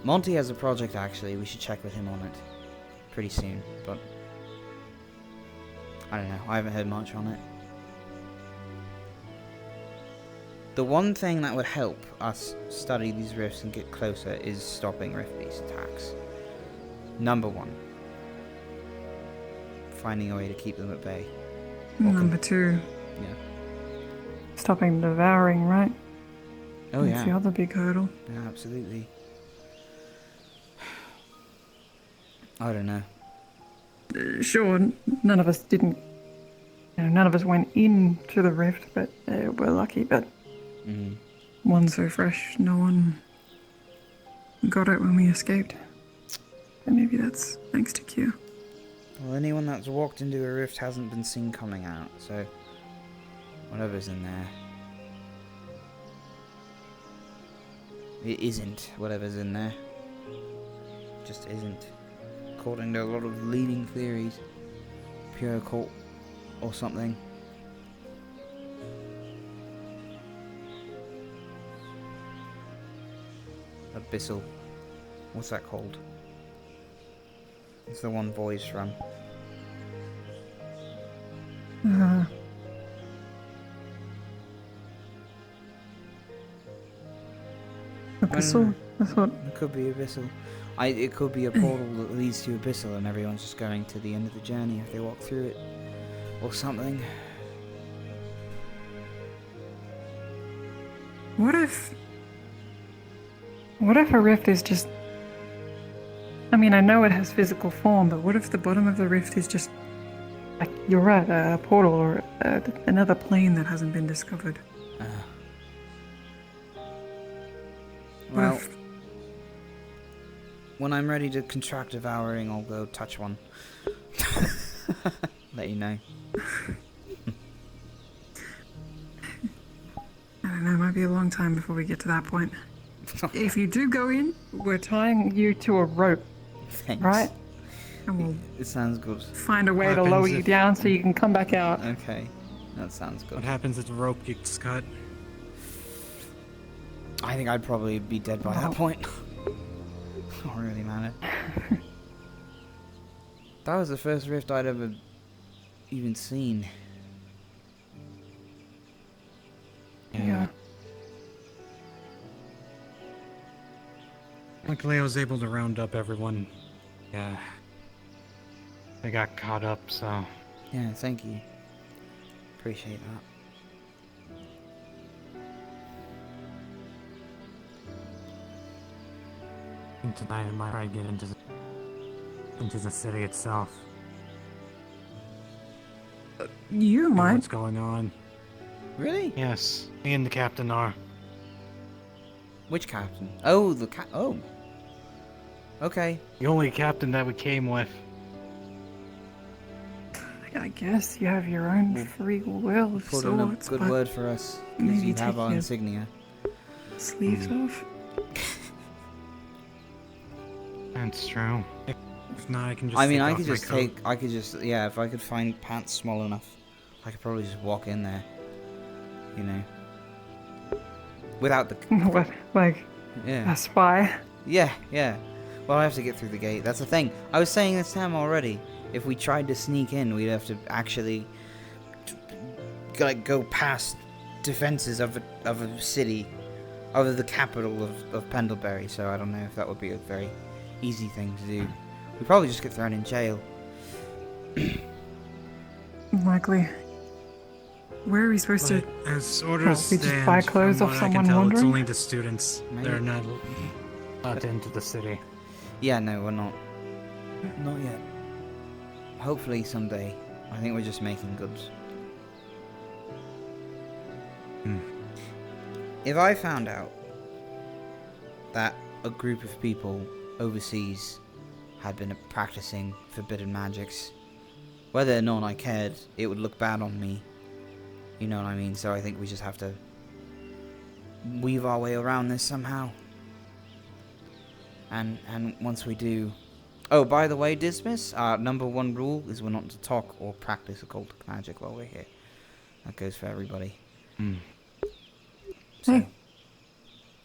Monty has a project, actually. We should check with him on it pretty soon, but I don't know. I haven't heard much on it. The one thing that would help us study these rifts and get closer is stopping rift beast attacks. Number one. Finding a way to keep them at bay. Number two. Yeah. Stopping devouring, right? Oh, That's yeah. the other big hurdle. Yeah, absolutely. I don't know. Sure, none of us didn't... You know, none of us went into the rift, but we're lucky, but... One so fresh, no one got it when we escaped. And maybe that's thanks to Q. Well, anyone that's walked into a rift hasn't been seen coming out, so whatever's in there. It isn't whatever's in there. Just isn't. According to a lot of leading theories. pure occult or something. Abyssal. What's that called? It's the one voice from. Abyssal? That's what. It could be Abyssal. It could be a portal that leads to Abyssal and everyone's just going to the end of the journey if they walk through it. Or something. What if a rift is just... I mean, I know it has physical form, but what if the bottom of the rift is just... Like, you're right, a portal or another plane that hasn't been discovered? Well, when I'm ready to contract devouring, I'll go touch one. Let you know. I don't know, it might be a long time before we get to that point. If you do go in, we're tying you to a rope. Thanks. Right? And we'll It sounds good. find a way to lower you down so you can come back out. Okay, that sounds good. What happens if the rope gets cut? I think I'd probably be dead by that point. Not really, man. That was the first rift I'd ever even seen. Yeah. Luckily, I was able to round up everyone. Yeah. They got caught up, so... Yeah, thank you. Appreciate that. Tonight I might try to get into the city itself. You might. What's going on? Really? Yes, me and the captain are. Which captain? Oh, oh. Okay. The only captain that we came with. I guess you have your own free will of Put in a sorts, good but word for us. Because maybe you have take our your insignia. sleeves off. That's true. If not, I can just. I mean, take I off could my just coat. take. I could just. Yeah, if I could find pants small enough, I could probably just walk in there. You know. Without the. What? Like Yeah. a spy? Yeah, yeah. Well, I have to get through the gate. That's the thing. I was saying this to him already. If we tried to sneak in, we'd have to actually like go past defenses of a city, of the capital of Pendlebury. So I don't know if that would be a very easy thing to do. We'd probably just get thrown in jail. Likely. Where are we supposed to? As orders we just stand, buy clothes from off what someone I can tell, wandering? it's only the students. Maybe. They're not allowed into the city. Yeah, no, we're not. Not yet. Hopefully someday. I think we're just making goods. If I found out that a group of people overseas had been practicing forbidden magics, whether or not I cared, it would look bad on me. You know what I mean? So I think we just have to weave our way around this somehow. And once we do... Oh, by the way, Dismiss, our number one rule is we're not to talk or practice occultic magic while we're here. That goes for everybody. So,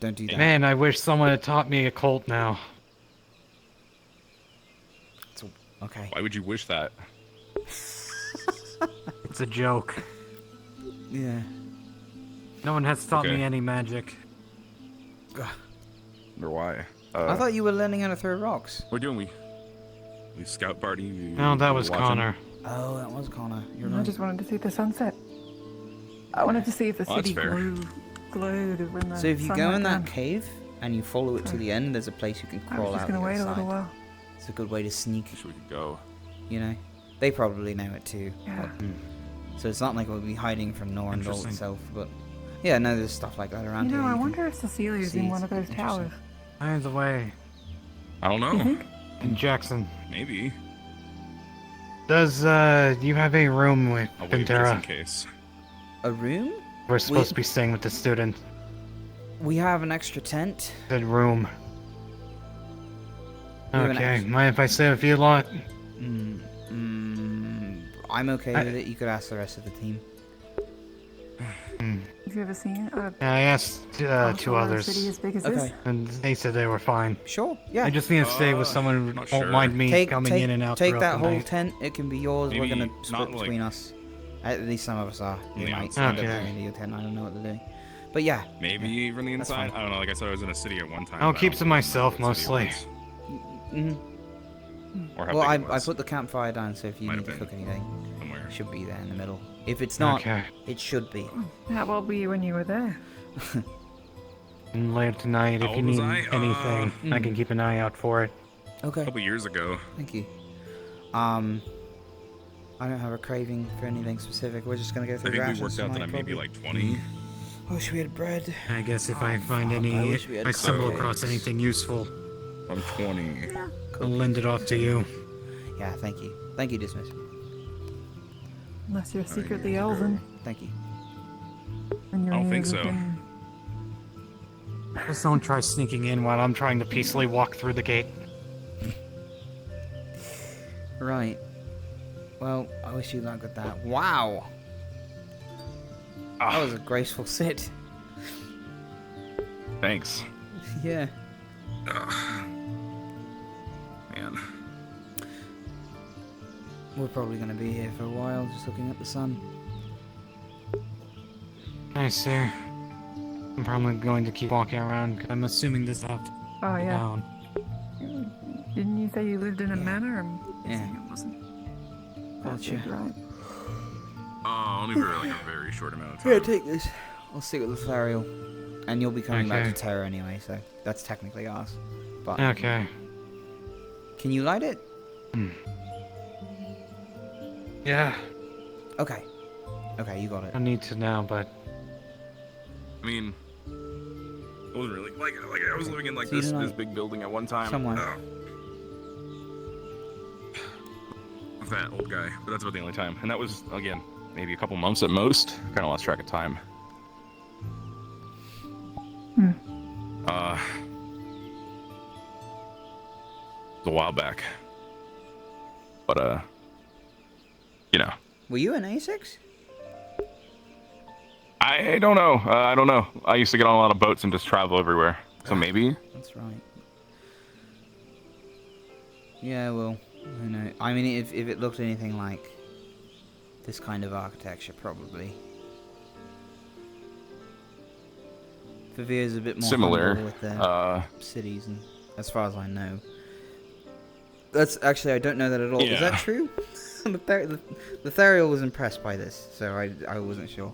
don't do that. Man, I wish someone had taught me occult now. Okay. Why would you wish that? It's a joke. Yeah. No one has taught Okay. me any magic. Or why? I thought you were learning how to throw rocks. We're doing we scout party. No, that was watching? Connor. Oh, that was Connor. You're I right. just wanted to see the sunset. I wanted to see if the Well, that's city fair. glowed when the So if you sun go went in that down. cave and you follow it to the end, there's a place you can I crawl was just out gonna the wait other a little side. while. It's a good way to sneak. Wish we could go. You know, they probably know it too. Yeah. So it's not like we'll be hiding from Norendall Interesting. itself, but yeah, no, there's stuff like that around You know, here. I you wonder if Cecilia's see. in one of those Interesting. towers. By the way, I don't know. You think? in Jackson, Maybe. does you have a room with I'll wait just in Pantera? case. A room? We're supposed to be staying with the student. We have an extra tent. Good room. We have an Okay, extra- mind if I say a few lot? I'm okay with it. You could ask the rest of the team. Have you ever seen a I asked two others, city as big as this? and they said they were fine. Sure, yeah. I just need to stay with someone who won't mind me coming in and out Take throughout that the whole night. tent. It can be yours. Maybe We're gonna not split like- between us. At least some of us are. You Yeah. might end up Okay. going into your tent. I don't know what they're doing. But yeah. Maybe from the That's inside. fine. I don't know. Like I said, I was in a city at one time. I'll but I keep don't to know what myself the city mostly. was. Mm-hmm. Or how Well, big it I was. put the campfire down, so if you Might need to have been cook anything, somewhere. it should be there in the middle. If it's not, Okay. it should be. How old were you when you were there? And later tonight, How if you old was need I? anything, I can keep an eye out for it. Okay. A couple years ago. Thank you. I don't have a craving for anything specific. We're just gonna go I through think we rations worked out that tonight, I'm maybe probably. like 20. I wish we had bread. I guess if I find I any, wish we had I stumble cupcakes. across anything useful, I'm 20. I'll lend it off to you. Yeah, thank you. Thank you, Dismiss. Unless you're secretly elven. Thank you. And you're I don't think ears so. open. Just don't try sneaking in while I'm trying to peacefully walk through the gate. Right. Well, I wish you luck with that. Wow! That was a graceful sit. Thanks. Yeah. Man. We're probably gonna be here for a while, just looking at the sun. Hi, sir. I'm probably going to keep walking around. I'm assuming this out. Oh, yeah. Down. Didn't you say you lived in a manor? Yeah. It wasn't. Gotcha. Right. Only for like a very short amount of time. Here, take this. I'll stick with the Thariel. And you'll be coming back Okay. to Terra anyway, so that's technically ours. But Okay. can you light it? Yeah. Okay. Okay, you got it. I need to now, but I mean, it wasn't really like I was living in like So you this don't this know- big building at one time. Somewhere. With that old guy, but that's about the only time, and that was again maybe a couple months at most. Kind of lost track of time. Hmm. It was a while back, but you know. Were you an Asix? I don't know. I don't know. I used to get on a lot of boats and just travel everywhere. So maybe. That's right. Yeah, well, I know. I mean, if it looked anything like this kind of architecture, probably. Vivir's a bit more Similar, humble with their cities, and as far as I know. That's actually, I don't know that at all. Is Yeah. that true? the Therial was impressed by this, so I wasn't sure.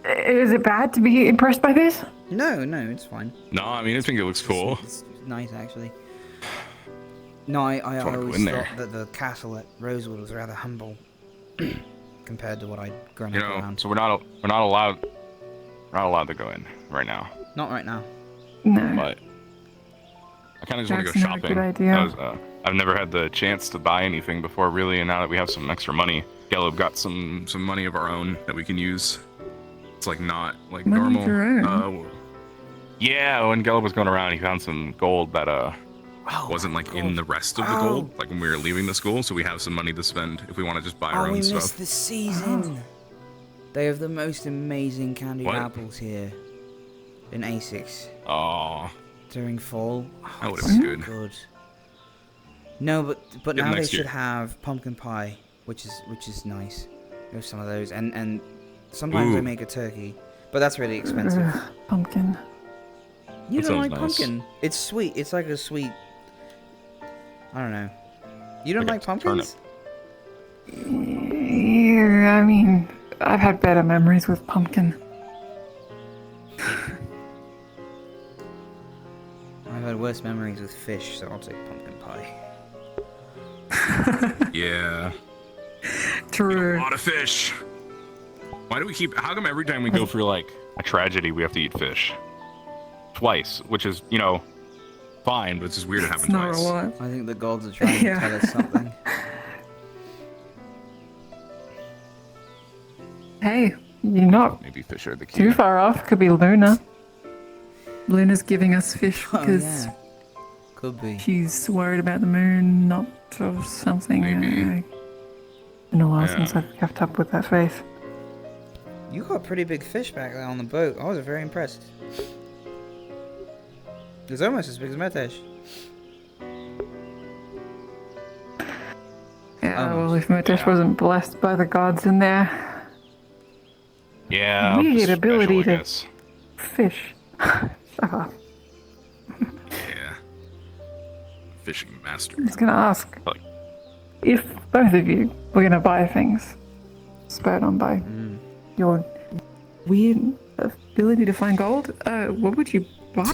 Is it bad to be impressed by this? No, it's fine. No, I mean I think it looks cool. It's nice, actually. No, I Just wanna go always in there. thought that the castle at Rosewood was rather humble compared to what I'd grown You up know, around. so we're not allowed to go in right now. Not right now. No. But I kind of just want to go Jackson had a shopping. good idea. I've never had the chance to buy anything before, really, and now that we have some extra money, Gelb got some money of our own that we can use. It's like not like Money of normal. your own? Yeah, when Gelb was going around, he found some gold that wasn't like in the rest of the gold, like when we were leaving the school. So we have some money to spend if we want to just buy our Oh, own we stuff. missed the season. They have the most amazing candied What? apples here in Asix Oh, during fall. that would it's have so been good. good. No, but Yeah, now they next should year. have pumpkin pie, which is nice. There's some of those, and sometimes they Ooh. make a turkey, but that's really expensive. Ugh, pumpkin. You That don't sounds like nice. pumpkin? It's sweet. It's like a sweet. I don't know. You don't Like like a turnip. pumpkins? Yeah, I mean, I've had better memories with pumpkin. I've had worse memories with fish, so I'll take pumpkin pie. Yeah. True. A lot of fish. Why do we keep? How come every time we go for like a tragedy, we have to eat fish? Twice, which is fine, but it's just weird it happened Not a twice. lot. I think the gods are trying to tell us something. Hey, you're not Maybe fish are the key. too far off. Could be Luna. Luna's giving us fish Oh, because yeah. Could be. she's worried about the moon, not or something. Maybe. Been a while since Yeah. I've kept up with that faith. You got pretty big fish back there on the boat. I was very impressed. It was almost as big as Metesh. Yeah, well, if Motesh wasn't blessed by the gods in there, Yeah. weird special, ability I to guess. fish. Shut up. Yeah. Fishing master. I was gonna ask Like, if both of you were gonna buy things, spurred on by your weird ability to find gold, what would you buy?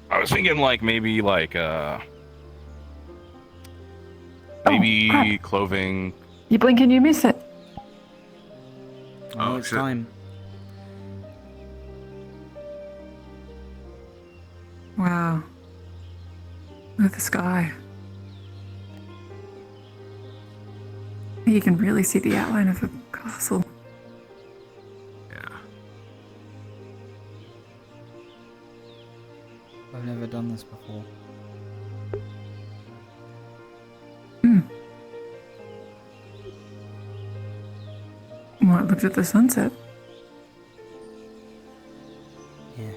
I was thinking like maybe like crap. clothing. You blink and you miss it. Oh, it's time. Wow. Look at the sky. You can really see the outline of the castle. I've never done this before. Well, I looked at the sunset. Yeah.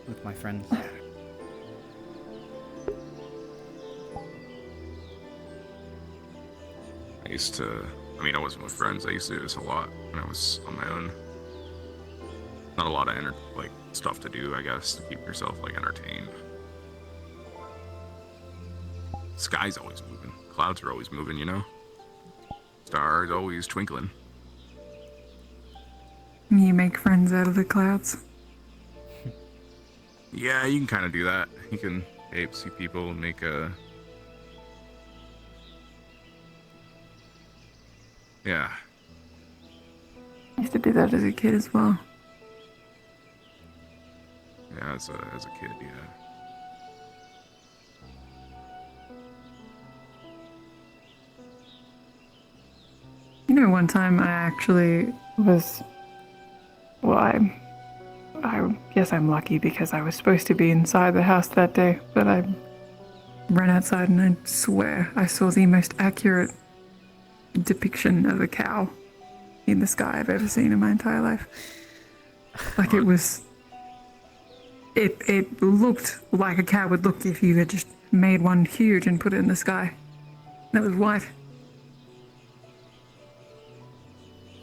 With my friends. I used to. I mean, I wasn't with friends. I used to do this a lot when I was on my own. Not a lot of like stuff to do, I guess, to keep yourself like entertained. Sky's always moving. Clouds are always moving, you know? Stars always twinkling. You make friends out of the clouds. Yeah, you can kind of do that. You can see people and make a... Yeah. I used to do that as a kid as well. Yeah, as a kid, yeah. You know, one time I actually was... Well, I guess I'm lucky because I was supposed to be inside the house that day, but I ran outside and I swear I saw the most accurate depiction of a cow in the sky I've ever seen in my entire life. Like, it was... It looked like a cow would look if you had just made one huge and put it in the sky. That was white.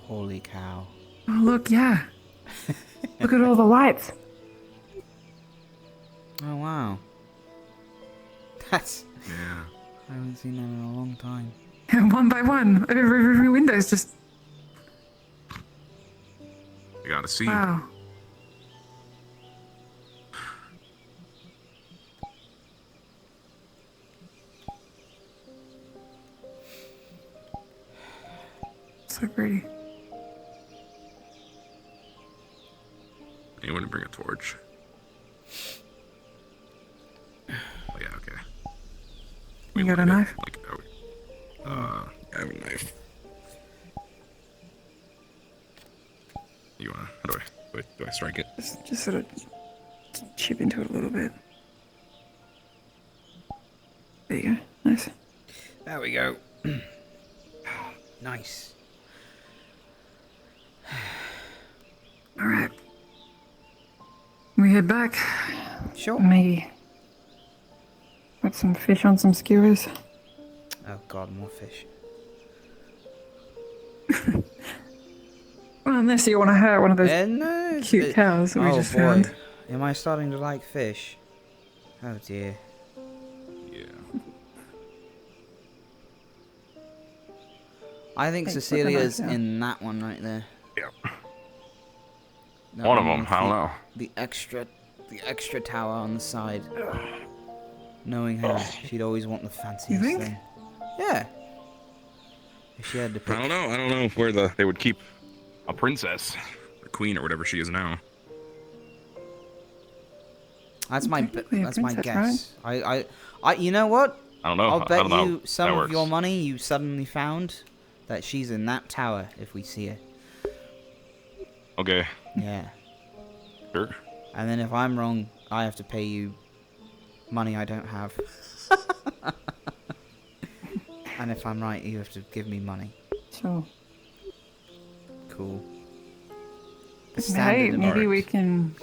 Holy cow. Oh, look, yeah. Look at all the lights. Oh, wow. That's... Yeah. I haven't seen that in a long time. And one by one, every window's just... You gotta see. Wow. So pretty. Anyone bring a torch? Oh yeah, okay. You got a knife? Like, I have a knife. You wanna? How do I strike it? Just sort of chip into it a little bit. There you go. Nice. There we go. Nice. All right. We head back. Sure. Maybe put some fish on some skewers. Oh god, more fish. Well, unless you want to hurt one of those No, cute cows that we just boy. found. Am I starting to like fish? Oh dear. Yeah. I think Thanks for the Cecilia's knife, yeah. in that one right there. Yep. That One of one them, with I don't know. The extra tower on the side. Knowing her, she'd always want the fanciest think? thing. Yeah. If she had to pick. I don't know where they would keep a princess, or queen, or whatever she is now. That's my Technically a that's my princess, guess. I you know what? I don't know. I'll I bet don't know you if some that of works. your money you suddenly found that she's in that tower if we see her. Okay. Yeah. Sure. And then if I'm wrong, I have to pay you money I don't have. And if I'm right, you have to give me money. Sure. Cool. Hey, maybe we can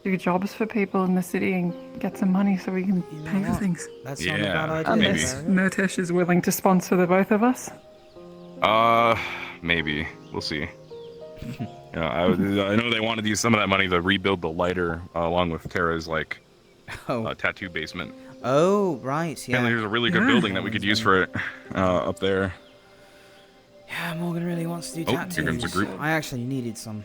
do jobs for people in the city and get some money so we can pay for things. That's not a bad idea. Unless Notesh is willing to sponsor the both of us. Maybe. We'll see. Yeah, I know they wanted to use some of that money to rebuild the lighter along with Tara's tattoo basement. Oh, right. Yeah. Apparently, there's a really good building that we could use for it up there. Yeah, Morgan really wants to do tattoos. Here comes a group. I actually needed some.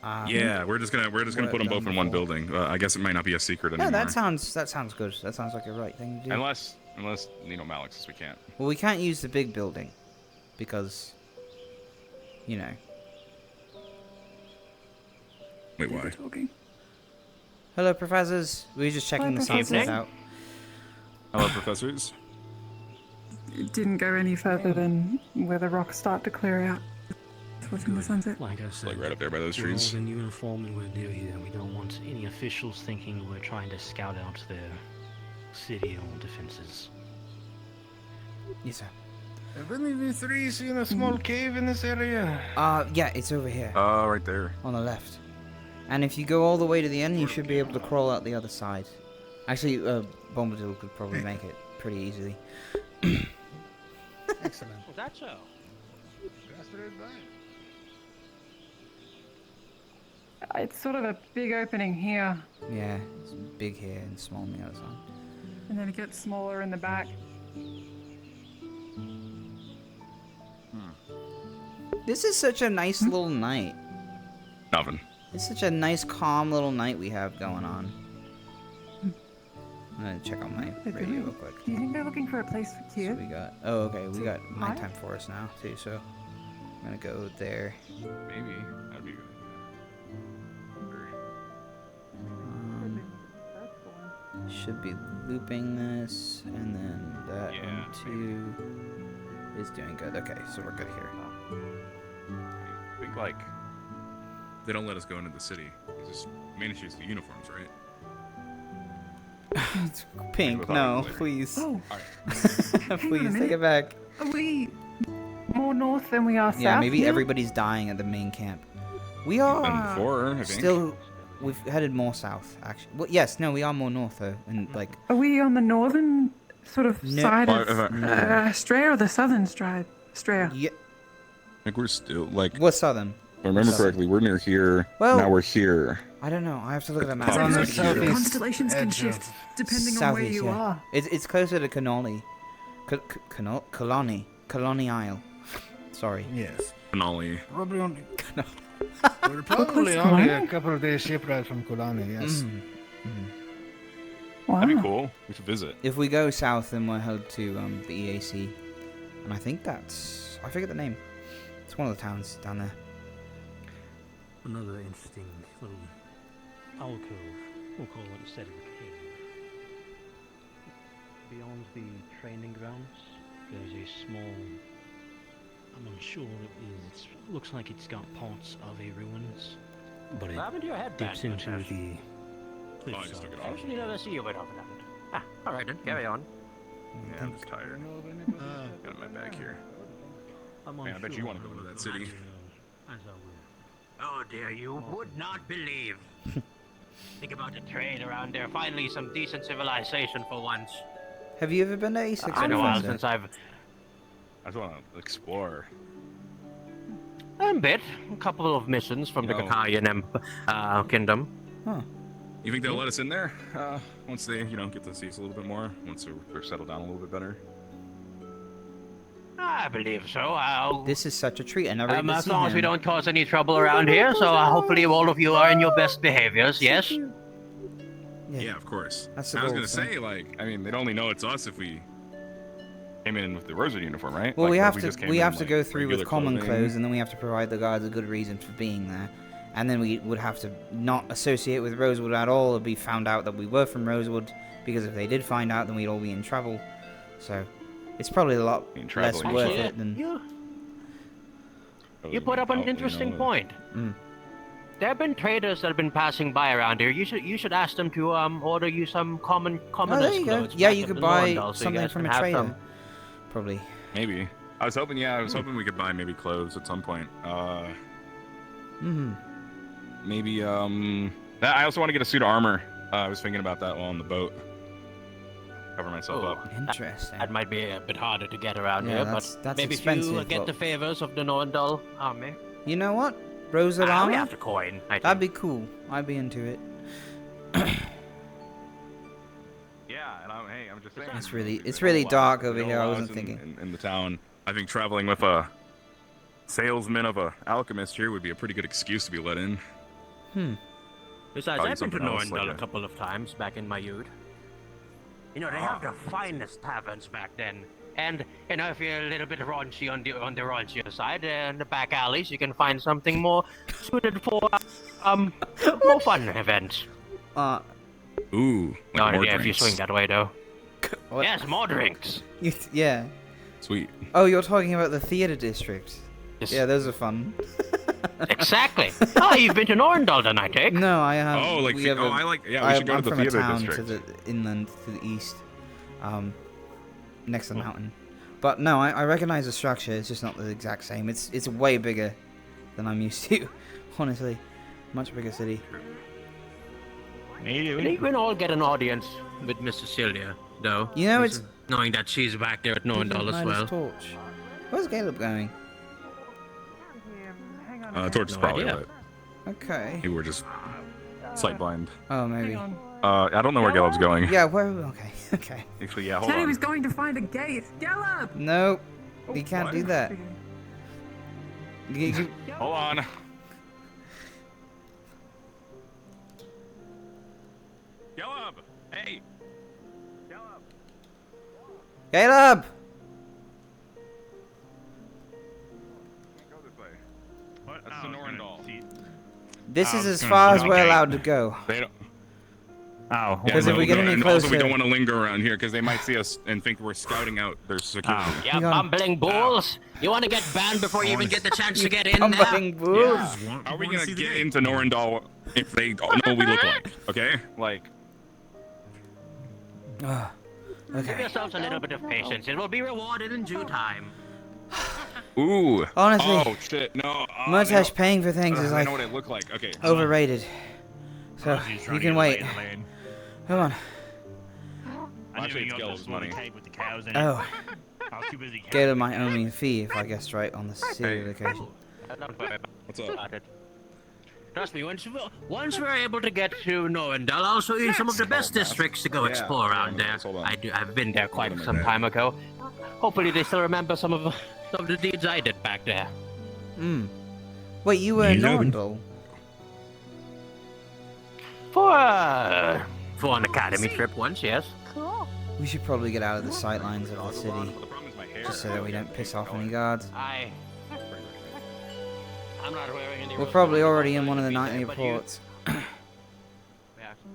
Yeah, we're just gonna put them both in one building. I guess it might not be a secret anymore. No, that sounds good. That sounds like a right thing to do. Unless Malik says we can't. Well, we can't use the big building because, you know. Wait, why? Hello, professors. We were just checking the sunset out. Hello, professors. It didn't go any further than where the rocks start to clear out. Watching the sunset. Like I said, right up there by those we're trees. all in uniform and we're new here. We don't want any officials thinking we're trying to scout out their city or defenses. Yes, sir. Have any of you three seen a small cave in this area? Yeah, it's over here. Right there. On the left. And if you go all the way to the end, you should be able to crawl out the other side. Actually, Bombadil could probably make it pretty easily. Excellent. Is that so? It's sort of a big opening here, Yeah, it's big here and small on the other side. and then it gets smaller in the back. This is such a nice little night. Nothing. It's such a nice, calm little night we have going on. I'm gonna check on my radio real quick. Do you think they're looking for a place for kids? We got. Oh, okay. We got nighttime forest now too. So I'm gonna go there. Maybe that'd be good. Should be looping this, and then that one too is doing good. Okay, so we're good here. I think they don't let us go into the city. It's just manage to use the uniforms, right? It's pink. No, please. Oh. Please take it back. Are we more north than we are south? Yeah, maybe now? everybody's dying at the main camp. We are before, I think. still. We've headed more south, actually. Well, yes, no, we are more north though, and like. Are we on the northern sort of side of Straya or the southern Straya? Yeah. I think we're still What's southern? If I remember correctly, we're near here. Well, now we're here. I don't know. I have to look at the map. Constellations can shift depending on where you are. It's closer to Cannoli. Colony Isle. Sorry. Yes. Cannoli. Probably only. We're probably only a couple of days ship ride from Kulani, yes. Wow. That'd be cool. We should visit. If we go south, then we're headed to the EAC. And I think that's... I forget the name. It's one of the towns down there. Another interesting little alcove, we'll call it, instead of a cave. Beyond the training grounds, there's a small... I'm unsure what it is. It looks like it's got parts of a ruins, but it What happened to your head dips band, into Natasha? the cliffside. I usually never see you wait off that. Ah, alright then, carry on. Yeah, I'm just tired. Got my bag here. Man, I bet you want to go to that city. Oh dear, you would not believe. Think about the trade around there. Finally, some decent civilization for once. Have you ever been to Asix? It's been a while since I just want to explore. A bit. A couple of missions from the Kakayan Kingdom. Huh. You think they'll let us in there once they, get to see us a little bit more? Once they're settled down a little bit better? I believe so. This is such a treat. I never even as seen long as we him. don't cause any trouble around here, so hopefully all of you are in your best behaviors, yes? Yeah, of course. That's I was the gonna say, they'd only know it's us if we came in with the Rosewood uniform, right? Well, we have just to came we in have in, to go through with regular common clothing. clothes, and then we have to provide the guards a good reason for being there, and then we would have to not associate with Rosewood at all, or be found out that we were from Rosewood, because if they did find out, then we'd all be in trouble. So, it's probably a lot less worth it than. You put up an interesting point. There have been traders that have been passing by around here. You should ask them to order you some commoners there you go. clothes. Yeah, back you at could the buy Norendall, so you something guys from can a have trader. some. Probably. Maybe. I was hoping we could buy maybe clothes at some point. Maybe, I also want to get a suit of armor. I was thinking about that while on the boat. Cover myself up. Interesting. That might be a bit harder to get around Yeah, here, that's but maybe if expensive, you get but- the favors of the Norendall army. You know what? Rosewood We armor? have to coin, I That'd be cool. I'd be into it. Yeah, and I'm just saying. It's really dark over We know here. I laws wasn't thinking. in the town. I think traveling with a salesman of a alchemist here would be a pretty good excuse to be let in. Besides, Probably I've been to something else, Norendall like a couple of times back in my youth. You know, they have the finest taverns back then. And, you know, if you're a little bit raunchy on the raunchier side, in the back alleys, you can find something more suited for, more fun events. Ooh, like No, more yeah, if you drinks. swing that way, though. What? Yes, more drinks. Yeah. Sweet. Oh, you're talking about the theater district. Yeah, those are fun. Exactly. Oh, you've been to Norendall then, I take? No, I have. Oh, like we the- have oh, a- I like- yeah, we should go I'm to the from theater a town district. to the inland, to the east, next to the mountain. But no, I recognize the structure. It's just not the exact same. It's way bigger than I'm used to. Honestly, much bigger city. You can all get an audience with Miss Cecilia, though. You know, it's knowing that she's back there at Norendall as Midas well. Torch. Where's Caleb going? Torch is probably idea. lit. Okay. You were just sight blind. Oh, maybe. I don't know where Caleb's going. Yeah, where? Okay, okay. Actually, yeah, hold Said he on. was going to find a gate. Gallup! No, you can't what? do that. Hold on. Caleb! Hey! Caleb! Go this way. That's the Norendall. This is as far as we're allowed to go. They don't. Oh, Because if we get any and closer, also we don't want to linger around here because they might see us and think we're scouting out their security. Yeah, bumbling bulls. You want to get banned before you even get the chance to get in bumbling there? bulls. Yeah. How are we gonna get into Norendall if they don't know what we look like? Okay, like. Give yourselves a little bit of patience. It will be rewarded in due time. Ooh. Honestly, Oh shit! No. Murtash paying for things is I like know what it looked like. Okay. overrated. So you can wait. Come on. I Actually, didn't it's even Caleb's go money. tape with the cows in it. Oh. I was too busy. Caleb might owe me a fee if I guessed right on the city location. What's up? Trust me, once we're able to get to Norendall, I'll show you some of the best districts to go explore around there. I've been there quite some time ago. Hopefully they still remember some of the deeds I did back there. Wait, you were in He's open. Norendall? For an academy trip once, yes. Cool. We should probably get out of the sight lines of the city, just so that we don't piss off any guards. I'm not wearing any. We're probably already in one of the nightly reports. Yeah.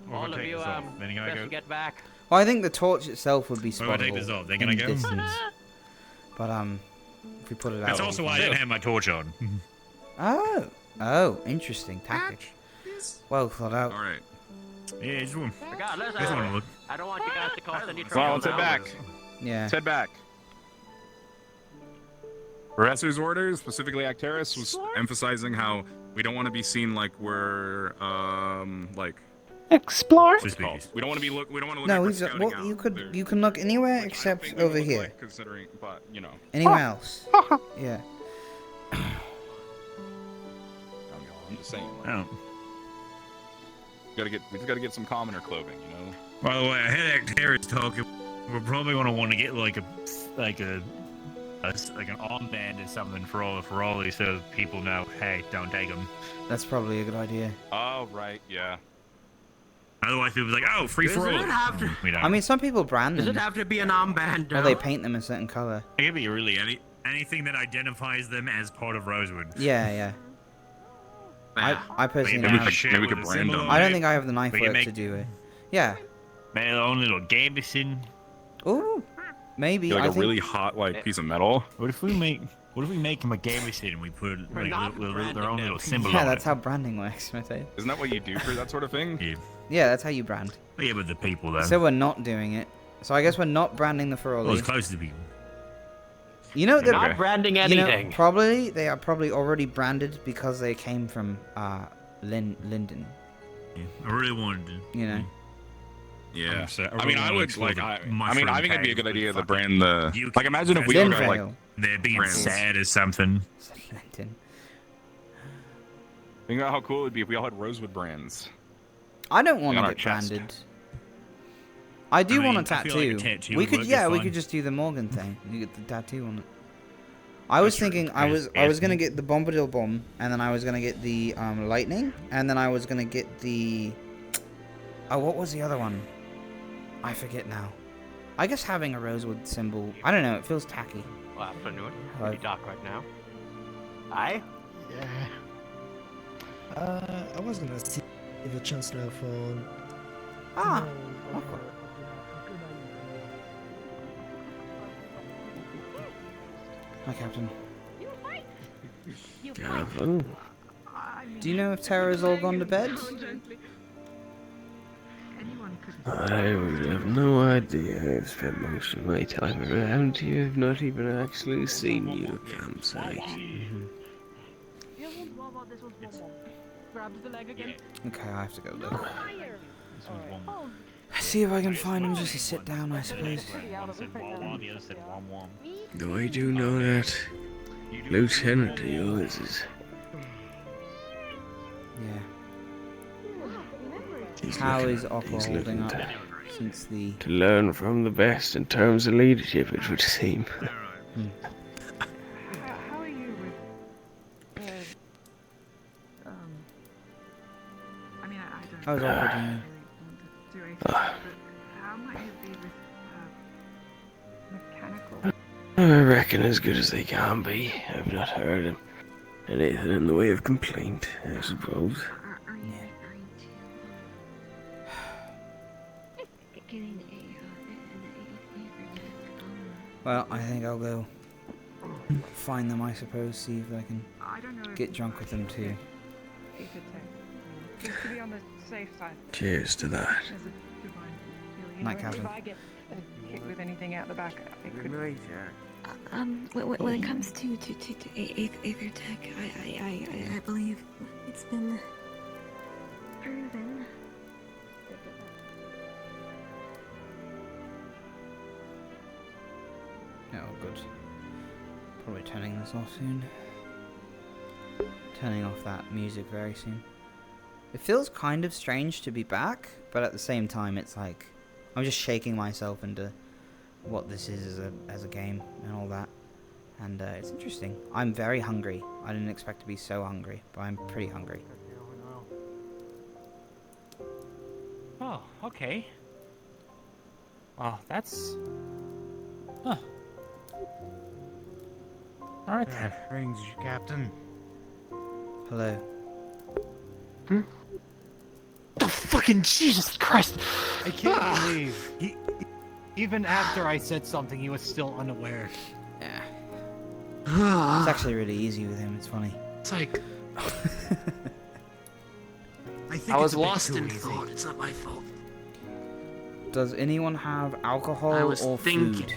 We're All gonna of take you, this off. Then you gotta best go. to get back. Well, I think the torch itself would be We're gonna take spottable this off. They're in gonna go. distance. But if we put it out. That's also why I didn't have my torch on. Oh, interesting tactic. Well thought out. All right. Yeah, just one. Regardless, Just one look. I don't want you guys to cause any trouble. Well, let's head now. back. Yeah. Let's head back. Professor's orders, specifically Acteris, was emphasizing how we don't want to be seen like we're like Explore. what's it called? We don't want to be look. We don't want to look. No, like we're he's scouting well, out. you can look anywhere except Think we would over look here. like, considering, but you know. Anywhere else. Yeah. I'm just saying. Like, Oh. we just gotta get some commoner clothing, you know. By the way, I had Acteris talking. We're probably gonna want to get like an armband or something for all these, so people know, hey, don't take them. That's probably a good idea. Oh right, yeah. Otherwise, people be like, oh, free for all. Does it have to? We don't. I mean, some people brand Does them. it have to be an armband? Or they paint them a certain color. It could be really anything that identifies them as part of Rosewood. Yeah, yeah. I personally Maybe don't we have- could brand them. Symbol on I don't it. think I have the knife We can work make- to do it. Yeah. Make our own little gambeson. Ooh. Maybe. Like I a think really hot like piece of metal. What if we make? What if we make them a gaming station and we put like, their own little symbol Yeah, on that's it? how branding works, Mateo. Isn't that what you do for that sort of thing? Yeah, that's how you brand. Yeah, but the people then. So we're not doing it. So I guess we're not branding the Feroli. Well, it's close to the people. You know, We're not branding anything. They are probably already branded because they came from Linden. Yeah, I really wanted to. You know. Yeah. I I mean, I really would wanna like. explore I mean, I think it'd be a good idea to brand the. Like, imagine if we Lin were to, like. They're being brands. sad or something. Linden. Think about how cool it would be if we all had Rosewood brands. I don't want on to our get chest. branded. I do want a I tattoo. feel like a tattoo We would could, work yeah, just we fine. could just do the Morgan thing. You get the tattoo on it. I was thinking I was gonna get the Bombadil bomb, and then I was gonna get the lightning, and then I was gonna get the. Oh, what was the other one? I forget now. I guess having a Rosewood symbol, I don't know, it feels tacky. Well, afternoon. Hello. Pretty dark right now. Aye? Yeah. I was gonna see if a chance now for. Ah. Hi, Captain. Captain. Do you know if Tara's all gone to bed? I would have no idea. I've spent most of my time around here. I've not even actually seen your campsite. Okay, I have to go look. See if I can find him just to sit down, I suppose. Though I do know that Lieutenant of yours is. Yeah. He's How looking- is Aqua he's holding looking up since the... To learn from the best in terms of leadership, it would seem. How are you with, I mean, I don't How's Aqua doing? How might you be with, mechanical? I reckon as good as they can be. I've not heard anything in the way of complaint, I suppose. Well, I think I'll go find them, I suppose, see if I can get drunk with them too. Just to be on the safe side. Cheers to that. There's a divine feeling. Night, If Captain. I get hit with anything out the back, it could... When it comes to Aether Tech, I believe it's been proven. Oh, good. Probably turning this off soon. Turning off that music very soon. It feels kind of strange to be back, but at the same time, it's like I'm just shaking myself into what this is as a game and all that. And it's interesting. I'm very hungry. I didn't expect to be so hungry, but I'm pretty hungry. Oh, okay. Well, that's... Huh. Alright then. Rings, Captain. Hello. Oh, fucking Jesus Christ! I can't believe even after I said something, he was still unaware. Yeah. It's actually really easy with him. It's funny. It's like I was lost in thought. It's not my fault. Does anyone have alcohol I was or thinking. food?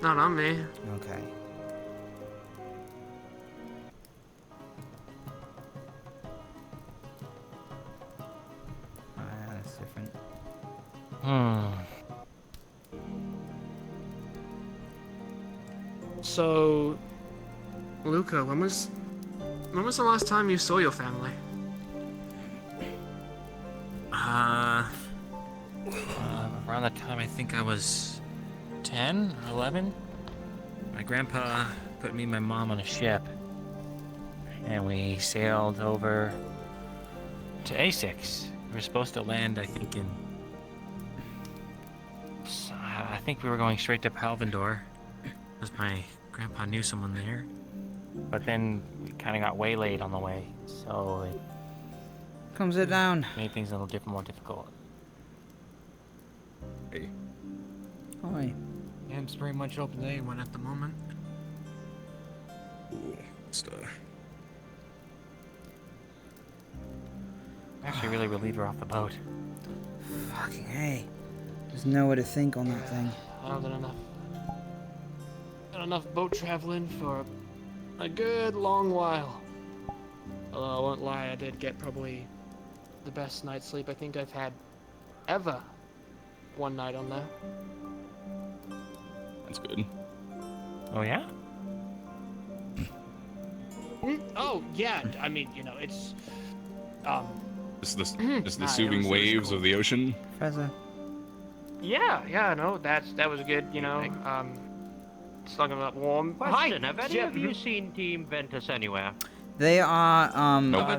Not on me. Okay. That's different. So, Luca, when was the last time you saw your family? Around the time I think I was 10 or 11. My grandpa put me and my mom on a ship, and we sailed over to Asix. We were supposed to land, I think, I think we were going straight to Palvindor, because my grandpa knew someone there. But then we kind of got waylaid on the way, so it Come sit down. made things a little more difficult. Hey. Hi. Camp's pretty much open to anyone at the moment. Actually, really relieve her off the boat. Fucking hey. There's nowhere to think on that thing. I haven't done enough. Done enough boat traveling for a good long while. Although I won't lie, I did get probably the best night's sleep I think I've had ever. One night on there. That's good. Oh yeah? Oh yeah, I mean, you know, it's Just the soothing waves of the ocean. Professor. Yeah, no, that was good, you know. It's talking about warm. Question, Hi, have any of you seen Team Ventus anywhere? They are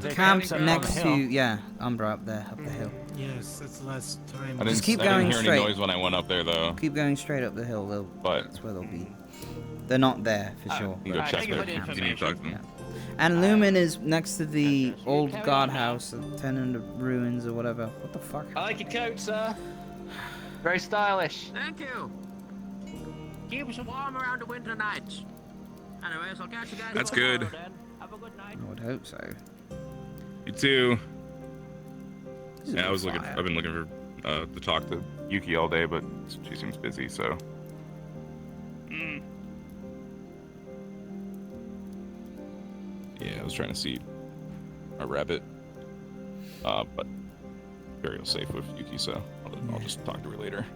They're camped camping next up to the hill. yeah, Umbra up there, up the hill. Yes, it's less time. I Just didn't, keep I going didn't hear straight. any noise when I went up there though. Keep going straight up the hill, that's where they'll be. They're not there for sure. You go but- check there. You need to talk to them. Yeah. And Lumen is next to the old guardhouse, the tenant of ruins or whatever. What the fuck? I like your coat, sir. Very stylish. Thank you. Keep us warm around the winter nights. Anyways, I'll catch you guys. That's tomorrow, good. then. Have a good night. I would hope so. You too. This is Yeah, a I've been looking for to talk to Yuki all day, but she seems busy, so. Yeah, I was trying to see a rabbit, but burial's safe with Yuki, so I'll just talk to her later.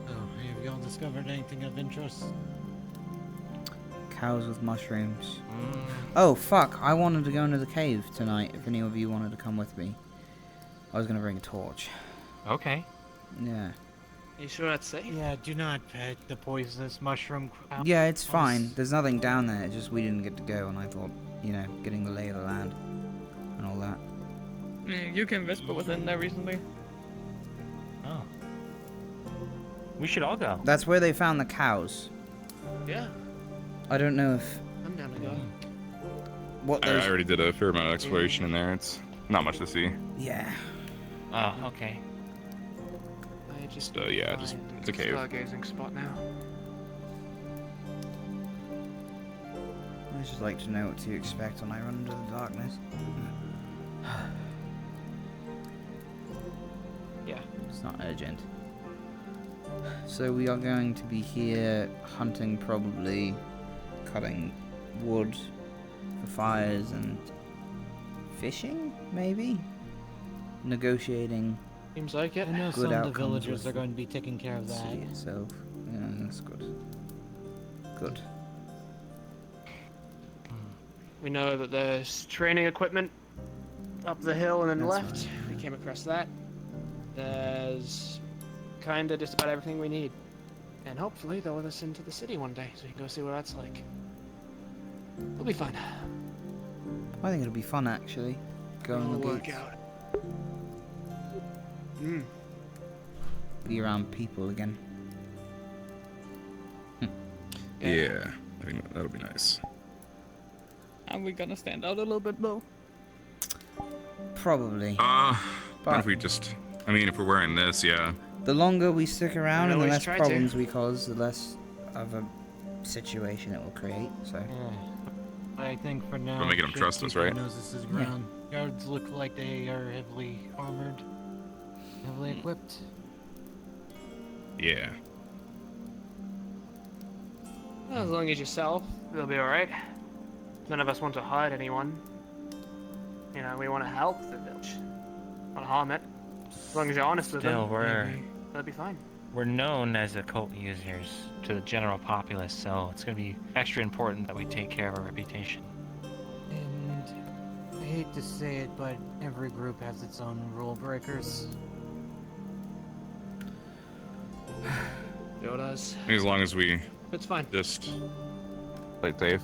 Oh, have y'all discovered anything of interest? Cows with mushrooms. Oh fuck! I wanted to go into the cave tonight. If any of you wanted to come with me, I was gonna bring a torch. Okay. Yeah. You sure that's safe? Yeah, do not pet the poisonous mushroom crap. Yeah, it's fine. There's nothing down there. It's just we didn't get to go, and I thought, you know, getting the lay of the land and all that. Yeah, you can whisper within there recently. Oh. We should all go. That's where they found the cows. Yeah, I don't know if I'm down to go. what I those. already did a fair amount of exploration in there. It's not much to see. Yeah. Oh, okay. I just Yeah, just it's a cave. stargazing spot now. I just like to know what to expect when I run into the darkness. Yeah. It's not urgent. So we are going to be here hunting, probably cutting wood for fires and fishing, maybe? Negotiating. Seems like it. I know Good some of the outcomes villagers with are going to be taking care of that. sea itself. Yeah, that's good. Good. We know that there's training equipment up the hill and then That's left. We came across that. There's kinda just about everything we need. And hopefully they'll let us into the city one day so we can go see what that's like. It'll be fun. I think it'll be fun actually. Go on It'll the work gates. out. Be around people again. Yeah, I think that'll be nice. Are we gonna stand out a little bit though? Probably. What But if we just? I mean, if we're wearing this, yeah. the longer we stick around We and the always less try to. problems we cause, the less of a situation it will create. So I think for now. We're making them should trust us, keep our right? Noses is ground. Guards look like they are heavily armored, heavily equipped. Yeah. As long as yourself, they'll be alright. None of us want to hurt anyone. You know, we want to help the village. Not harm it. As long as you're honest with Still, them, they'll be fine. we're known as occult users to the general populace, so it's going to be extra important that we take care of our reputation. And I hate to say it, but every group has its own rule breakers. It does. I think as long as we It's fine. just play it safe.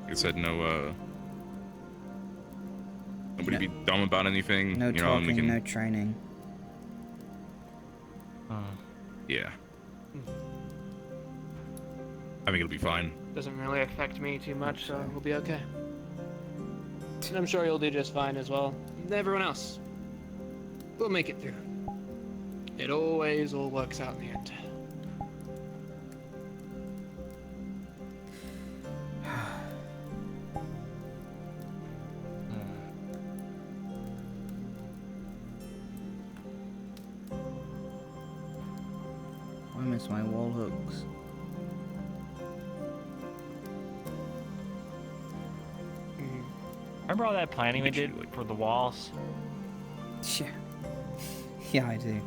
Like I said, no Nobody be dumb about anything. No you know, talking, and we can, no training. Yeah. I think it'll be fine. Doesn't really affect me too much, so we'll be okay. And I'm sure you'll do just fine as well. And everyone else. We'll make it through. It always all works out in the end. I miss my wall hooks. Remember all that planning we did for the walls? Yeah. Yeah, I do.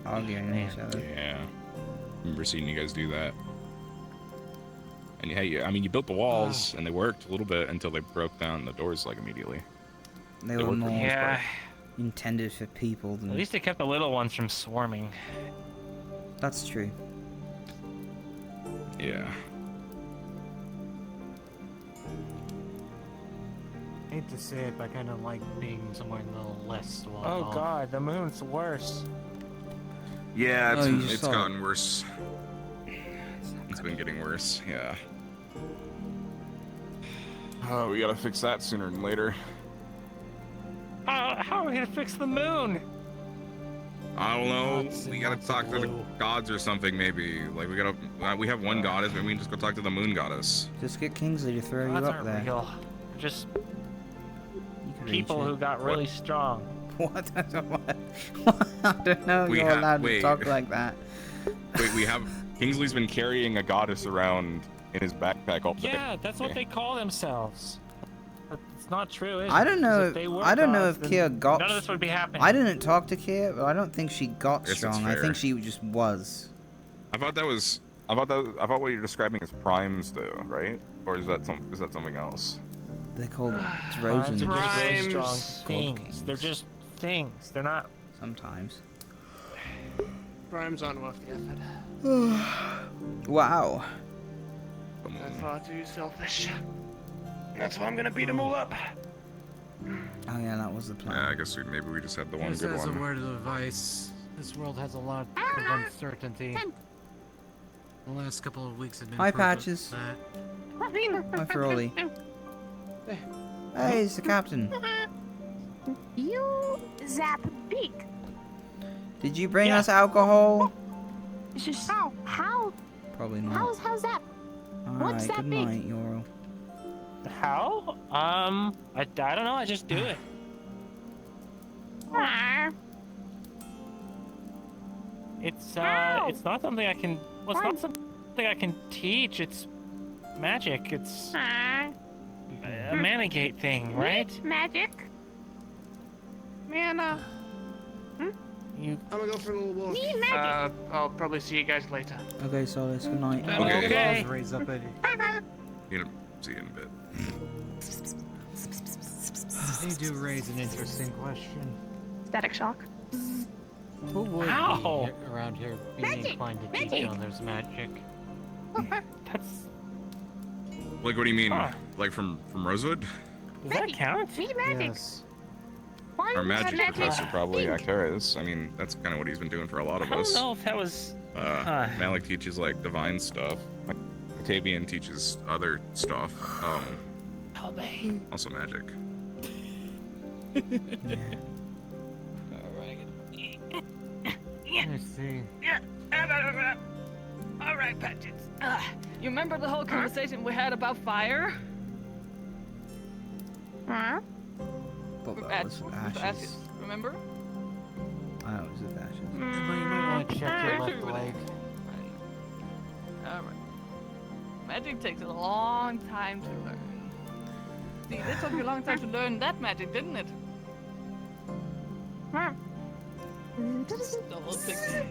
Arguing with each other. Yeah. Remember seeing you guys do that. And hey, I mean, you built the walls, and they worked a little bit until they broke down the doors, like, immediately. They were more Yeah. intended for people than... At least it kept the little ones from swarming. That's true. Yeah. Hate to say it, but I kind of like being somewhere in the less walled Oh off. god, the moon's worse. Yeah, it's, Oh, you it's saw gotten worse. It's been getting worse, yeah. Oh, we gotta fix that sooner than later. How are we gonna fix the moon? I don't know. We gotta talk to the gods or something, maybe. Like, we have one goddess, maybe we can just go talk to the moon goddess. Just get Kingsley to throw you Gods up aren't there. real. They're just reach people it. who got really strong. What? I don't know if you're allowed to talk like that. Wait, we have... Kingsley's been carrying a goddess around in his backpack all day. Yeah, that's what they call themselves. But it's not true, is it? I don't know. 'Cause if they were I don't know gods, if then Kia got. none of this would be happening. I didn't talk to Kia, but I don't think she got Guess it's strong. I fair. think she just was. I thought that was... I thought what you're describing as primes, though, right? Or is that something else? They're called Primes Trojan. are just really strong Primes. things. They're just things. They're not. Sometimes. Primes aren't worth the effort. Wow. They're far too selfish. That's why I'm gonna beat them all up. Oh yeah, that was the plan. Yeah, I guess maybe we just had the one Just good as a one. word of advice, this world has a lot of uncertainty. The last couple of weeks have been Hi, proof of Patches. that. Hi, Frolly. Hey, it's the captain. You zap big. Did you bring us alcohol? It's just how? Probably not. How's that? Alright, what's that good big? night, Yoro. How? I don't know. I just do it. It's not something I can. Well, it's not something I can teach. It's magic. It's a manigate thing, right? Magic. Mana. You. I'm gonna go for a little walk. Need magic. I'll probably see you guys later. Okay, Solace, good night. Okay. Raise up Eddie. You know, see you in a bit. They do raise an interesting question. Static shock. Who would Ow! be around here being Magic! inclined to teach Magic! others magic? That's. Like, what do you mean? Huh. Like from Rosewood? Does that count? Need magic. Yes. Why Our is magic magic professor probably, pink? Acteris. I mean, that's kind of what he's been doing for a lot I of don't us. know if that was. Malik teaches like divine stuff. Octavian teaches other stuff. Oh, man. Also magic. Let's see. All right, Patches. You remember the whole conversation we had about fire? Huh? But that was Ashes. ashes. Remember? Oh, it was with ashes. You might want to check your left leg. All right. Magic takes a long time to learn. See, it took you a long time to learn that magic, didn't it? So it'll take you.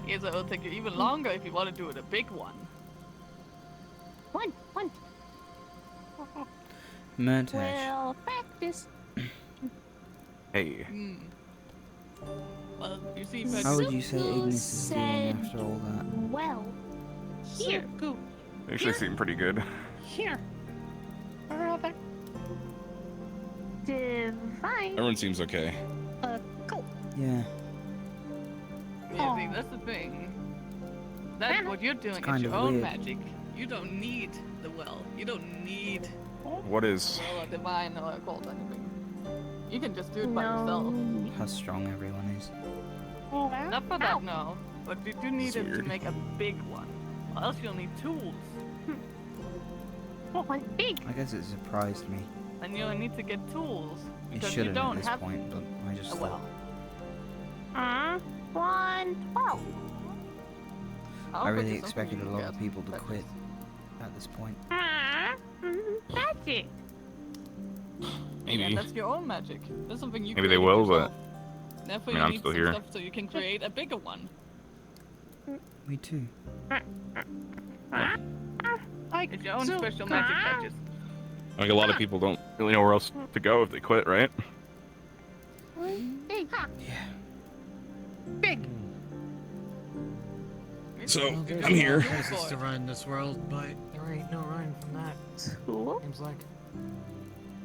Yes, it'll take you even longer if you want to do it a big one. One. Montage. Well, practice. Hey. Well, you see, Patches. How would you say Ignis is doing after all that? Well, here. Go. They actually seem pretty good. Here. over. Divine. Everyone seems okay. Cool. Yeah. Yeah, see, that's the thing. That's what you're doing. It's kind your of own weird. magic. You don't need the well. You don't need What is? or divine or occult anything. You can just do it by yourself. How strong everyone is. Not for that, no. But you do need It's it to weird. make a big one. Or else you'll need tools. One big. I guess it surprised me. And you'll need to get tools. It Because you shouldn't don't at this have point, but I just a well. thought. 112. I really expected a lot of people to quit at this point. Magic. Maybe. And that's your own magic. That's something you Maybe they created will, yourself. but Therefore, I mean, you I'm need still some here. stuff so you can create a bigger one. Me too. It's your own special magic patches. Like a lot of people don't really know where else to go if they quit, right? Big. Big. So There's I'm a lot here. of places to run this world, but there ain't no running from that. Cool. Seems like.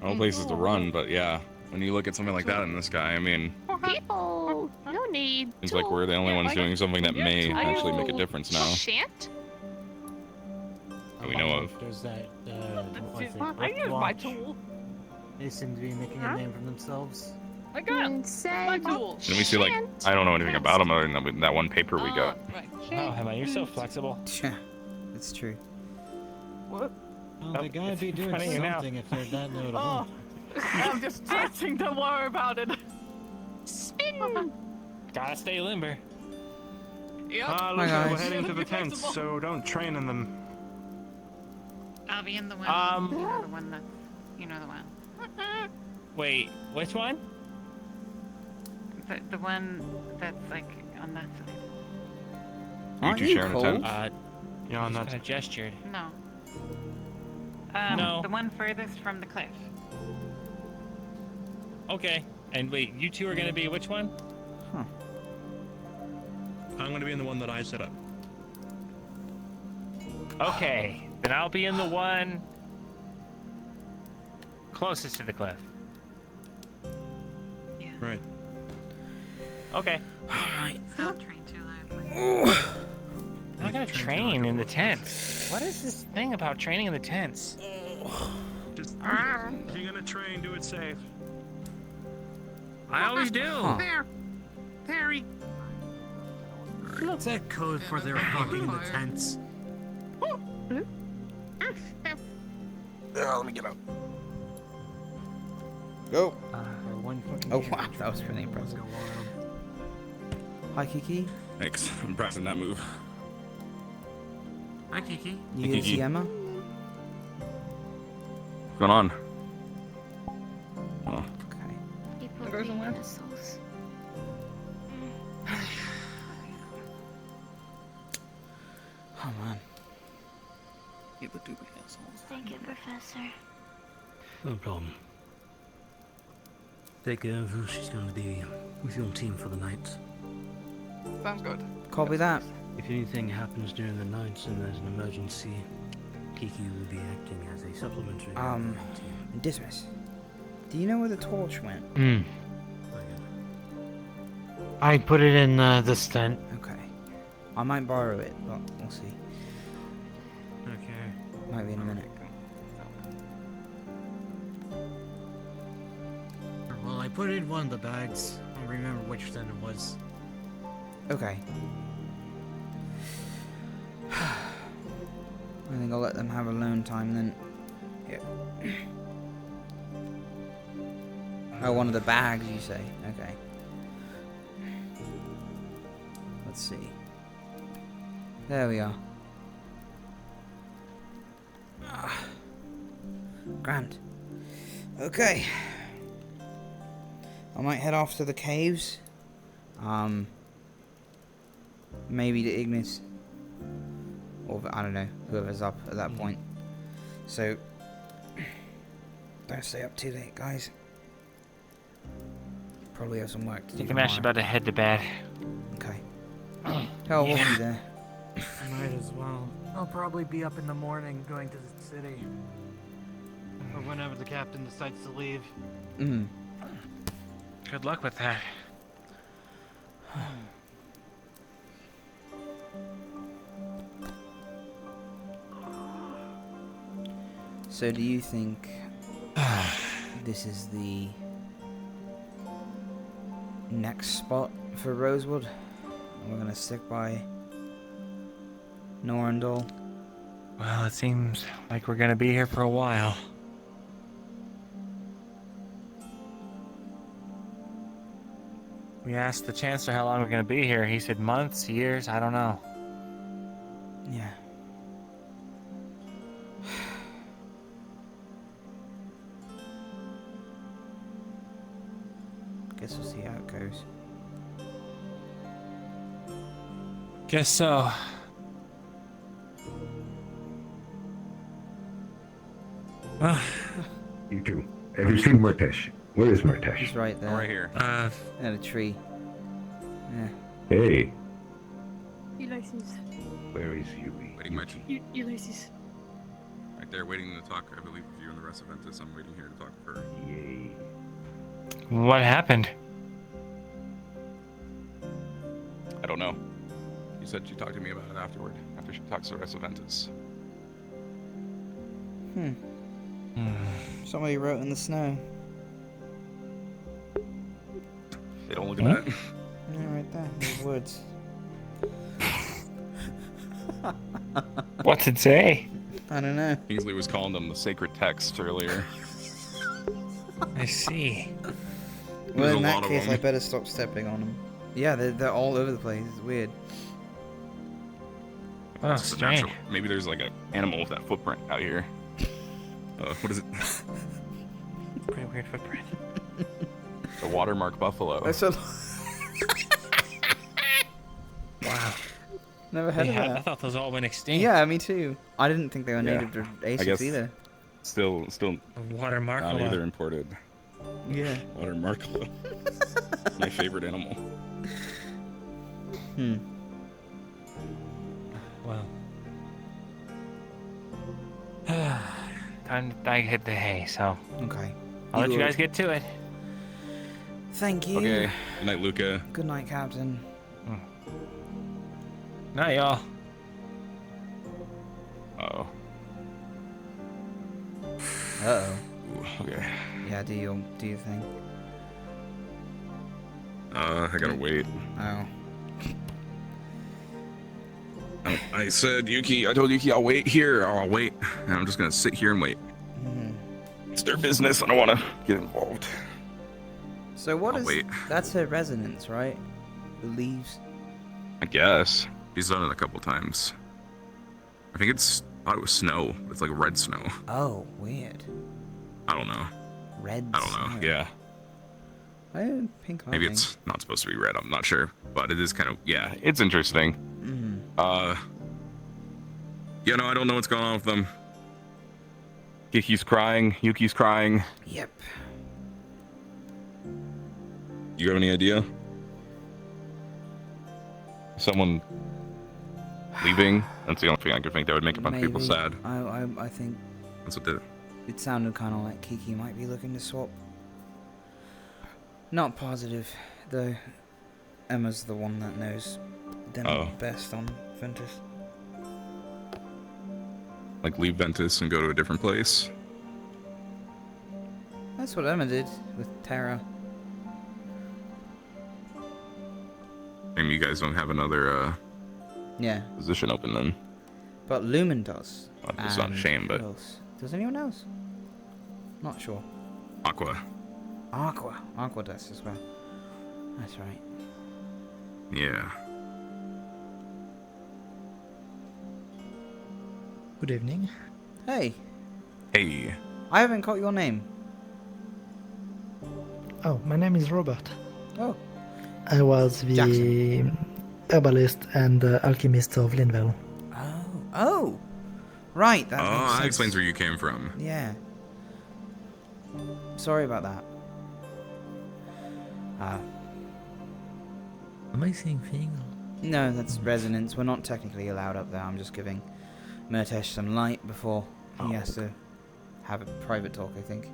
All places to run, but yeah, when you look at something like that in the sky, I mean, People. No need. seems like we're the only ones doing something that may actually make a difference now Shan't. that we know of. There's that. What is it? I use my Watch. tool. They seem to be making a name for themselves. I got my tool. Didn't we see like I don't know anything about them other than that one paper we got. Right. Wow, Emma, you're so flexible. Yeah, it's true. What? Well, they gotta be doing funny now. something if they're that notable. Oh, I'm just stretching. Don't worry about it. Spin. Gotta stay limber. Yep. Looks Hi, like guys. we're heading to the tents, so don't train in them. I'll be in the one. Um, You know the one that's. You know the one. Wait, which one? The one that's like on that side. You two sharing a tent? Yeah, on Just that. kind of gestured. No. No. The one furthest from the cliff. Okay. And wait, you two are gonna be which one? I'm gonna be in the one that I set up. Okay, then I'll be in the one closest to the cliff. Right. Okay. Alright. Don't train too loudly. I'm not gonna train in the tents. What is this thing about training in the tents? Just if you're gonna train, do it safe. I always do. There. Perry. What's that code for their fucking in the tents? Let me get up. Go. Oh wow, that was pretty impressive. Hi Kiki. Thanks. I'm pressing that move. Hi, Kiki. You Hey, here to Kiki. see Emma? What's going on? Oh. Okay. People There's being one. assholes. Oh man. People do be assholes. Thank you, Professor. No problem. Take care of her. She's going to be with your team for the night. Sounds good. Copy that. If anything happens during the nights and there's an emergency, Kiki will be acting as a supplementary. Dismiss. Do you know where the torch went? I put it in this tent. Okay. I might borrow it, but we'll see. Okay. Might be in a minute. Well, I put it in one of the bags. I don't remember which tent it was. Okay. I think I'll let them have alone time then. Yeah. Oh, one of the bags, you say? Okay. Let's see. There we are. Grand. Okay. I might head off to the caves. Maybe to Ignis. Or, I don't know, whoever's up at that point. So, don't stay up too late, guys. Probably have some work to I do think I'm actually about to head to bed. Okay. Oh, we'll be there. Might as well. I'll probably be up in the morning going to the city. or whenever the captain decides to leave. Mm. Good luck with that. So do you think this is the next spot for Rosewood? We're gonna stick by Norendall? Well, it seems like we're gonna be here for a while. We asked the Chancellor how long we're gonna be here. He said months, years, I don't know. Yeah. Guess we'll see how it goes. Guess so. You two. Have you seen Murtesh? Where is Murtesh? He's right there. Right here. In a tree. Yeah. Hey, Ulysses. where is Yui? Waiting my turn. Ulysses. Right there, waiting to talk, I believe, with you and the rest of Ventus. I'm waiting here to talk with her. Yay. What happened? I don't know. You said she talked to me about it afterward, after she talks to the rest of Ventus. Somebody wrote in the snow. They don't look at that. Yeah, right there. In the woods. What's it say? I don't know. Kingsley was calling them the sacred text earlier. I see. Well, There's in a that lot of case, I them. better stop stepping on them. Yeah, they're all over the place. It's weird. Oh, It's just a strange. natural- Maybe there's like an animal with that footprint out here. What is it? Pretty weird footprint. The watermark buffalo. That's a... Wow. Never heard of I that. thought those all went extinct. Yeah, me too. I didn't think they were Yeah. native to I Asix guess either. Still Watermark. not either imported. Yeah. Watermark. My favorite animal. Well. Time to hit the hay, so. Okay. I'll let you guys get to it. Thank you. Okay. Good night, Luca. Good night, Captain. Night, y'all. Uh-oh. Uh-oh. Ooh, okay. Yeah, do your thing. I gotta wait. Oh. I said, Yuki, I told Yuki I'll wait here. I'll wait. And I'm just gonna sit here and wait. It's their business. I don't want to get involved. So what I'll is... wait. That's her residence, right? The leaves. I guess. He's done it a couple times. I think I thought it was snow. It's like red snow. Oh, weird. I don't know. Red I don't know. Yeah. Pink Maybe lightning. it's not supposed to be red. I'm not sure. But it is kind of, yeah, it's interesting. Yeah, no, I don't know what's going on with them. Kiki's crying. Yuki's crying. Yep. You have any idea? Someone leaving? That's the only thing I could think that would make a bunch of people Maybe. sad. I think That's what did it. it sounded kind of like Kiki might be looking to swap. Not positive, though. Emma's the one that knows them best on Ventus. Like leave Ventus and go to a different place. That's what Emma did with Tara. Maybe you guys don't have another Yeah. position open then. But Lumen does. It's not a And shame, but who else? Does anyone else? Not sure. Aqua. Aqua does as well. That's right. Yeah. Good evening. Hey, Hey. I haven't caught your name. Oh, my name is Robert. Oh. I was the herbalist and alchemist of Linville. Oh. Right, that makes That sense. explains where you came from. Yeah. Sorry about that. Am I seeing things? No, that's resonance. We're not technically allowed up there. I'm just giving Murtesh some light before he has to have a private talk, I think.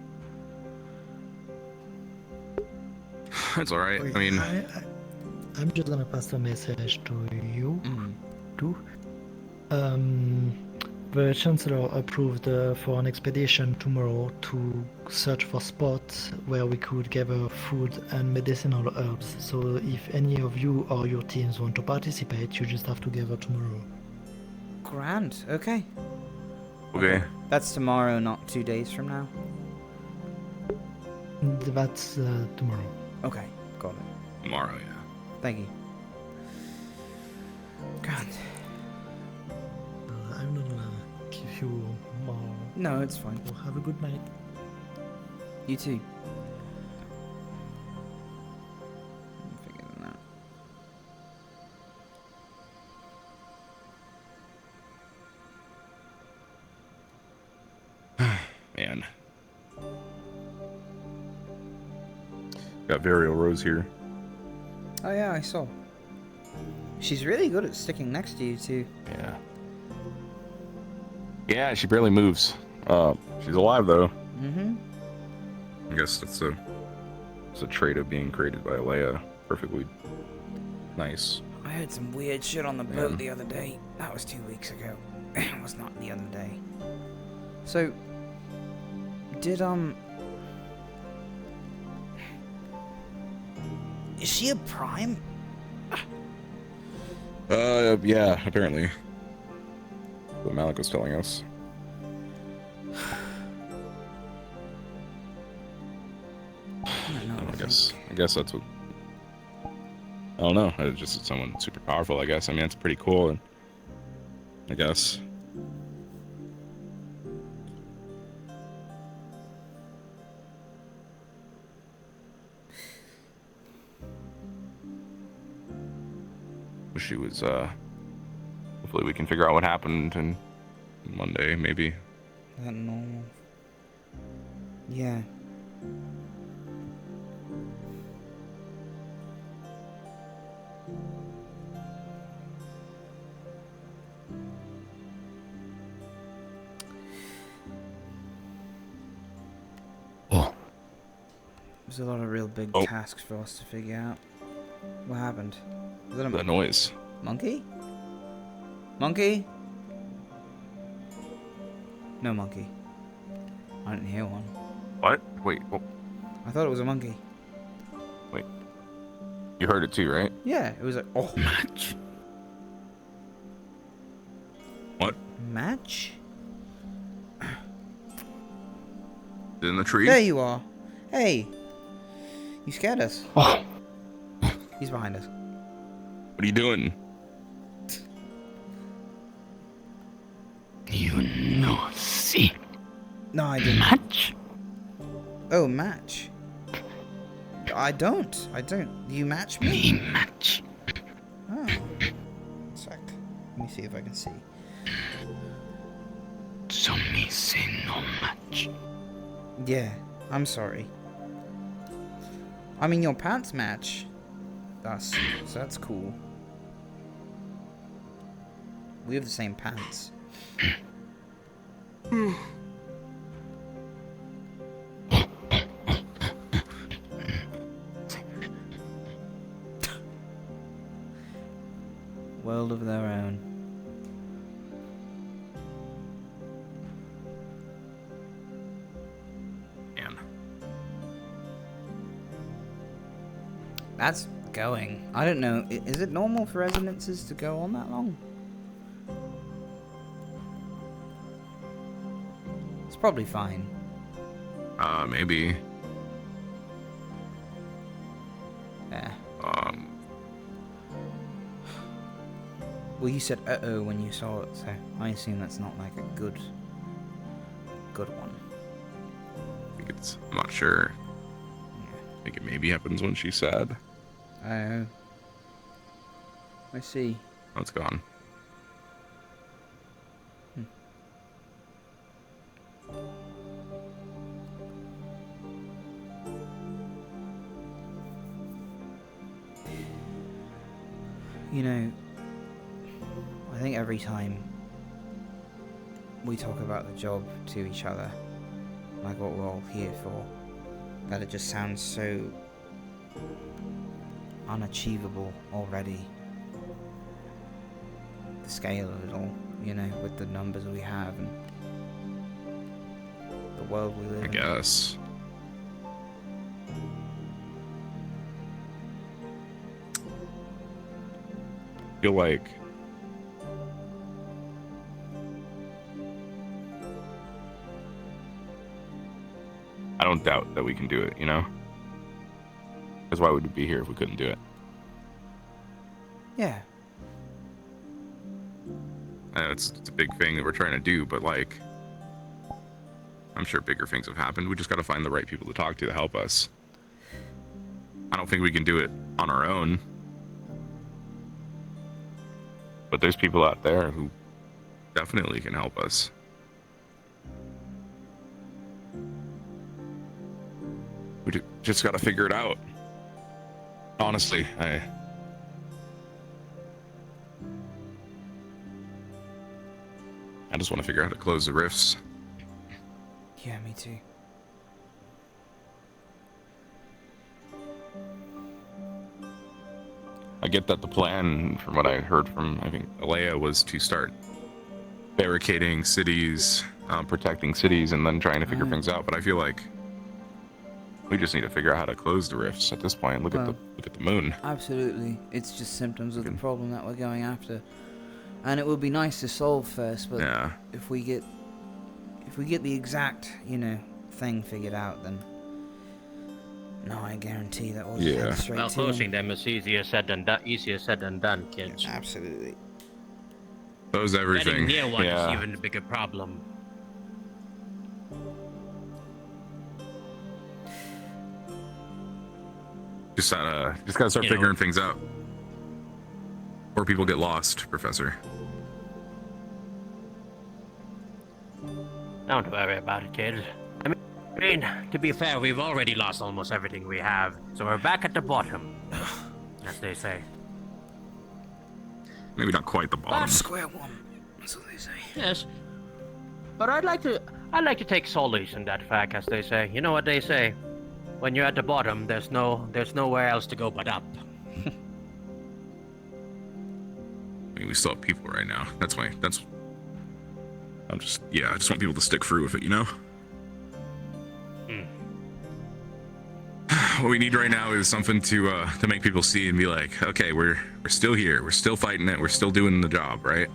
It's alright. I mean, I'm just gonna pass the message to you. Too. The Chancellor approved for an expedition tomorrow to search for spots where we could gather food and medicinal herbs. So if any of you or your teams want to participate, you just have to gather tomorrow. Grand. Okay. Okay. That's tomorrow, not 2 days from now. That's tomorrow. Okay, got it. Tomorrow, yeah. Thank you. Grand. I'm not gonna give you more. No, it's fine. Well, have a good night. You too. I'm figuring that. Man. Got Varial Rose here. Oh yeah, I saw. She's really good at sticking next to you too. Yeah. Yeah, she barely moves. She's alive though. Mm-hmm. I guess it's a trait of being created by Leia. Perfectly nice. I heard some weird shit on the boat the other day. That was 2 weeks ago. It was not the other day. So, did is she a prime? Yeah, apparently. What Malik was telling us. I guess that's what. I don't know. It's just someone super powerful. I guess. I mean, it's pretty cool. And I guess. Wish she was. Hopefully, we can figure out what happened and Monday, maybe. That normal. Yeah. Oh. There's a lot of real big tasks for us to figure out. What happened? Was that The noise. Monkey? Monkey? No monkey. I didn't hear one. What? Wait. Oh. I thought it was a monkey. Wait. You heard it too, right? Yeah, it was like, oh. Match. What? Match? In the tree? There you are. Hey. You scared us. Oh. He's behind us. What are you doing? You know, see. No, I didn't. Match? Oh, match. I don't. You match me? Me match. Oh. One sec. Let me see if I can see. So me say no match. Yeah, I'm sorry. I mean, your pants match. So that's cool. We have the same pants. World of their own. Man. That's going. I don't know. Is it normal for residences to go on that long? It's probably fine. Maybe. Yeah. Well, you said uh-oh when you saw it, so I assume that's not like a good one. I'm not sure. I think it maybe happens when she's sad. Oh. I see. Oh, it's gone. You know, I think every time we talk about the job to each other, like what we're all here for, that it just sounds so unachievable already. The scale of it all, you know, with the numbers we have and the world we live in. I guess. I feel like I don't doubt that we can do it, you know? Because why would we be here if we couldn't do it? Yeah. I know it's a big thing that we're trying to do, but like, I'm sure bigger things have happened. We just got to find the right people to talk to help us. I don't think we can do it on our own. But there's people out there who definitely can help us. We just got to figure it out. Honestly, I just want to figure out how to close the rifts. Yeah, me too. I get that the plan, from what I heard from, I think, Alea, was to start barricading cities, protecting cities, and then trying to figure things out. But I feel like we just need to figure out how to close the rifts at this point. Look at the moon. Absolutely, it's just symptoms of the problem that we're going after, and it would be nice to solve first. But yeah. if we get the exact, you know, thing figured out, then no, I guarantee that we'll head straight Well, to closing them is easier said than done, kids. Yeah, absolutely. Close everything. Getting near one yeah. is even a bigger problem. Just gotta start figuring things out. Or people get lost, Professor. Don't worry about it, kids. I mean, to be fair, we've already lost almost everything we have, so we're back at the bottom, as they say. Maybe not quite the bottom. Square one. That's what they say. Yes, but I'd like to take solace in that fact, as they say. You know what they say? When you're at the bottom, there's nowhere else to go but up. I mean, we still have people right now. I just want people to stick through with it, you know? What we need right now is something to make people see and be like, okay, we're still here, we're still fighting it, we're still doing the job, right?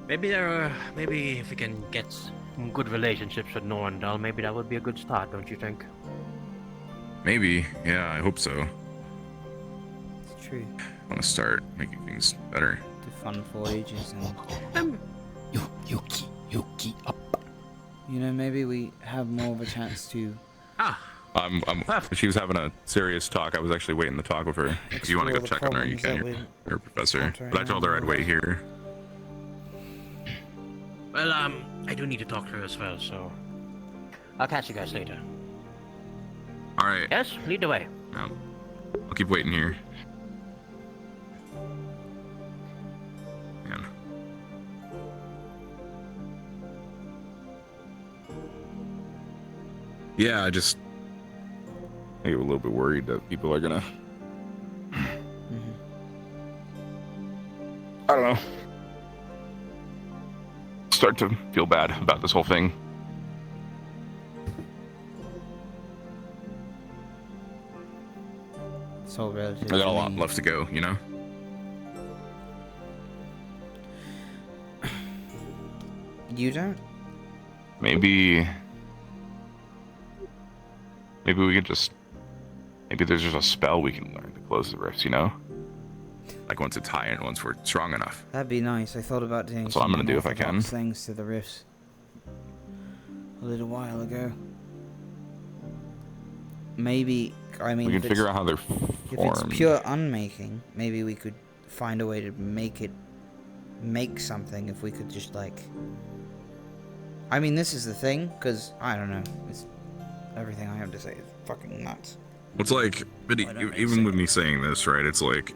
Maybe if we can get some good relationships with Norendall, maybe that would be a good start, don't you think? Maybe, yeah, I hope so. It's true. I want to start making things better. To fund voyages and Yuki up. You know, maybe we have more of a chance to. She was having a serious talk. I was actually waiting to talk with her. If you want to go check on her, you can. Her professor. But I told her I'd wait here. Well, I do need to talk to her as well, so I'll catch you guys later. All right. Yes, lead the way. I'll keep waiting here. Man. Yeah, I get a little bit worried that people are gonna. I don't know. Start to feel bad about this whole thing. It's all relative. I got a lot left to go, you know? You don't? Maybe we could just... Maybe there's just a spell we can learn to close the rifts, you know? Like once it's high and once we're strong enough. That'd be nice. I thought about doing That's what I'm gonna do if I can. things to the rifts a little while ago. Maybe, I mean, we can figure out how they're if formed. it's pure unmaking, maybe we could find a way to make something if we could just like... I mean, this is the thing, because, I don't know, it's everything I have to say is fucking nuts. It's like, but even with me saying this, right, it's like,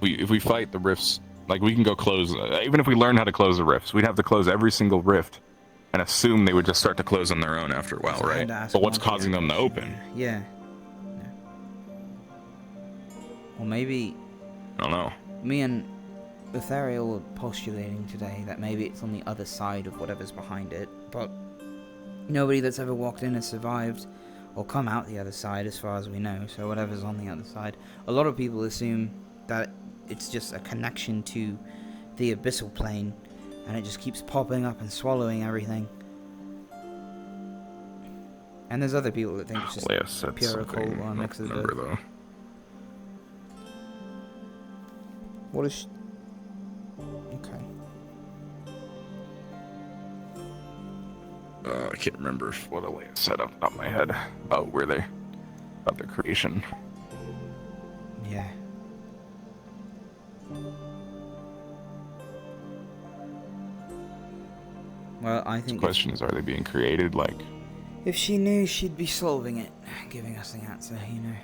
if we fight the rifts Like, we can go close, even if we learn how to close the rifts, we'd have to close every single rift and assume they would just start to close on their own after a while, So I had right? to ask But what's Monty, causing them to open? Yeah. Or maybe... I don't know. Me and Ethereal were postulating today that maybe it's on the other side of whatever's behind it, but nobody that's ever walked in has survived or come out the other side as far as we know, so whatever's on the other side. A lot of people assume that it's just a connection to the abyssal plane, and it just keeps popping up and swallowing everything. And there's other people that think it's just pure occult or a mix of the both. Though. What is... Okay. I can't remember what Alea said up top of my head about where they... about their creation. Yeah. Well, I think... The question is, are they being created, like... If she knew, she'd be solving it, giving us the answer, you know.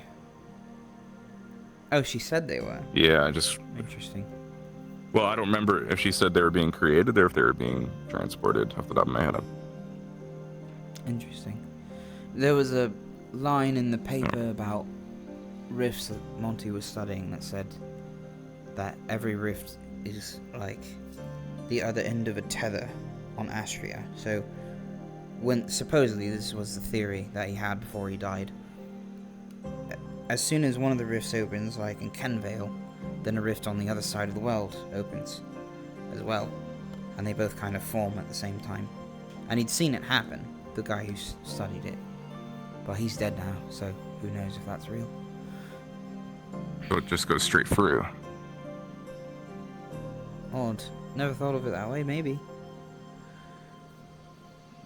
Oh, she said they were? Yeah, just... Interesting. Well, I don't remember if she said they were being created or if they were being transported off the top of my head. Interesting. There was a line in the paper about rifts that Monty was studying that said that every rift is like the other end of a tether on Astria. So, when supposedly this was the theory that he had before he died. As soon as one of the rifts opens, like in Kenvale, then a rift on the other side of the world opens as well, and they both kind of form at the same time. And he'd seen it happen, the guy who studied it, but he's dead now, so who knows if that's real. So it just goes straight through. Odd. Never thought of it that way. Maybe.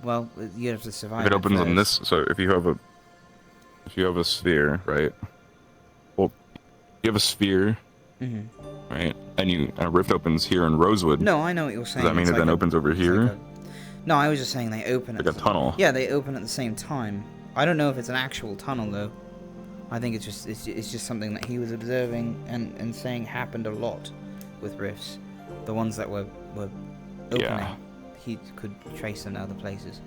Well, you have to survive. If it opens on this, so if you have a sphere, right? Well, you have a sphere, right? And a rift opens here in Rosewood. No, I know what you're saying. Does that mean it then opens over here? No, I was just saying they open like a tunnel. Yeah, they open at the same time. I don't know if it's an actual tunnel though. I think it's just something that he was observing and saying happened a lot with rifts. The ones that were opening. Yeah. He could trace them to other places.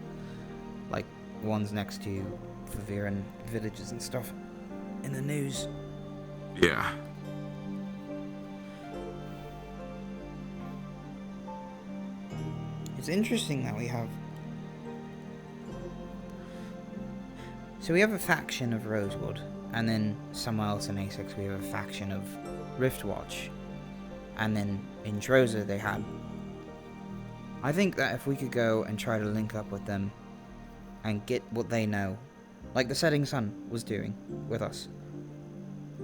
Like ones next to Faviran villages and stuff in the news. Yeah. It's interesting that we have... So we have a faction of Rosewood, and then somewhere else in Asix we have a faction of Riftwatch. And then in Droza they had... I think that if we could go and try to link up with them and get what they know, like the Setting Sun was doing with us.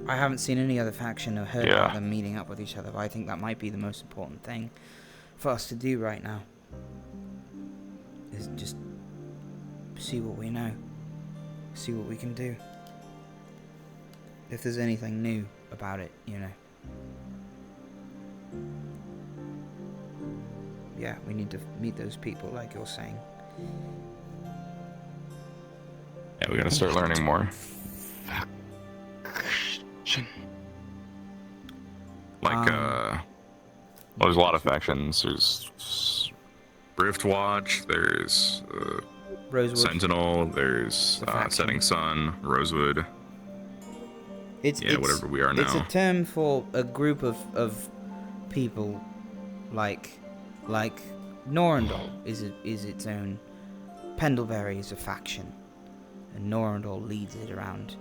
I haven't seen any other faction or heard about them meeting up with each other, but I think that might be the most important thing for us to do right now. Is just see what we know. See what we can do. If there's anything new about it, you know. Yeah, we need to meet those people like you're saying. Yeah, we gotta start learning more. Like, well, there's a lot of factions. There's Riftwatch, there's Rosewood. Sentinel, there's Setting Sun, Rosewood. It's whatever we are now. It's a term for a group of people like Norendall is its own. Pendlebury is a faction, and Norendall leads it around.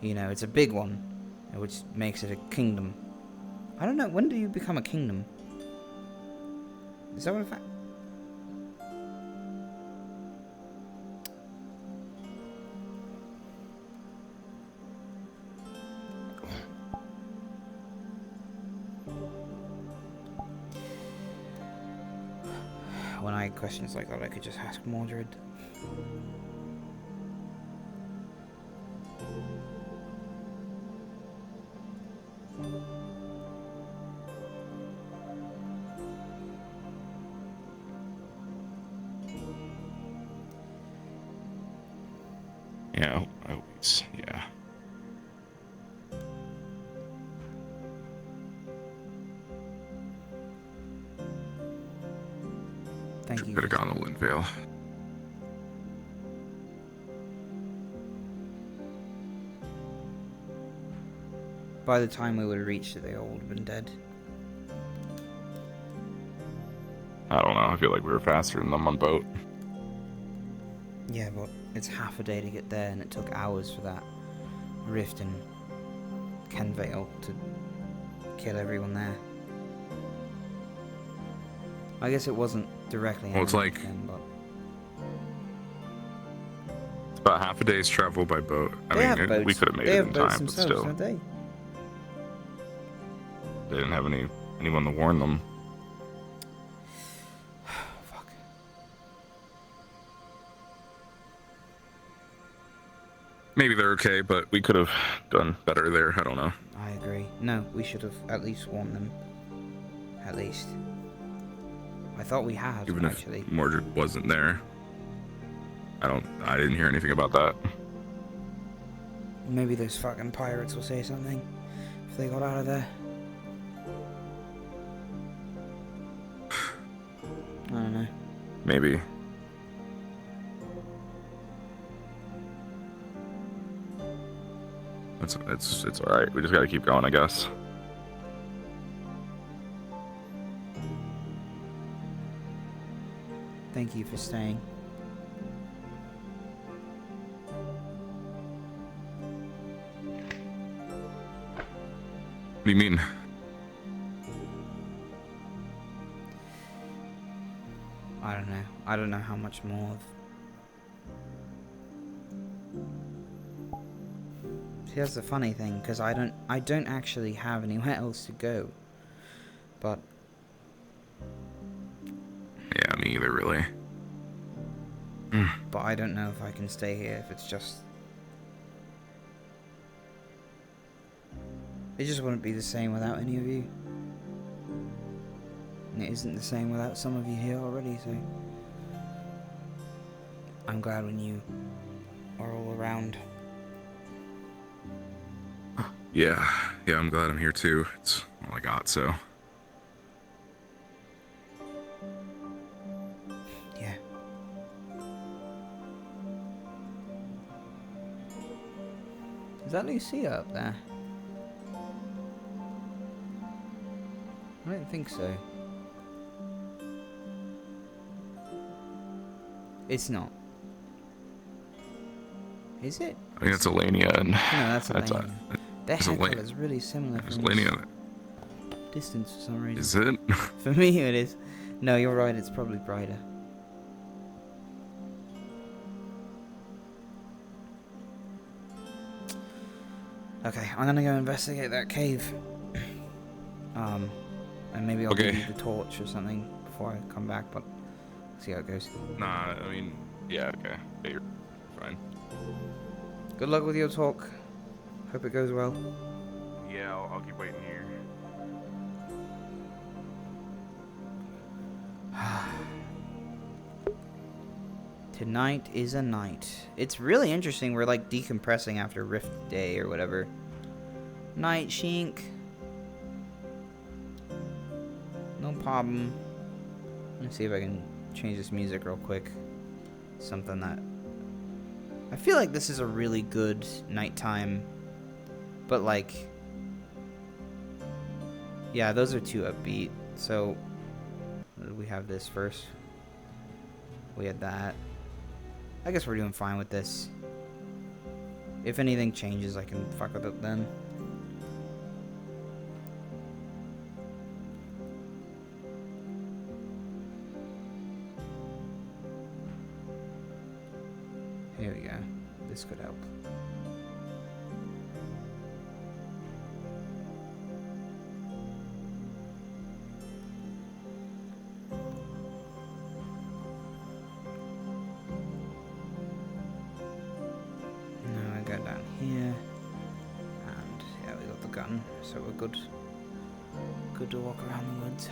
You know, it's a big one, which makes it a kingdom. I don't know, when do you become a kingdom? Is that what a fact? When I had questions like that, I could just ask Mordred. Yeah, always, yeah. Thank you. Could have gone to Linvale. By the time we would have reached it, they all would have been dead. I don't know. I feel like we were faster than them on boat. Yeah, but it's half a day to get there, and it took hours for that rift in Kenvale to kill everyone there. I guess it wasn't directly. Well, it's like them, but it's about half a day's travel by boat. I they have mean, boats. we could have made They it have in boats time, but themselves, still, don't they? they didn't have anyone to warn them. Fuck. Maybe they're okay, but we could have done better there. I don't know. I agree. No, we should have at least warned them. At least. I thought we had, Even actually. if Mordred wasn't there. I didn't hear anything about that. Maybe those fucking pirates will say something if they got out of there. I don't know. Maybe. It's all right. We just gotta keep going, I guess. Thank you for staying. What do you mean? I don't know. I don't know how much more of... See, that's the funny thing, because I don't actually have anywhere else to go. But... Yeah, me either, really. But I don't know if I can stay here if it's just... It just wouldn't be the same without any of you. And it isn't the same without some of you here already, so... I'm glad when you are all around. Yeah, I'm glad I'm here too. It's all I got, so. Yeah. Is that Lucia up there? I don't think so. It's not. Is it? I think that's Elenia and... No, that's Elenia. Their It's hair Elenia. colour is really similar There's from Elenia. distance for some reason. Is it? For me it is. No, you're right, it's probably brighter. Okay, I'm gonna go investigate that cave. And maybe I'll give you the torch or something before I come back, but see how it goes. Nah, I mean, yeah, okay. Yeah, you're fine. Good luck with your talk. Hope it goes well. Yeah, I'll keep waiting here. Tonight is a night. It's really interesting. We're like decompressing after Rift Day or whatever. Night, Shink. No problem. Let me see if I can change this music real quick. Something that... I feel like this is a really good nighttime. But like... Yeah, those are too upbeat. So... we have this first. We had that. I guess we're doing fine with this. If anything changes, I can fuck with it then. Here we go. This could help. Now I go down here. And yeah, we got the gun, so we're good. Good to walk around the woods.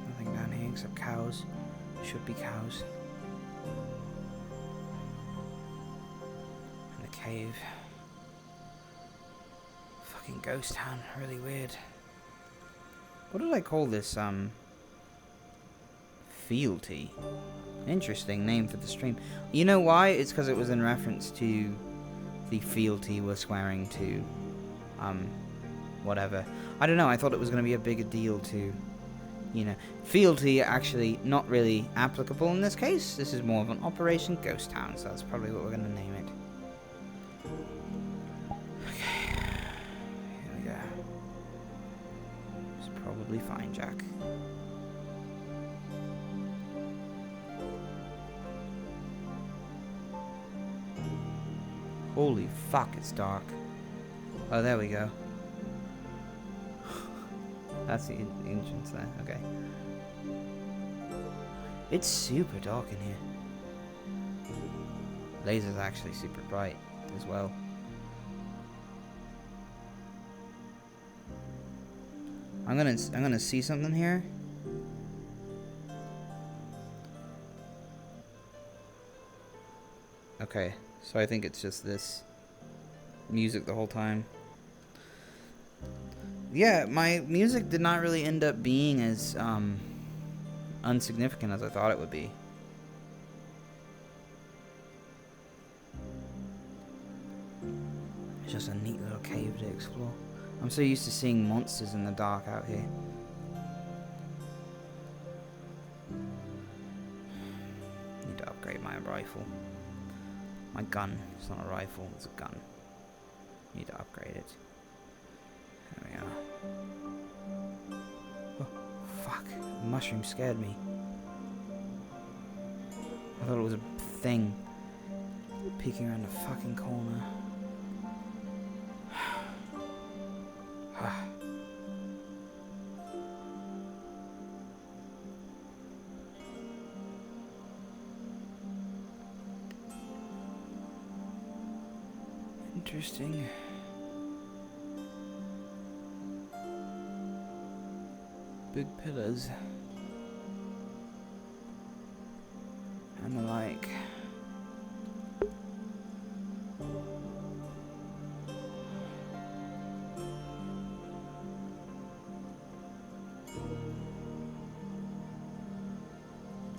Nothing down here except cows. Should be cows. And a cave. Fucking ghost town, really weird. What did I call this Fealty. Interesting name for the stream. You know why? It's because it was in reference to the fealty we're swearing to, whatever. I don't know, I thought it was going to be a bigger deal to, you know. Fealty actually not really applicable in this case. This is more of an Operation Ghost Town, so that's probably what we're going to name it. Okay, here we go. It's probably fine, Jack. Holy fuck, it's dark. Oh, there we go. That's the entrance there, okay. It's super dark in here. Laser's actually super bright as well. I'm gonna see something here. Okay, so I think it's just this music the whole time. Yeah, my music did not really end up being as unsignificant as I thought it would be. It's just a neat little cave to explore. I'm so used to seeing monsters in the dark out here. Need to upgrade my rifle. My gun. It's not a rifle, it's a gun. Need to upgrade it. There we are. Oh, fuck. The mushroom scared me. I thought it was a thing peeking around the fucking corner. Interesting. Big pillars. And the like.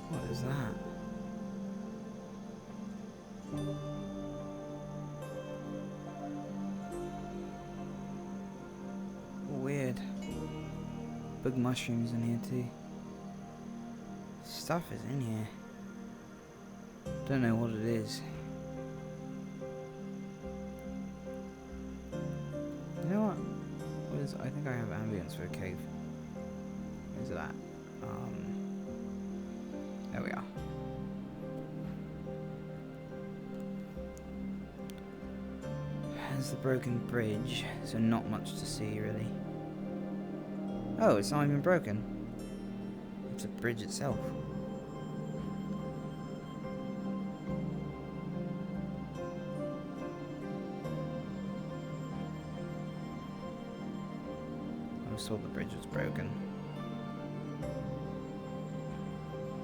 What is that? Weird. Big mushrooms in here too. Stuff is in here. Don't know what it is. You know what? What is? I think I have ambience for a cave. Where's it at? There we are. There's the broken bridge, so not much to see really. Oh, it's not even broken. It's a bridge itself. I was told the bridge was broken.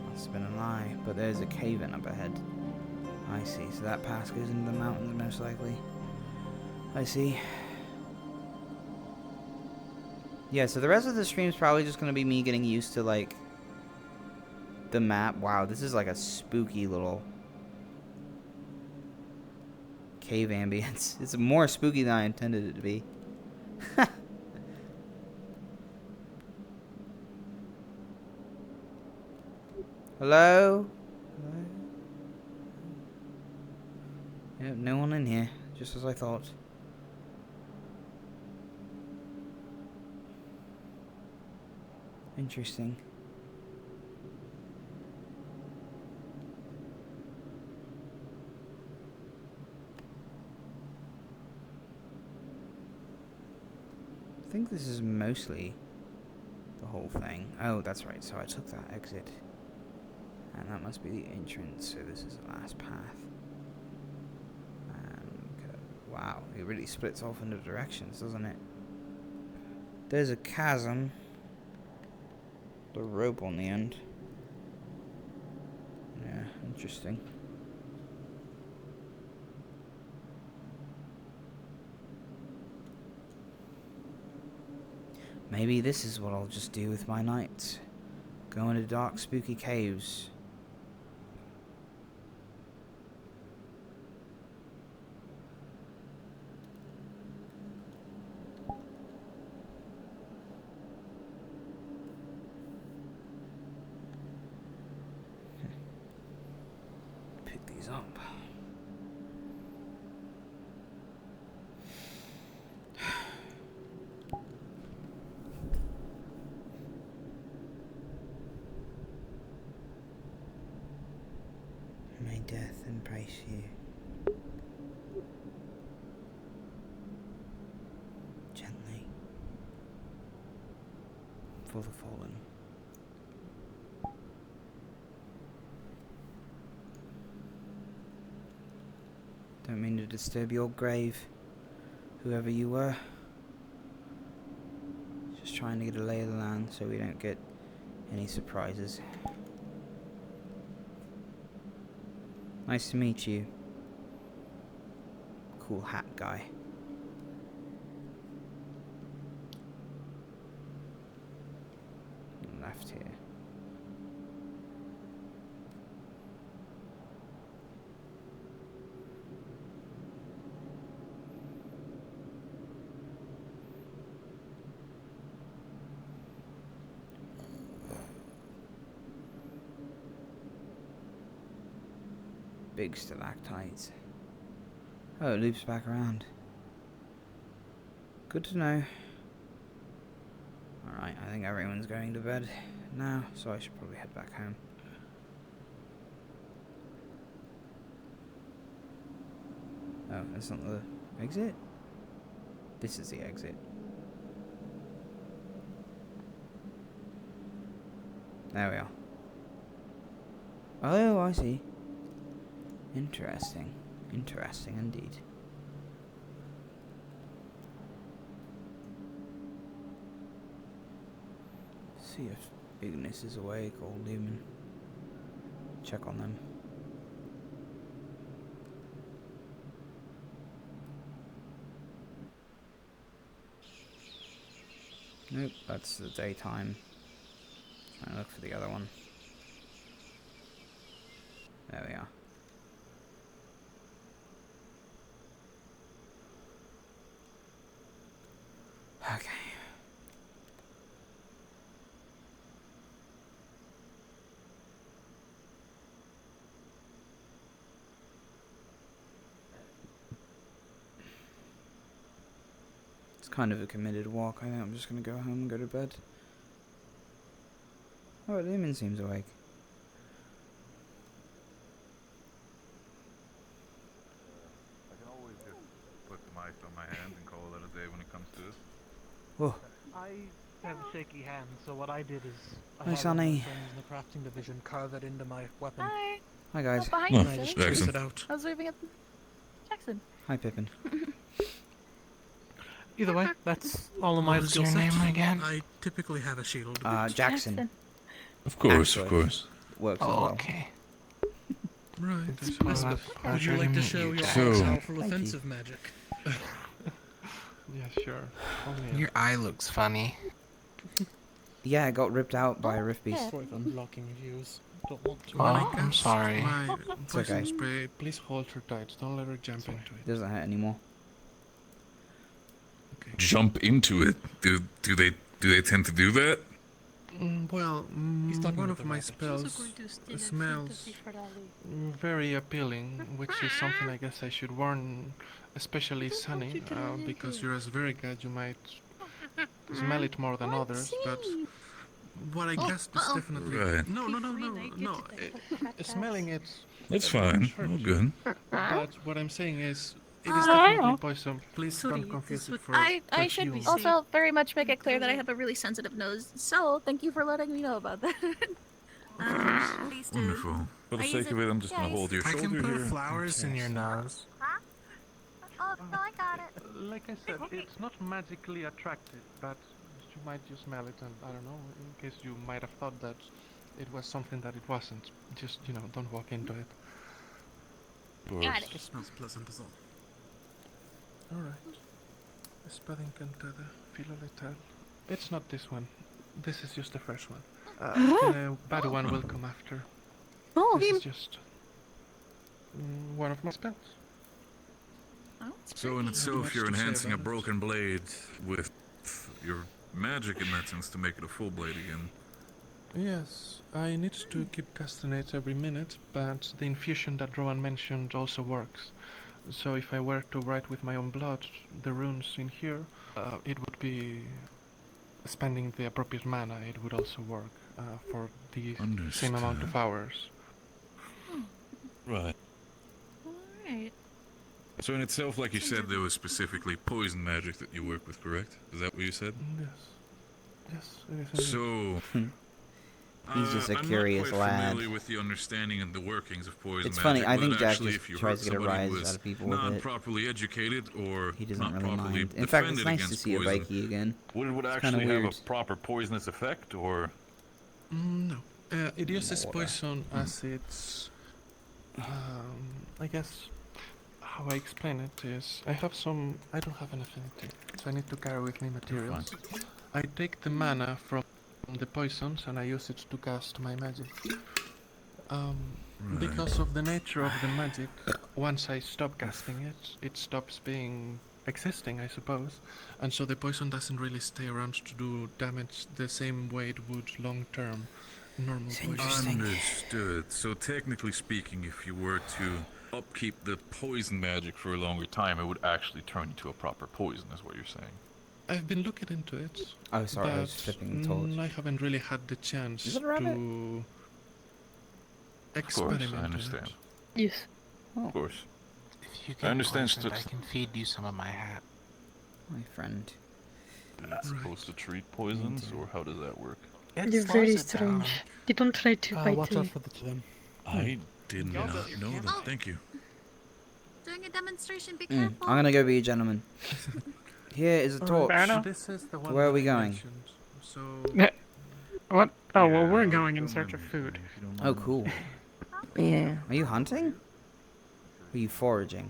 Must have been a lie, but there's a cave in up ahead. I see, so that pass goes into the mountains most likely. I see. Yeah, so the rest of the stream is probably just going to be me getting used to, like, the map. Wow, this is like a spooky little cave ambience. It's more spooky than I intended it to be. Hello? Hello? Yep, no one in here, just as I thought. Interesting. I think this is mostly the whole thing. Oh, that's right. So I took that exit. And that must be the entrance. So this is the last path. And wow, it really splits off into directions, doesn't it? There's a chasm. The rope on the end. Yeah, interesting. Maybe this is what I'll just do with my nights. Go into dark, spooky caves. Pick these up. May death embrace you. Gently. For the fallen. Don't mean to disturb your grave, whoever you were. Just trying to get a lay of the land so we don't get any surprises. Nice to meet you. Cool hat guy. Left here. Big stalactites. Oh, it loops back around. Good to know. Alright, I think everyone's going to bed now, so I should probably head back home. Oh, that's not the exit? This is the exit. There we are. Oh, I see. Interesting. Interesting indeed. See if Ignis is awake or Lumen. Check on them. Nope, that's the daytime. Trying to look for the other one. There we are. Okay. It's kind of a committed walk. I think I'm just going to go home and go to bed. Oh, Lumen seems awake. I can always just put the mic on my hand and call it a day when it comes to this. Whoa. I have a shaky hand, so what I did is I Hi, had Sonny. my friends in the crafting division carve it into my weapon. Hi. Hi, guys. Oh, behind Oh, you, I just Sid. traced it out. I was waving at Jackson. Hi, Pippin. Either way, that's all of my What is skill your set. name again? I typically have a shield. Jackson. Of course, Actually, of course. Works as Oh, well. okay. Right. It's my Would you pleasure like to to meet show you, your Jackson. powerful offensive magic? Yeah, sure. Your eye looks funny. Yeah, it got ripped out by a rift beast. Sorry if I'm blocking views. Don't want to. Oh, I'm sorry. My It's poison okay. spray. Please hold her tight. Don't let her jump into it. It doesn't hurt anymore. Jump into it. Do they tend to do that? Well, one of my spells smells very appealing, which is something I guess I should warn, especially Sunny, because you're as very good, you might smell it more than others, but what I guess is definitely... Right. No, smelling it... That's fine. sure. All good. But what I'm saying is, it is definitely poison. Please don't confuse it for I should perfume. also very much make it clear that I have a really sensitive nose, so thank you for letting me know about that. Wonderful. For the sake of it, I'm just gonna hold your I can shoulder put here. flowers in your nose. Oh, no, I got it. Like I said, it's not magically attractive, but you might just smell it, and I don't know, in case you might have thought that it was something that it wasn't. Just, don't walk into it. Got it. It smells pleasant as all. Alright. Spelling cantada, filo letal. It's not this one. This is just the first one. The bad one will come after. Oh, this is just one of my spells. So in itself, you're enhancing a broken blade with your magic in that sense to make it a full blade again. Yes, I need to keep casting it every minute, but the infusion that Rowan mentioned also works. So if I were to write with my own blood the runes in here, it would be spending the appropriate mana. It would also work for the same amount of hours. Right. Alright. So in itself, like you said, there was specifically poison magic that you work with, correct? Is that what you said? Yes. Yes, it is indeed. So... He's just a I'm curious not quite lad. familiar with the understanding and the workings of poison It's magic. funny, I think but Jack actually, just if you tries hurt to get a somebody rise who is out of people with not it. properly educated or He doesn't not really properly mind. In fact, it's defended nice to against see a poison, Reiki again. would it It's actually kinda have weird. a proper poisonous effect, or? No. It uses More. poison as its... I guess how I explain it is I don't have an affinity, so I need to carry with me materials. I take the mana from the poisons and I use it to cast my magic. Because of the nature of the magic, once I stop casting it, it stops being existing, I suppose, and so the poison doesn't really stay around to do damage the same way it would long term normal poison. Understood. So technically speaking, if you were to upkeep the poison magic for a longer time, it would actually turn into a proper poison, is what you're saying. I've been looking into it. Oh, sorry, I was but flipping the torch. I haven't really had the chance Is it a rabbit? to Of experiment course, I in understand. it. Yes. Of course. If you I understand poisoned, I can feed you some of my hat. My friend. Is it supposed to treat poisons, or how does that work? You're very strange. You don't try to bite watch me. out for the gem. I did not know that. Thank you. Doing a demonstration, be I'm careful. gonna go be a gentleman. Here is a torch. This is the one Where are that we I going? mentioned. So What? Oh, well, we're going in search of food. Oh, cool. Yeah. Are you hunting? Or are you foraging?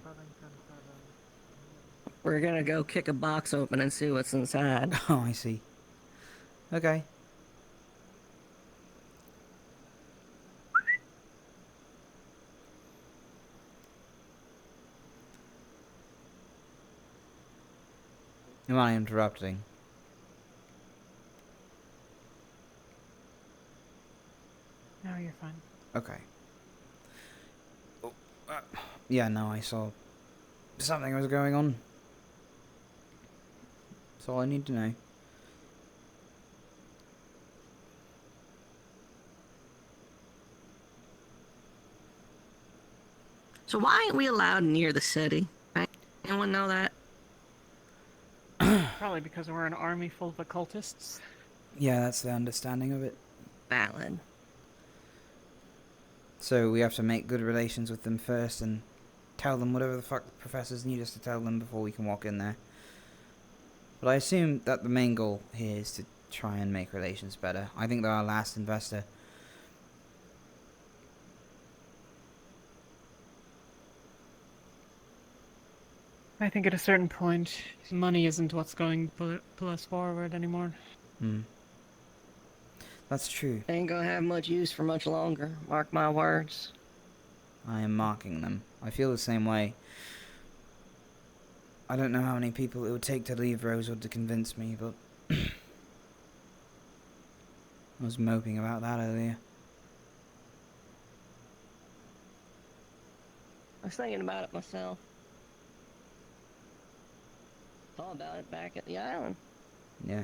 We're gonna go kick a box open and see what's inside. Oh, I see. Okay. Am I interrupting? No, you're fine. Okay. Oh, yeah, no, I saw something was going on. That's all I need to know. So why ain't we allowed near the city? Right? Anyone know that? Probably because we're an army full of occultists. Yeah, that's the understanding of it. Valid. So we have to make good relations with them first and tell them whatever the fuck the professors need us to tell them before we can walk in there. But I assume that the main goal here is to try and make relations better. I think they're our last investor. I think at a certain point, money isn't what's going to pull us forward anymore. That's true. Ain't gonna have much use for much longer. Mark my words. I am marking them. I feel the same way. I don't know how many people it would take to leave Rosewood to convince me, but I was moping about that earlier. I was thinking about it myself. Thought about it back at the island. Yeah.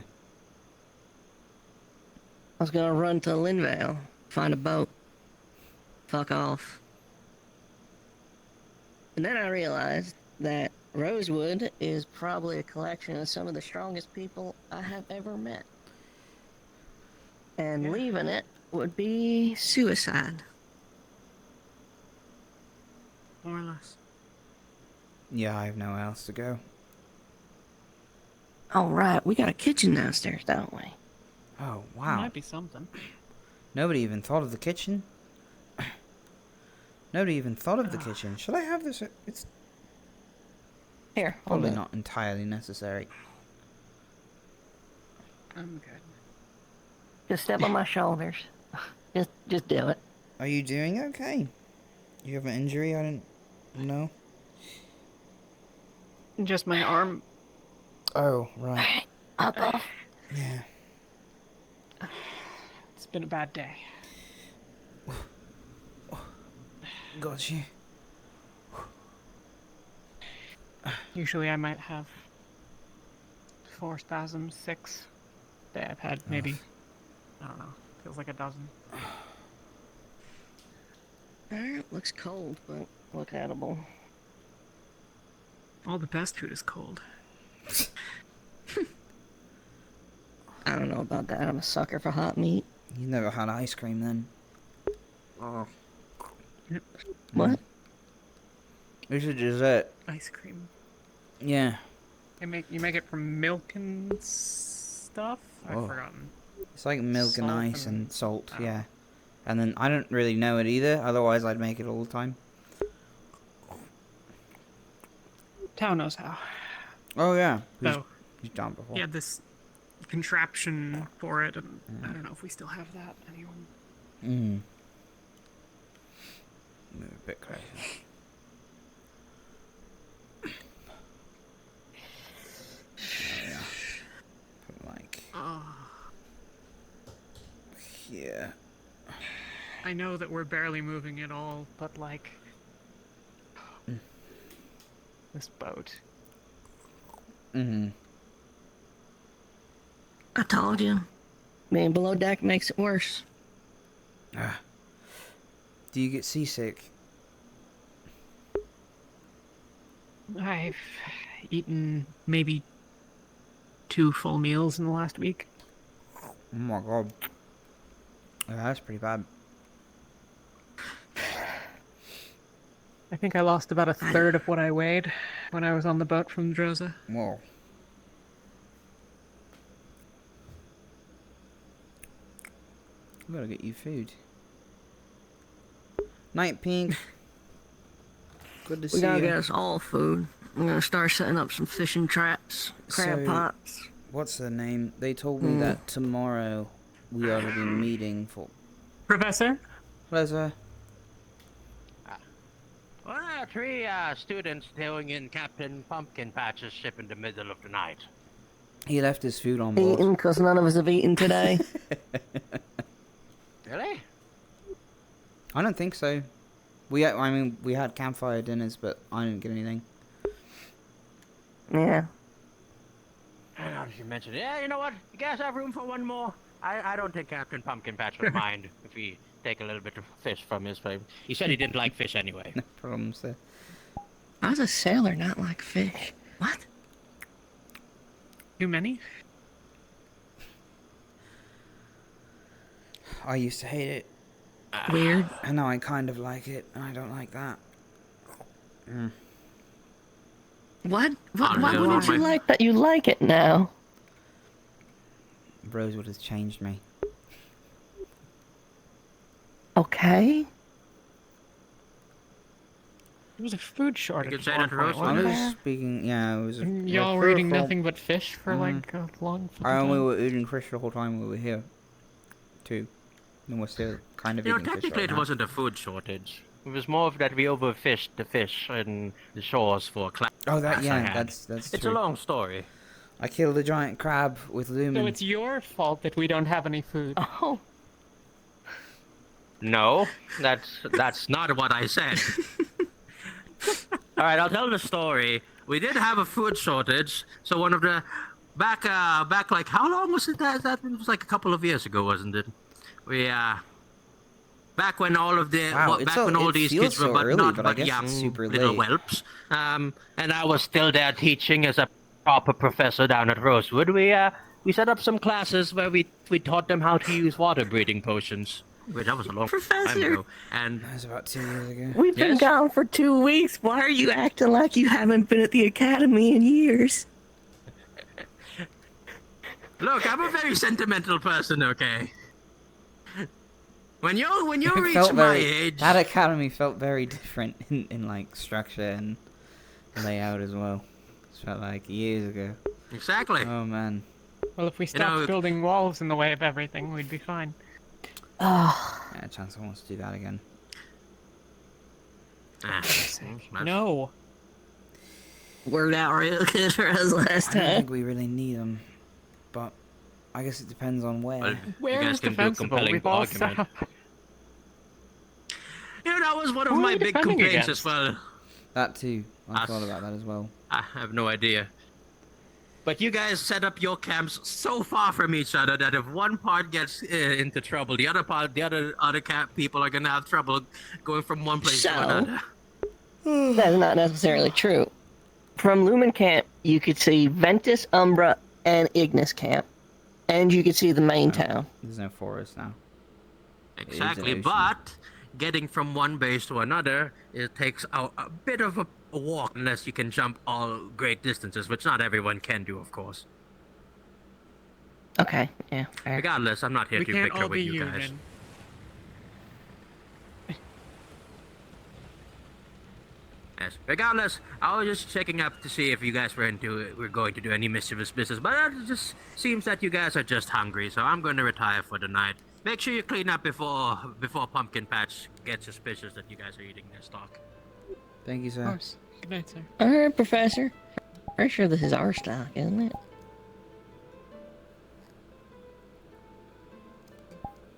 I was gonna run to Linvale, find a boat. Fuck off. And then I realized that Rosewood is probably a collection of some of the strongest people I have ever met. And leaving it would be suicide. More or less. Yeah, I have nowhere else to go. All right, we got a kitchen downstairs, don't we? Oh, wow. Might be something. Nobody even thought of the kitchen. Nobody even thought of the kitchen. Should I have this? It's here. probably hold on. not entirely necessary. I'm good. Just step on my shoulders. Just do it. Are you doing okay? You have an injury? I didn't know. Just my arm. Oh, right. Up off. Yeah. It's been a bad day. Got you. Usually I might have 4 spasms, 6. Today I've had maybe, I don't know, feels like a dozen. Looks cold, but look edible. All the best food is cold. I don't know about that. I'm a sucker for hot meat. You never had ice cream then? Oh. What? It's a dessert. Ice cream. Yeah. You make it from milk and stuff? I've Oh. forgotten. It's like milk and Salt ice and and- salt, yeah. And then I don't really know it either, otherwise I'd make it all the time. Tao knows how. Oh yeah. So, He's done before. he had this contraption for it, and I don't know if we still have that. Anyone? Move a bit closer. Yeah. Put like here. I know that we're barely moving at all, but like this boat. I told you. Being below deck makes it worse. Do you get seasick? I've eaten maybe 2 full meals in the last week. Oh my god. Yeah, that's pretty bad. I think I lost about 1/3 of what I weighed when I was on the boat from Droza. Whoa. We gotta get you food. Night, Pink. Good to see We you. gotta get us all food. We're gonna start setting up some fishing traps, crab So, pots. What's the name? They told me that tomorrow we are to be meeting for... Professor? Pleasure. Well, 3 students towing in Captain Pumpkin Patch's ship in the middle of the night. He left his food on board. Eating, because none of us have eaten today. Really? I don't think so. We had campfire dinners, but I didn't get anything. Yeah. I know you mentioned it. Yeah, you know what? You guys have room for one more? I don't think Captain Pumpkin Patch would mind if we take a little bit of fish from his plate. He said he didn't like fish anyway. No problems there. I was a sailor, not like fish. What? Too many? I used to hate it. Weird. And now I kind of like it, and I don't like that. What? Why know, wouldn't you my- like that? You like it now. Rosewood has changed me. Okay. There was a food shortage. You could say at that one to point, Rosewood. wasn't I was there? speaking, yeah, it was... Y'all were eating nothing but fish for like a long fucking And we time? were eating fish the whole time we were here, too. And we're still kind of You know, eating fish technically right it now. wasn't a food shortage. It was more of that we overfished the fish in the shores for a class. Oh, that, I yeah, had. that's It's true. a long story. I killed a giant crab with lumen. So it's your fault that we don't have any food. Oh. No, that's not what I said. All right, I'll tell the story. We did have a food shortage, so one of the back like how long was it? That was like a couple of years ago, wasn't it? We back when all of the Wow, back when all it these feels kids were so but early, not but I but guess young it's super little late. whelps. And I was still there teaching as a proper professor down at Rosewood. We set up some classes where we taught them how to use water breathing potions. Wait, that was a long time Professor. ago. And that was about 2 years ago. We've been Yes? gone for 2 weeks. Why are you acting like you haven't been at the academy in years? Look, I'm a very sentimental person, okay? When you It reach felt my very, age, that academy felt very different in like structure and layout as well. It felt like years ago. exactly. Oh man. Well, if we stopped building walls in the way of everything, we'd be fine. Yeah, Chancellor wants to do that again. No. Word out real good for us last I don't time. think we really need them, but I guess it depends on where. Where is defensible? We've all set up. Yeah, that was one of Who are my we big defending complaints against? as well. That too. I thought about that as well. I have no idea. But you guys set up your camps so far from each other that if one part gets into trouble, the other camp people are gonna have trouble going from one place to another. That's not necessarily true. From Lumen Camp, you could see Ventus, Umbra, and Ignis Camp. And you could see the main town. There's no forest now. Exactly, but getting from one base to another, it takes a bit of a walk unless you can jump all great distances, which not everyone can do, of course. Okay, yeah, fair. Regardless, I'm not here We to can't bicker all with be you human. guys. Yes. Regardless, I was just checking up to see if you guys were going to do any mischievous business, but it just seems that you guys are just hungry, so I'm going to retire for the night. Make sure you clean up before Pumpkin Patch gets suspicious that you guys are eating their stock. Thank you, sir. Of course. Good night, sir. Alright, Professor. Pretty sure this is our stock, isn't it?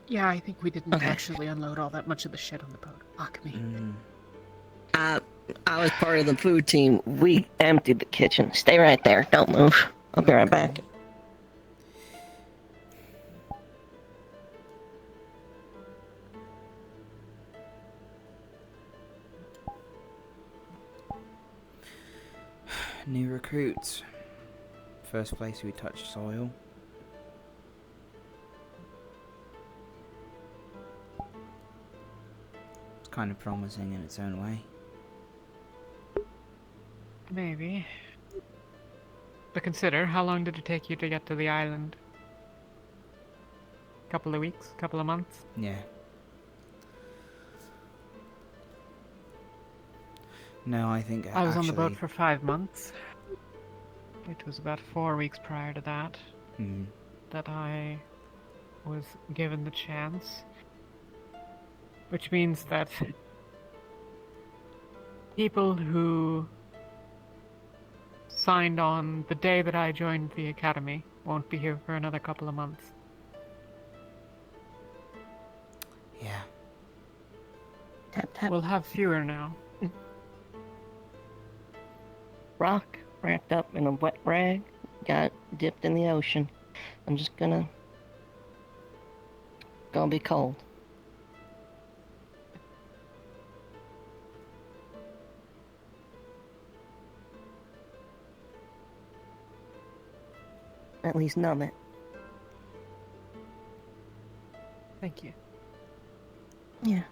Yeah, I think we didn't Okay. actually unload all that much of the shit on the boat. Fuck me. I was part of the food team. We emptied the kitchen. Stay right there. Don't move. I'll be right back. New recruits. First place we touched soil. It's kind of promising in its own way. Maybe. But consider, how long did it take you to get to the island? Couple of weeks? Couple of months? Yeah. No, I think I was on the boat actually- for 5 months. It was about 4 weeks prior to that that I was given the chance. Which means that people who signed on the day that I joined the academy won't be here for another couple of months. Yeah. Tap, tap. We'll have fewer now. Rock wrapped up in a wet rag, got dipped in the ocean. I'm just gonna be cold. At least numb it. Thank you. Yeah.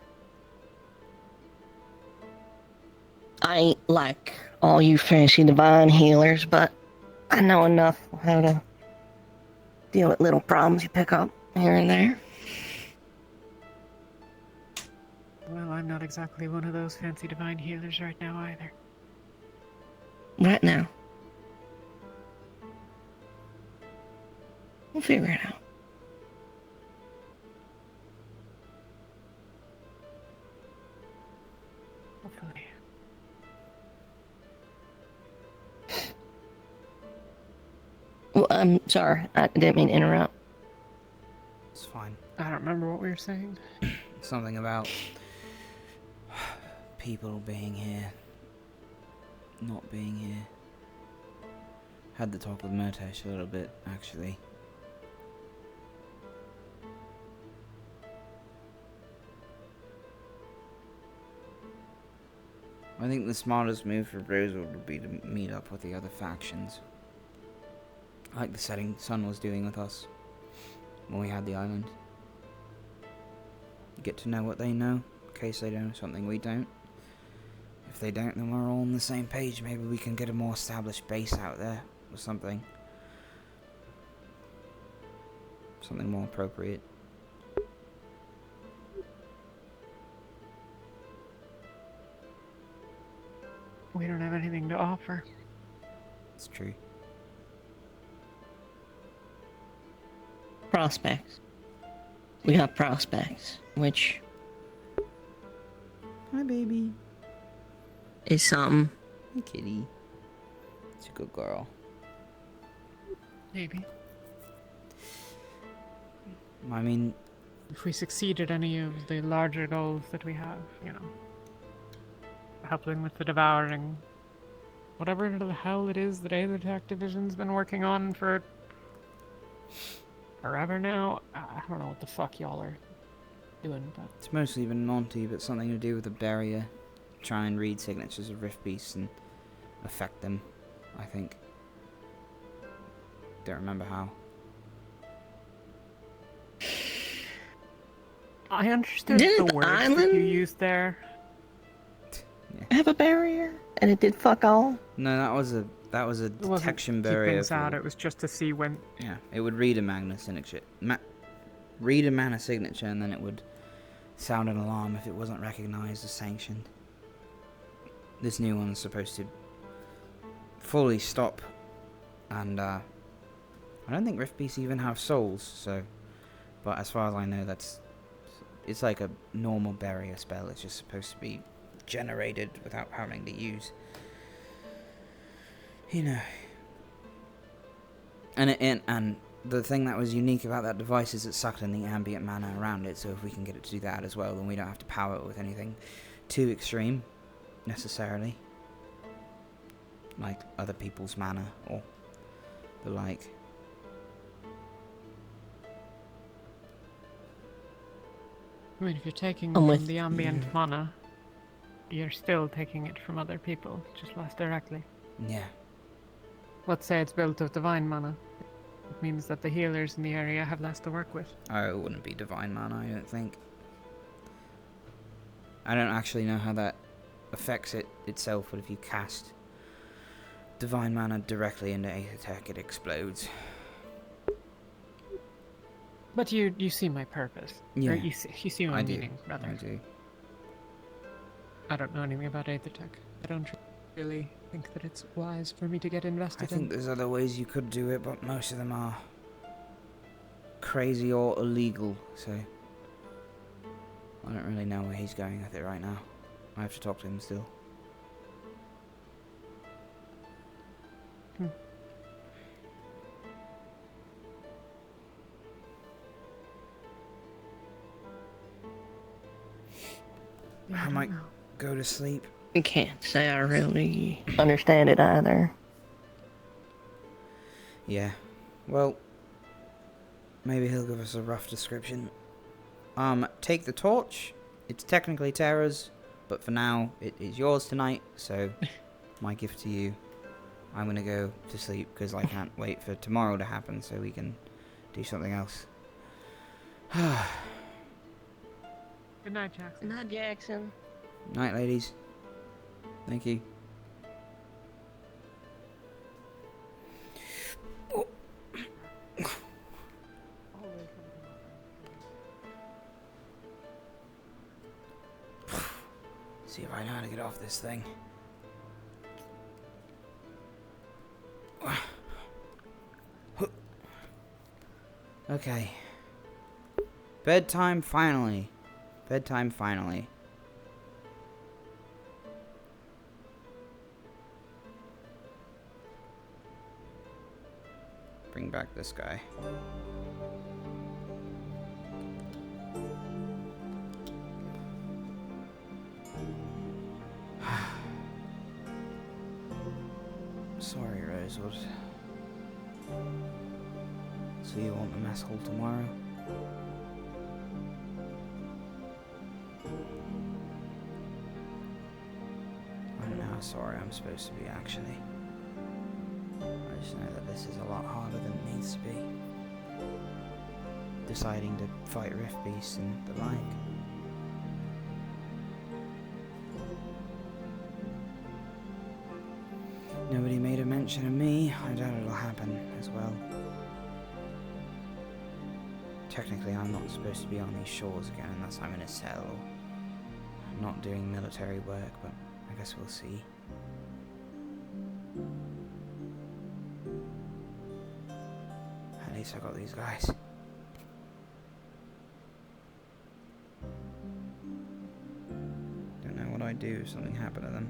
I ain't like all you fancy divine healers, but I know enough how to deal with little problems you pick up here and there. Well, I'm not exactly one of those fancy divine healers right now either. Right now. We'll figure it out. Hopefully. Well, I'm sorry. I didn't mean to interrupt. It's fine. I don't remember what we were saying. Something about people being here, not being here. Had the talk with Murtesh a little bit, actually. I think the smartest move for Rosewood would be to meet up with the other factions. Like the Setting Sun was doing with us when we had the island. Get to know what they know, in case they know something we don't. If they don't, then we're all on the same page. Maybe we can get a more established base out there, or something. Something more appropriate. We don't have anything to offer. It's true. prospects. We got prospects, which Hi, baby. is something. Hey, kitty. It's a good girl. Maybe. I mean, If we succeed at any of the larger goals that we have, you know, helping with the devouring, whatever the hell it is that Azitech Division's been working on for forever now. I don't know what the fuck y'all are doing, but it's mostly been Monty, but something to do with the barrier. Try and read signatures of rift beasts and affect them, I think. Don't remember how. I understood Didn't the words that island you used there. have a barrier, and it did fuck all. No, that was a It wasn't detection to keep barrier. things out, it was just to see when. Yeah, it would read a mana signature. Read a mana signature, and then it would sound an alarm if it wasn't recognized as sanctioned. This new one's supposed to fully stop, and I don't think rift beasts even have souls. So, but as far as I know, it's like a normal barrier spell. It's just supposed to be generated without having to use, you know. And the thing that was unique about that device is it sucked in the ambient mana around it. So if we can get it to do that as well, then we don't have to power it with anything too extreme necessarily, like other people's mana or the like. I mean, if you're taking I'm from with the ambient mana, you're still taking it from other people, just less directly. Yeah. Let's say it's built of divine mana. It means that the healers in the area have less to work with. Oh, it wouldn't be divine mana, I don't think. I don't actually know how that affects it itself, but if you cast divine mana directly into Azitech, it explodes. But you see my purpose. Yeah, Or you see my meaning, rather. I do. I don't know anything about Aethertech. I don't really think that it's wise for me to get invested I think there's other ways you could do it, but most of them are crazy or illegal, so I don't really know where he's going with it right now. I have to talk to him still. I might go to sleep. I can't say I really understand it either. Yeah. Well, maybe he'll give us a rough description. Take the torch. It's technically Tara's, but for now, it is yours tonight, so my gift to you. I'm gonna go to sleep, because I can't wait for tomorrow to happen, so we can do something else. Good night, Jackson. Good night, Jackson. Night, ladies. Thank you. See if I know how to get off this thing. Okay. Bedtime finally. Bedtime finally. Bring back this guy. Sorry, Rosewood. So you want the mess hall tomorrow? I don't know how sorry I'm supposed to be, actually. I just know that this is a lot harder than it needs to be. Deciding to fight rift beasts and the like. Nobody made a mention of me. I doubt it'll happen as well. Technically, I'm not supposed to be on these shores again unless I'm in a cell. I'm not doing military work, but I guess we'll see. At least I got these guys. do if something happened to them.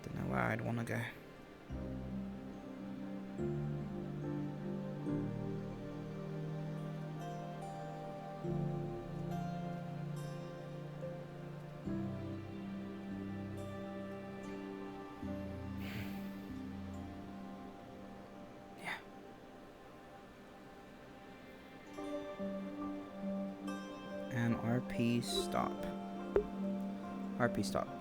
Don't know where I'd want to go. And RP stop. RP stop.